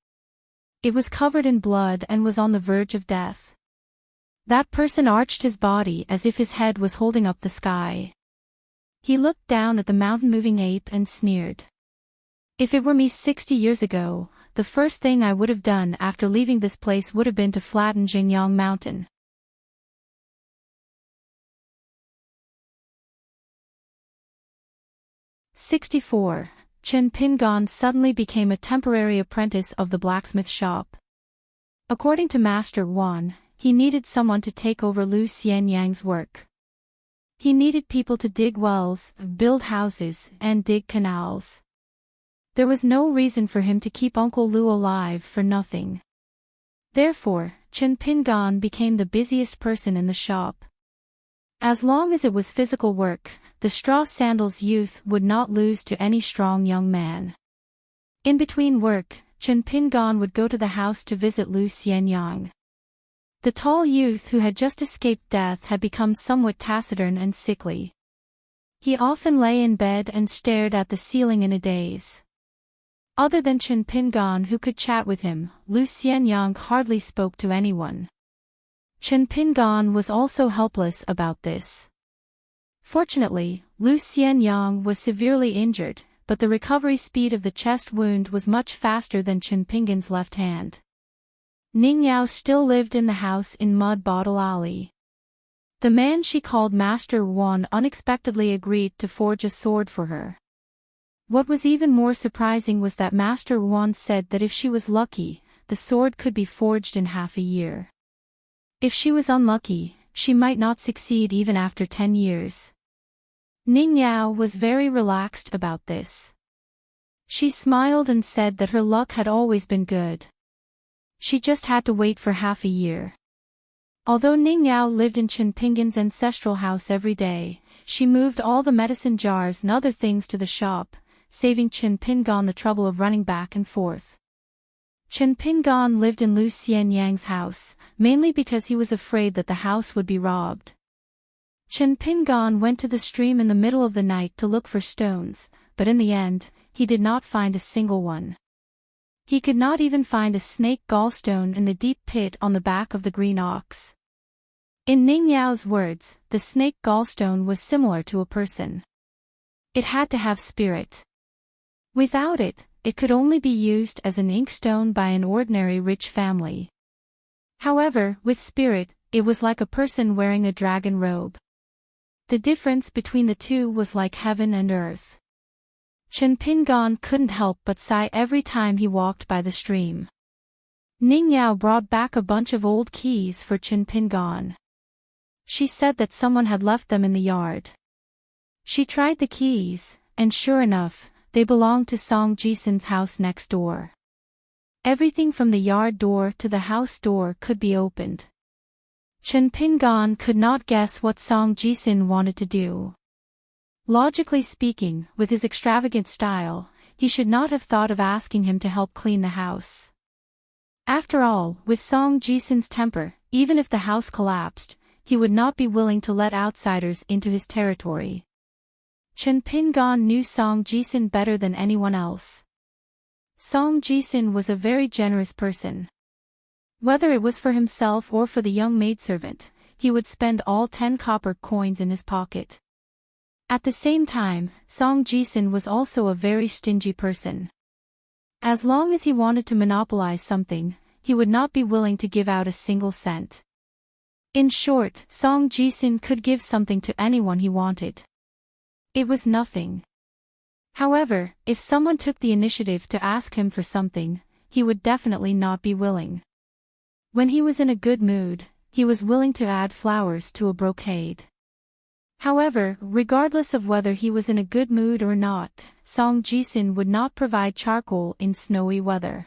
It was covered in blood and was on the verge of death. That person arched his body as if his head was holding up the sky. He looked down at the mountain-moving ape and sneered. "If it were me 60 years ago, the first thing I would have done after leaving this place would have been to flatten Xingyang Mountain." 64. Chen Pingon suddenly became a temporary apprentice of the blacksmith shop. According to Master Wan, he needed someone to take over Lu Xianyang's work. He needed people to dig wells, build houses, and dig canals. There was no reason for him to keep Uncle Lu alive for nothing. Therefore, Chen Pingon became the busiest person in the shop. As long as it was physical work, the straw sandals youth would not lose to any strong young man. In between work, Chen Pingon would go to the house to visit Lu Xianyang. The tall youth who had just escaped death had become somewhat taciturn and sickly. He often lay in bed and stared at the ceiling in a daze. Other than Chen Pingon who could chat with him, Lu Xianyang hardly spoke to anyone. Chen Pingon was also helpless about this. Fortunately, Lu Xianyang was severely injured, but the recovery speed of the chest wound was much faster than Chen Pingon's left hand. Ning Yao still lived in the house in Mud Bottle Alley. The man she called Master Wan unexpectedly agreed to forge a sword for her. What was even more surprising was that Master Wan said that if she was lucky, the sword could be forged in half a year. If she was unlucky, she might not succeed even after 10 years. Ning Yao was very relaxed about this. She smiled and said that her luck had always been good. She just had to wait for half a year. Although Ning Yao lived in Chen Pingon's ancestral house every day, she moved all the medicine jars and other things to the shop, saving Chen Pingon the trouble of running back and forth. Chen Pingon lived in Lu Xianyang's house, mainly because he was afraid that the house would be robbed. Chen Pingon went to the stream in the middle of the night to look for stones, but in the end, he did not find a single one. He could not even find a snake gallstone in the deep pit on the back of the green ox. In Ning Yao's words, the snake gallstone was similar to a person. It had to have spirit. Without it, it could only be used as an inkstone by an ordinary rich family. However, with spirit, it was like a person wearing a dragon robe. The difference between the two was like heaven and earth. Chen Pingon couldn't help but sigh every time he walked by the stream. Ning Yao brought back a bunch of old keys for Chen Pingon. She said that someone had left them in the yard. She tried the keys, and sure enough, they belonged to Song Jisen's house next door. Everything from the yard door to the house door could be opened. Chen Pingon could not guess what Song Jisen wanted to do. Logically speaking, with his extravagant style, he should not have thought of asking him to help clean the house. After all, with Song Jisen's temper, even if the house collapsed, he would not be willing to let outsiders into his territory. Chen Pingon knew Song Jisen better than anyone else. Song Jisen was a very generous person. Whether it was for himself or for the young maidservant, he would spend all 10 copper coins in his pocket. At the same time, Song Jisen was also a very stingy person. As long as he wanted to monopolize something, he would not be willing to give out a single cent. In short, Song Jisen could give something to anyone he wanted. It was nothing. However, if someone took the initiative to ask him for something, he would definitely not be willing. When he was in a good mood, he was willing to add flowers to a brocade. However, regardless of whether he was in a good mood or not, Song Jisen would not provide charcoal in snowy weather.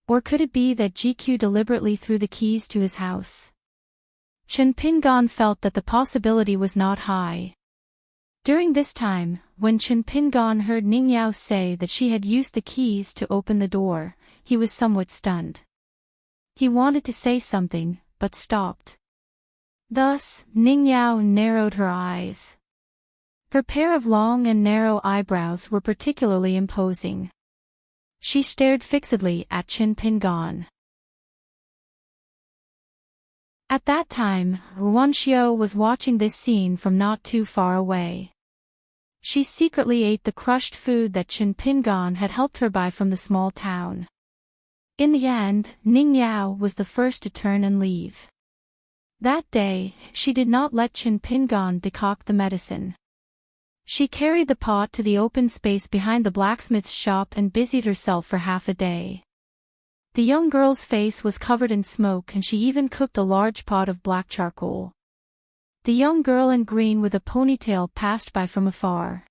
Or could it be that GQ deliberately threw the keys to his house? Chen Pingon felt that the possibility was not high. During this time, when Chen Pingon heard Ning Yao say that she had used the keys to open the door, he was somewhat stunned. He wanted to say something, but stopped. Thus, Ning Yao narrowed her eyes. Her pair of long and narrow eyebrows were particularly imposing. She stared fixedly at Chen Pingon. At that time, Wan Xiao was watching this scene from not too far away. She secretly ate the crushed food that Chen Pingon had helped her buy from the small town. In the end, Ning Yao was the first to turn and leave. That day, she did not let Chen Pingon decoct the medicine. She carried the pot to the open space behind the blacksmith's shop and busied herself for half a day. The young girl's face was covered in smoke and she even cooked a large pot of black charcoal. The young girl in green with a ponytail passed by from afar.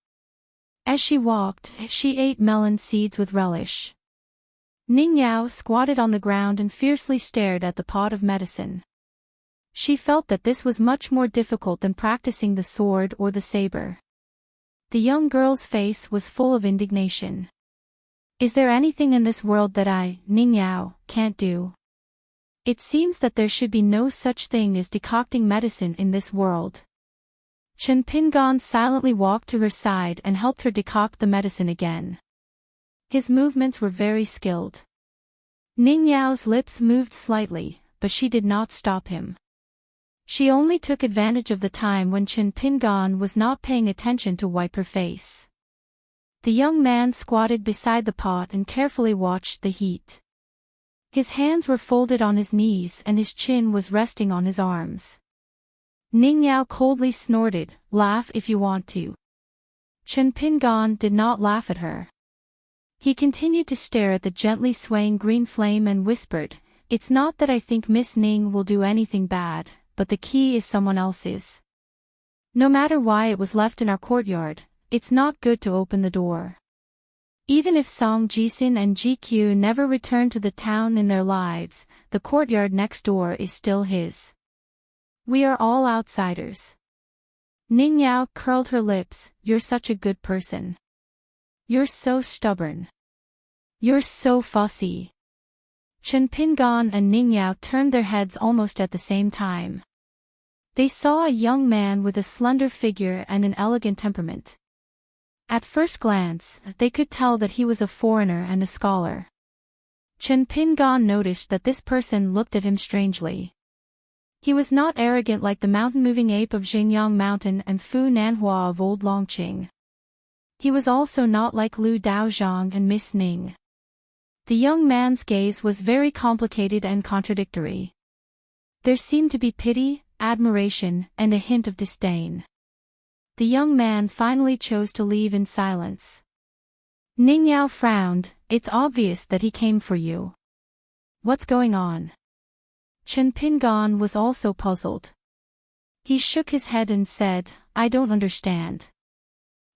As she walked, she ate melon seeds with relish. Ning Yao squatted on the ground and fiercely stared at the pot of medicine. She felt that this was much more difficult than practicing the sword or the saber. The young girl's face was full of indignation. Is there anything in this world that I, Ning Yao, can't do? It seems that there should be no such thing as decocting medicine in this world. Chen Pingan silently walked to her side and helped her decoct the medicine again. His movements were very skilled. Ning Yao's lips moved slightly, but she did not stop him. She only took advantage of the time when Chen Pingan was not paying attention to wipe her face. The young man squatted beside the pot and carefully watched the heat. His hands were folded on his knees and his chin was resting on his arms. Ning Yao coldly snorted, "Laugh if you want to." Chen Pingan did not laugh at her. He continued to stare at the gently swaying green flame and whispered, "It's not that I think Miss Ning will do anything bad, but the key is someone else's. No matter why it was left in our courtyard, it's not good to open the door. Even if Song Jisin and GQ never return to the town in their lives, the courtyard next door is still his. We are all outsiders." Ning Yao curled her lips, "You're such a good person. You're so stubborn. You're so fussy." Chen Pingan and Ning Yao turned their heads almost at the same time. They saw a young man with a slender figure and an elegant temperament. At first glance, they could tell that he was a foreigner and a scholar. Chen Pingan noticed that this person looked at him strangely. He was not arrogant like the mountain-moving ape of Xingyang Mountain and Fu Nanhua of Old Longqing. He was also not like Lu Daozhang and Miss Ning. The young man's gaze was very complicated and contradictory. There seemed to be pity, admiration, and a hint of disdain. The young man finally chose to leave in silence. Ning Yao frowned. "It's obvious that he came for you. What's going on?" Chen Pingan was also puzzled. He shook his head and said, "I don't understand."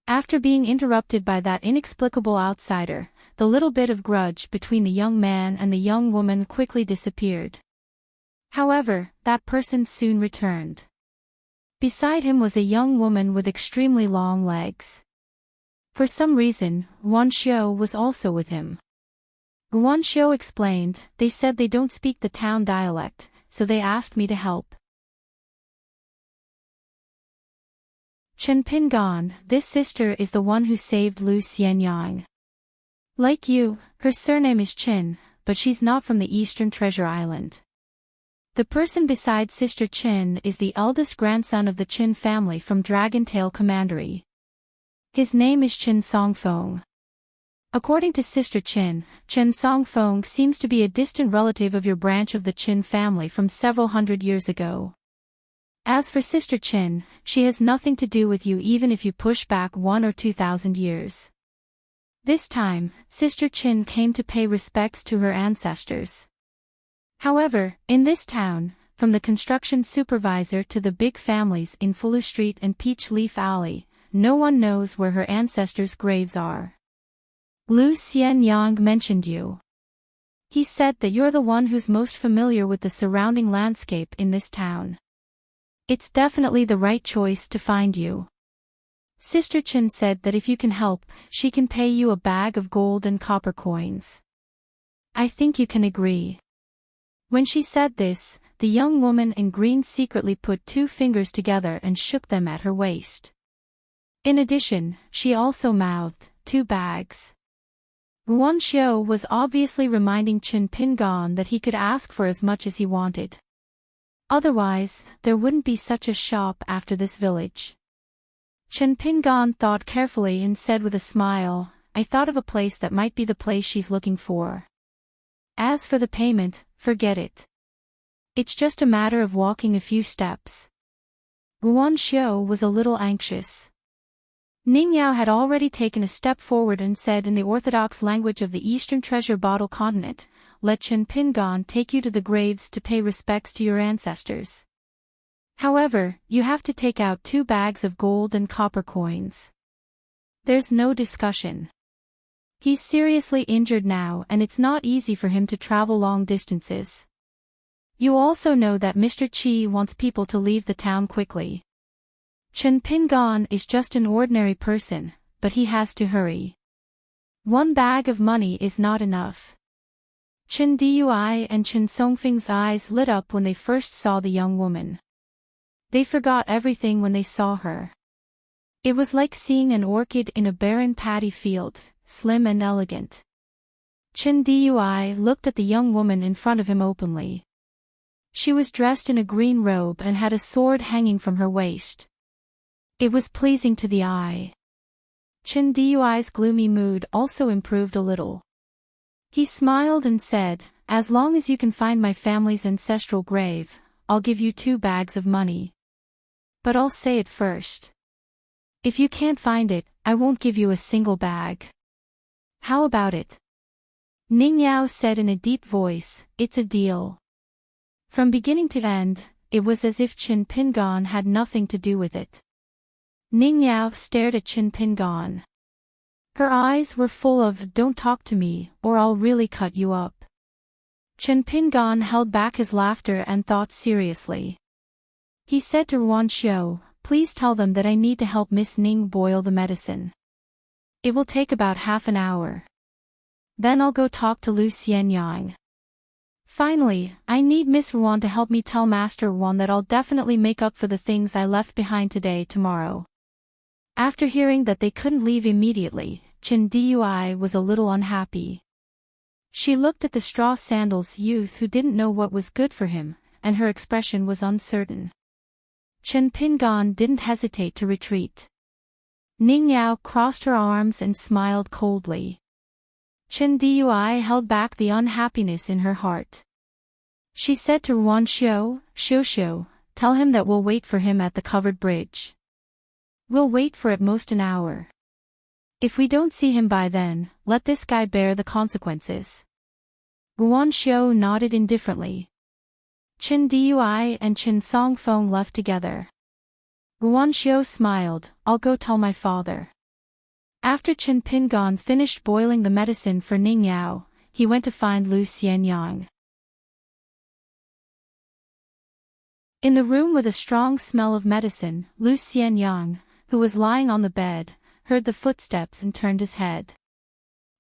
After being interrupted by that inexplicable outsider, the little bit of grudge between the young man and the young woman quickly disappeared. However, that person soon returned. Beside him was a young woman with extremely long legs. For some reason, Wan Xiu was also with him. Wan Xiu explained, "They said they don't speak the town dialect, so they asked me to help." Chen Pingan, this sister is the one who saved Lu Xianyang. Like you, her surname is Qin, but she's not from the Eastern Treasure Island. The person beside Sister Qin is the eldest grandson of the Qin family from Dragontail Commandery. His name is Qin Songfeng. According to Sister Qin, Qin Songfeng seems to be a distant relative of your branch of the Qin family from several hundred years ago. As for Sister Qin, she has nothing to do with you even if you push back 1,000 or 2,000 years. This time, Sister Qin came to pay respects to her ancestors. However, in this town, from the construction supervisor to the big families in Fulu Street and Peach Leaf Alley, no one knows where her ancestors' graves are. Lu Xianyang mentioned you. He said that you're the one who's most familiar with the surrounding landscape in this town. It's definitely the right choice to find you. Sister Qin said that if you can help, she can pay you a bag of gold and copper coins. I think you can agree. When she said this, the young woman in green secretly put 2 fingers together and shook them at her waist. In addition, she also mouthed, 2 bags. Wan Xiu was obviously reminding Chen Pingan that he could ask for as much as he wanted. Otherwise, there wouldn't be such a shop after this village. Chen Pingan thought carefully and said with a smile, "I thought of a place that might be the place she's looking for. As for the payment, forget it. It's just a matter of walking a few steps." Wan Xiu was a little anxious. Ning Yao had already taken a step forward and said in the orthodox language of the Eastern Treasure Bottle Continent, "Let Chen Pingon take you to the graves to pay respects to your ancestors. However, you have to take out 2 bags of gold and copper coins. There's no discussion. He's seriously injured now and it's not easy for him to travel long distances. You also know that Mr. Qi wants people to leave the town quickly. Chen Pingon is just an ordinary person, but he has to hurry. 1 bag of money is not enough." Chen Dui and Chen Songfeng's eyes lit up when they first saw the young woman. They forgot everything when they saw her. It was like seeing an orchid in a barren paddy field, slim and elegant. Chen Dui looked at the young woman in front of him openly. She was dressed in a green robe and had a sword hanging from her waist. It was pleasing to the eye. Chen Dui's gloomy mood also improved a little. He smiled and said, "As long as you can find my family's ancestral grave, I'll give you 2 bags of money. But I'll say it first. If you can't find it, I won't give you a single bag. How about it?" Ning Yao said in a deep voice, "It's a deal." From beginning to end, it was as if Chen Pingon had nothing to do with it. Ning Yao stared at Chen Pingon. Her eyes were full of, "Don't talk to me, or I'll really cut you up." Chen Pingon held back his laughter and thought seriously. He said to Ruan Xiu, "Please tell them that I need to help Miss Ning boil the medicine. It will take about half an hour. Then I'll go talk to Lu Xianyang. Finally, I need Miss Ruan to help me tell Master Ruan that I'll definitely make up for the things I left behind tomorrow." After hearing that they couldn't leave immediately, Chen Dui was a little unhappy. She looked at the straw sandals youth who didn't know what was good for him, and her expression was uncertain. Chen Pingon didn't hesitate to retreat. Ning Yao crossed her arms and smiled coldly. Chen Dui held back the unhappiness in her heart. She said to Ruan Xiu, "Xiu, tell him that we'll wait for him at the covered bridge. We'll wait for at most an hour. If we don't see him by then, let this guy bear the consequences." Ruan Xiu nodded indifferently. Chen Dui and Chen Songfeng left together. Ruan Xiu smiled, "I'll go tell my father." After Chen Pingon finished boiling the medicine for Ning Yao, he went to find Lu Xianyang. In the room with a strong smell of medicine, Lu Xianyang, who was lying on the bed, heard the footsteps and turned his head.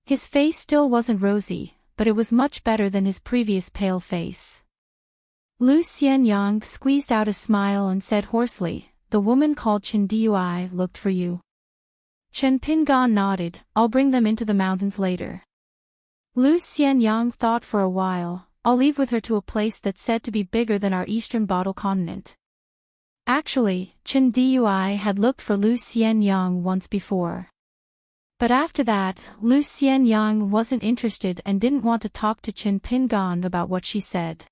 His face still wasn't rosy, but it was much better than his previous pale face. Lu Xianyang squeezed out a smile and said hoarsely, "The woman called Chen Dui looked for you." Chen Pingon nodded, "I'll bring them into the mountains later." Lu Xianyang thought for a while, "I'll leave with her to a place that's said to be bigger than our eastern bottle continent." Actually, Chen Dui had looked for Lu Xianyang once before. But after that, Lu Xianyang wasn't interested and didn't want to talk to Chen Pingon about what she said.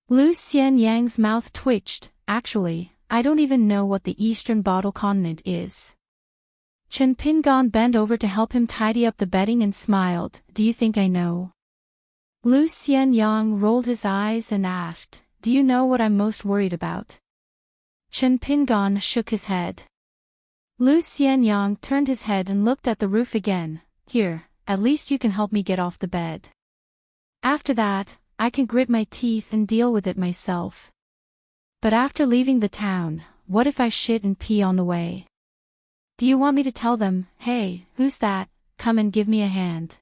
Lu Xianyang's mouth twitched, "Actually, I don't even know what the eastern bottle continent is." Chen Pingon bent over to help him tidy up the bedding and smiled, "Do you think I know?" Lu Xianyang rolled his eyes and asked, "Do you know what I'm most worried about?" Chen Pingon shook his head. Lu Xianyang turned his head and looked at the roof again. "Here, at least you can help me get off the bed. After that, I can grit my teeth and deal with it myself. But after leaving the town, what if I shit and pee on the way? Do you want me to tell them, 'Hey, who's that? Come and give me a hand'?"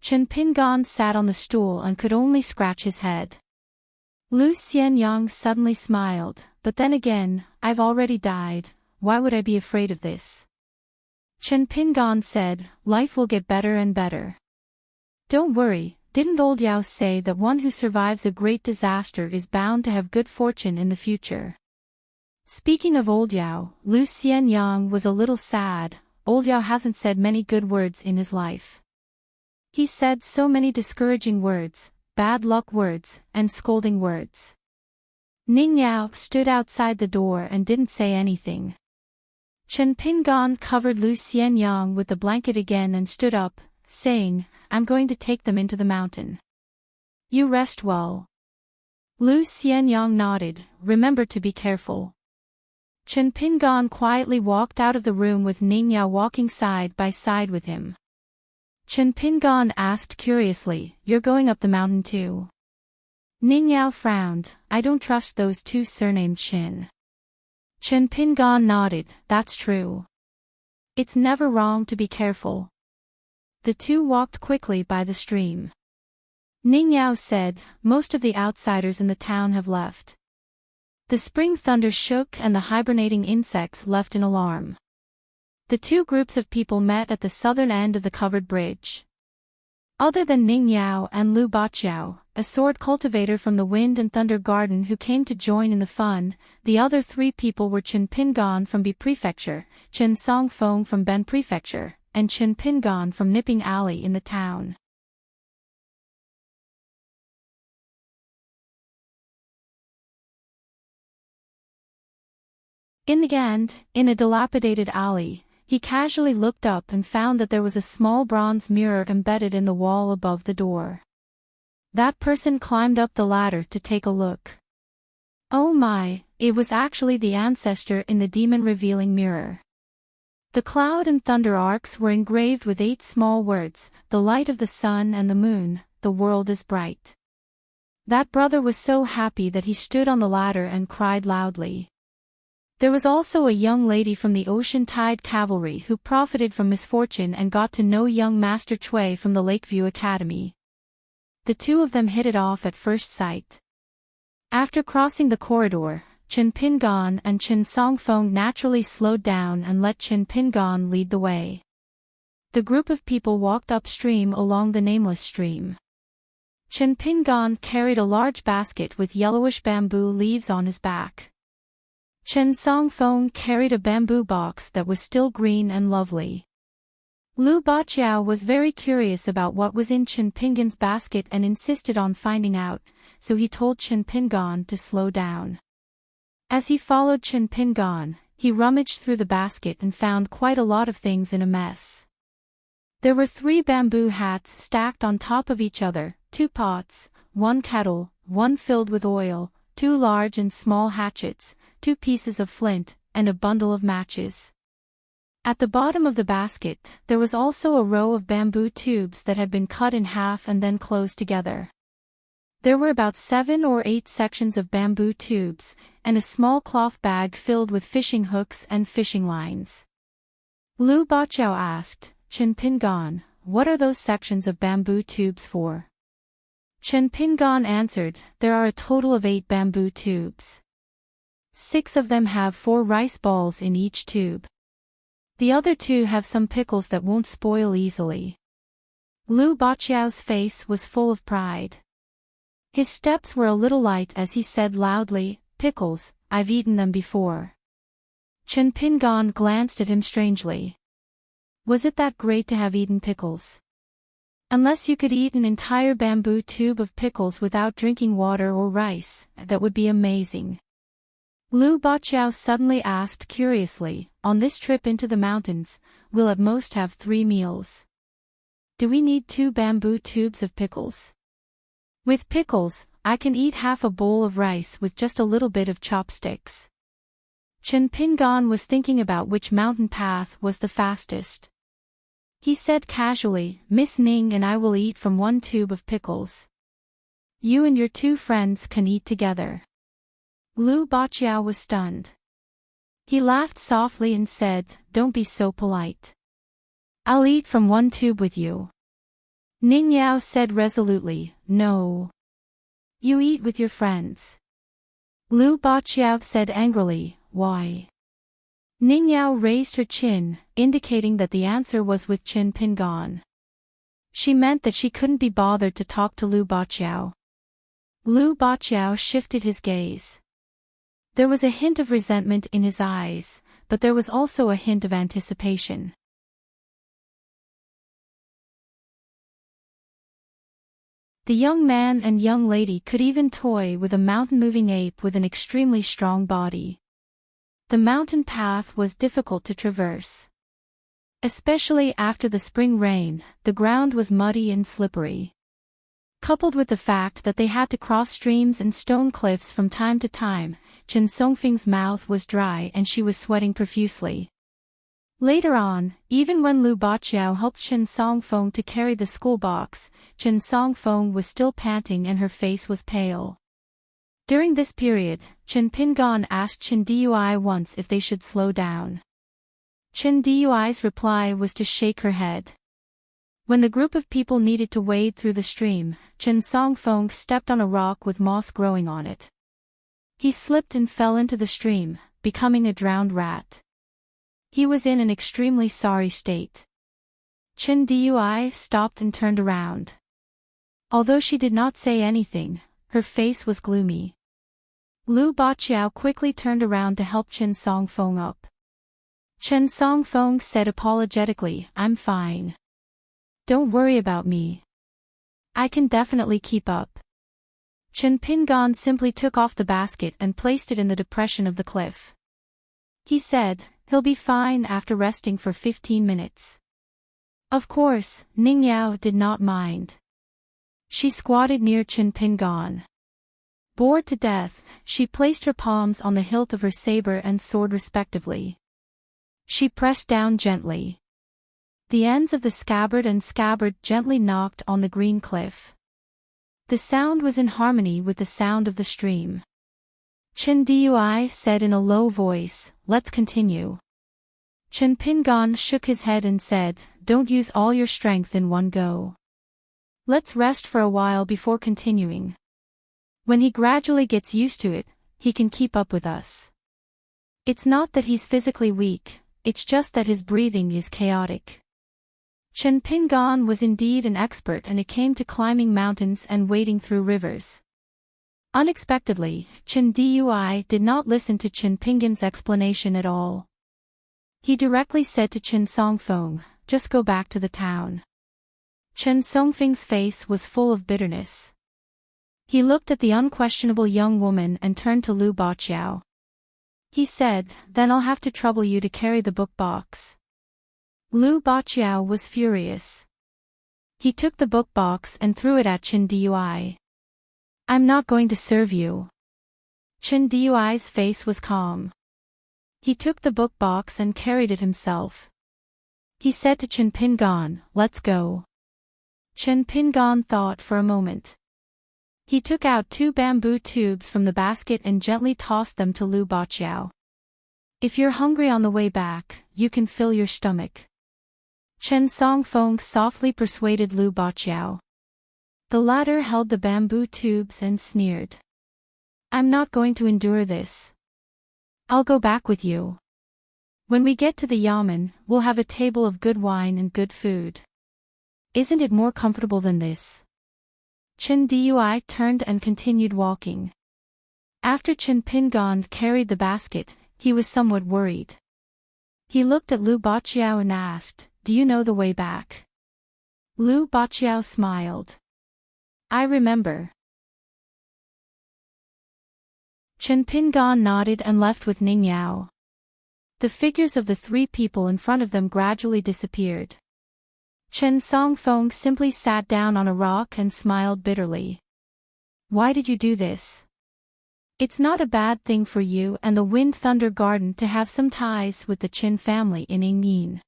Chen Pingon sat on the stool and could only scratch his head. Lu Xianyang suddenly smiled, "But then again, I've already died, why would I be afraid of this?" Chen Pingon said, "Life will get better and better. Don't worry, didn't old Yao say that one who survives a great disaster is bound to have good fortune in the future?" Speaking of old Yao, Lu Xianyang was a little sad. Old Yao hasn't said many good words in his life. He said so many discouraging words, bad luck words, and scolding words. Ning Yao stood outside the door and didn't say anything. Chen Pingan covered Lu Xianyang with the blanket again and stood up, saying, I'm going to take them into the mountain. You rest well. Lu Xianyang nodded, remember to be careful. Chen Pingan quietly walked out of the room with Ning Yao walking side by side with him. Chen Pingan asked curiously, you're going up the mountain too? Ning Yao frowned, I don't trust those two surnamed Chen. Chen Pingan nodded, that's true. It's never wrong to be careful. The two walked quickly by the stream. Ning Yao said, most of the outsiders in the town have left. The spring thunder shook and the hibernating insects left in alarm. The two groups of people met at the southern end of the covered bridge. Other than Ning Yao and Lu Baqiao, a sword cultivator from the Wind and Thunder Garden who came to join in the fun, the other three people were Chen Pingan from Bi Prefecture, Chen Songfeng from Ben Prefecture, and Chen Pingan from Nipping Alley in the town. In the end, in a dilapidated alley, he casually looked up and found that there was a small bronze mirror embedded in the wall above the door. That person climbed up the ladder to take a look. Oh my, it was actually the ancestor in the demon-revealing mirror. The cloud and thunder arcs were engraved with 8 small words, the light of the sun and the moon, the world is bright. That brother was so happy that he stood on the ladder and cried loudly. There was also a young lady from the Ocean Tide Cavalry who profited from misfortune and got to know young Master Cui from the Lakeview Academy. The two of them hit it off at first sight. After crossing the corridor, Chen Pingan and Chen Songfeng naturally slowed down and let Chen Pingan lead the way. The group of people walked upstream along the nameless stream. Chen Pingan carried a large basket with yellowish bamboo leaves on his back. Chen Songfeng carried a bamboo box that was still green and lovely. Lu Baqiao was very curious about what was in Chen Pingan's basket and insisted on finding out, so he told Chen Pingan to slow down. As he followed Chen Pingan, he rummaged through the basket and found quite a lot of things in a mess. There were 3 bamboo hats stacked on top of each other, 2 pots, 1 kettle, 1 filled with oil, 2 large and small hatchets, 2 pieces of flint, and a bundle of matches. At the bottom of the basket, there was also a row of bamboo tubes that had been cut in half and then closed together. There were about 7 or 8 sections of bamboo tubes, and a small cloth bag filled with fishing hooks and fishing lines. Lu Baqiao asked, Chen Pingan, what are those sections of bamboo tubes for? Chen Pingan answered, there are a total of 8 bamboo tubes. 6 of them have 4 rice balls in each tube. The other 2 have some pickles that won't spoil easily. Lu Baqiao's face was full of pride. His steps were a little light as he said loudly, pickles, I've eaten them before. Chen Pingan glanced at him strangely. Was it that great to have eaten pickles? Unless you could eat an entire bamboo tube of pickles without drinking water or rice, that would be amazing. Lu Baqiao suddenly asked curiously, on this trip into the mountains, we'll at most have 3 meals. Do we need 2 bamboo tubes of pickles? With pickles, I can eat half a bowl of rice with just a little bit of chopsticks. Chen Pingan was thinking about which mountain path was the fastest. He said casually, Miss Ning and I will eat from 1 tube of pickles. You and your 2 friends can eat together. Lu Baqiao was stunned. He laughed softly and said, don't be so polite. I'll eat from 1 tube with you. Ning Yao said resolutely, no. You eat with your friends. Lu Baqiao said angrily, why? Ning Yao raised her chin, indicating that the answer was with Chen Pingan. She meant that she couldn't be bothered to talk to Lu Baqiao. Lu Baqiao shifted his gaze. There was a hint of resentment in his eyes, but there was also a hint of anticipation. The young man and young lady could even toy with a mountain-moving ape with an extremely strong body. The mountain path was difficult to traverse. Especially after the spring rain, the ground was muddy and slippery. Coupled with the fact that they had to cross streams and stone cliffs from time to time, Chen Songfeng's mouth was dry and she was sweating profusely. Later on, even when Lu Baqiao helped Chen Songfeng to carry the school box, Chen Songfeng was still panting and her face was pale. During this period, Chen Pingan asked Chen Dui once if they should slow down. Chen Dui's reply was to shake her head. When the group of people needed to wade through the stream, Chen Songfeng stepped on a rock with moss growing on it. He slipped and fell into the stream, becoming a drowned rat. He was in an extremely sorry state. Chen Dui stopped and turned around. Although she did not say anything, her face was gloomy. Lu Baqiao quickly turned around to help Chen Songfeng up. Chen Songfeng said apologetically, "I'm fine. Don't worry about me. I can definitely keep up." Chen Pingan simply took off the basket and placed it in the depression of the cliff. He said, "He'll be fine after resting for 15 minutes. Of course, Ning Yao did not mind. She squatted near Chen Pingan. Bored to death, she placed her palms on the hilt of her saber and sword respectively. She pressed down gently. The ends of the scabbard gently knocked on the green cliff. The sound was in harmony with the sound of the stream. Chen Dui said in a low voice, "Let's continue." Chen Pingan shook his head and said, "Don't use all your strength in one go. Let's rest for a while before continuing. When he gradually gets used to it, he can keep up with us. It's not that he's physically weak, it's just that his breathing is chaotic." Chen Pingan was indeed an expert and it came to climbing mountains and wading through rivers. Unexpectedly, Chen Dui did not listen to Chen Pingan's explanation at all. He directly said to Chen Songfeng, "Just go back to the town." Chen Songfeng's face was full of bitterness. He looked at the unquestionable young woman and turned to Lu Baqiao. He said, "Then I'll have to trouble you to carry the book box." Lu Baqiao was furious. He took the book box and threw it at Chen Dui. "I'm not going to serve you." Chen Dui's face was calm. He took the book box and carried it himself. He said to Chen Pingan, "Let's go." Chen Pingan thought for a moment. He took out 2 bamboo tubes from the basket and gently tossed them to Lu Baqiao. "If you're hungry on the way back, you can fill your stomach." Chen Songfeng softly persuaded Lu Baqiao. The latter held the bamboo tubes and sneered. "I'm not going to endure this. I'll go back with you. When we get to the yamen, we'll have a table of good wine and good food. Isn't it more comfortable than this?" Chen Dui turned and continued walking. After Chen Pingan carried the basket, he was somewhat worried. He looked at Lu Baqiao and asked, "Do you know the way back?" Lu Baqiao smiled. "I remember." Chen Pingan nodded and left with Ning Yao. The figures of the 3 people in front of them gradually disappeared. Chen Songfeng simply sat down on a rock and smiled bitterly. "Why did you do this? It's not a bad thing for you and the Wind Thunder Garden to have some ties with the Qin family in Yingyin.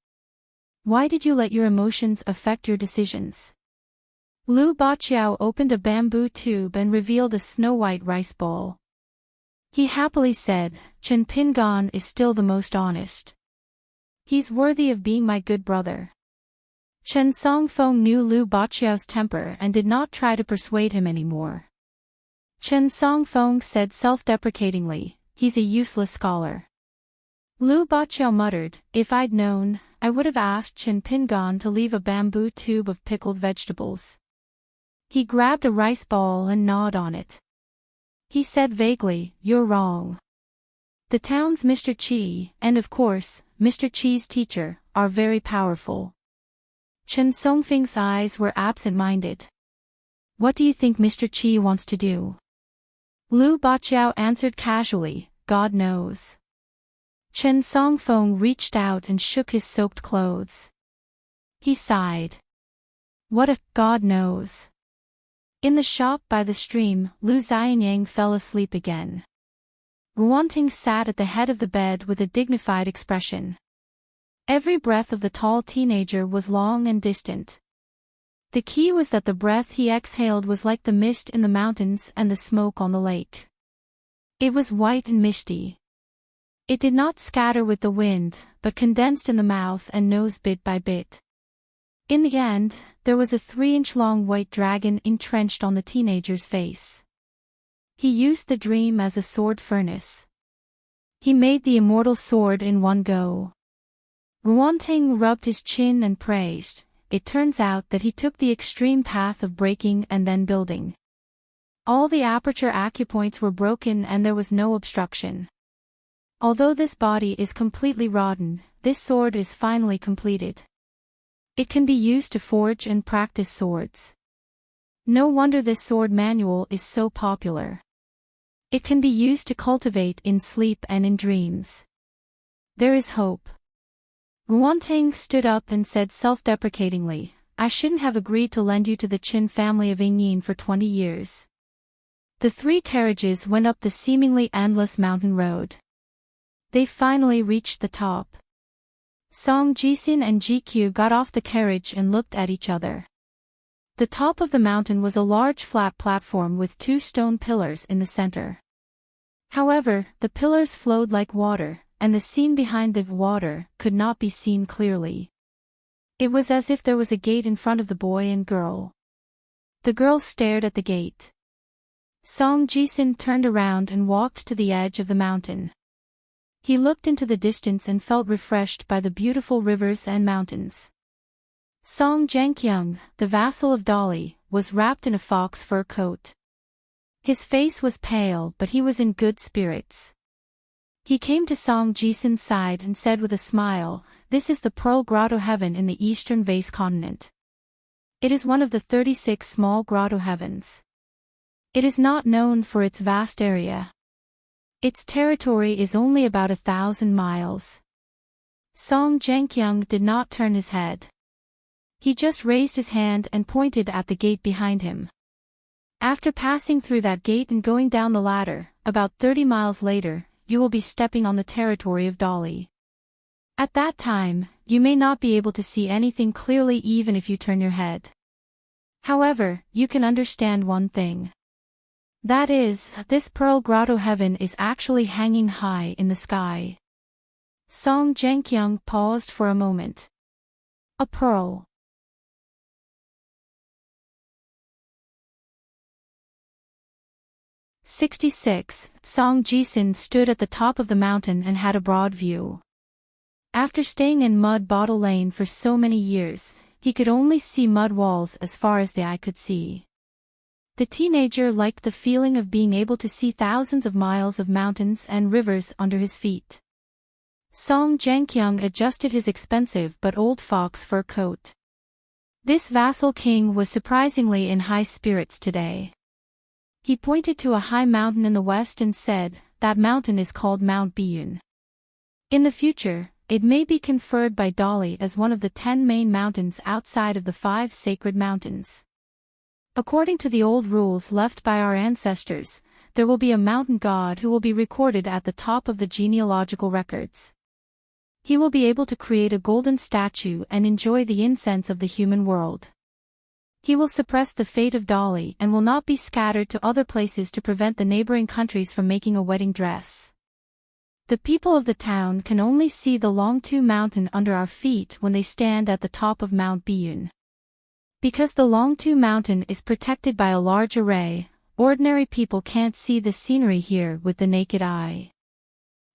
Why did you let your emotions affect your decisions?" Lu Baqiao opened a bamboo tube and revealed a snow-white rice bowl. He happily said, "Chen Pingan is still the most honest. He's worthy of being my good brother." Chen Songfeng knew Lu Baqiao's temper and did not try to persuade him anymore. Chen Songfeng said self-deprecatingly, "He's a useless scholar." Lu Baqiao muttered, "If I'd known, I would have asked Chen Pingan to leave a bamboo tube of pickled vegetables." He grabbed a rice ball and gnawed on it. He said vaguely, "You're wrong. The town's Mr. Qi, and of course, Mr. Qi's teacher, are very powerful." Chen Songfeng's eyes were absent-minded. "What do you think Mr. Qi wants to do?" Lu Baqiao answered casually, "God knows. Chen Songfeng reached out and shook his soaked clothes. He sighed. What if God knows? In the shop by the stream, Lu Xianyang fell asleep again. Ruanting sat at the head of the bed with a dignified expression. Every breath of the tall teenager was long and distant. The key was that the breath he exhaled was like the mist in the mountains and the smoke on the lake. It was white and misty. It did not scatter with the wind, but condensed in the mouth and nose bit by bit. In the end, there was a 3-inch-long white dragon entrenched on the teenager's face. He used the dream as a sword furnace. He made the immortal sword in one go. Ruanting rubbed his chin and praised. It turns out that he took the extreme path of breaking and then building. All the aperture acupoints were broken and there was no obstruction. Although this body is completely rotten, this sword is finally completed. It can be used to forge and practice swords. No wonder this sword manual is so popular. It can be used to cultivate in sleep and in dreams. There is hope. Ruanting stood up and said self-deprecatingly, I shouldn't have agreed to lend you to the Qin family of Yingyin for 20 years. The 3 carriages went up the seemingly endless mountain road. They finally reached the top. Song Jisin and GQ got off the carriage and looked at each other. The top of the mountain was a large flat platform with 2 stone pillars in the center. However, the pillars flowed like water, and the scene behind the water could not be seen clearly. It was as if there was a gate in front of the boy and girl. The girl stared at the gate. Song Jisin turned around and walked to the edge of the mountain. He looked into the distance and felt refreshed by the beautiful rivers and mountains. Song Zhengqiang, the vassal of Dali, was wrapped in a fox fur coat. His face was pale but he was in good spirits. He came to Song Jisin's side and said with a smile, This is the Pearl Grotto Heaven in the eastern vase continent. It is one of the 36 small grotto heavens. It is not known for its vast area. Its territory is only about 1,000 miles. Song Zhengqiang did not turn his head. He just raised his hand and pointed at the gate behind him. After passing through that gate and going down the ladder, about 30 miles later, you will be stepping on the territory of Dali. At that time, you may not be able to see anything clearly even if you turn your head. However, you can understand one thing. That is, this Pearl Grotto Heaven is actually hanging high in the sky. Song Zhengqiang paused for a moment. A pearl. '66. Song Jisin stood at the top of the mountain and had a broad view. After staying in Mud Bottle Lane for so many years, he could only see mud walls as far as the eye could see. The teenager liked the feeling of being able to see thousands of miles of mountains and rivers under his feet. Song Zhengqiang adjusted his expensive but old fox fur coat. This vassal king was surprisingly in high spirits today. He pointed to a high mountain in the west and said, That mountain is called Mount Biyun. In the future, it may be conferred by Dali as one of the 10 main mountains outside of the 5 sacred mountains. According to the old rules left by our ancestors, there will be a mountain god who will be recorded at the top of the genealogical records. He will be able to create a golden statue and enjoy the incense of the human world. He will suppress the fate of Dali and will not be scattered to other places to prevent the neighboring countries from making a wedding dress. The people of the town can only see the Longtu mountain under our feet when they stand at the top of Mount Biyun. Because the Longtu mountain is protected by a large array, ordinary people can't see the scenery here with the naked eye.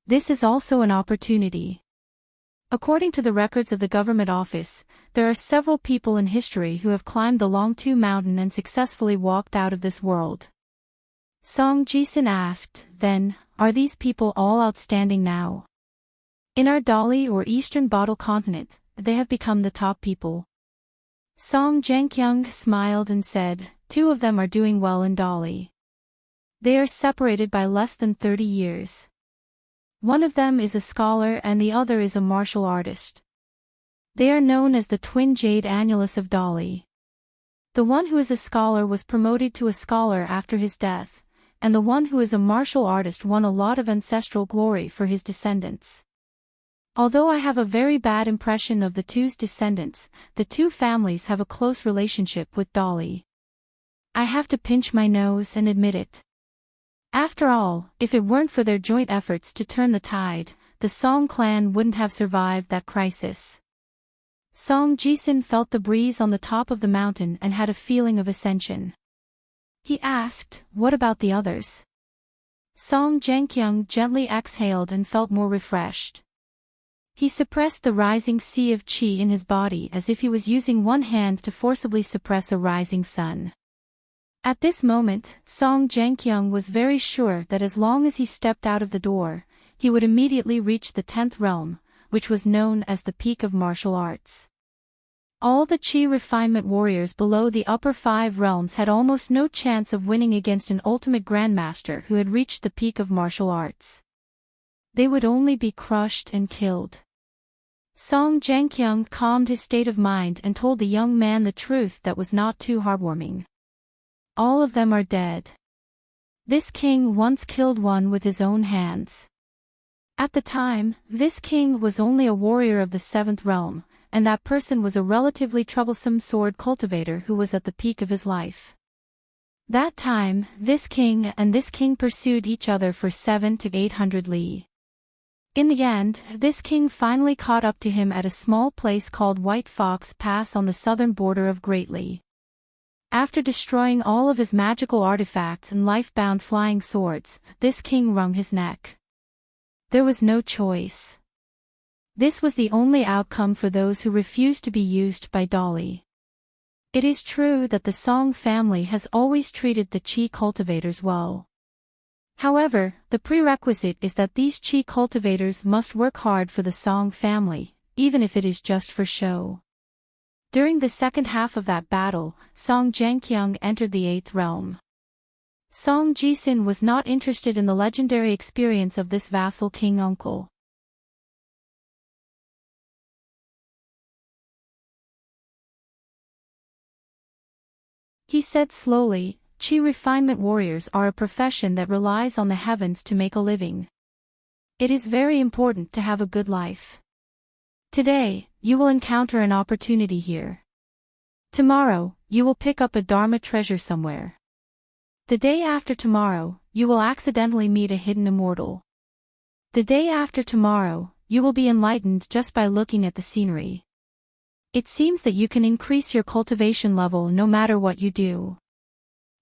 This is also an opportunity. According to the records of the government office, there are several people in history who have climbed the Longtu mountain and successfully walked out of this world. Song Jisin asked, Then, are these people all outstanding now? In our Dali or Eastern Bottle continent, they have become the top people. Song Zhengqiang smiled and said, 2 of them are doing well in Dali. They are separated by less than 30 years. One of them is a scholar and the other is a martial artist. They are known as the twin jade annulus of Dali. The one who is a scholar was promoted to a scholar after his death, and the one who is a martial artist won a lot of ancestral glory for his descendants. Although I have a very bad impression of the two's descendants, the two families have a close relationship with Dali. I have to pinch my nose and admit it. After all, if it weren't for their joint efforts to turn the tide, the Song clan wouldn't have survived that crisis. Song Jisun felt the breeze on the top of the mountain and had a feeling of ascension. He asked, "What about the others?" Song Jianqiang gently exhaled and felt more refreshed. He suppressed the rising sea of qi in his body as if he was using one hand to forcibly suppress a rising sun. At this moment, Song Jianqiang was very sure that as long as he stepped out of the door, he would immediately reach the 10th realm, which was known as the peak of martial arts. All the qi refinement warriors below the upper 5 realms had almost no chance of winning against an ultimate grandmaster who had reached the peak of martial arts. They would only be crushed and killed. Song Jianqiang calmed his state of mind and told the young man the truth that was not too heartwarming. All of them are dead. This king once killed one with his own hands. At the time, this king was only a warrior of the 7th realm, and that person was a relatively troublesome sword cultivator who was at the peak of his life. That time, this king and this king pursued each other for 700 to 800 li. In the end, this king finally caught up to him at a small place called White Fox Pass on the southern border of Great Li. After destroying all of his magical artifacts and life-bound flying swords, this king wrung his neck. There was no choice. This was the only outcome for those who refused to be used by Dali. It is true that the Song family has always treated the qi cultivators well. However, the prerequisite is that these qi cultivators must work hard for the Song family, even if it is just for show. During the second half of that battle, Song Jianqiang entered the 8th realm. Song Jisun was not interested in the legendary experience of this vassal king uncle. He said slowly, "Qi refinement warriors are a profession that relies on the heavens to make a living. It is very important to have a good life. Today, you will encounter an opportunity here. Tomorrow, you will pick up a Dharma treasure somewhere. The day after tomorrow, you will accidentally meet a hidden immortal. The day after tomorrow, you will be enlightened just by looking at the scenery. It seems that you can increase your cultivation level no matter what you do.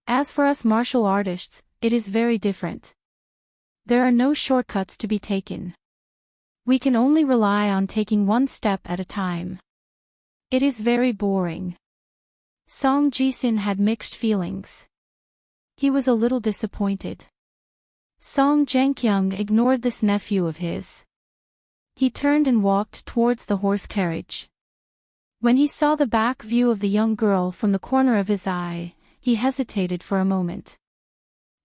As for us martial artists, it is very different. There are no shortcuts to be taken. We can only rely on taking one step at a time. It is very boring." Song Jisun had mixed feelings. He was a little disappointed. Song Jianqiang ignored this nephew of his. He turned and walked towards the horse carriage. When he saw the back view of the young girl from the corner of his eye, he hesitated for a moment.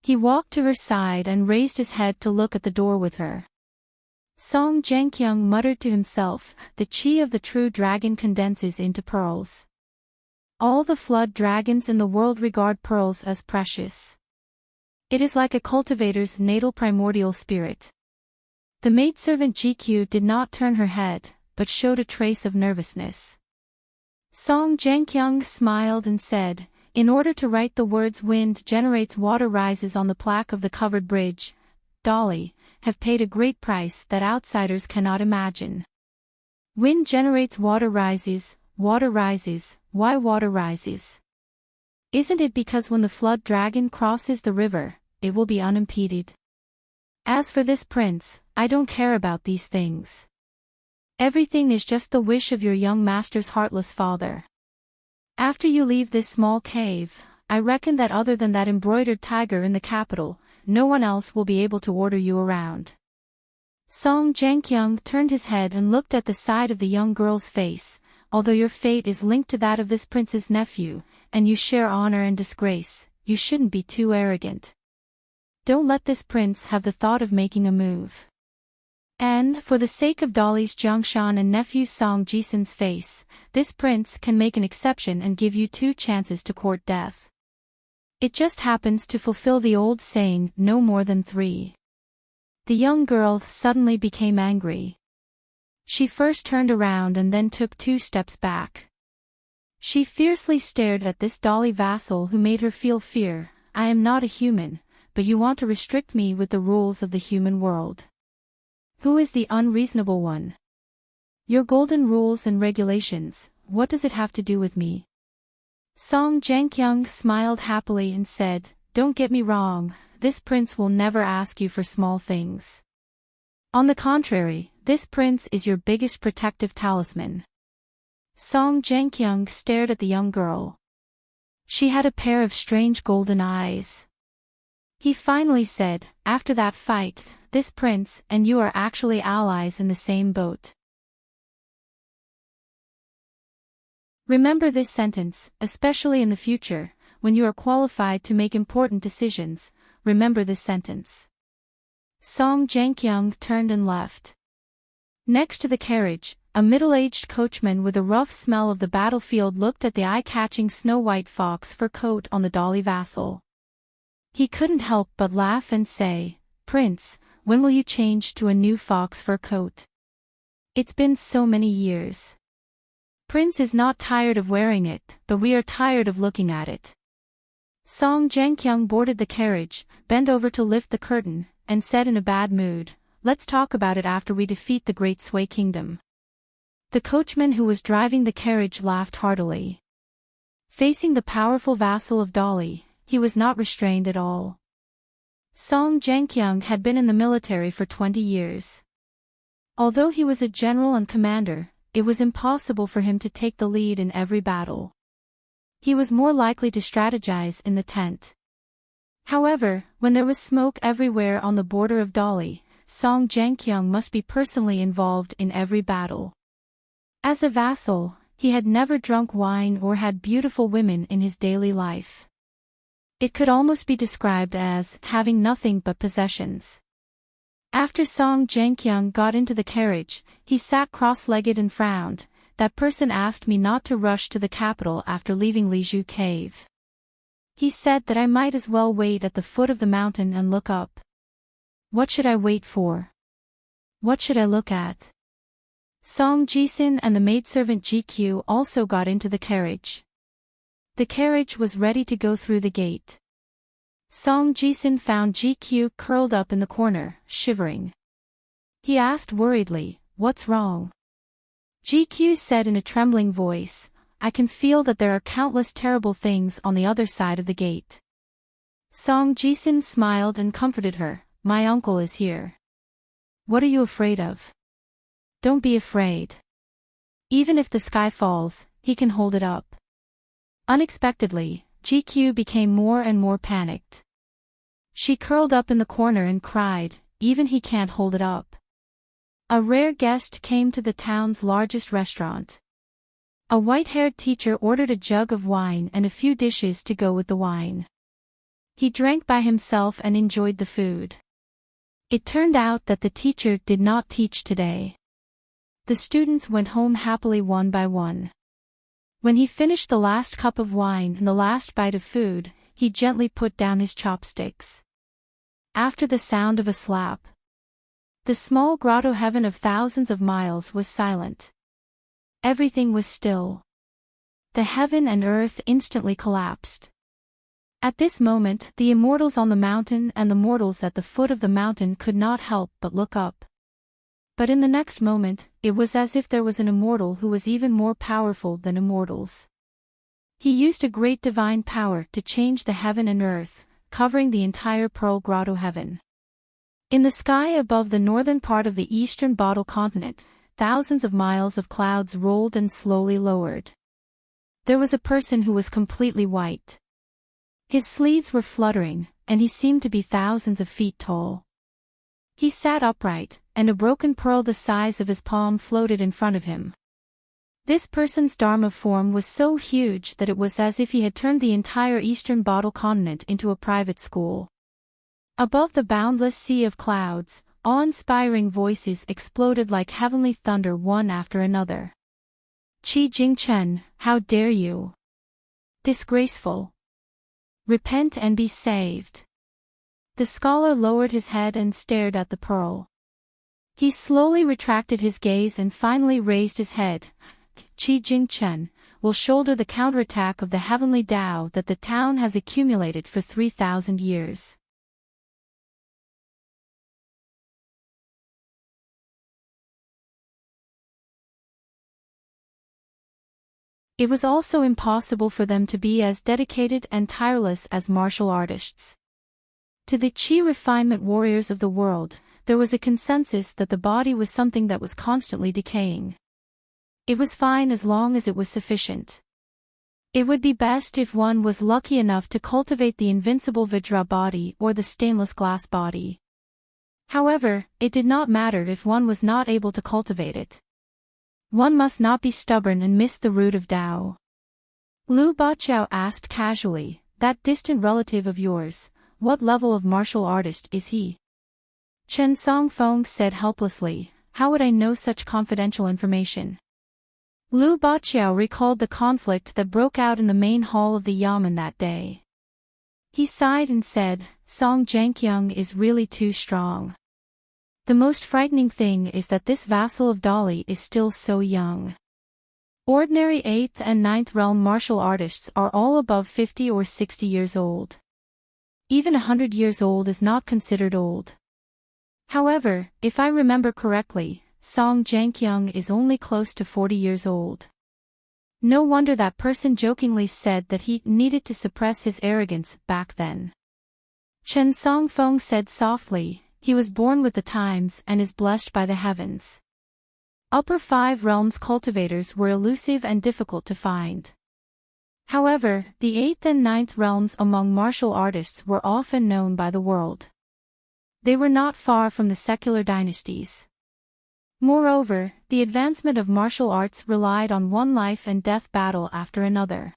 He walked to her side and raised his head to look at the door with her. Song Jianqiang muttered to himself, "The qi of the true dragon condenses into pearls. All the flood dragons in the world regard pearls as precious. It is like a cultivator's natal primordial spirit." The maidservant GQ did not turn her head, but showed a trace of nervousness. Song Jianqiang smiled and said, "In order to write the words 'wind generates water rises' on the plaque of the covered bridge, Dali have paid a great price that outsiders cannot imagine. Wind generates water rises, why water rises? Isn't it because when the flood dragon crosses the river, it will be unimpeded? As for this prince, I don't care about these things. Everything is just the wish of your young master's heartless father. After you leave this small cave, I reckon that other than that embroidered tiger in the capital, no one else will be able to order you around." Song Jianqiang turned his head and looked at the side of the young girl's face. "Although your fate is linked to that of this prince's nephew, and you share honor and disgrace, you shouldn't be too arrogant. Don't let this prince have the thought of making a move. And, for the sake of Dolly's Jiangshan and nephew Song Jisun's face, this prince can make an exception and give you 2 chances to court death. It just happens to fulfill the old saying, no more than 3. The young girl suddenly became angry. She first turned around and then took 2 steps back. She fiercely stared at this Dolly vassal who made her feel fear. I am not a human, but you want to restrict me with the rules of the human world. Who is the unreasonable one? Your golden rules and regulations, what does it have to do with me? Song Jianqiang smiled happily and said, don't get me wrong, this prince will never ask you for small things. On the contrary, this prince is your biggest protective talisman. Song Jianqiang stared at the young girl. She had a pair of strange golden eyes. He finally said, after that fight, this prince and you are actually allies in the same boat. Remember this sentence, especially in the future, when you are qualified to make important decisions, remember this sentence. Song Jianqiang turned and left. Next to the carriage, a middle-aged coachman with a rough smell of the battlefield looked at the eye-catching snow-white fox fur coat on the Dolly vassal. He couldn't help but laugh and say, Prince, when will you change to a new fox fur coat? It's been so many years. Prince is not tired of wearing it, but we are tired of looking at it. Song Jianqiang boarded the carriage, bent over to lift the curtain, and said in a bad mood, let's talk about it after we defeat the Great Sui Kingdom. The coachman who was driving the carriage laughed heartily. Facing the powerful vassal of Dolly, he was not restrained at all. Song Jianqiang had been in the military for 20 years. Although he was a general and commander, it was impossible for him to take the lead in every battle. He was more likely to strategize in the tent. However, when there was smoke everywhere on the border of Dolly, Song Jianqiang must be personally involved in every battle. As a vassal, he had never drunk wine or had beautiful women in his daily life. It could almost be described as having nothing but possessions. After Song Jianqiang got into the carriage, he sat cross-legged and frowned. That person asked me not to rush to the capital after leaving Lizhu Cave. He said that I might as well wait at the foot of the mountain and look up. What should I wait for? What should I look at? Song Jisun and the maidservant GQ also got into the carriage. The carriage was ready to go through the gate. Song Jisun found GQ curled up in the corner, shivering. He asked worriedly, what's wrong? GQ said in a trembling voice, I can feel that there are countless terrible things on the other side of the gate. Song Jisun smiled and comforted her, my uncle is here. What are you afraid of? Don't be afraid. Even if the sky falls, he can hold it up. Unexpectedly, GQ became more and more panicked. She curled up in the corner and cried, even he can't hold it up. A rare guest came to the town's largest restaurant. A white-haired teacher ordered a jug of wine and a few dishes to go with the wine. He drank by himself and enjoyed the food. It turned out that the teacher did not teach today. The students went home happily one by one. When he finished the last cup of wine and the last bite of food, he gently put down his chopsticks. After the sound of a slap, the small grotto heaven of thousands of miles was silent. Everything was still. The heaven and earth instantly collapsed. At this moment, the immortals on the mountain and the mortals at the foot of the mountain could not help but look up. But in the next moment, it was as if there was an immortal who was even more powerful than immortals. He used a great divine power to change the heaven and earth, covering the entire Pearl Grotto heaven. In the sky above the northern part of the eastern bottle continent, thousands of miles of clouds rolled and slowly lowered. There was a person who was completely white. His sleeves were fluttering, and he seemed to be thousands of feet tall. He sat upright, and a broken pearl the size of his palm floated in front of him. This person's Dharma form was so huge that it was as if he had turned the entire eastern bottle continent into a private school. Above the boundless sea of clouds, awe-inspiring voices exploded like heavenly thunder one after another. Qi Jingchen, how dare you! Disgraceful! Repent and be saved. The scholar lowered his head and stared at the pearl. He slowly retracted his gaze and finally raised his head. Qi Jingchen will shoulder the counterattack of the heavenly Tao that the town has accumulated for 3,000 years. It was also impossible for them to be as dedicated and tireless as martial artists. To the Qi refinement warriors of the world, there was a consensus that the body was something that was constantly decaying. It was fine as long as it was sufficient. It would be best if one was lucky enough to cultivate the invincible Vajra body or the stainless glass body. However, it did not matter if one was not able to cultivate it. One must not be stubborn and miss the root of Tao. Lu Baqiao asked casually, that distant relative of yours, what level of martial artist is he? Chen Songfeng said helplessly, how would I know such confidential information? Lu Baqiao recalled the conflict that broke out in the main hall of the yamen that day. He sighed and said, Song Zhangqiang is really too strong. The most frightening thing is that this vassal of Dali is still so young. Ordinary 8th and 9th realm martial artists are all above 50 or 60 years old. Even 100 years old is not considered old. However, if I remember correctly, Song Zhangqiang is only close to 40 years old. No wonder that person jokingly said that he needed to suppress his arrogance back then. Chen Songfeng said softly, he was born with the times and is blessed by the heavens. Upper 5 realms cultivators were elusive and difficult to find. However, the 8th and 9th realms among martial artists were often known by the world. They were not far from the secular dynasties. Moreover, the advancement of martial arts relied on one life and death battle after another.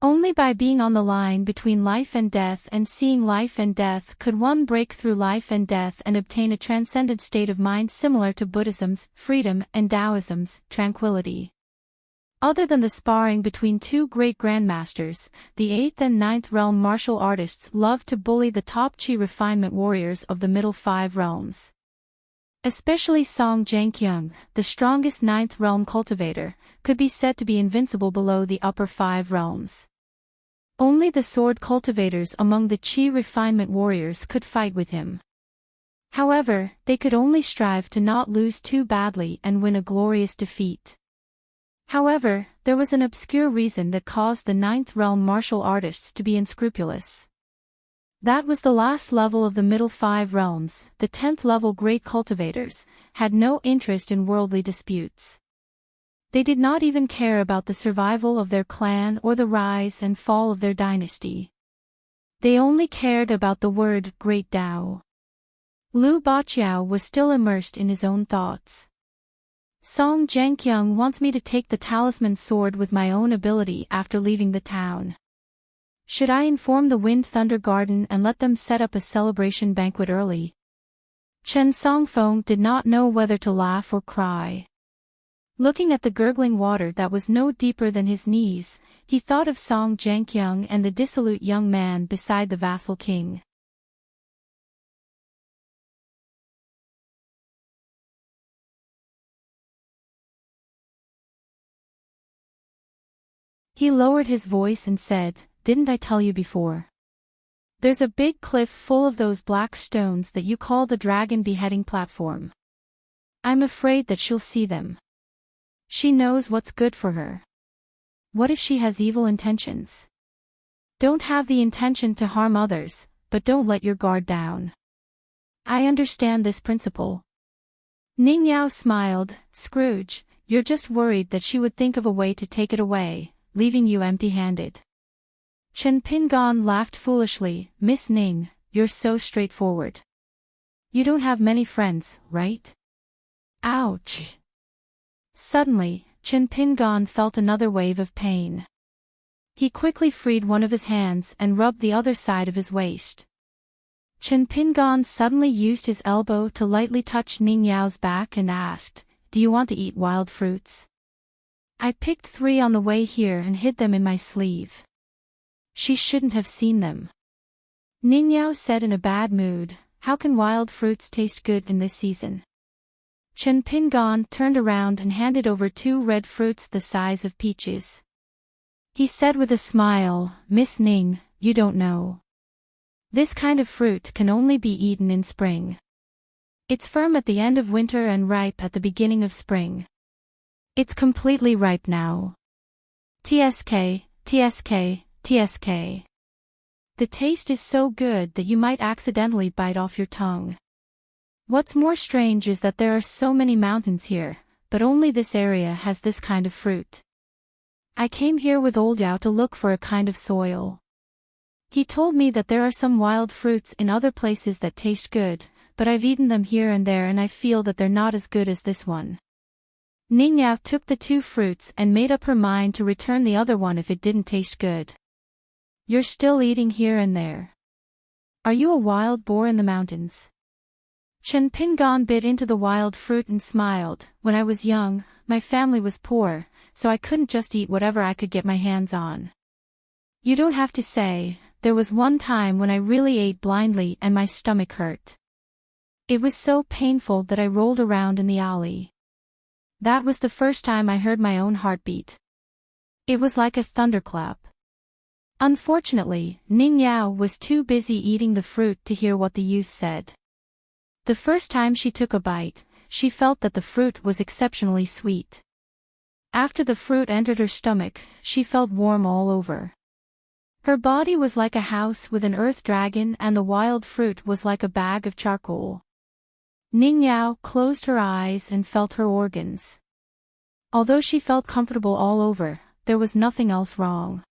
Only by being on the line between life and death and seeing life and death could one break through life and death and obtain a transcendent state of mind similar to Buddhism's freedom and Taoism's tranquility. Other than the sparring between two great grandmasters, the 8th and 9th realm martial artists loved to bully the top Qi refinement warriors of the middle 5 realms. Especially Song Zhangqiang, the strongest 9th realm cultivator, could be said to be invincible below the upper 5 realms. Only the sword cultivators among the Qi refinement warriors could fight with him. However, they could only strive to not lose too badly and win a glorious defeat. However, there was an obscure reason that caused the 9th realm martial artists to be unscrupulous. That was the last level of the middle 5 realms, the 10th level great cultivators, had no interest in worldly disputes. They did not even care about the survival of their clan or the rise and fall of their dynasty. They only cared about the word Great Tao. Lu Baqiao was still immersed in his own thoughts. Song Zhangqiang wants me to take the talisman sword with my own ability after leaving the town. Should I inform the Wind Thunder Garden and let them set up a celebration banquet early? Chen Songfeng did not know whether to laugh or cry. Looking at the gurgling water that was no deeper than his knees, he thought of Song Zhangqiang and the dissolute young man beside the vassal king. He lowered his voice and said, didn't I tell you before? There's a big cliff full of those black stones that you call the dragon beheading platform. I'm afraid that she'll see them. She knows what's good for her. What if she has evil intentions? Don't have the intention to harm others, but don't let your guard down. I understand this principle. Ning Yao smiled, Scrooge, you're just worried that she would think of a way to take it away, leaving you empty-handed. Chen Pingan laughed foolishly, Miss Ning, you're so straightforward. You don't have many friends, right? Ouch! Suddenly, Chen Pingan felt another wave of pain. He quickly freed one of his hands and rubbed the other side of his waist. Chen Pingan suddenly used his elbow to lightly touch Ning Yao's back and asked, "Do you want to eat wild fruits? I picked 3 on the way here and hid them in my sleeve." She shouldn't have seen them. Ning Yao said in a bad mood, "How can wild fruits taste good in this season?" Chen Pingan turned around and handed over 2 red fruits the size of peaches. He said with a smile, "Miss Ning, you don't know. This kind of fruit can only be eaten in spring. It's firm at the end of winter and ripe at the beginning of spring. It's completely ripe now. TSK, TSK, TSK. The taste is so good that you might accidentally bite off your tongue. What's more strange is that there are so many mountains here, but only this area has this kind of fruit. I came here with Old Yao to look for a kind of soil. He told me that there are some wild fruits in other places that taste good, but I've eaten them here and there and I feel that they're not as good as this one." Ning Yao took the 2 fruits and made up her mind to return the other one if it didn't taste good. "You're still eating here and there. Are you a wild boar in the mountains?" Chen Pingan bit into the wild fruit and smiled. "When I was young, my family was poor, so I couldn't just eat whatever I could get my hands on. You don't have to say, there was one time when I really ate blindly and my stomach hurt. It was so painful that I rolled around in the alley. That was the first time I heard my own heartbeat. It was like a thunderclap." Unfortunately, Ning Yao was too busy eating the fruit to hear what the youth said. The first time she took a bite, she felt that the fruit was exceptionally sweet. After the fruit entered her stomach, she felt warm all over. Her body was like a house with an earth dragon and the wild fruit was like a bag of charcoal. Ning Yao closed her eyes and felt her organs. Although she felt comfortable all over, there was nothing else wrong.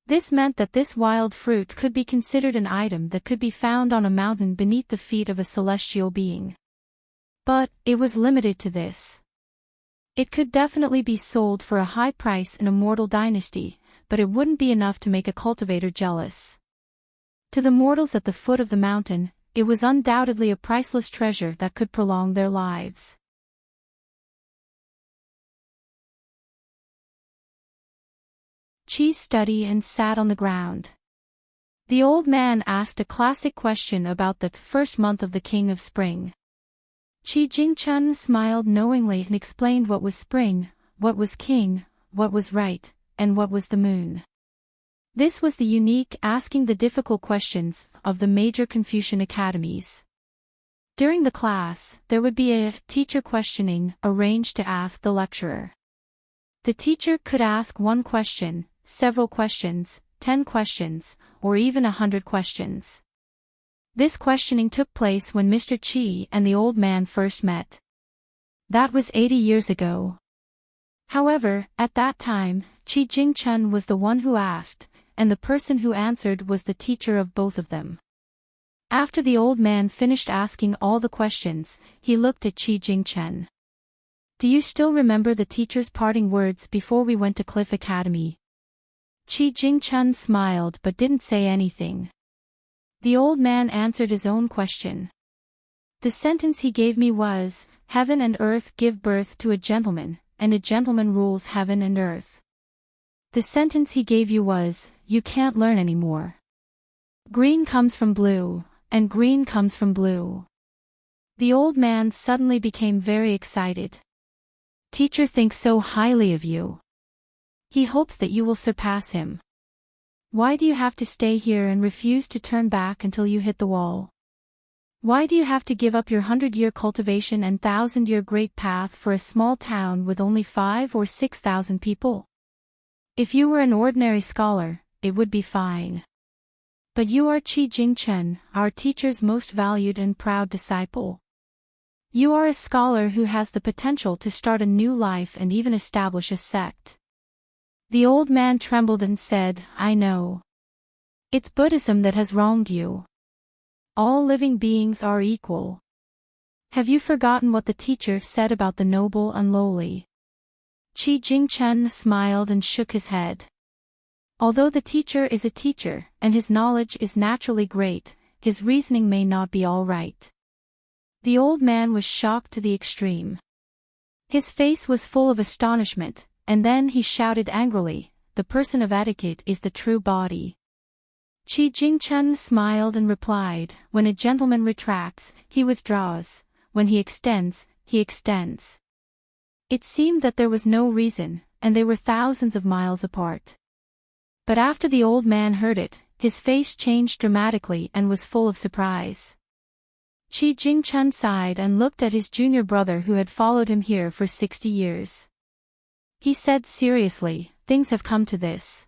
This meant that this wild fruit could be considered an item that could be found on a mountain beneath the feet of a celestial being. But it was limited to this. It could definitely be sold for a high price in a mortal dynasty, but it wouldn't be enough to make a cultivator jealous. To the mortals at the foot of the mountain, it was undoubtedly a priceless treasure that could prolong their lives. Qi studied and sat on the ground. The old man asked a classic question about the first month of the King of Spring. Qi Jingchun smiled knowingly and explained what was spring, what was king, what was right, and what was the moon. This was the unique asking the difficult questions of the major Confucian academies. During the class, there would be a teacher questioning arranged to ask the lecturer. The teacher could ask 1 question, several questions, 10 questions, or even 100 questions. This questioning took place when Mr. Qi and the old man first met. That was 80 years ago. However, at that time, Qi Jingchun was the one who asked, and the person who answered was the teacher of both of them. After the old man finished asking all the questions, he looked at Qi Jingchun. "Do you still remember the teacher's parting words before we went to Cliff Academy?" Qi Jingchun smiled but didn't say anything. The old man answered his own question. "The sentence he gave me was, 'Heaven and earth give birth to a gentleman, and a gentleman rules heaven and earth.' The sentence he gave you was, 'You can't learn anymore. Green comes from blue, and green comes from blue.'" The old man suddenly became very excited. "Teacher thinks so highly of you. He hopes that you will surpass him. Why do you have to stay here and refuse to turn back until you hit the wall? Why do you have to give up your 100-year cultivation and 1,000-year great path for a small town with only 5 or 6,000 people? If you were an ordinary scholar, it would be fine. But you are Qi Jingchun, our teacher's most valued and proud disciple. You are a scholar who has the potential to start a new life and even establish a sect." The old man trembled and said, "I know. It's Buddhism that has wronged you. All living beings are equal. Have you forgotten what the teacher said about the noble and lowly?" Qi Jingchun smiled and shook his head. Although the teacher is a teacher, and his knowledge is naturally great, his reasoning may not be all right. The old man was shocked to the extreme. His face was full of astonishment, and then he shouted angrily, "The person of etiquette is the true body." Qi Jingchen smiled and replied, "When a gentleman retracts, he withdraws. When he extends, he extends." It seemed that there was no reason, and they were thousands of miles apart. But after the old man heard it, his face changed dramatically and was full of surprise. Qi Jingchen sighed and looked at his junior brother who had followed him here for 60 years. He said seriously, "Things have come to this.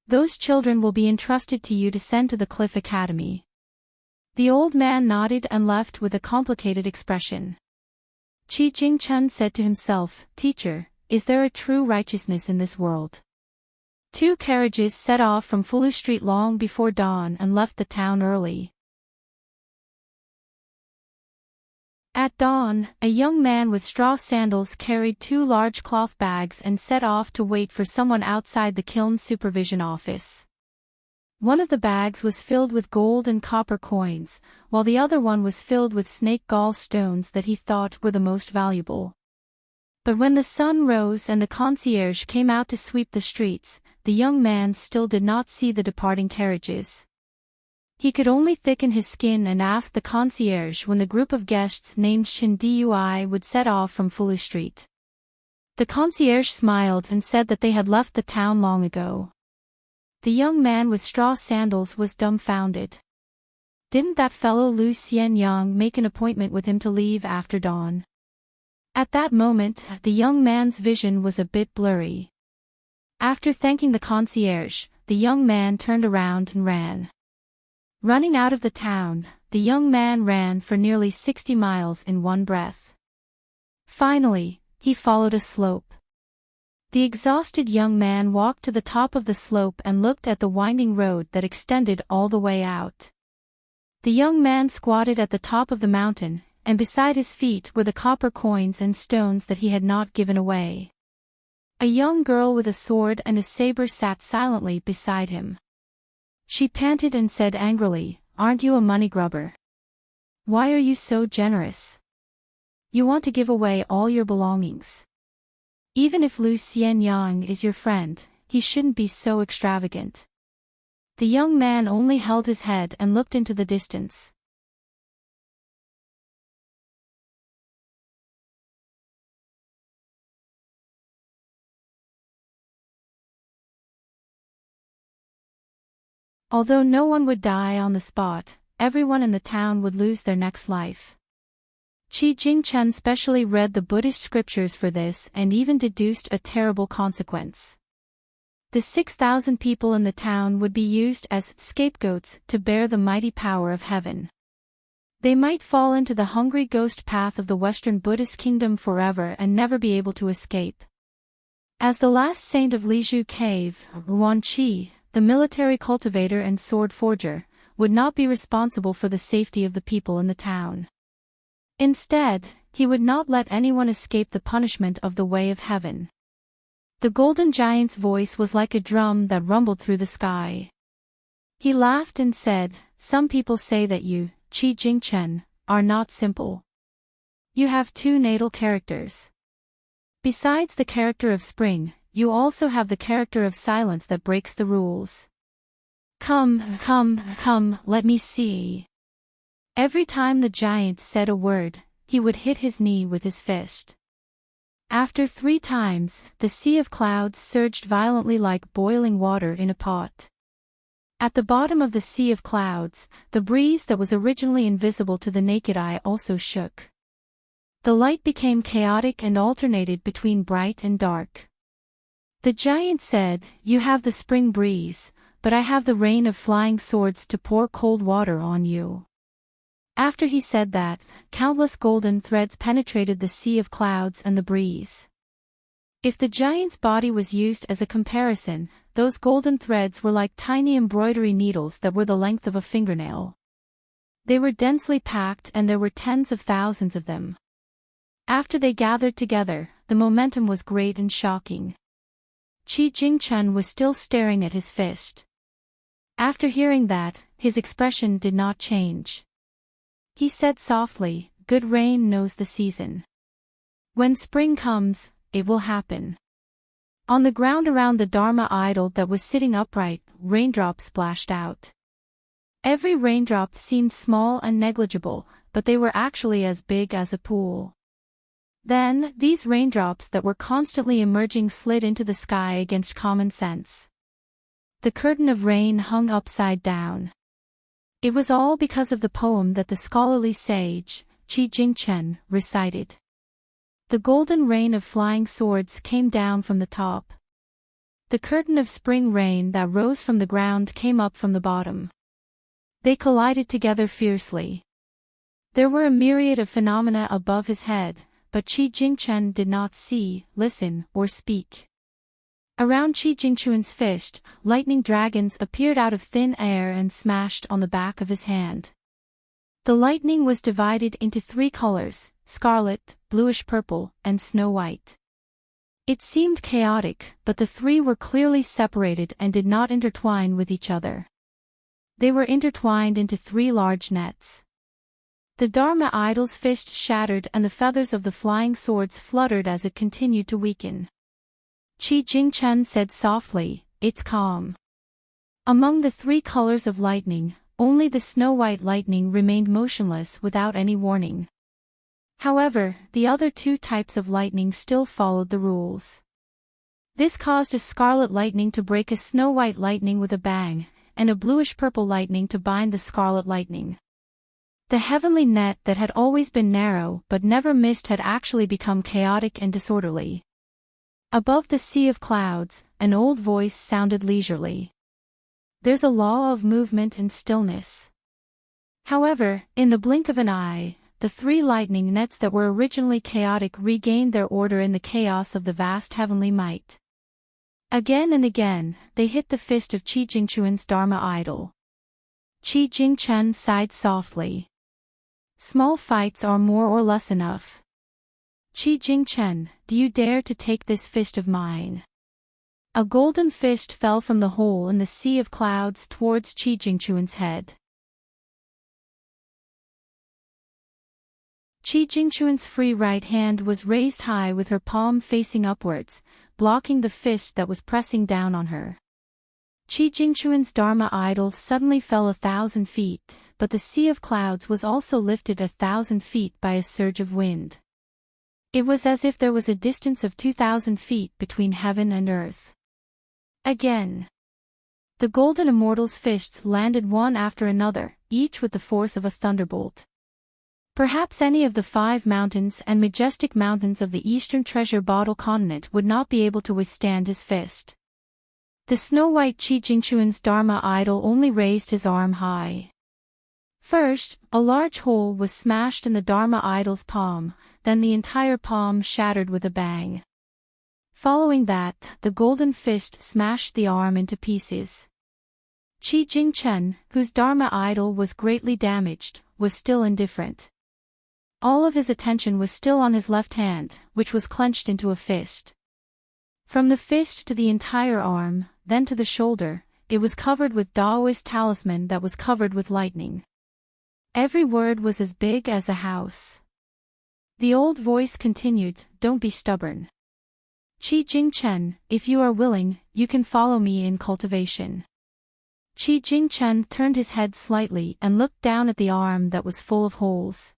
Those children will be entrusted to you to send to the Cliff Academy." The old man nodded and left with a complicated expression. Qi Jingchen said to himself, "Teacher, is there a true righteousness in this world?" 2 carriages set off from Fulu Street long before dawn and left the town early. At dawn, a young man with straw sandals carried 2 large cloth bags and set off to wait for someone outside the kiln supervision office. One of the bags was filled with gold and copper coins, while the other one was filled with snake gall stones that he thought were the most valuable. But when the sun rose and the concierge came out to sweep the streets, the young man still did not see the departing carriages. He could only thicken his skin and ask the concierge when the group of guests named Shin Dui would set off from Fulu Street. The concierge smiled and said that they had left the town long ago. The young man with straw sandals was dumbfounded. Didn't that fellow Lu Xianyang make an appointment with him to leave after dawn? At that moment, the young man's vision was a bit blurry. After thanking the concierge, the young man turned around and ran. Running out of the town, the young man ran for nearly 60 miles in one breath. Finally, he followed a slope. The exhausted young man walked to the top of the slope and looked at the winding road that extended all the way out. The young man squatted at the top of the mountain, and beside his feet were the copper coins and stones that he had not given away. A young girl with a sword and a saber sat silently beside him. She panted and said angrily, "Aren't you a money grubber? Why are you so generous? You want to give away all your belongings. Even if Lu Xianyang is your friend, he shouldn't be so extravagant." The young man only held his head and looked into the distance. Although no one would die on the spot, everyone in the town would lose their next life. Qi Jingchen specially read the Buddhist scriptures for this and even deduced a terrible consequence. The 6,000 people in the town would be used as scapegoats to bear the mighty power of heaven. They might fall into the hungry ghost path of the Western Buddhist kingdom forever and never be able to escape. As the last saint of Lizhu Cave, Yuan Qi, the military cultivator and sword forger, would not be responsible for the safety of the people in the town. Instead, he would not let anyone escape the punishment of the way of heaven. The golden giant's voice was like a drum that rumbled through the sky. He laughed and said, "Some people say that you, Qi Jingchen, are not simple. You have 2 natal characters. Besides the character of spring, you also have the character of silence that breaks the rules. Come, let me see." Every time the giant said a word, he would hit his knee with his fist. After 3 times, the sea of clouds surged violently like boiling water in a pot. At the bottom of the sea of clouds, the breeze that was originally invisible to the naked eye also shook. The light became chaotic and alternated between bright and dark. The giant said, "You have the spring breeze, but I have the rain of flying swords to pour cold water on you." After he said that, countless golden threads penetrated the sea of clouds and the breeze. If the giant's body was used as a comparison, those golden threads were like tiny embroidery needles that were the length of a fingernail. They were densely packed and there were tens of thousands of them. After they gathered together, the momentum was great and shocking. Qi Jingchen was still staring at his fist. After hearing that, his expression did not change. He said softly, "Good rain knows the season. When spring comes, it will happen." On the ground around the Dharma idol that was sitting upright, raindrops splashed out. Every raindrop seemed small and negligible, but they were actually as big as a pool. Then, these raindrops that were constantly emerging slid into the sky against common sense. The curtain of rain hung upside down. It was all because of the poem that the scholarly sage, Qi Jingchen, recited. The golden rain of flying swords came down from the top. The curtain of spring rain that rose from the ground came up from the bottom. They collided together fiercely. There were a myriad of phenomena above his head, but Qi Jingchen did not see, listen, or speak. Around Qi Jingchuan's fist, lightning dragons appeared out of thin air and smashed on the back of his hand. The lightning was divided into 3 colors, scarlet, bluish-purple, and snow-white. It seemed chaotic, but the 3 were clearly separated and did not intertwine with each other. They were intertwined into 3 large nets. The Dharma idol's fist shattered and the feathers of the flying swords fluttered as it continued to weaken. Qi Jingchen said softly, "It's calm." Among the 3 colors of lightning, only the snow-white lightning remained motionless without any warning. However, the other 2 types of lightning still followed the rules. This caused a scarlet lightning to break a snow-white lightning with a bang, and a bluish-purple lightning to bind the scarlet lightning. The heavenly net that had always been narrow but never missed had actually become chaotic and disorderly. Above the sea of clouds, an old voice sounded leisurely. "There's a law of movement and stillness." However, in the blink of an eye, the 3 lightning nets that were originally chaotic regained their order in the chaos of the vast heavenly might. Again and again, they hit the fist of Qi Jingchuan's Dharma idol. Qi Jingchen sighed softly. "Small fights are more or less enough. Qi Jingchen, do you dare to take this fist of mine?" A golden fist fell from the hole in the sea of clouds towards Qi Jingchuan's head. Qi Jingchuan's free right hand was raised high with her palm facing upwards, blocking the fist that was pressing down on her. Qi Jingchuan's Dharma idol suddenly fell 1,000 feet, but the sea of clouds was also lifted 1,000 feet by a surge of wind. It was as if there was a distance of 2,000 feet between heaven and earth. Again. The golden immortal's fists landed one after another, each with the force of a thunderbolt. Perhaps any of the 5 mountains and majestic mountains of the eastern treasure bottle continent would not be able to withstand his fist. The snow-white Qi Jingchuan's Dharma idol only raised his arm high. First, a large hole was smashed in the Dharma idol's palm, then the entire palm shattered with a bang. Following that, the golden fist smashed the arm into pieces. Qi Jingchen, whose Dharma idol was greatly damaged, was still indifferent. All of his attention was still on his left hand, which was clenched into a fist. From the fist to the entire arm, then to the shoulder, it was covered with Taoist talisman that was covered with lightning. Every word was as big as a house. The old voice continued, "Don't be stubborn. Qi Jingchen, if you are willing, you can follow me in cultivation." Qi Jingchen turned his head slightly and looked down at the arm that was full of holes.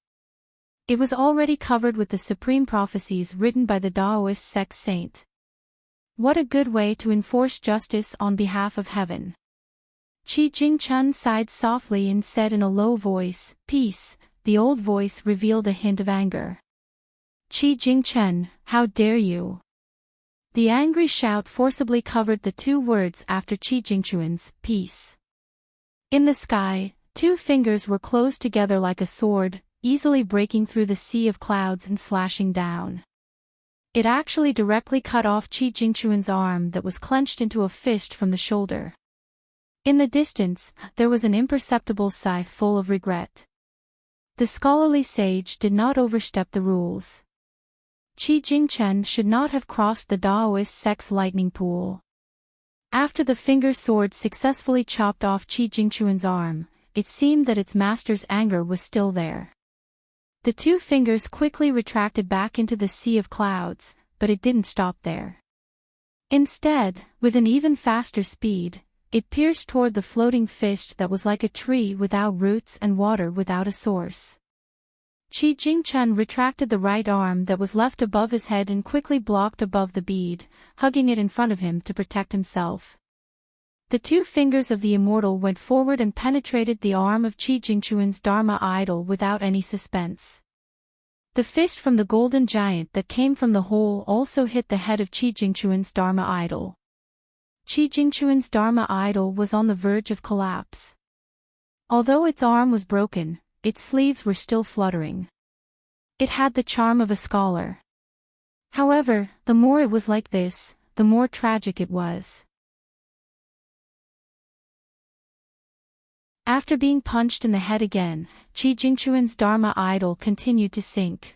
It was already covered with the supreme prophecies written by the Taoist sect saint. What a good way to enforce justice on behalf of heaven. Qi Jingchen sighed softly and said in a low voice, "Peace." The old voice revealed a hint of anger. "Qi Jingchen, how dare you?" The angry shout forcibly covered the 2 words after Qi Jingchuan's, "Peace." In the sky, 2 fingers were closed together like a sword, easily breaking through the sea of clouds and slashing down. It actually directly cut off Qi Jingchuan's arm that was clenched into a fist from the shoulder. In the distance, there was an imperceptible sigh full of regret. The scholarly sage did not overstep the rules. Qi Jingchen should not have crossed the Taoist sect's lightning pool. After the finger sword successfully chopped off Qi Jingchuan's arm, it seemed that its master's anger was still there. The two fingers quickly retracted back into the sea of clouds, but it didn't stop there. Instead, with an even faster speed, it pierced toward the floating fist that was like a tree without roots and water without a source. Qi Jingchun retracted the right arm that was left above his head and quickly blocked above the bead, hugging it in front of him to protect himself. The two fingers of the immortal went forward and penetrated the arm of Qi Jingchuan's Dharma idol without any suspense. The fist from the golden giant that came from the hole also hit the head of Qi Jingchuan's Dharma idol. Qi Jingchuan's Dharma idol was on the verge of collapse. Although its arm was broken, its sleeves were still fluttering. It had the charm of a scholar. However, the more it was like this, the more tragic it was. After being punched in the head again, Qi Jingchuan's Dharma idol continued to sink.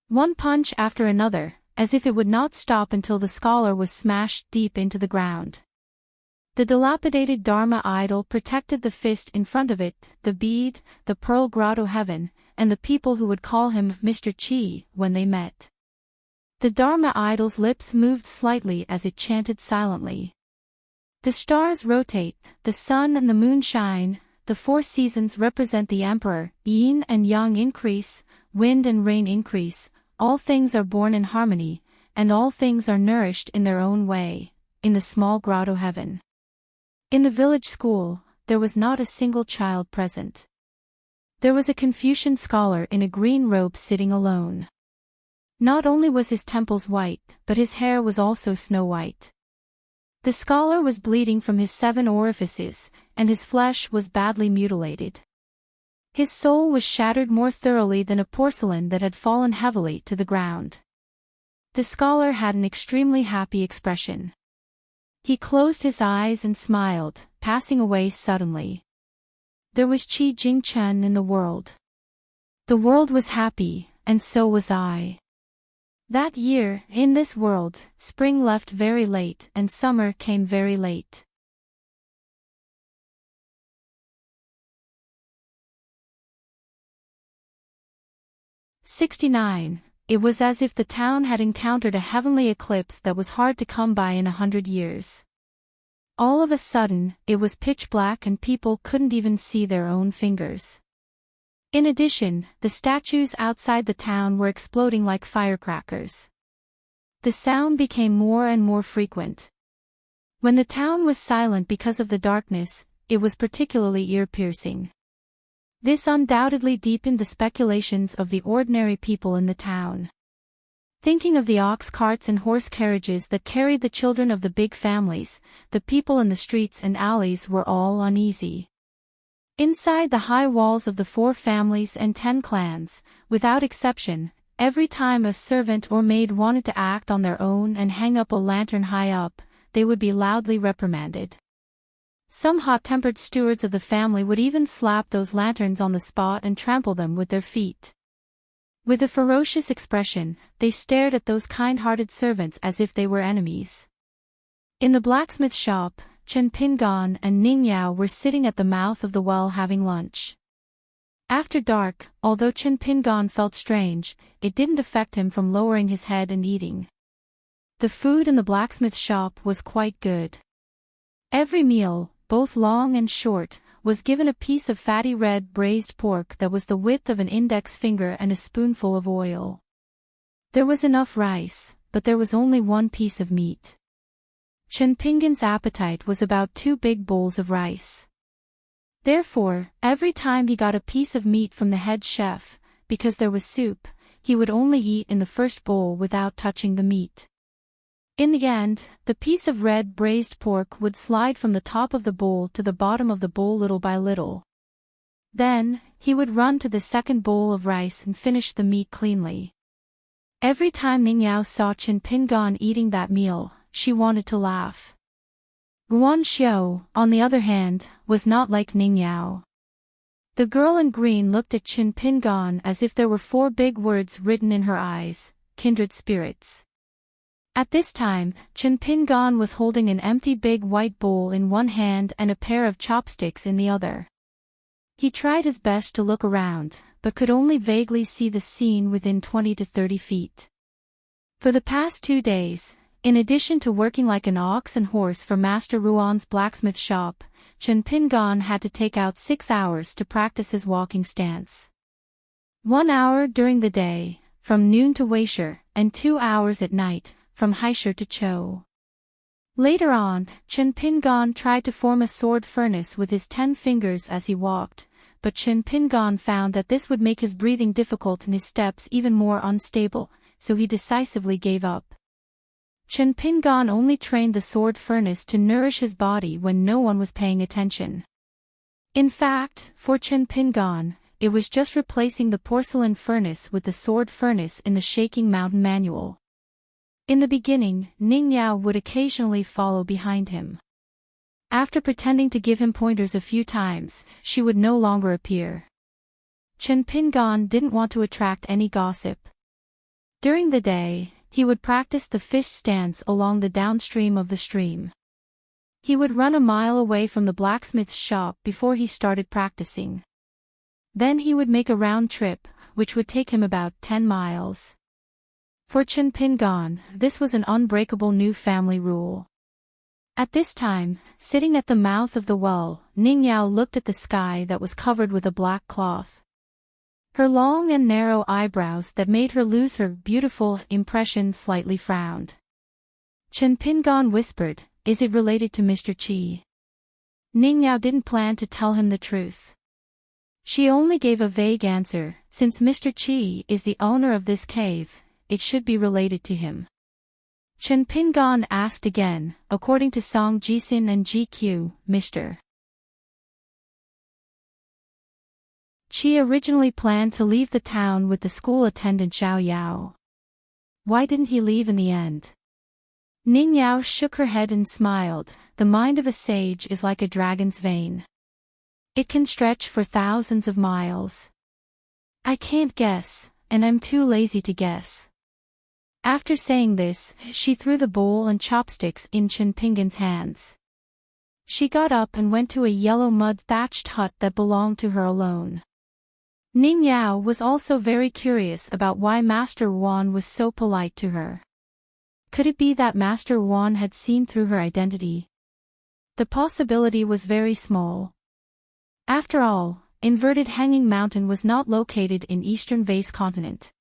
One punch after another, as if it would not stop until the scholar was smashed deep into the ground. The dilapidated Dharma idol protected the fist in front of it, the bead, the pearl grotto heaven, and the people who would call him Mr. Qi when they met. The Dharma idol's lips moved slightly as it chanted silently. The stars rotate, the sun and the moon shine, the four seasons represent the emperor, yin and yang increase, wind and rain increase, all things are born in harmony, and all things are nourished in their own way, in the small grotto heaven. In the village school, there was not a single child present. There was a Confucian scholar in a green robe sitting alone. Not only was his temples white, but his hair was also snow white. The scholar was bleeding from his 7 orifices, and his flesh was badly mutilated. His soul was shattered more thoroughly than a porcelain that had fallen heavily to the ground. The scholar had an extremely happy expression. He closed his eyes and smiled, passing away suddenly. There was Qi Jingchun in the world. The world was happy, and so was I. That year, in this world, spring left very late and summer came very late. "69. It was as if the town had encountered a heavenly eclipse that was hard to come by in 100 years. All of a sudden, it was pitch black and people couldn't even see their own fingers. In addition, the statues outside the town were exploding like firecrackers. The sound became more and more frequent. When the town was silent because of the darkness, it was particularly ear-piercing. This undoubtedly deepened the speculations of the ordinary people in the town. Thinking of the ox carts and horse carriages that carried the children of the big families, the people in the streets and alleys were all uneasy. Inside the high walls of the 4 families and 10 clans, without exception, every time a servant or maid wanted to act on their own and hang up a lantern high up, they would be loudly reprimanded. Some hot-tempered stewards of the family would even slap those lanterns on the spot and trample them with their feet. With a ferocious expression, they stared at those kind-hearted servants as if they were enemies. In the blacksmith shop, Chen Pingan and Ning Yao were sitting at the mouth of the well having lunch. After dark, although Chen Pingan felt strange, it didn't affect him from lowering his head and eating. The food in the blacksmith shop was quite good. Every meal, both long and short, was given a piece of fatty red braised pork that was the width of an index finger and a spoonful of oil. There was enough rice, but there was only one piece of meat. Chen Pingan's appetite was about 2 big bowls of rice. Therefore, every time he got a piece of meat from the head chef, because there was soup, he would only eat in the first bowl without touching the meat. In the end, the piece of red braised pork would slide from the top of the bowl to the bottom of the bowl little by little. Then, he would run to the second bowl of rice and finish the meat cleanly. Every time Ning Yao saw Chen Pingan eating that meal, she wanted to laugh. Ruan Xiao, on the other hand, was not like Ning Yao. The girl in green looked at Chen Pingan as if there were 4 big words written in her eyes: kindred spirits. At this time, Chen Pingan was holding an empty big white bowl in one hand and a pair of chopsticks in the other. He tried his best to look around, but could only vaguely see the scene within 20 to 30 feet. For the past 2 days, in addition to working like an ox and horse for Master Ruan's blacksmith shop, Chen Pingan had to take out 6 hours to practice his walking stance. 1 hour during the day, from noon to Weisher, and 2 hours at night, from Haisher to Cho. Later on, Chen Pingan tried to form a sword furnace with his 10 fingers as he walked, but Chen Pingan found that this would make his breathing difficult and his steps even more unstable, so he decisively gave up. Chen Pingan only trained the sword furnace to nourish his body when no one was paying attention. In fact, for Chen Pingan, it was just replacing the porcelain furnace with the sword furnace in the Shaking Mountain manual. In the beginning, Ning Yao would occasionally follow behind him. After pretending to give him pointers a few times, she would no longer appear. Chen Pingan didn't want to attract any gossip. During the day, he would practice the fish stance along the downstream of the stream. He would run a mile away from the blacksmith's shop before he started practicing. Then he would make a round trip, which would take him about 10 miles. For Chen Pingan, this was an unbreakable new family rule. At this time, sitting at the mouth of the well, Ning Yao looked at the sky that was covered with a black cloth. Her long and narrow eyebrows that made her lose her beautiful impression slightly frowned. Chen Pingan whispered, "Is it related to Mr. Qi?" Ning Yao didn't plan to tell him the truth. She only gave a vague answer, "Since Mr. Qi is the owner of this cave, it should be related to him." Chen Pingan asked again, "According to Song Jisin and GQ, Mr. Qi originally planned to leave the town with the school attendant Zhao Yao. Why didn't he leave in the end?" Ning Yao shook her head and smiled. "The mind of a sage is like a dragon's vein. It can stretch for thousands of miles. I can't guess, and I'm too lazy to guess." After saying this, she threw the bowl and chopsticks in Chen Pingan's hands. She got up and went to a yellow mud-thatched hut that belonged to her alone. Ning Yao was also very curious about why Master Wan was so polite to her. Could it be that Master Wan had seen through her identity? The possibility was very small. After all, Inverted Hanging Mountain was not located in Eastern Vase Continent.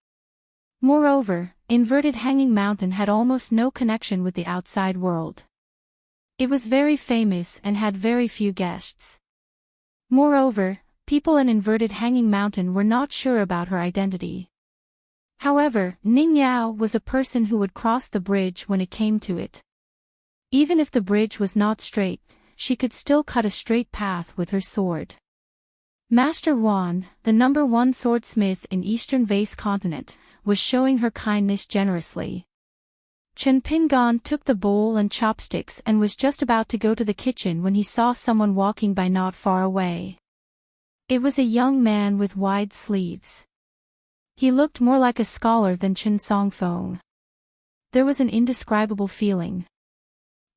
Moreover, Inverted Hanging Mountain had almost no connection with the outside world. It was very famous and had very few guests. Moreover, people in Inverted Hanging Mountain were not sure about her identity. However, Ning Yao was a person who would cross the bridge when it came to it. Even if the bridge was not straight, she could still cut a straight path with her sword. Master Wan, the #1 swordsmith in Eastern Vase Continent, was showing her kindness generously. Chen Pingan took the bowl and chopsticks and was just about to go to the kitchen when he saw someone walking by not far away. It was a young man with wide sleeves. He looked more like a scholar than Chen Songfeng. There was an indescribable feeling.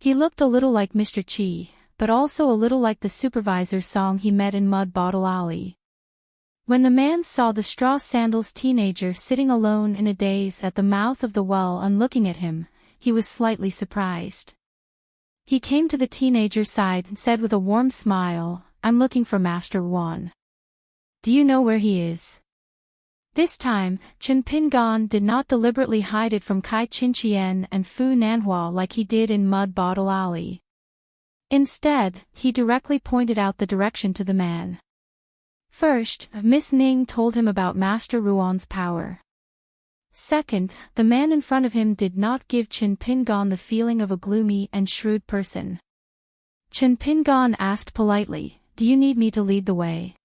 He looked a little like Mr. Qi, but also a little like the supervisor Song he met in Mud Bottle Alley. When the man saw the straw sandals teenager sitting alone in a daze at the mouth of the well and looking at him, he was slightly surprised. He came to the teenager's side and said with a warm smile, "I'm looking for Master Wan. Do you know where he is?" This time, Chen Pingan did not deliberately hide it from Kai Qinqian and Fu Nanhua like he did in Mud Bottle Alley. Instead, he directly pointed out the direction to the man. First, Miss Ning told him about Master Ruan's power. Second, the man in front of him did not give Chen Pingan the feeling of a gloomy and shrewd person. Chen Pingan asked politely, "Do you need me to lead the way?"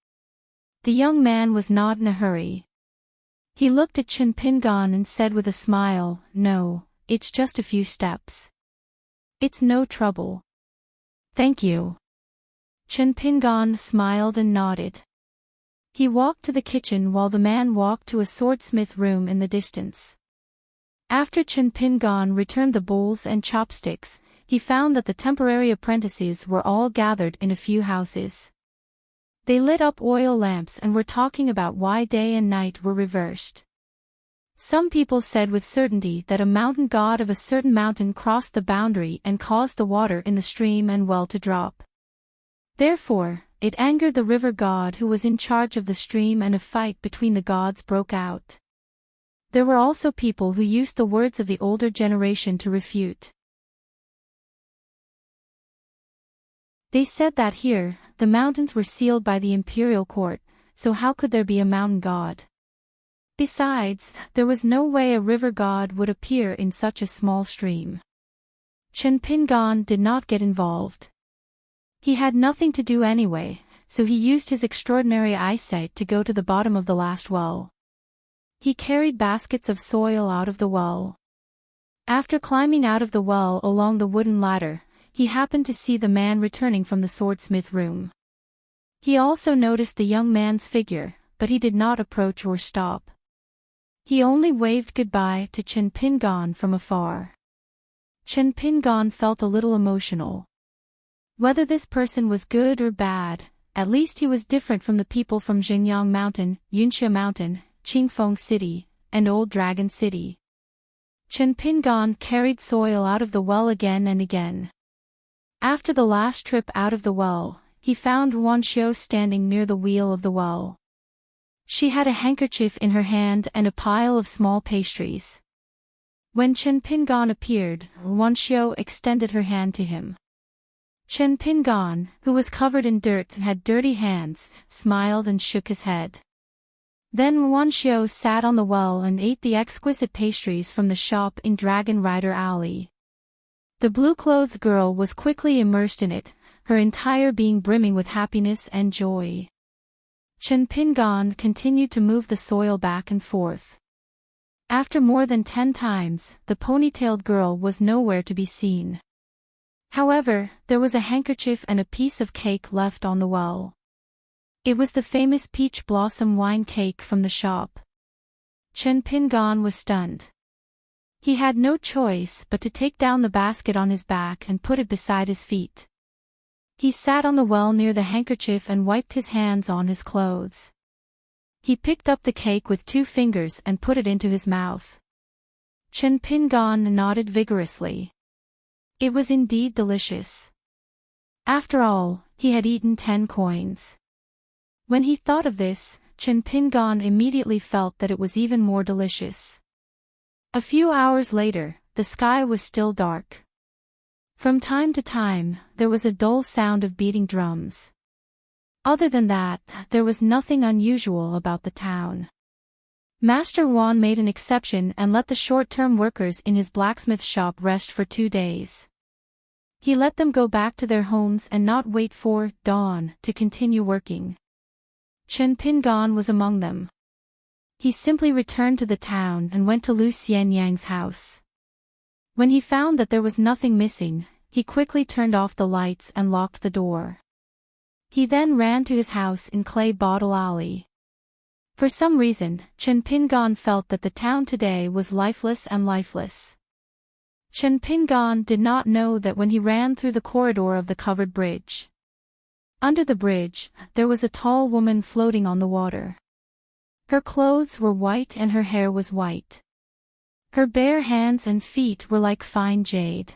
The young man was not in a hurry. He looked at Chen Pingan and said with a smile, "No, it's just a few steps. It's no trouble." "Thank you." Chen Pingan smiled and nodded. He walked to the kitchen while the man walked to a swordsmith room in the distance. After Chen Pingan returned the bowls and chopsticks, he found that the temporary apprentices were all gathered in a few houses. They lit up oil lamps and were talking about why day and night were reversed. Some people said with certainty that a mountain god of a certain mountain crossed the boundary and caused the water in the stream and well to drop. Therefore, it angered the river god who was in charge of the stream, and a fight between the gods broke out. There were also people who used the words of the older generation to refute. They said that here, the mountains were sealed by the imperial court, so how could there be a mountain god? Besides, there was no way a river god would appear in such a small stream. Chen Pingan did not get involved. He had nothing to do anyway, so he used his extraordinary eyesight to go to the bottom of the last well. He carried baskets of soil out of the well. After climbing out of the well along the wooden ladder, he happened to see the man returning from the swordsmith room. He also noticed the young man's figure, but he did not approach or stop. He only waved goodbye to Chen Pingan from afar. Chen Pingan felt a little emotional. Whether this person was good or bad, at least he was different from the people from Xingyang Mountain, Yunxia Mountain, Qingfeng City, and Old Dragon City. Chen Pingan carried soil out of the well again and again. After the last trip out of the well, he found Wanxiu standing near the wheel of the well. She had a handkerchief in her hand and a pile of small pastries. When Chen Pingan appeared, Wanxiu extended her hand to him. Chen Pingan, who was covered in dirt and had dirty hands, smiled and shook his head. Then Wanxiu sat on the well and ate the exquisite pastries from the shop in Dragon Rider Alley. The blue-clothed girl was quickly immersed in it, her entire being brimming with happiness and joy. Chen Pingan continued to move the soil back and forth. After more than 10 times, the ponytailed girl was nowhere to be seen. However, there was a handkerchief and a piece of cake left on the well. It was the famous peach blossom wine cake from the shop. Chen Pingan was stunned. He had no choice but to take down the basket on his back and put it beside his feet. He sat on the well near the handkerchief and wiped his hands on his clothes. He picked up the cake with 2 fingers and put it into his mouth. Chen Pingan nodded vigorously. It was indeed delicious. After all, he had eaten 10 coins. When he thought of this, Chen Pingan immediately felt that it was even more delicious. A few hours later, the sky was still dark. From time to time, there was a dull sound of beating drums. Other than that, there was nothing unusual about the town. Master Wan made an exception and let the short-term workers in his blacksmith shop rest for 2 days. He let them go back to their homes and not wait for dawn to continue working. Chen Pingan was among them. He simply returned to the town and went to Lu Xianyang's house. When he found that there was nothing missing, he quickly turned off the lights and locked the door. He then ran to his house in Clay Bottle Alley. For some reason, Chen Pingan felt that the town today was lifeless and lifeless. Chen Pingan did not know that when he ran through the corridor of the covered bridge. Under the bridge, there was a tall woman floating on the water. Her clothes were white and her hair was white. Her bare hands and feet were like fine jade.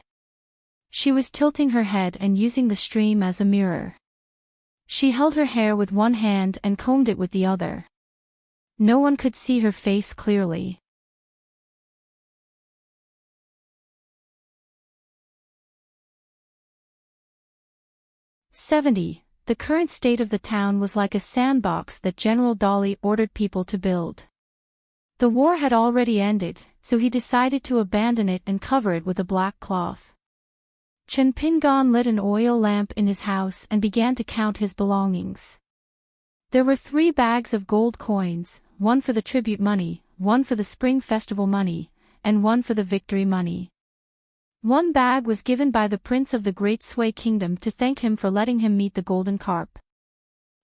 She was tilting her head and using the stream as a mirror. She held her hair with one hand and combed it with the other. No one could see her face clearly. The current state of the town was like a sandbox that General Dolly ordered people to build. The war had already ended, so he decided to abandon it and cover it with a black cloth. Chen Pingan lit an oil lamp in his house and began to count his belongings. There were 3 bags of gold coins, 1 for the tribute money, 1 for the spring festival money, and 1 for the victory money. 1 bag was given by the prince of the Great Sui Kingdom to thank him for letting him meet the golden carp.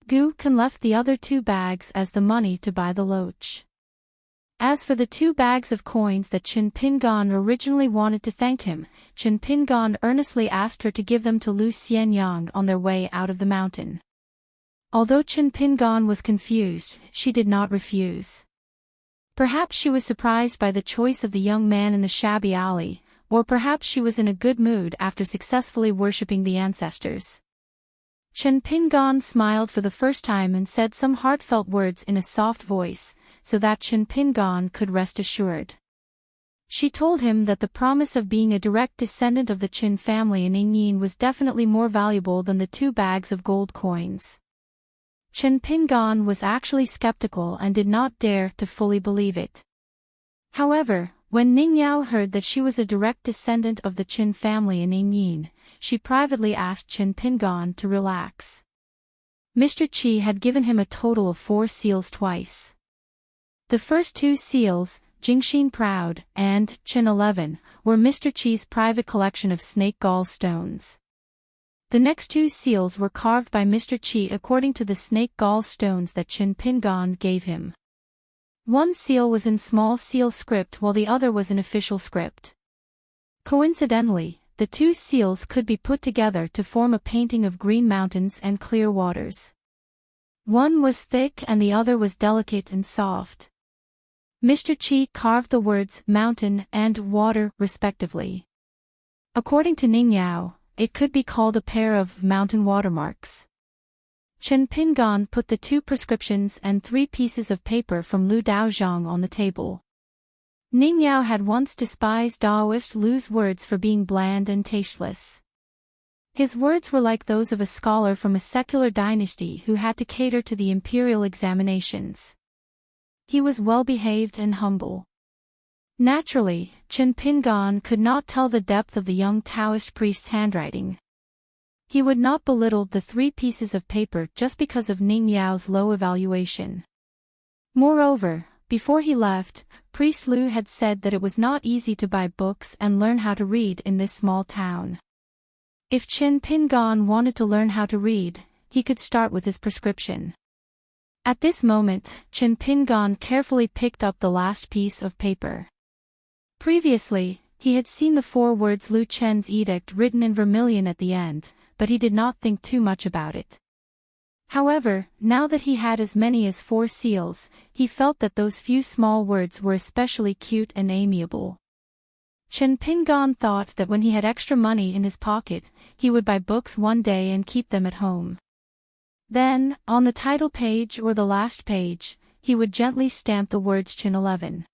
Gu Kan left the other 2 bags as the money to buy the loach. As for the 2 bags of coins that Chen Pingan originally wanted to thank him, Chen Pingan earnestly asked her to give them to Lu Xianyang on their way out of the mountain. Although Chen Pingan was confused, she did not refuse. Perhaps she was surprised by the choice of the young man in the shabby alley, or perhaps she was in a good mood after successfully worshipping the ancestors. Chen Pingan smiled for the first time and said some heartfelt words in a soft voice, so that Chen Pingan could rest assured. She told him that the promise of being a direct descendant of the Qin family in Yingyin was definitely more valuable than the 2 bags of gold coins. Chen Pingan was actually skeptical and did not dare to fully believe it. However, when Ning Yao heard that she was a direct descendant of the Qin family in Yingyin, she privately asked Chen Pingan to relax. Mr. Qi had given him a total of 4 seals twice. The first 2 seals, Jingxin Proud and Qin 11, were Mr. Qi's private collection of snake gall stones. The next 2 seals were carved by Mr. Qi according to the snake gall stones that Chen Pingan gave him. One seal was in small seal script while the other was in official script. Coincidentally, the 2 seals could be put together to form a painting of green mountains and clear waters. One was thick and the other was delicate and soft. Mr. Qi carved the words mountain and water respectively. According to Ning Yao, it could be called a pair of mountain watermarks. Chen Pingan put the 2 prescriptions and 3 pieces of paper from Lu Daozhang on the table. Ning Yao had once despised Daoist Lu's words for being bland and tasteless. His words were like those of a scholar from a secular dynasty who had to cater to the imperial examinations. He was well-behaved and humble. Naturally, Chen Pingan could not tell the depth of the young Taoist priest's handwriting. He would not belittle the 3 pieces of paper just because of Ning Yao's low evaluation. Moreover, before he left, Priest Lu had said that it was not easy to buy books and learn how to read in this small town. If Chen Pingan wanted to learn how to read, he could start with his prescription. At this moment, Chen Pingan carefully picked up the last piece of paper. Previously, he had seen the 4 words Lu Chen's edict written in vermilion at the end, but he did not think too much about it. However, now that he had as many as 4 seals, he felt that those few small words were especially cute and amiable. Chen Pingan thought that when he had extra money in his pocket, he would buy books one day and keep them at home. Then, on the title page or the last page, he would gently stamp the words Qin 11.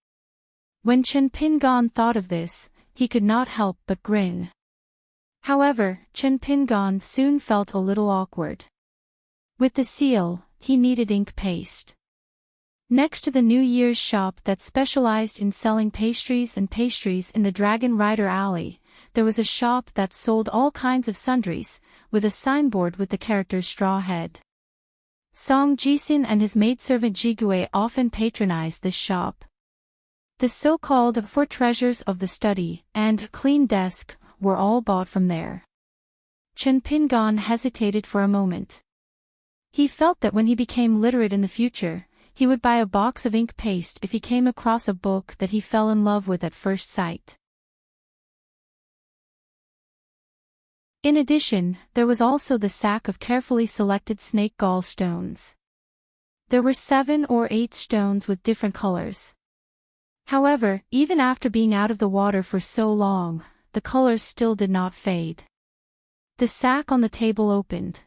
When Chen Pingan thought of this, he could not help but grin. However, Chen Pingan soon felt a little awkward. With the seal, he needed ink paste. Next to the New Year's shop that specialized in selling pastries in the Dragon Rider Alley, there was a shop that sold all kinds of sundries, with a signboard with the characters Straw Head. Song Jisin and his maidservant Jigui often patronized this shop. The so-called 4 treasures of the study and clean desk were all bought from there. Chen Pingan hesitated for a moment. He felt that when he became literate in the future, he would buy a box of ink paste if he came across a book that he fell in love with at first sight. In addition, there was also the sack of carefully selected snake gall stones. There were 7 or 8 stones with different colors. However, even after being out of the water for so long, the colors still did not fade. The sack on the table opened.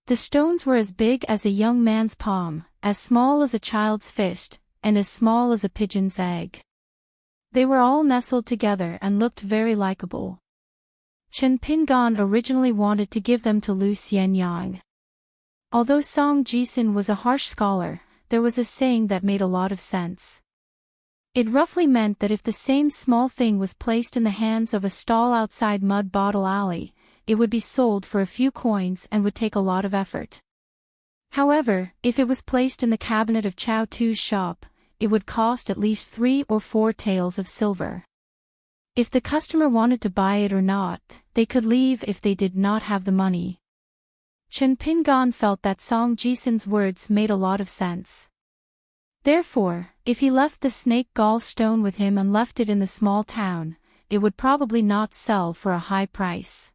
The stones were as big as a young man's palm, as small as a child's fist, and as small as a pigeon's egg. They were all nestled together and looked very likable. Chen Pingan originally wanted to give them to Lu Xianyang. Although Song Jisin was a harsh scholar, there was a saying that made a lot of sense. It roughly meant that if the same small thing was placed in the hands of a stall outside Mud Bottle Alley, it would be sold for a few coins and would take a lot of effort. However, if it was placed in the cabinet of Chao Tu's shop, it would cost at least 3 or 4 taels of silver. If the customer wanted to buy it or not, they could leave if they did not have the money. Chen Pingan felt that Song Jisin's words made a lot of sense. Therefore, if he left the snake gallstone with him and left it in the small town, it would probably not sell for a high price.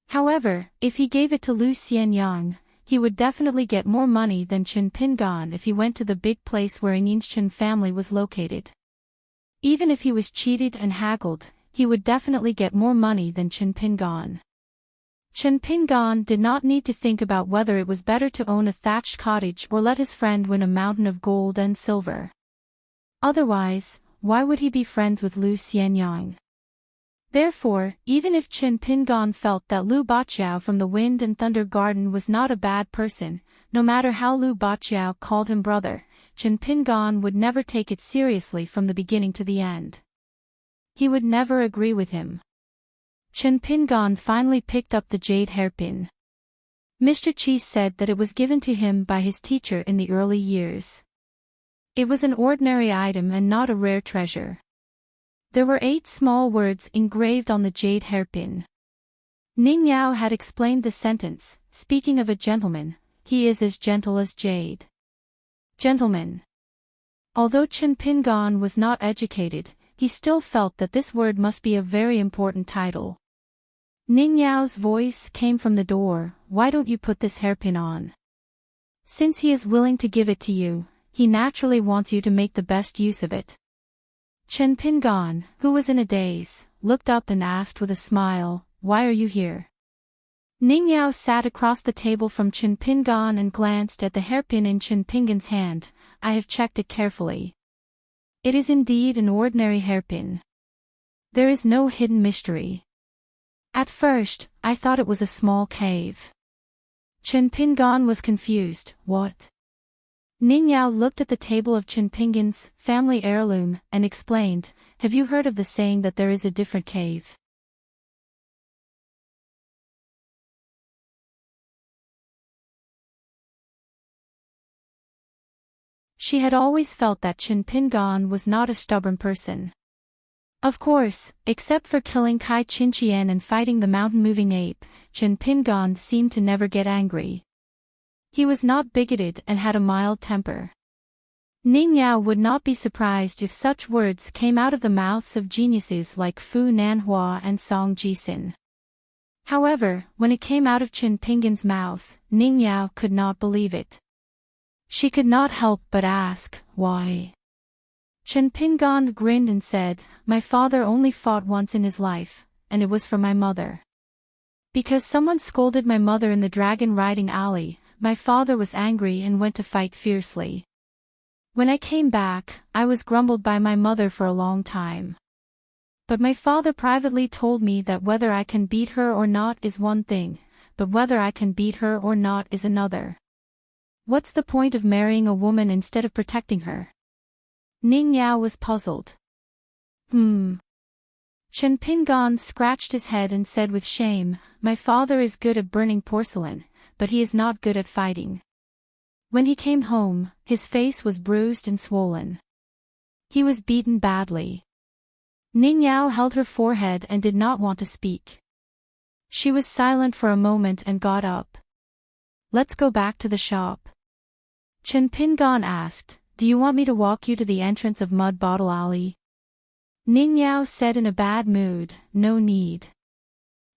However, if he gave it to Lu Xianyang, he would definitely get more money than Chen Pingan if he went to the big place where Yin's Chen family was located. Even if he was cheated and haggled, he would definitely get more money than Chen Pingan. Chen Pingan did not need to think about whether it was better to own a thatched cottage or let his friend win a mountain of gold and silver. Otherwise, why would he be friends with Lu Xianyang? Therefore, even if Chen Pingan felt that Lu Baqiao from the Wind and Thunder Garden was not a bad person, no matter how Lu Baqiao called him brother, Chen Pingan would never take it seriously from the beginning to the end. He would never agree with him. Chen Pingan finally picked up the jade hairpin. Mr. Qi said that it was given to him by his teacher in the early years. It was an ordinary item and not a rare treasure. There were 8 small words engraved on the jade hairpin. Ning Yao had explained the sentence, speaking of a gentleman, he is as gentle as jade. Gentleman. Although Chen Pingan was not educated, he still felt that this word must be a very important title. Ning Yao's voice came from the door, why don't you put this hairpin on? Since he is willing to give it to you, he naturally wants you to make the best use of it. Chen Pingan, who was in a daze, looked up and asked with a smile, why are you here? Ning Yao sat across the table from Chen Pingan and glanced at the hairpin in Chen Pingan's hand, I have checked it carefully. It is indeed an ordinary hairpin. There is no hidden mystery. At first, I thought it was a small cave. Chen Pingan was confused, what? Ning Yao looked at the table of Chen Pingan's family heirloom and explained, have you heard of the saying that there is a different cave? She had always felt that Chen Pingan was not a stubborn person. Of course, except for killing Kai Qinqian and fighting the mountain-moving ape, Chen Pingan seemed to never get angry. He was not bigoted and had a mild temper. Ning Yao would not be surprised if such words came out of the mouths of geniuses like Fu Nanhua and Song Jisin. However, when it came out of Chen Pingan's mouth, Ning Yao could not believe it. She could not help but ask, why? Chen Pingan grinned and said, my father only fought once in his life, and it was for my mother. Because someone scolded my mother in the dragon riding alley, my father was angry and went to fight fiercely. When I came back, I was grumbled by my mother for a long time. But my father privately told me that whether I can beat her or not is one thing, but whether I can beat her or not is another. What's the point of marrying a woman instead of protecting her? Ning Yao was puzzled. Chen Pingan scratched his head and said with shame, my father is good at burning porcelain, but he is not good at fighting. When he came home, his face was bruised and swollen. He was beaten badly. Ning Yao held her forehead and did not want to speak. She was silent for a moment and got up. Let's go back to the shop. Chen Pingan asked, do you want me to walk you to the entrance of Mud Bottle Alley? Ning Yao said in a bad mood, no need.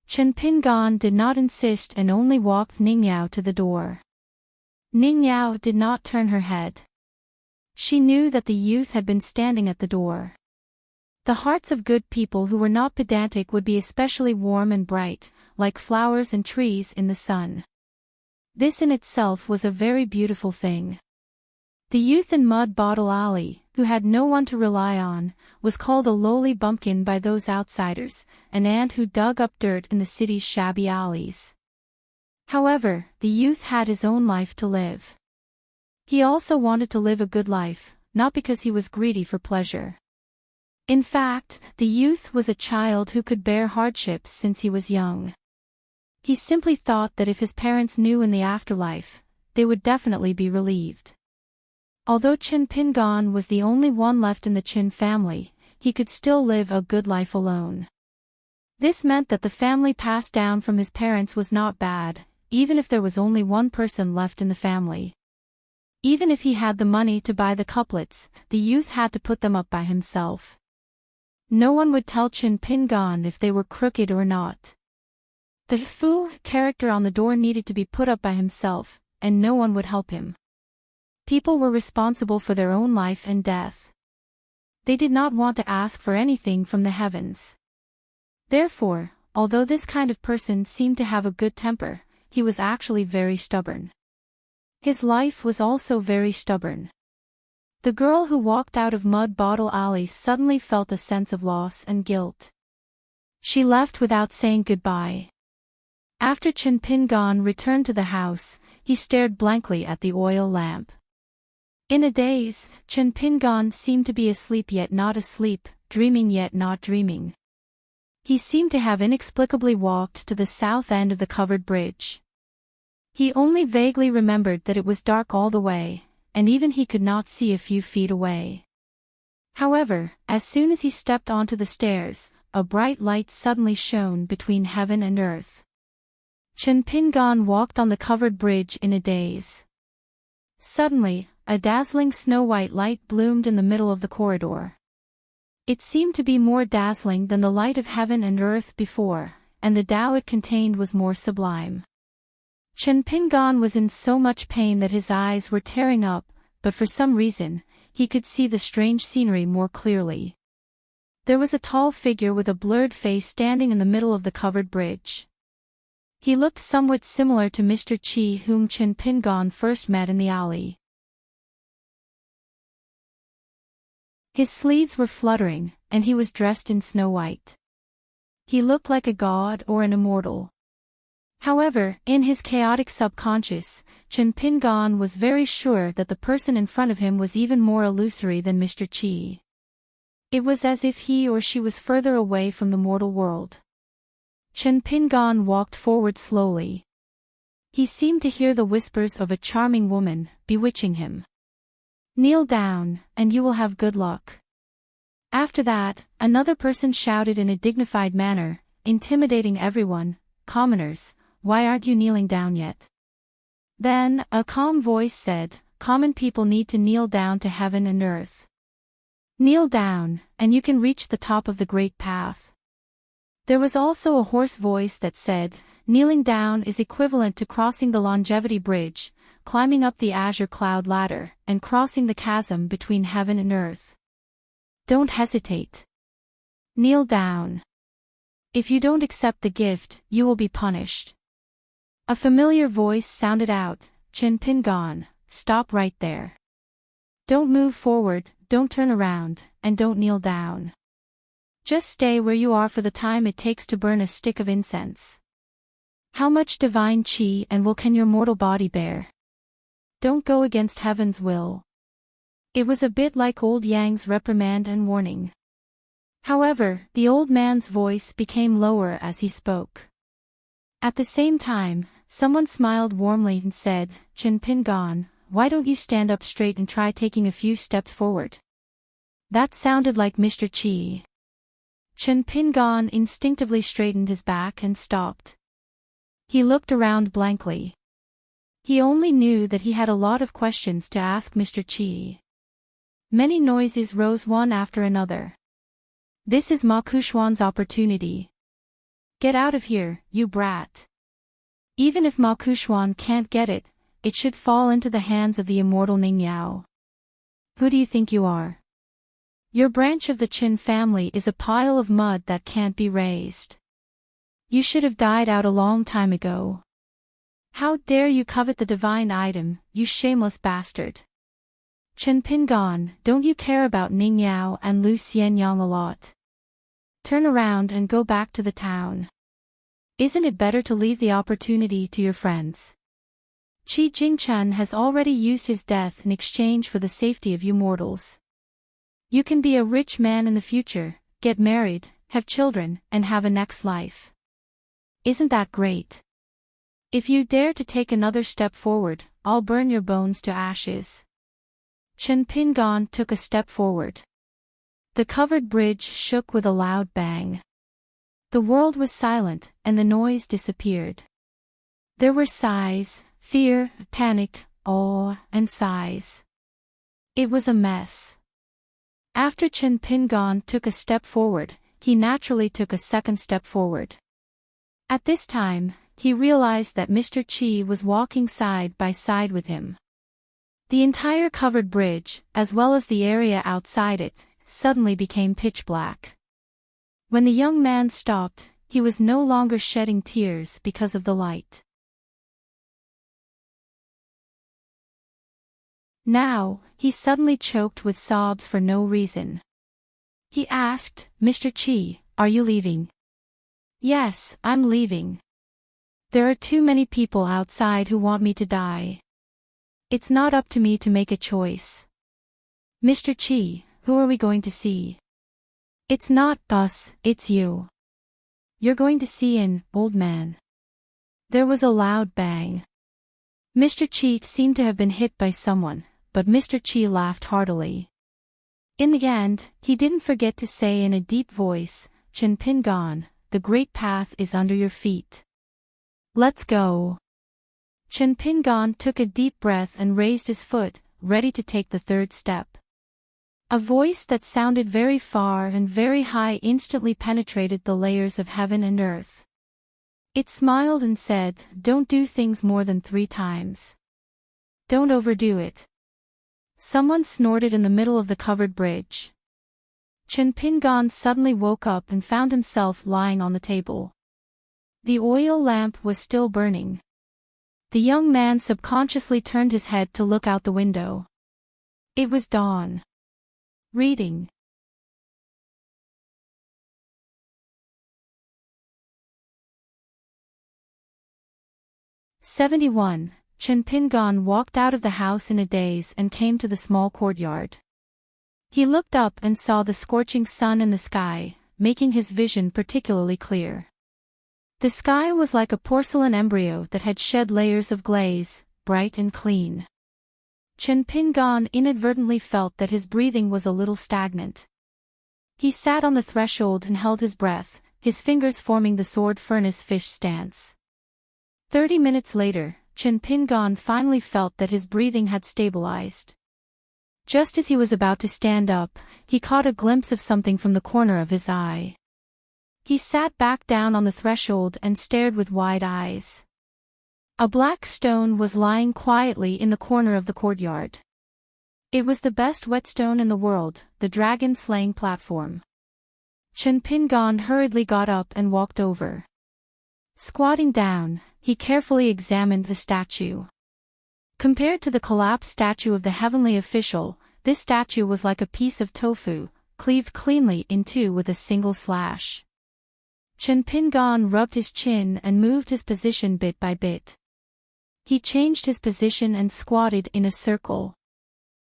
Chen Pingan did not insist and only walked Ning Yao to the door. Ning Yao did not turn her head. She knew that the youth had been standing at the door. The hearts of good people who were not pedantic would be especially warm and bright, like flowers and trees in the sun. This in itself was a very beautiful thing. The youth in Mud Bottle Alley, who had no one to rely on, was called a lowly bumpkin by those outsiders, an ant who dug up dirt in the city's shabby alleys. However, the youth had his own life to live. He also wanted to live a good life, not because he was greedy for pleasure. In fact, the youth was a child who could bear hardships since he was young. He simply thought that if his parents knew in the afterlife, they would definitely be relieved. Although Chen Pingan was the only one left in the Qin family, he could still live a good life alone. This meant that the family passed down from his parents was not bad, even if there was only one person left in the family. Even if he had the money to buy the couplets, the youth had to put them up by himself. No one would tell Chin Pingan if they were crooked or not. The Fu character on the door needed to be put up by himself, and no one would help him. People were responsible for their own life and death. They did not want to ask for anything from the heavens. Therefore, although this kind of person seemed to have a good temper, he was actually very stubborn. His life was also very stubborn. The girl who walked out of Mud Bottle Alley suddenly felt a sense of loss and guilt. She left without saying goodbye. After Chin Pingan returned to the house, he stared blankly at the oil lamp. In a daze, Chin Pingan seemed to be asleep yet not asleep, dreaming yet not dreaming. He seemed to have inexplicably walked to the south end of the covered bridge. He only vaguely remembered that it was dark all the way, and even he could not see a few feet away. However, as soon as he stepped onto the stairs, a bright light suddenly shone between heaven and earth. Chin Pingan walked on the covered bridge in a daze. Suddenly, a dazzling snow-white light bloomed in the middle of the corridor. It seemed to be more dazzling than the light of heaven and earth before, and the Tao it contained was more sublime. Chin Pingan was in so much pain that his eyes were tearing up, but for some reason, he could see the strange scenery more clearly. There was a tall figure with a blurred face standing in the middle of the covered bridge. He looked somewhat similar to Mr. Chi, whom Chin Pingan first met in the alley. His sleeves were fluttering, and he was dressed in snow white. He looked like a god or an immortal. However, in his chaotic subconscious, Chin Pingan was very sure that the person in front of him was even more illusory than Mr. Chi. It was as if he or she was further away from the mortal world. Chin Pingan walked forward slowly. He seemed to hear the whispers of a charming woman, bewitching him. "Kneel down, and you will have good luck." After that, another person shouted in a dignified manner, intimidating everyone, "Commoners, why aren't you kneeling down yet?" Then, a calm voice said, "Common people need to kneel down to heaven and earth. Kneel down, and you can reach the top of the great path." There was also a hoarse voice that said, "Kneeling down is equivalent to crossing the longevity bridge, climbing up the azure cloud ladder, and crossing the chasm between heaven and earth. Don't hesitate. Kneel down. If you don't accept the gift, you will be punished." A familiar voice sounded out, "Chin Pingan, stop right there. Don't move forward, don't turn around, and don't kneel down. Just stay where you are for the time it takes to burn a stick of incense. How much divine chi and will can your mortal body bear? Don't go against heaven's will." It was a bit like old Yang's reprimand and warning. However, the old man's voice became lower as he spoke. At the same time, someone smiled warmly and said, "Chin Pingan, why don't you stand up straight and try taking a few steps forward?" That sounded like Mr. Chi. Chin Pingan instinctively straightened his back and stopped. He looked around blankly. He only knew that he had a lot of questions to ask Mr. Chi. Many noises rose one after another. "This is Ma Kuxuan's opportunity. Get out of here, you brat. Even if Ma Kuxuan can't get it, it should fall into the hands of the immortal Ning Yao. Who do you think you are? Your branch of the Qin family is a pile of mud that can't be raised. You should have died out a long time ago. How dare you covet the divine item, you shameless bastard. Chen Pingan, don't you care about Ning Yao and Lu Xianyang a lot? Turn around and go back to the town. Isn't it better to leave the opportunity to your friends? Qi Jingchen has already used his death in exchange for the safety of you mortals. You can be a rich man in the future, get married, have children, and have a next life. Isn't that great? If you dare to take another step forward, I'll burn your bones to ashes." Chen Pingan took a step forward. The covered bridge shook with a loud bang. The world was silent, and the noise disappeared. There were sighs, fear, panic, awe, and sighs. It was a mess. After Chen Pingon took a step forward, he naturally took a second step forward. At this time, he realized that Mr. Qi was walking side by side with him. The entire covered bridge, as well as the area outside it, suddenly became pitch black. When the young man stopped, he was no longer shedding tears because of the light. Now, he suddenly choked with sobs for no reason. He asked, "Mr. Qi, are you leaving?" "Yes, I'm leaving. There are too many people outside who want me to die. It's not up to me to make a choice." "Mr. Qi, who are we going to see?" "It's not us, it's you. You're going to see an old man." There was a loud bang. Mr. Qi seemed to have been hit by someone, but Mr. Qi laughed heartily. In the end, he didn't forget to say in a deep voice, "Chen Pingon, the great path is under your feet. Let's go." Chen Pingon took a deep breath and raised his foot, ready to take the third step. A voice that sounded very far and very high instantly penetrated the layers of heaven and earth. It smiled and said, "Don't do things more than 3 times. Don't overdo it." Someone snorted in the middle of the covered bridge. Chen Pingon suddenly woke up and found himself lying on the table. The oil lamp was still burning. The young man subconsciously turned his head to look out the window. It was dawn. Reading. '71. Chen Pingon walked out of the house in a daze and came to the small courtyard. He looked up and saw the scorching sun in the sky, making his vision particularly clear. The sky was like a porcelain embryo that had shed layers of glaze, bright and clean. Chen Pingon inadvertently felt that his breathing was a little stagnant. He sat on the threshold and held his breath, his fingers forming the sword furnace fish stance. 30 minutes later, Chen Pingon finally felt that his breathing had stabilized. Just as he was about to stand up, he caught a glimpse of something from the corner of his eye. He sat back down on the threshold and stared with wide eyes. A black stone was lying quietly in the corner of the courtyard. It was the best whetstone in the world, the dragon-slaying platform. Chen Pingon hurriedly got up and walked over. Squatting down, he carefully examined the statue. Compared to the collapsed statue of the heavenly official, this statue was like a piece of tofu, cleaved cleanly in two with a single slash. Chen Pingon rubbed his chin and moved his position bit by bit. He changed his position and squatted in a circle.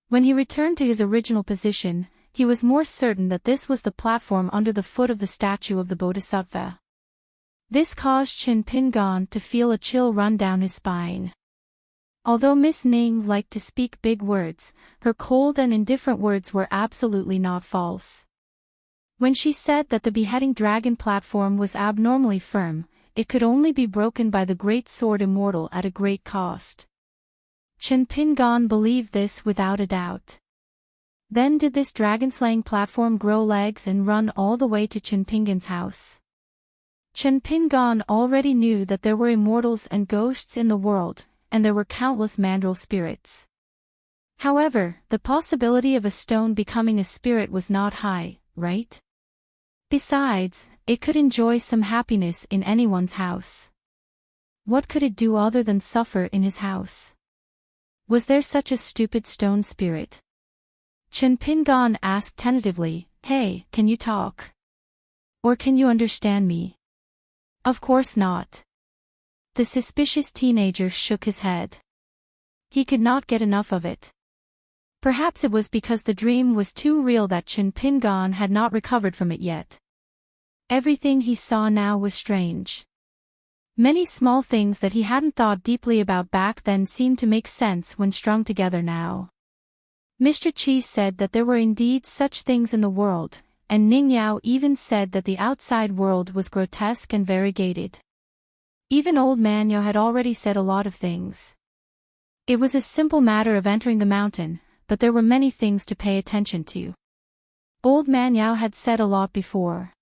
When he returned to his original position, he was more certain that this was the platform under the foot of the statue of the Bodhisattva. This caused Chen Pingon to feel a chill run down his spine. Although Miss Ning liked to speak big words, her cold and indifferent words were absolutely not false. When she said that the beheading dragon platform was abnormally firm, it could only be broken by the great sword immortal at a great cost. Chen Pingon believed this without a doubt. Then did this dragon-slaying platform grow legs and run all the way to Chen Pingon's house? Chen Pingon already knew that there were immortals and ghosts in the world, and there were countless mandrill spirits. However, the possibility of a stone becoming a spirit was not high, right? Besides, it could enjoy some happiness in anyone's house. What could it do other than suffer in his house? Was there such a stupid stone spirit? Chen Pingon asked tentatively, "Hey, can you talk? Or can you understand me?" "Of course not." The suspicious teenager shook his head. He could not get enough of it. Perhaps it was because the dream was too real that Chen Pingon had not recovered from it yet. Everything he saw now was strange. Many small things that he hadn't thought deeply about back then seemed to make sense when strung together now. Mr. Qi said that there were indeed such things in the world, and Ning Yao even said that the outside world was grotesque and variegated. Even old man Yao had already said a lot of things. It was a simple matter of entering the mountain, but there were many things to pay attention to. Old Man Yao had said a lot before.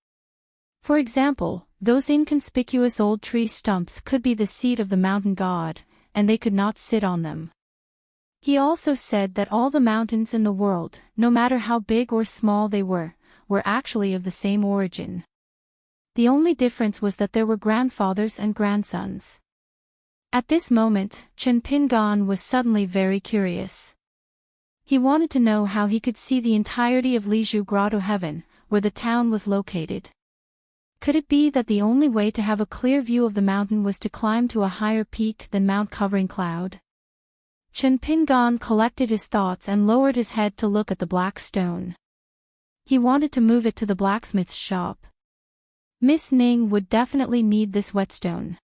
For example, those inconspicuous old tree stumps could be the seat of the mountain god, and they could not sit on them. He also said that all the mountains in the world, no matter how big or small they were actually of the same origin. The only difference was that there were grandfathers and grandsons. At this moment, Chen Pingan was suddenly very curious. He wanted to know how he could see the entirety of Lizhu Grotto Heaven, where the town was located. Could it be that the only way to have a clear view of the mountain was to climb to a higher peak than Mount Covering Cloud? Chen Pingan collected his thoughts and lowered his head to look at the black stone. He wanted to move it to the blacksmith's shop. Miss Ning would definitely need this whetstone.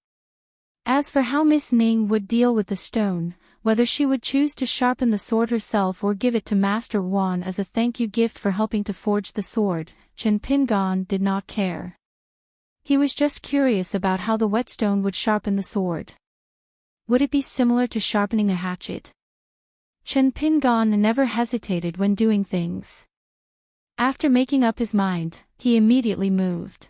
As for how Miss Ning would deal with the stone, whether she would choose to sharpen the sword herself or give it to Master Wan as a thank you gift for helping to forge the sword, Chen Pingan did not care. He was just curious about how the whetstone would sharpen the sword. Would it be similar to sharpening a hatchet? Chen Pingan never hesitated when doing things. After making up his mind, he immediately moved.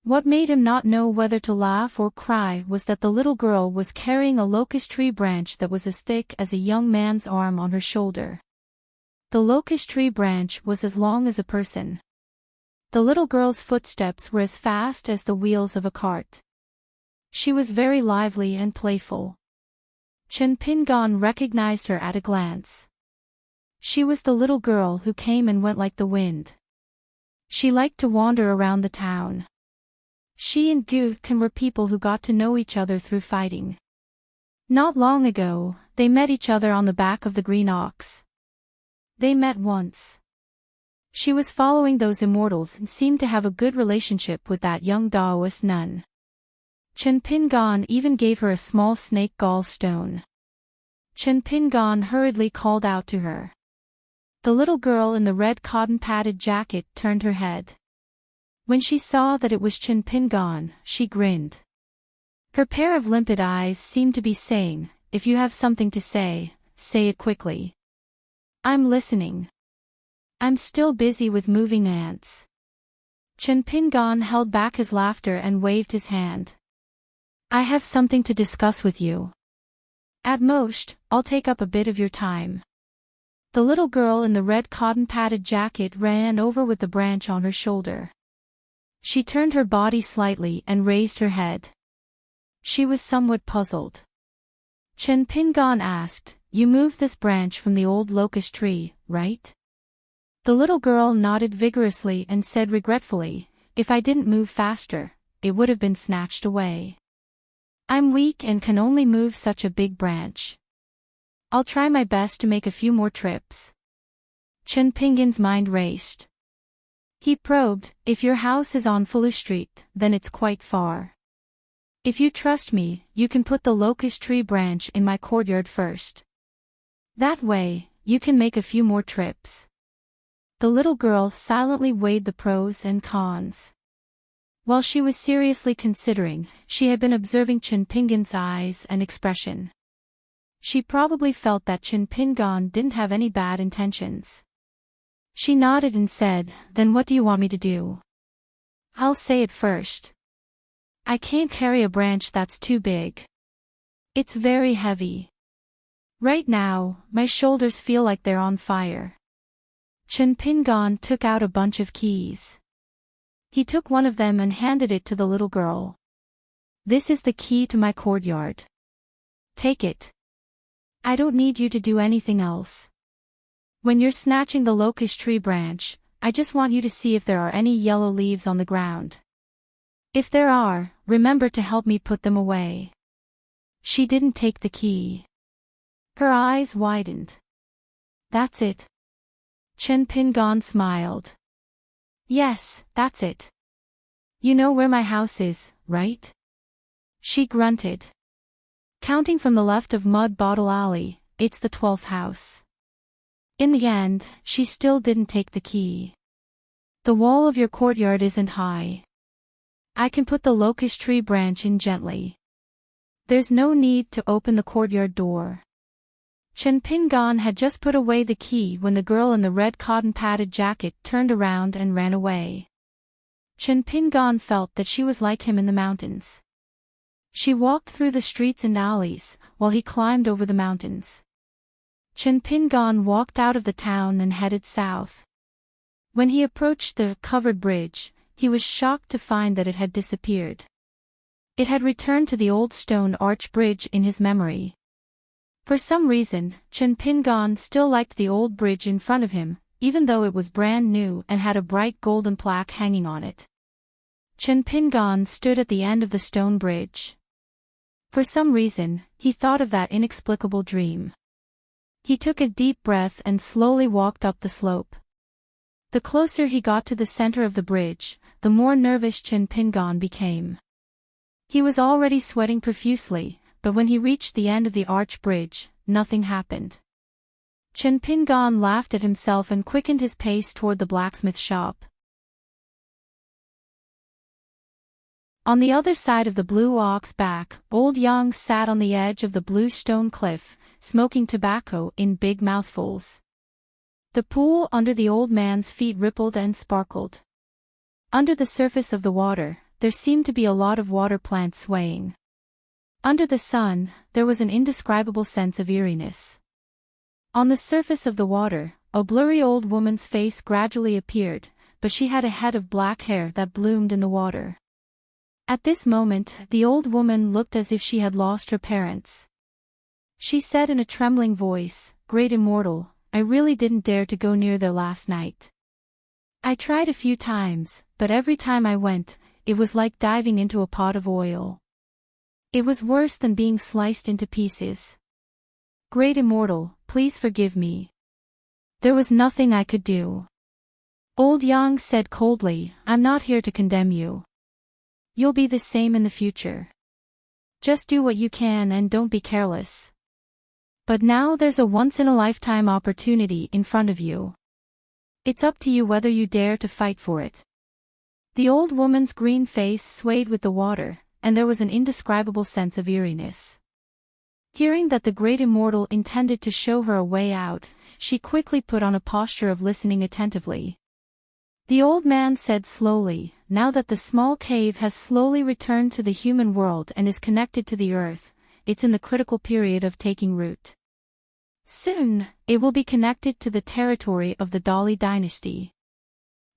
What made him not know whether to laugh or cry was that the little girl was carrying a locust tree branch that was as thick as a young man's arm on her shoulder. The locust tree branch was as long as a person. The little girl's footsteps were as fast as the wheels of a cart. She was very lively and playful. Chen Pingan recognized her at a glance. She was the little girl who came and went like the wind. She liked to wander around the town. She and Gu Kan were people who got to know each other through fighting. Not long ago, they met each other on the back of the green ox. They met once. She was following those immortals and seemed to have a good relationship with that young Taoist nun. Chen Pingan even gave her a small snake gall stone. Chen Pingan hurriedly called out to her. The little girl in the red cotton-padded jacket turned her head. When she saw that it was Chen Pingan, she grinned. Her pair of limpid eyes seemed to be saying, "If you have something to say, say it quickly. I'm listening. I'm still busy with moving ants." Chen Pingan held back his laughter and waved his hand. "I have something to discuss with you. At most, I'll take up a bit of your time." The little girl in the red cotton-padded jacket ran over with the branch on her shoulder. She turned her body slightly and raised her head. She was somewhat puzzled. Chen Pingan asked, "You moved this branch from the old locust tree, right?" The little girl nodded vigorously and said regretfully, "If I didn't move faster, it would have been snatched away. I'm weak and can only move such a big branch. I'll try my best to make a few more trips." Chen Pingan's mind raced. He probed, "If your house is on Fulu Street, then it's quite far. If you trust me, you can put the locust tree branch in my courtyard first. That way, you can make a few more trips." The little girl silently weighed the pros and cons. While she was seriously considering, she had been observing Chen Pingan's eyes and expression. She probably felt that Chen Pingan didn't have any bad intentions. She nodded and said, "Then what do you want me to do?" "I'll say it first. I can't carry a branch that's too big. It's very heavy. Right now, my shoulders feel like they're on fire." Chen Pingan took out a bunch of keys. He took one of them and handed it to the little girl. "This is the key to my courtyard. Take it. I don't need you to do anything else. When you're snatching the locust tree branch, I just want you to see if there are any yellow leaves on the ground. If there are, remember to help me put them away." She didn't take the key. Her eyes widened. "That's it." Chen Pingan smiled. "Yes, that's it. You know where my house is, right?" She grunted. "Counting from the left of Mud Bottle Alley, it's the 12th house." In the end, she still didn't take the key. "The wall of your courtyard isn't high. I can put the locust tree branch in gently. There's no need to open the courtyard door. Chen Pingan had just put away the key when the girl in the red cotton-padded jacket turned around and ran away. Chen Pingan felt that she was like him in the mountains. She walked through the streets and alleys, while he climbed over the mountains. Chen Pingan walked out of the town and headed south. When he approached the covered bridge, he was shocked to find that it had disappeared. It had returned to the old stone arch bridge in his memory. For some reason, Chen Pingan still liked the old bridge in front of him, even though it was brand new and had a bright golden plaque hanging on it. Chen Pingan stood at the end of the stone bridge. For some reason, he thought of that inexplicable dream. He took a deep breath and slowly walked up the slope. The closer he got to the center of the bridge, the more nervous Chen Pingan became. He was already sweating profusely, but when he reached the end of the arch bridge, nothing happened. Chen Pingan laughed at himself and quickened his pace toward the blacksmith shop. On the other side of the blue ox back, old Yang sat on the edge of the blue stone cliff, smoking tobacco in big mouthfuls. The pool under the old man's feet rippled and sparkled. Under the surface of the water, there seemed to be a lot of water plants swaying. Under the sun, there was an indescribable sense of eeriness. On the surface of the water, a blurry old woman's face gradually appeared, but she had a head of black hair that bloomed in the water. At this moment, the old woman looked as if she had lost her parents. She said in a trembling voice, "Great Immortal, I really didn't dare to go near there last night. I tried a few times, but every time I went, it was like diving into a pot of oil. It was worse than being sliced into pieces. Great Immortal, please forgive me. There was nothing I could do." Old Yang said coldly, "I'm not here to condemn you. You'll be the same in the future. Just do what you can and don't be careless. But now there's a once-in-a-lifetime opportunity in front of you. It's up to you whether you dare to fight for it." The old woman's green face swayed with the water, and there was an indescribable sense of eeriness. Hearing that the Great Immortal intended to show her a way out, she quickly put on a posture of listening attentively. The old man said slowly, "Now that the small cave has slowly returned to the human world and is connected to the earth, it's in the critical period of taking root. Soon, it will be connected to the territory of the Dali dynasty.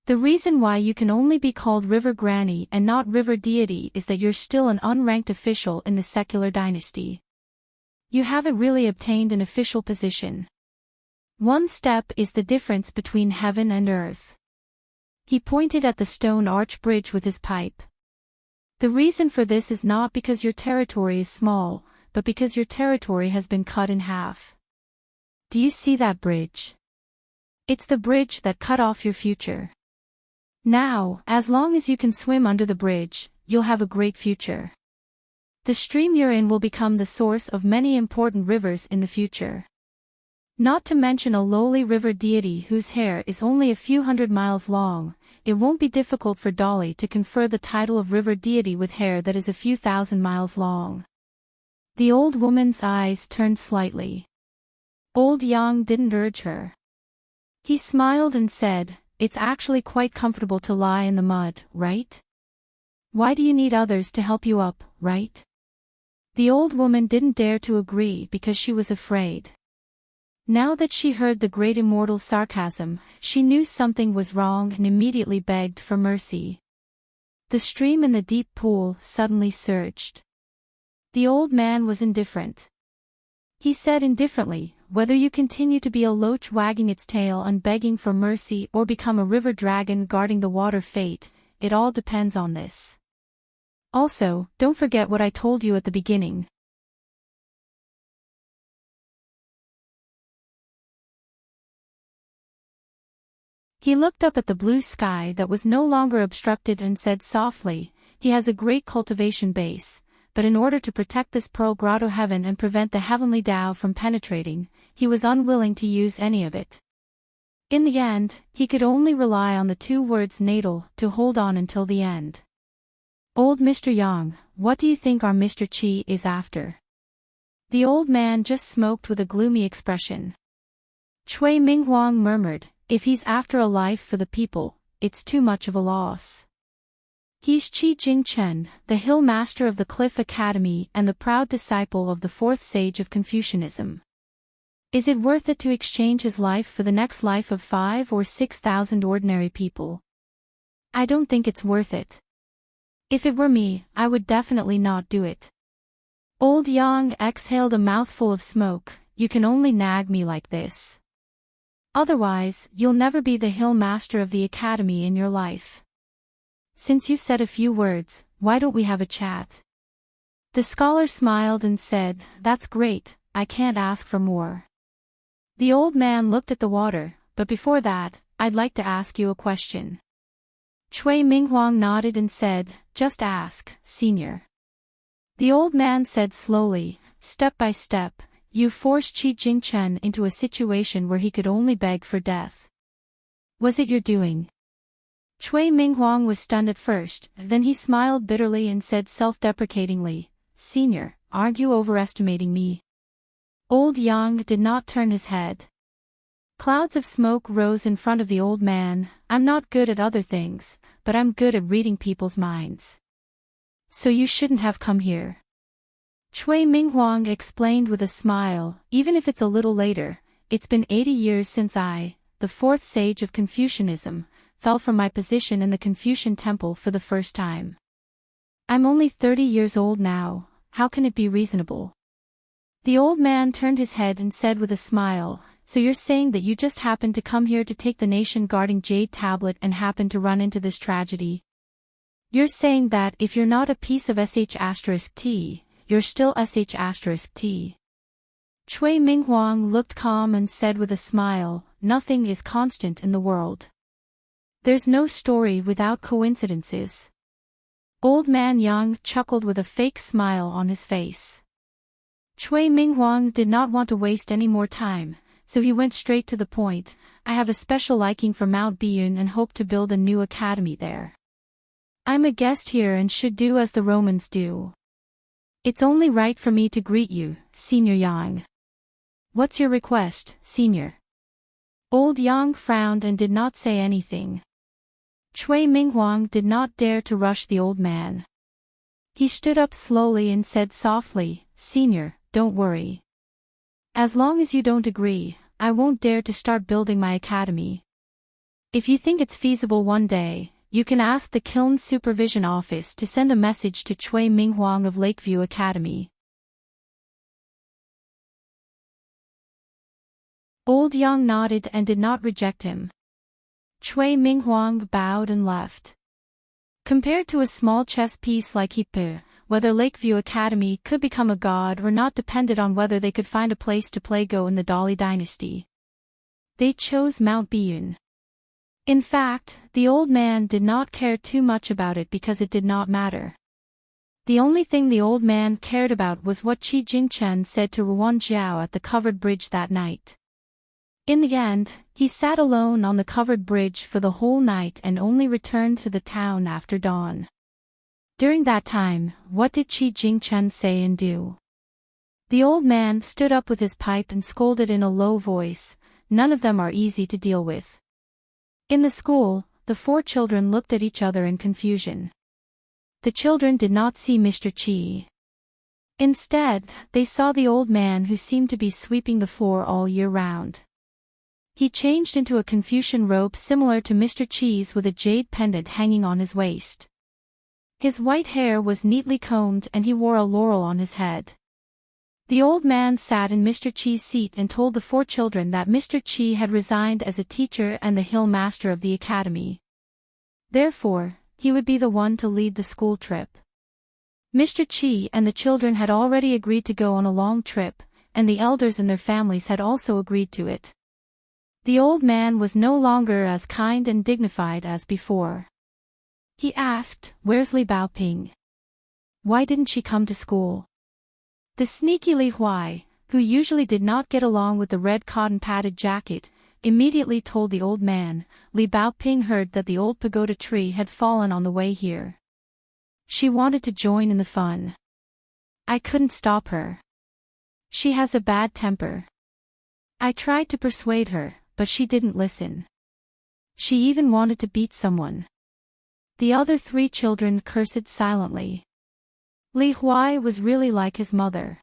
The reason why you can only be called River Granny and not River Deity is that you're still an unranked official in the secular dynasty. You haven't really obtained an official position. One step is the difference between heaven and earth." He pointed at the stone arch bridge with his pipe. "The reason for this is not because your territory is small, but because your territory has been cut in half. Do you see that bridge? It's the bridge that cut off your future. Now, as long as you can swim under the bridge, you'll have a great future. The stream you're in will become the source of many important rivers in the future. Not to mention a lowly river deity whose hair is only a few hundred miles long, it won't be difficult for Dolly to confer the title of river deity with hair that is a few thousand miles long." The old woman's eyes turned slightly. Old Yang didn't urge her. He smiled and said, "It's actually quite comfortable to lie in the mud, right? Why do you need others to help you up, right?" The old woman didn't dare to agree because she was afraid. Now that she heard the Great Immortal's sarcasm, she knew something was wrong and immediately begged for mercy. The stream in the deep pool suddenly surged. The old man was indifferent. He said indifferently, "Whether you continue to be a loach wagging its tail and begging for mercy or become a river dragon guarding the water fate, it all depends on this. Also, don't forget what I told you at the beginning." He looked up at the blue sky that was no longer obstructed and said softly, "He has a great cultivation base, but in order to protect this pearl grotto heaven and prevent the heavenly Tao from penetrating, he was unwilling to use any of it. In the end, he could only rely on the 2 words natal to hold on until the end." Old Mr. Yang, what do you think our Mr. Qi is after? The old man just smoked with a gloomy expression. Cui Minghuang murmured, if he's after a life for the people, it's too much of a loss. He's Qi Jingchen, the hill master of the Cliff Academy and the proud disciple of the fourth sage of Confucianism. Is it worth it to exchange his life for the next life of 5,000 or 6,000 ordinary people? I don't think it's worth it. If it were me, I would definitely not do it. Old Yang exhaled a mouthful of smoke. You can only nag me like this. Otherwise, you'll never be the hill master of the academy in your life. Since you've said a few words, why don't we have a chat? The scholar smiled and said, that's great, I can't ask for more. The old man looked at the water, but before that, I'd like to ask you a question. Cui Minghuang nodded and said, just ask, senior. The old man said slowly, step by step, you forced Qi Jingchen into a situation where he could only beg for death. Was it your doing? Cui Minghuang was stunned at first, then he smiled bitterly and said self-deprecatingly, senior, aren't you overestimating me? Old Yang did not turn his head. Clouds of smoke rose in front of the old man. I'm not good at other things, but I'm good at reading people's minds. So you shouldn't have come here. Cui Minghuang explained with a smile, even if it's a little later, it's been 80 years since I, the fourth sage of Confucianism, fell from my position in the Confucian temple for the first time. I'm only 30 years old now, how can it be reasonable? The old man turned his head and said with a smile, so you're saying that you just happened to come here to take the nation guarding Jade Tablet and happened to run into this tragedy? You're saying that if you're not a piece of sh*t, you're still sh*t. Cui Minghuang looked calm and said with a smile, nothing is constant in the world. There's no story without coincidences. Old man Yang chuckled with a fake smile on his face. Cui Minghuang did not want to waste any more time, so he went straight to the point. I have a special liking for Mount Biyun and hope to build a new academy there. I'm a guest here and should do as the Romans do. It's only right for me to greet you, Senior Yang. What's your request, Senior? Old Yang frowned and did not say anything. Cui Minghuang did not dare to rush the old man. He stood up slowly and said softly, Senior, don't worry. As long as you don't agree, I won't dare to start building my academy. If you think it's feasible one day, you can ask the Kiln Supervision Office to send a message to Cui Minghuang of Lakeview Academy. Old Yang nodded and did not reject him. Cui Minghuang bowed and left. Compared to a small chess piece like Hipu, whether Lakeview Academy could become a god or not depended on whether they could find a place to play Go in the Dali dynasty. They chose Mount Biyun. In fact, the old man did not care too much about it because it did not matter. The only thing the old man cared about was what Qi Jingchen said to Ruan Jiao at the covered bridge that night. In the end, he sat alone on the covered bridge for the whole night and only returned to the town after dawn. During that time, what did Qi Jingchen say and do? The old man stood up with his pipe and scolded in a low voice, none of them are easy to deal with. In the school, the four children looked at each other in confusion. The children did not see Mr. Qi. Instead, they saw the old man who seemed to be sweeping the floor all year round. He changed into a Confucian robe similar to Mr. Qi's with a jade pendant hanging on his waist. His white hair was neatly combed and he wore a laurel on his head. The old man sat in Mr. Qi's seat and told the four children that Mr. Qi had resigned as a teacher and the hill master of the academy. Therefore, he would be the one to lead the school trip. Mr. Qi and the children had already agreed to go on a long trip, and the elders and their families had also agreed to it. The old man was no longer as kind and dignified as before. He asked, where's Li Baoping? Why didn't she come to school? The sneaky Li Huai, who usually did not get along with the red cotton-padded jacket, immediately told the old man, Li Baoping heard that the old pagoda tree had fallen on the way here. She wanted to join in the fun. I couldn't stop her. She has a bad temper. I tried to persuade her, but she didn't listen. She even wanted to beat someone. The other 3 children cursed silently. Li Huai was really like his mother.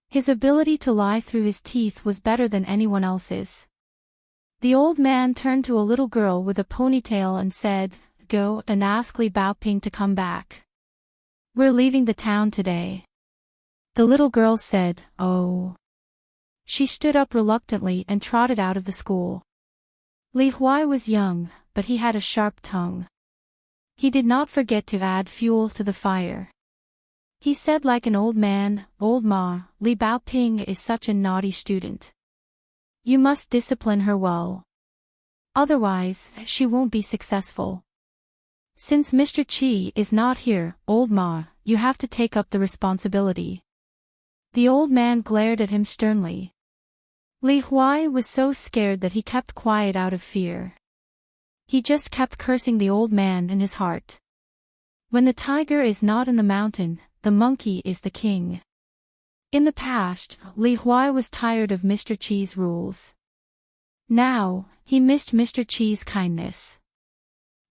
His ability to lie through his teeth was better than anyone else's. The old man turned to a little girl with a ponytail and said, "Go and ask Li Baoping to come back. We're leaving the town today." The little girl said, "Oh." She stood up reluctantly and trotted out of the school. Li Huai was young, but he had a sharp tongue. He did not forget to add fuel to the fire. He said like an old man, "Old Ma, Li Baoping is such a naughty student. You must discipline her well. Otherwise, she won't be successful. Since Mr. Qi is not here, Old Ma, you have to take up the responsibility." The old man glared at him sternly. Li Huai was so scared that he kept quiet out of fear. He just kept cursing the old man in his heart. When the tiger is not in the mountain, the monkey is the king. In the past, Li Huai was tired of Mr. Qi's rules. Now, he missed Mr. Qi's kindness.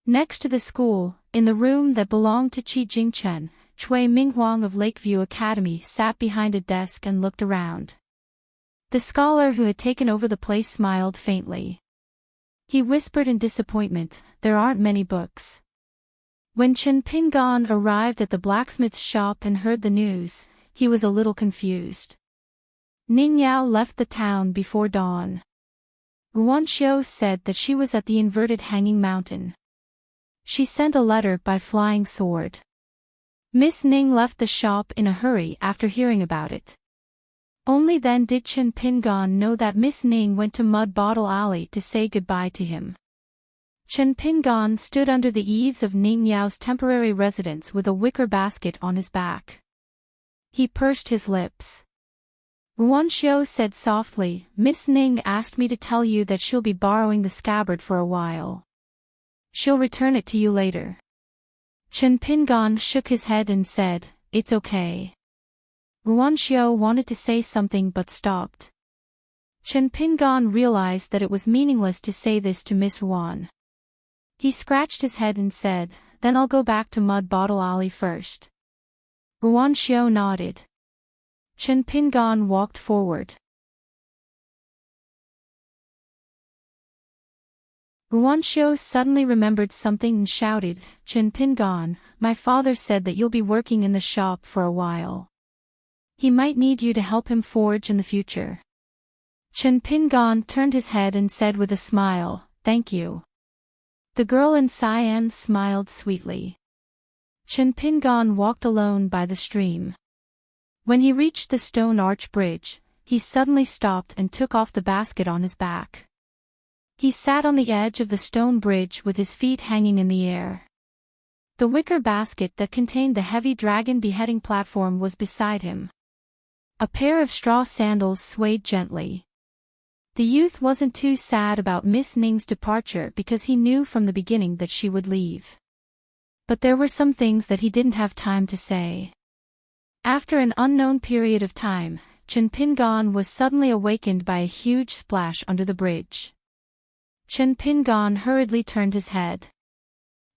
Next to the school, in the room that belonged to Qi Jingchen, Cui Minghuang of Lakeview Academy sat behind a desk and looked around. The scholar who had taken over the place smiled faintly. He whispered in disappointment, "There aren't many books." When Chen Pingan arrived at the blacksmith's shop and heard the news, he was a little confused. Ning Yao left the town before dawn. Ruan Xiu said that she was at the inverted hanging mountain. She sent a letter by flying sword. Miss Ning left the shop in a hurry after hearing about it. Only then did Chen Pingan know that Miss Ning went to Mud Bottle Alley to say goodbye to him. Chen Pingan stood under the eaves of Ning Yao's temporary residence with a wicker basket on his back. He pursed his lips. Ruan Xiu said softly, "Miss Ning asked me to tell you that she'll be borrowing the scabbard for a while. She'll return it to you later." Chen Pingan shook his head and said, "It's okay." Ruan Xiu wanted to say something but stopped. Chen Pingan realized that it was meaningless to say this to Miss Ruan. He scratched his head and said, "Then I'll go back to Mud Bottle Alley first." Ruan Xiu nodded. Chen Pingan walked forward. Ruan Xiu suddenly remembered something and shouted, "Chen Pingan, my father said that you'll be working in the shop for a while. He might need you to help him forge in the future." Chen Pingan turned his head and said with a smile, "Thank you." The girl in cyan smiled sweetly. Chen Pingan walked alone by the stream. When he reached the stone arch bridge, he suddenly stopped and took off the basket on his back. He sat on the edge of the stone bridge with his feet hanging in the air. The wicker basket that contained the heavy dragon beheading platform was beside him. A pair of straw sandals swayed gently. The youth wasn't too sad about Miss Ning's departure because he knew from the beginning that she would leave. But there were some things that he didn't have time to say. After an unknown period of time, Chen Pingan was suddenly awakened by a huge splash under the bridge. Chen Pingan hurriedly turned his head.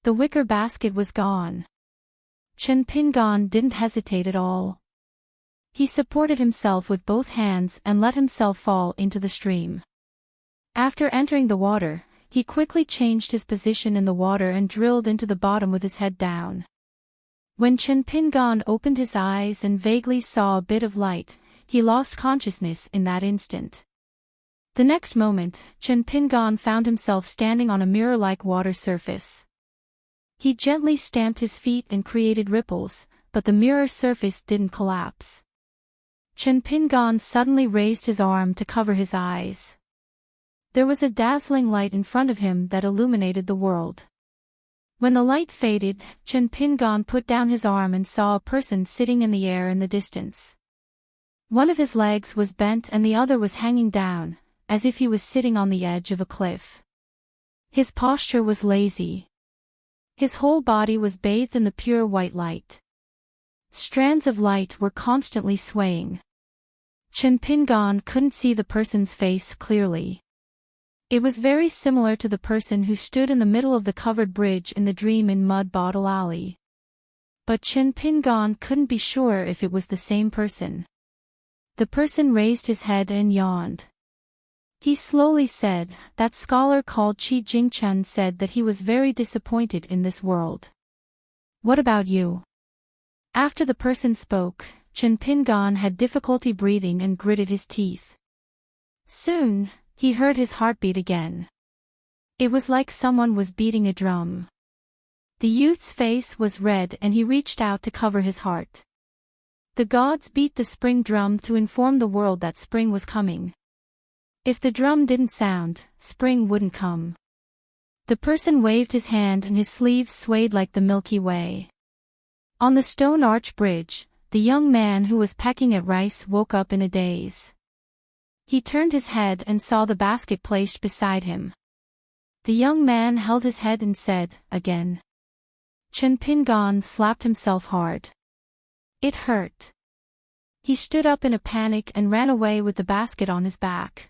The wicker basket was gone. Chen Pingan didn't hesitate at all. He supported himself with both hands and let himself fall into the stream. After entering the water, he quickly changed his position in the water and drilled into the bottom with his head down. When Chen Pingan opened his eyes and vaguely saw a bit of light, he lost consciousness in that instant. The next moment, Chen Pingan found himself standing on a mirror-like water surface. He gently stamped his feet and created ripples, but the mirror surface didn't collapse. Chen Pingan suddenly raised his arm to cover his eyes. There was a dazzling light in front of him that illuminated the world. When the light faded, Chen Pingan put down his arm and saw a person sitting in the air in the distance. One of his legs was bent and the other was hanging down, as if he was sitting on the edge of a cliff. His posture was lazy. His whole body was bathed in the pure white light. Strands of light were constantly swaying. Chen Pingan couldn't see the person's face clearly. It was very similar to the person who stood in the middle of the covered bridge in the dream in Mud Bottle Alley. But Chen Pingan couldn't be sure if it was the same person. The person raised his head and yawned. He slowly said, "That scholar called Qi Jingchen said that he was very disappointed in this world. What about you?" After the person spoke, Chen Pingan had difficulty breathing and gritted his teeth. Soon, he heard his heartbeat again. It was like someone was beating a drum. The youth's face was red and he reached out to cover his heart. The gods beat the spring drum to inform the world that spring was coming. If the drum didn't sound, spring wouldn't come. The person waved his hand and his sleeves swayed like the Milky Way. On the stone arch bridge, the young man who was pecking at rice woke up in a daze. He turned his head and saw the basket placed beside him. The young man held his head and said, "Again." Chen Pingan slapped himself hard. It hurt. He stood up in a panic and ran away with the basket on his back.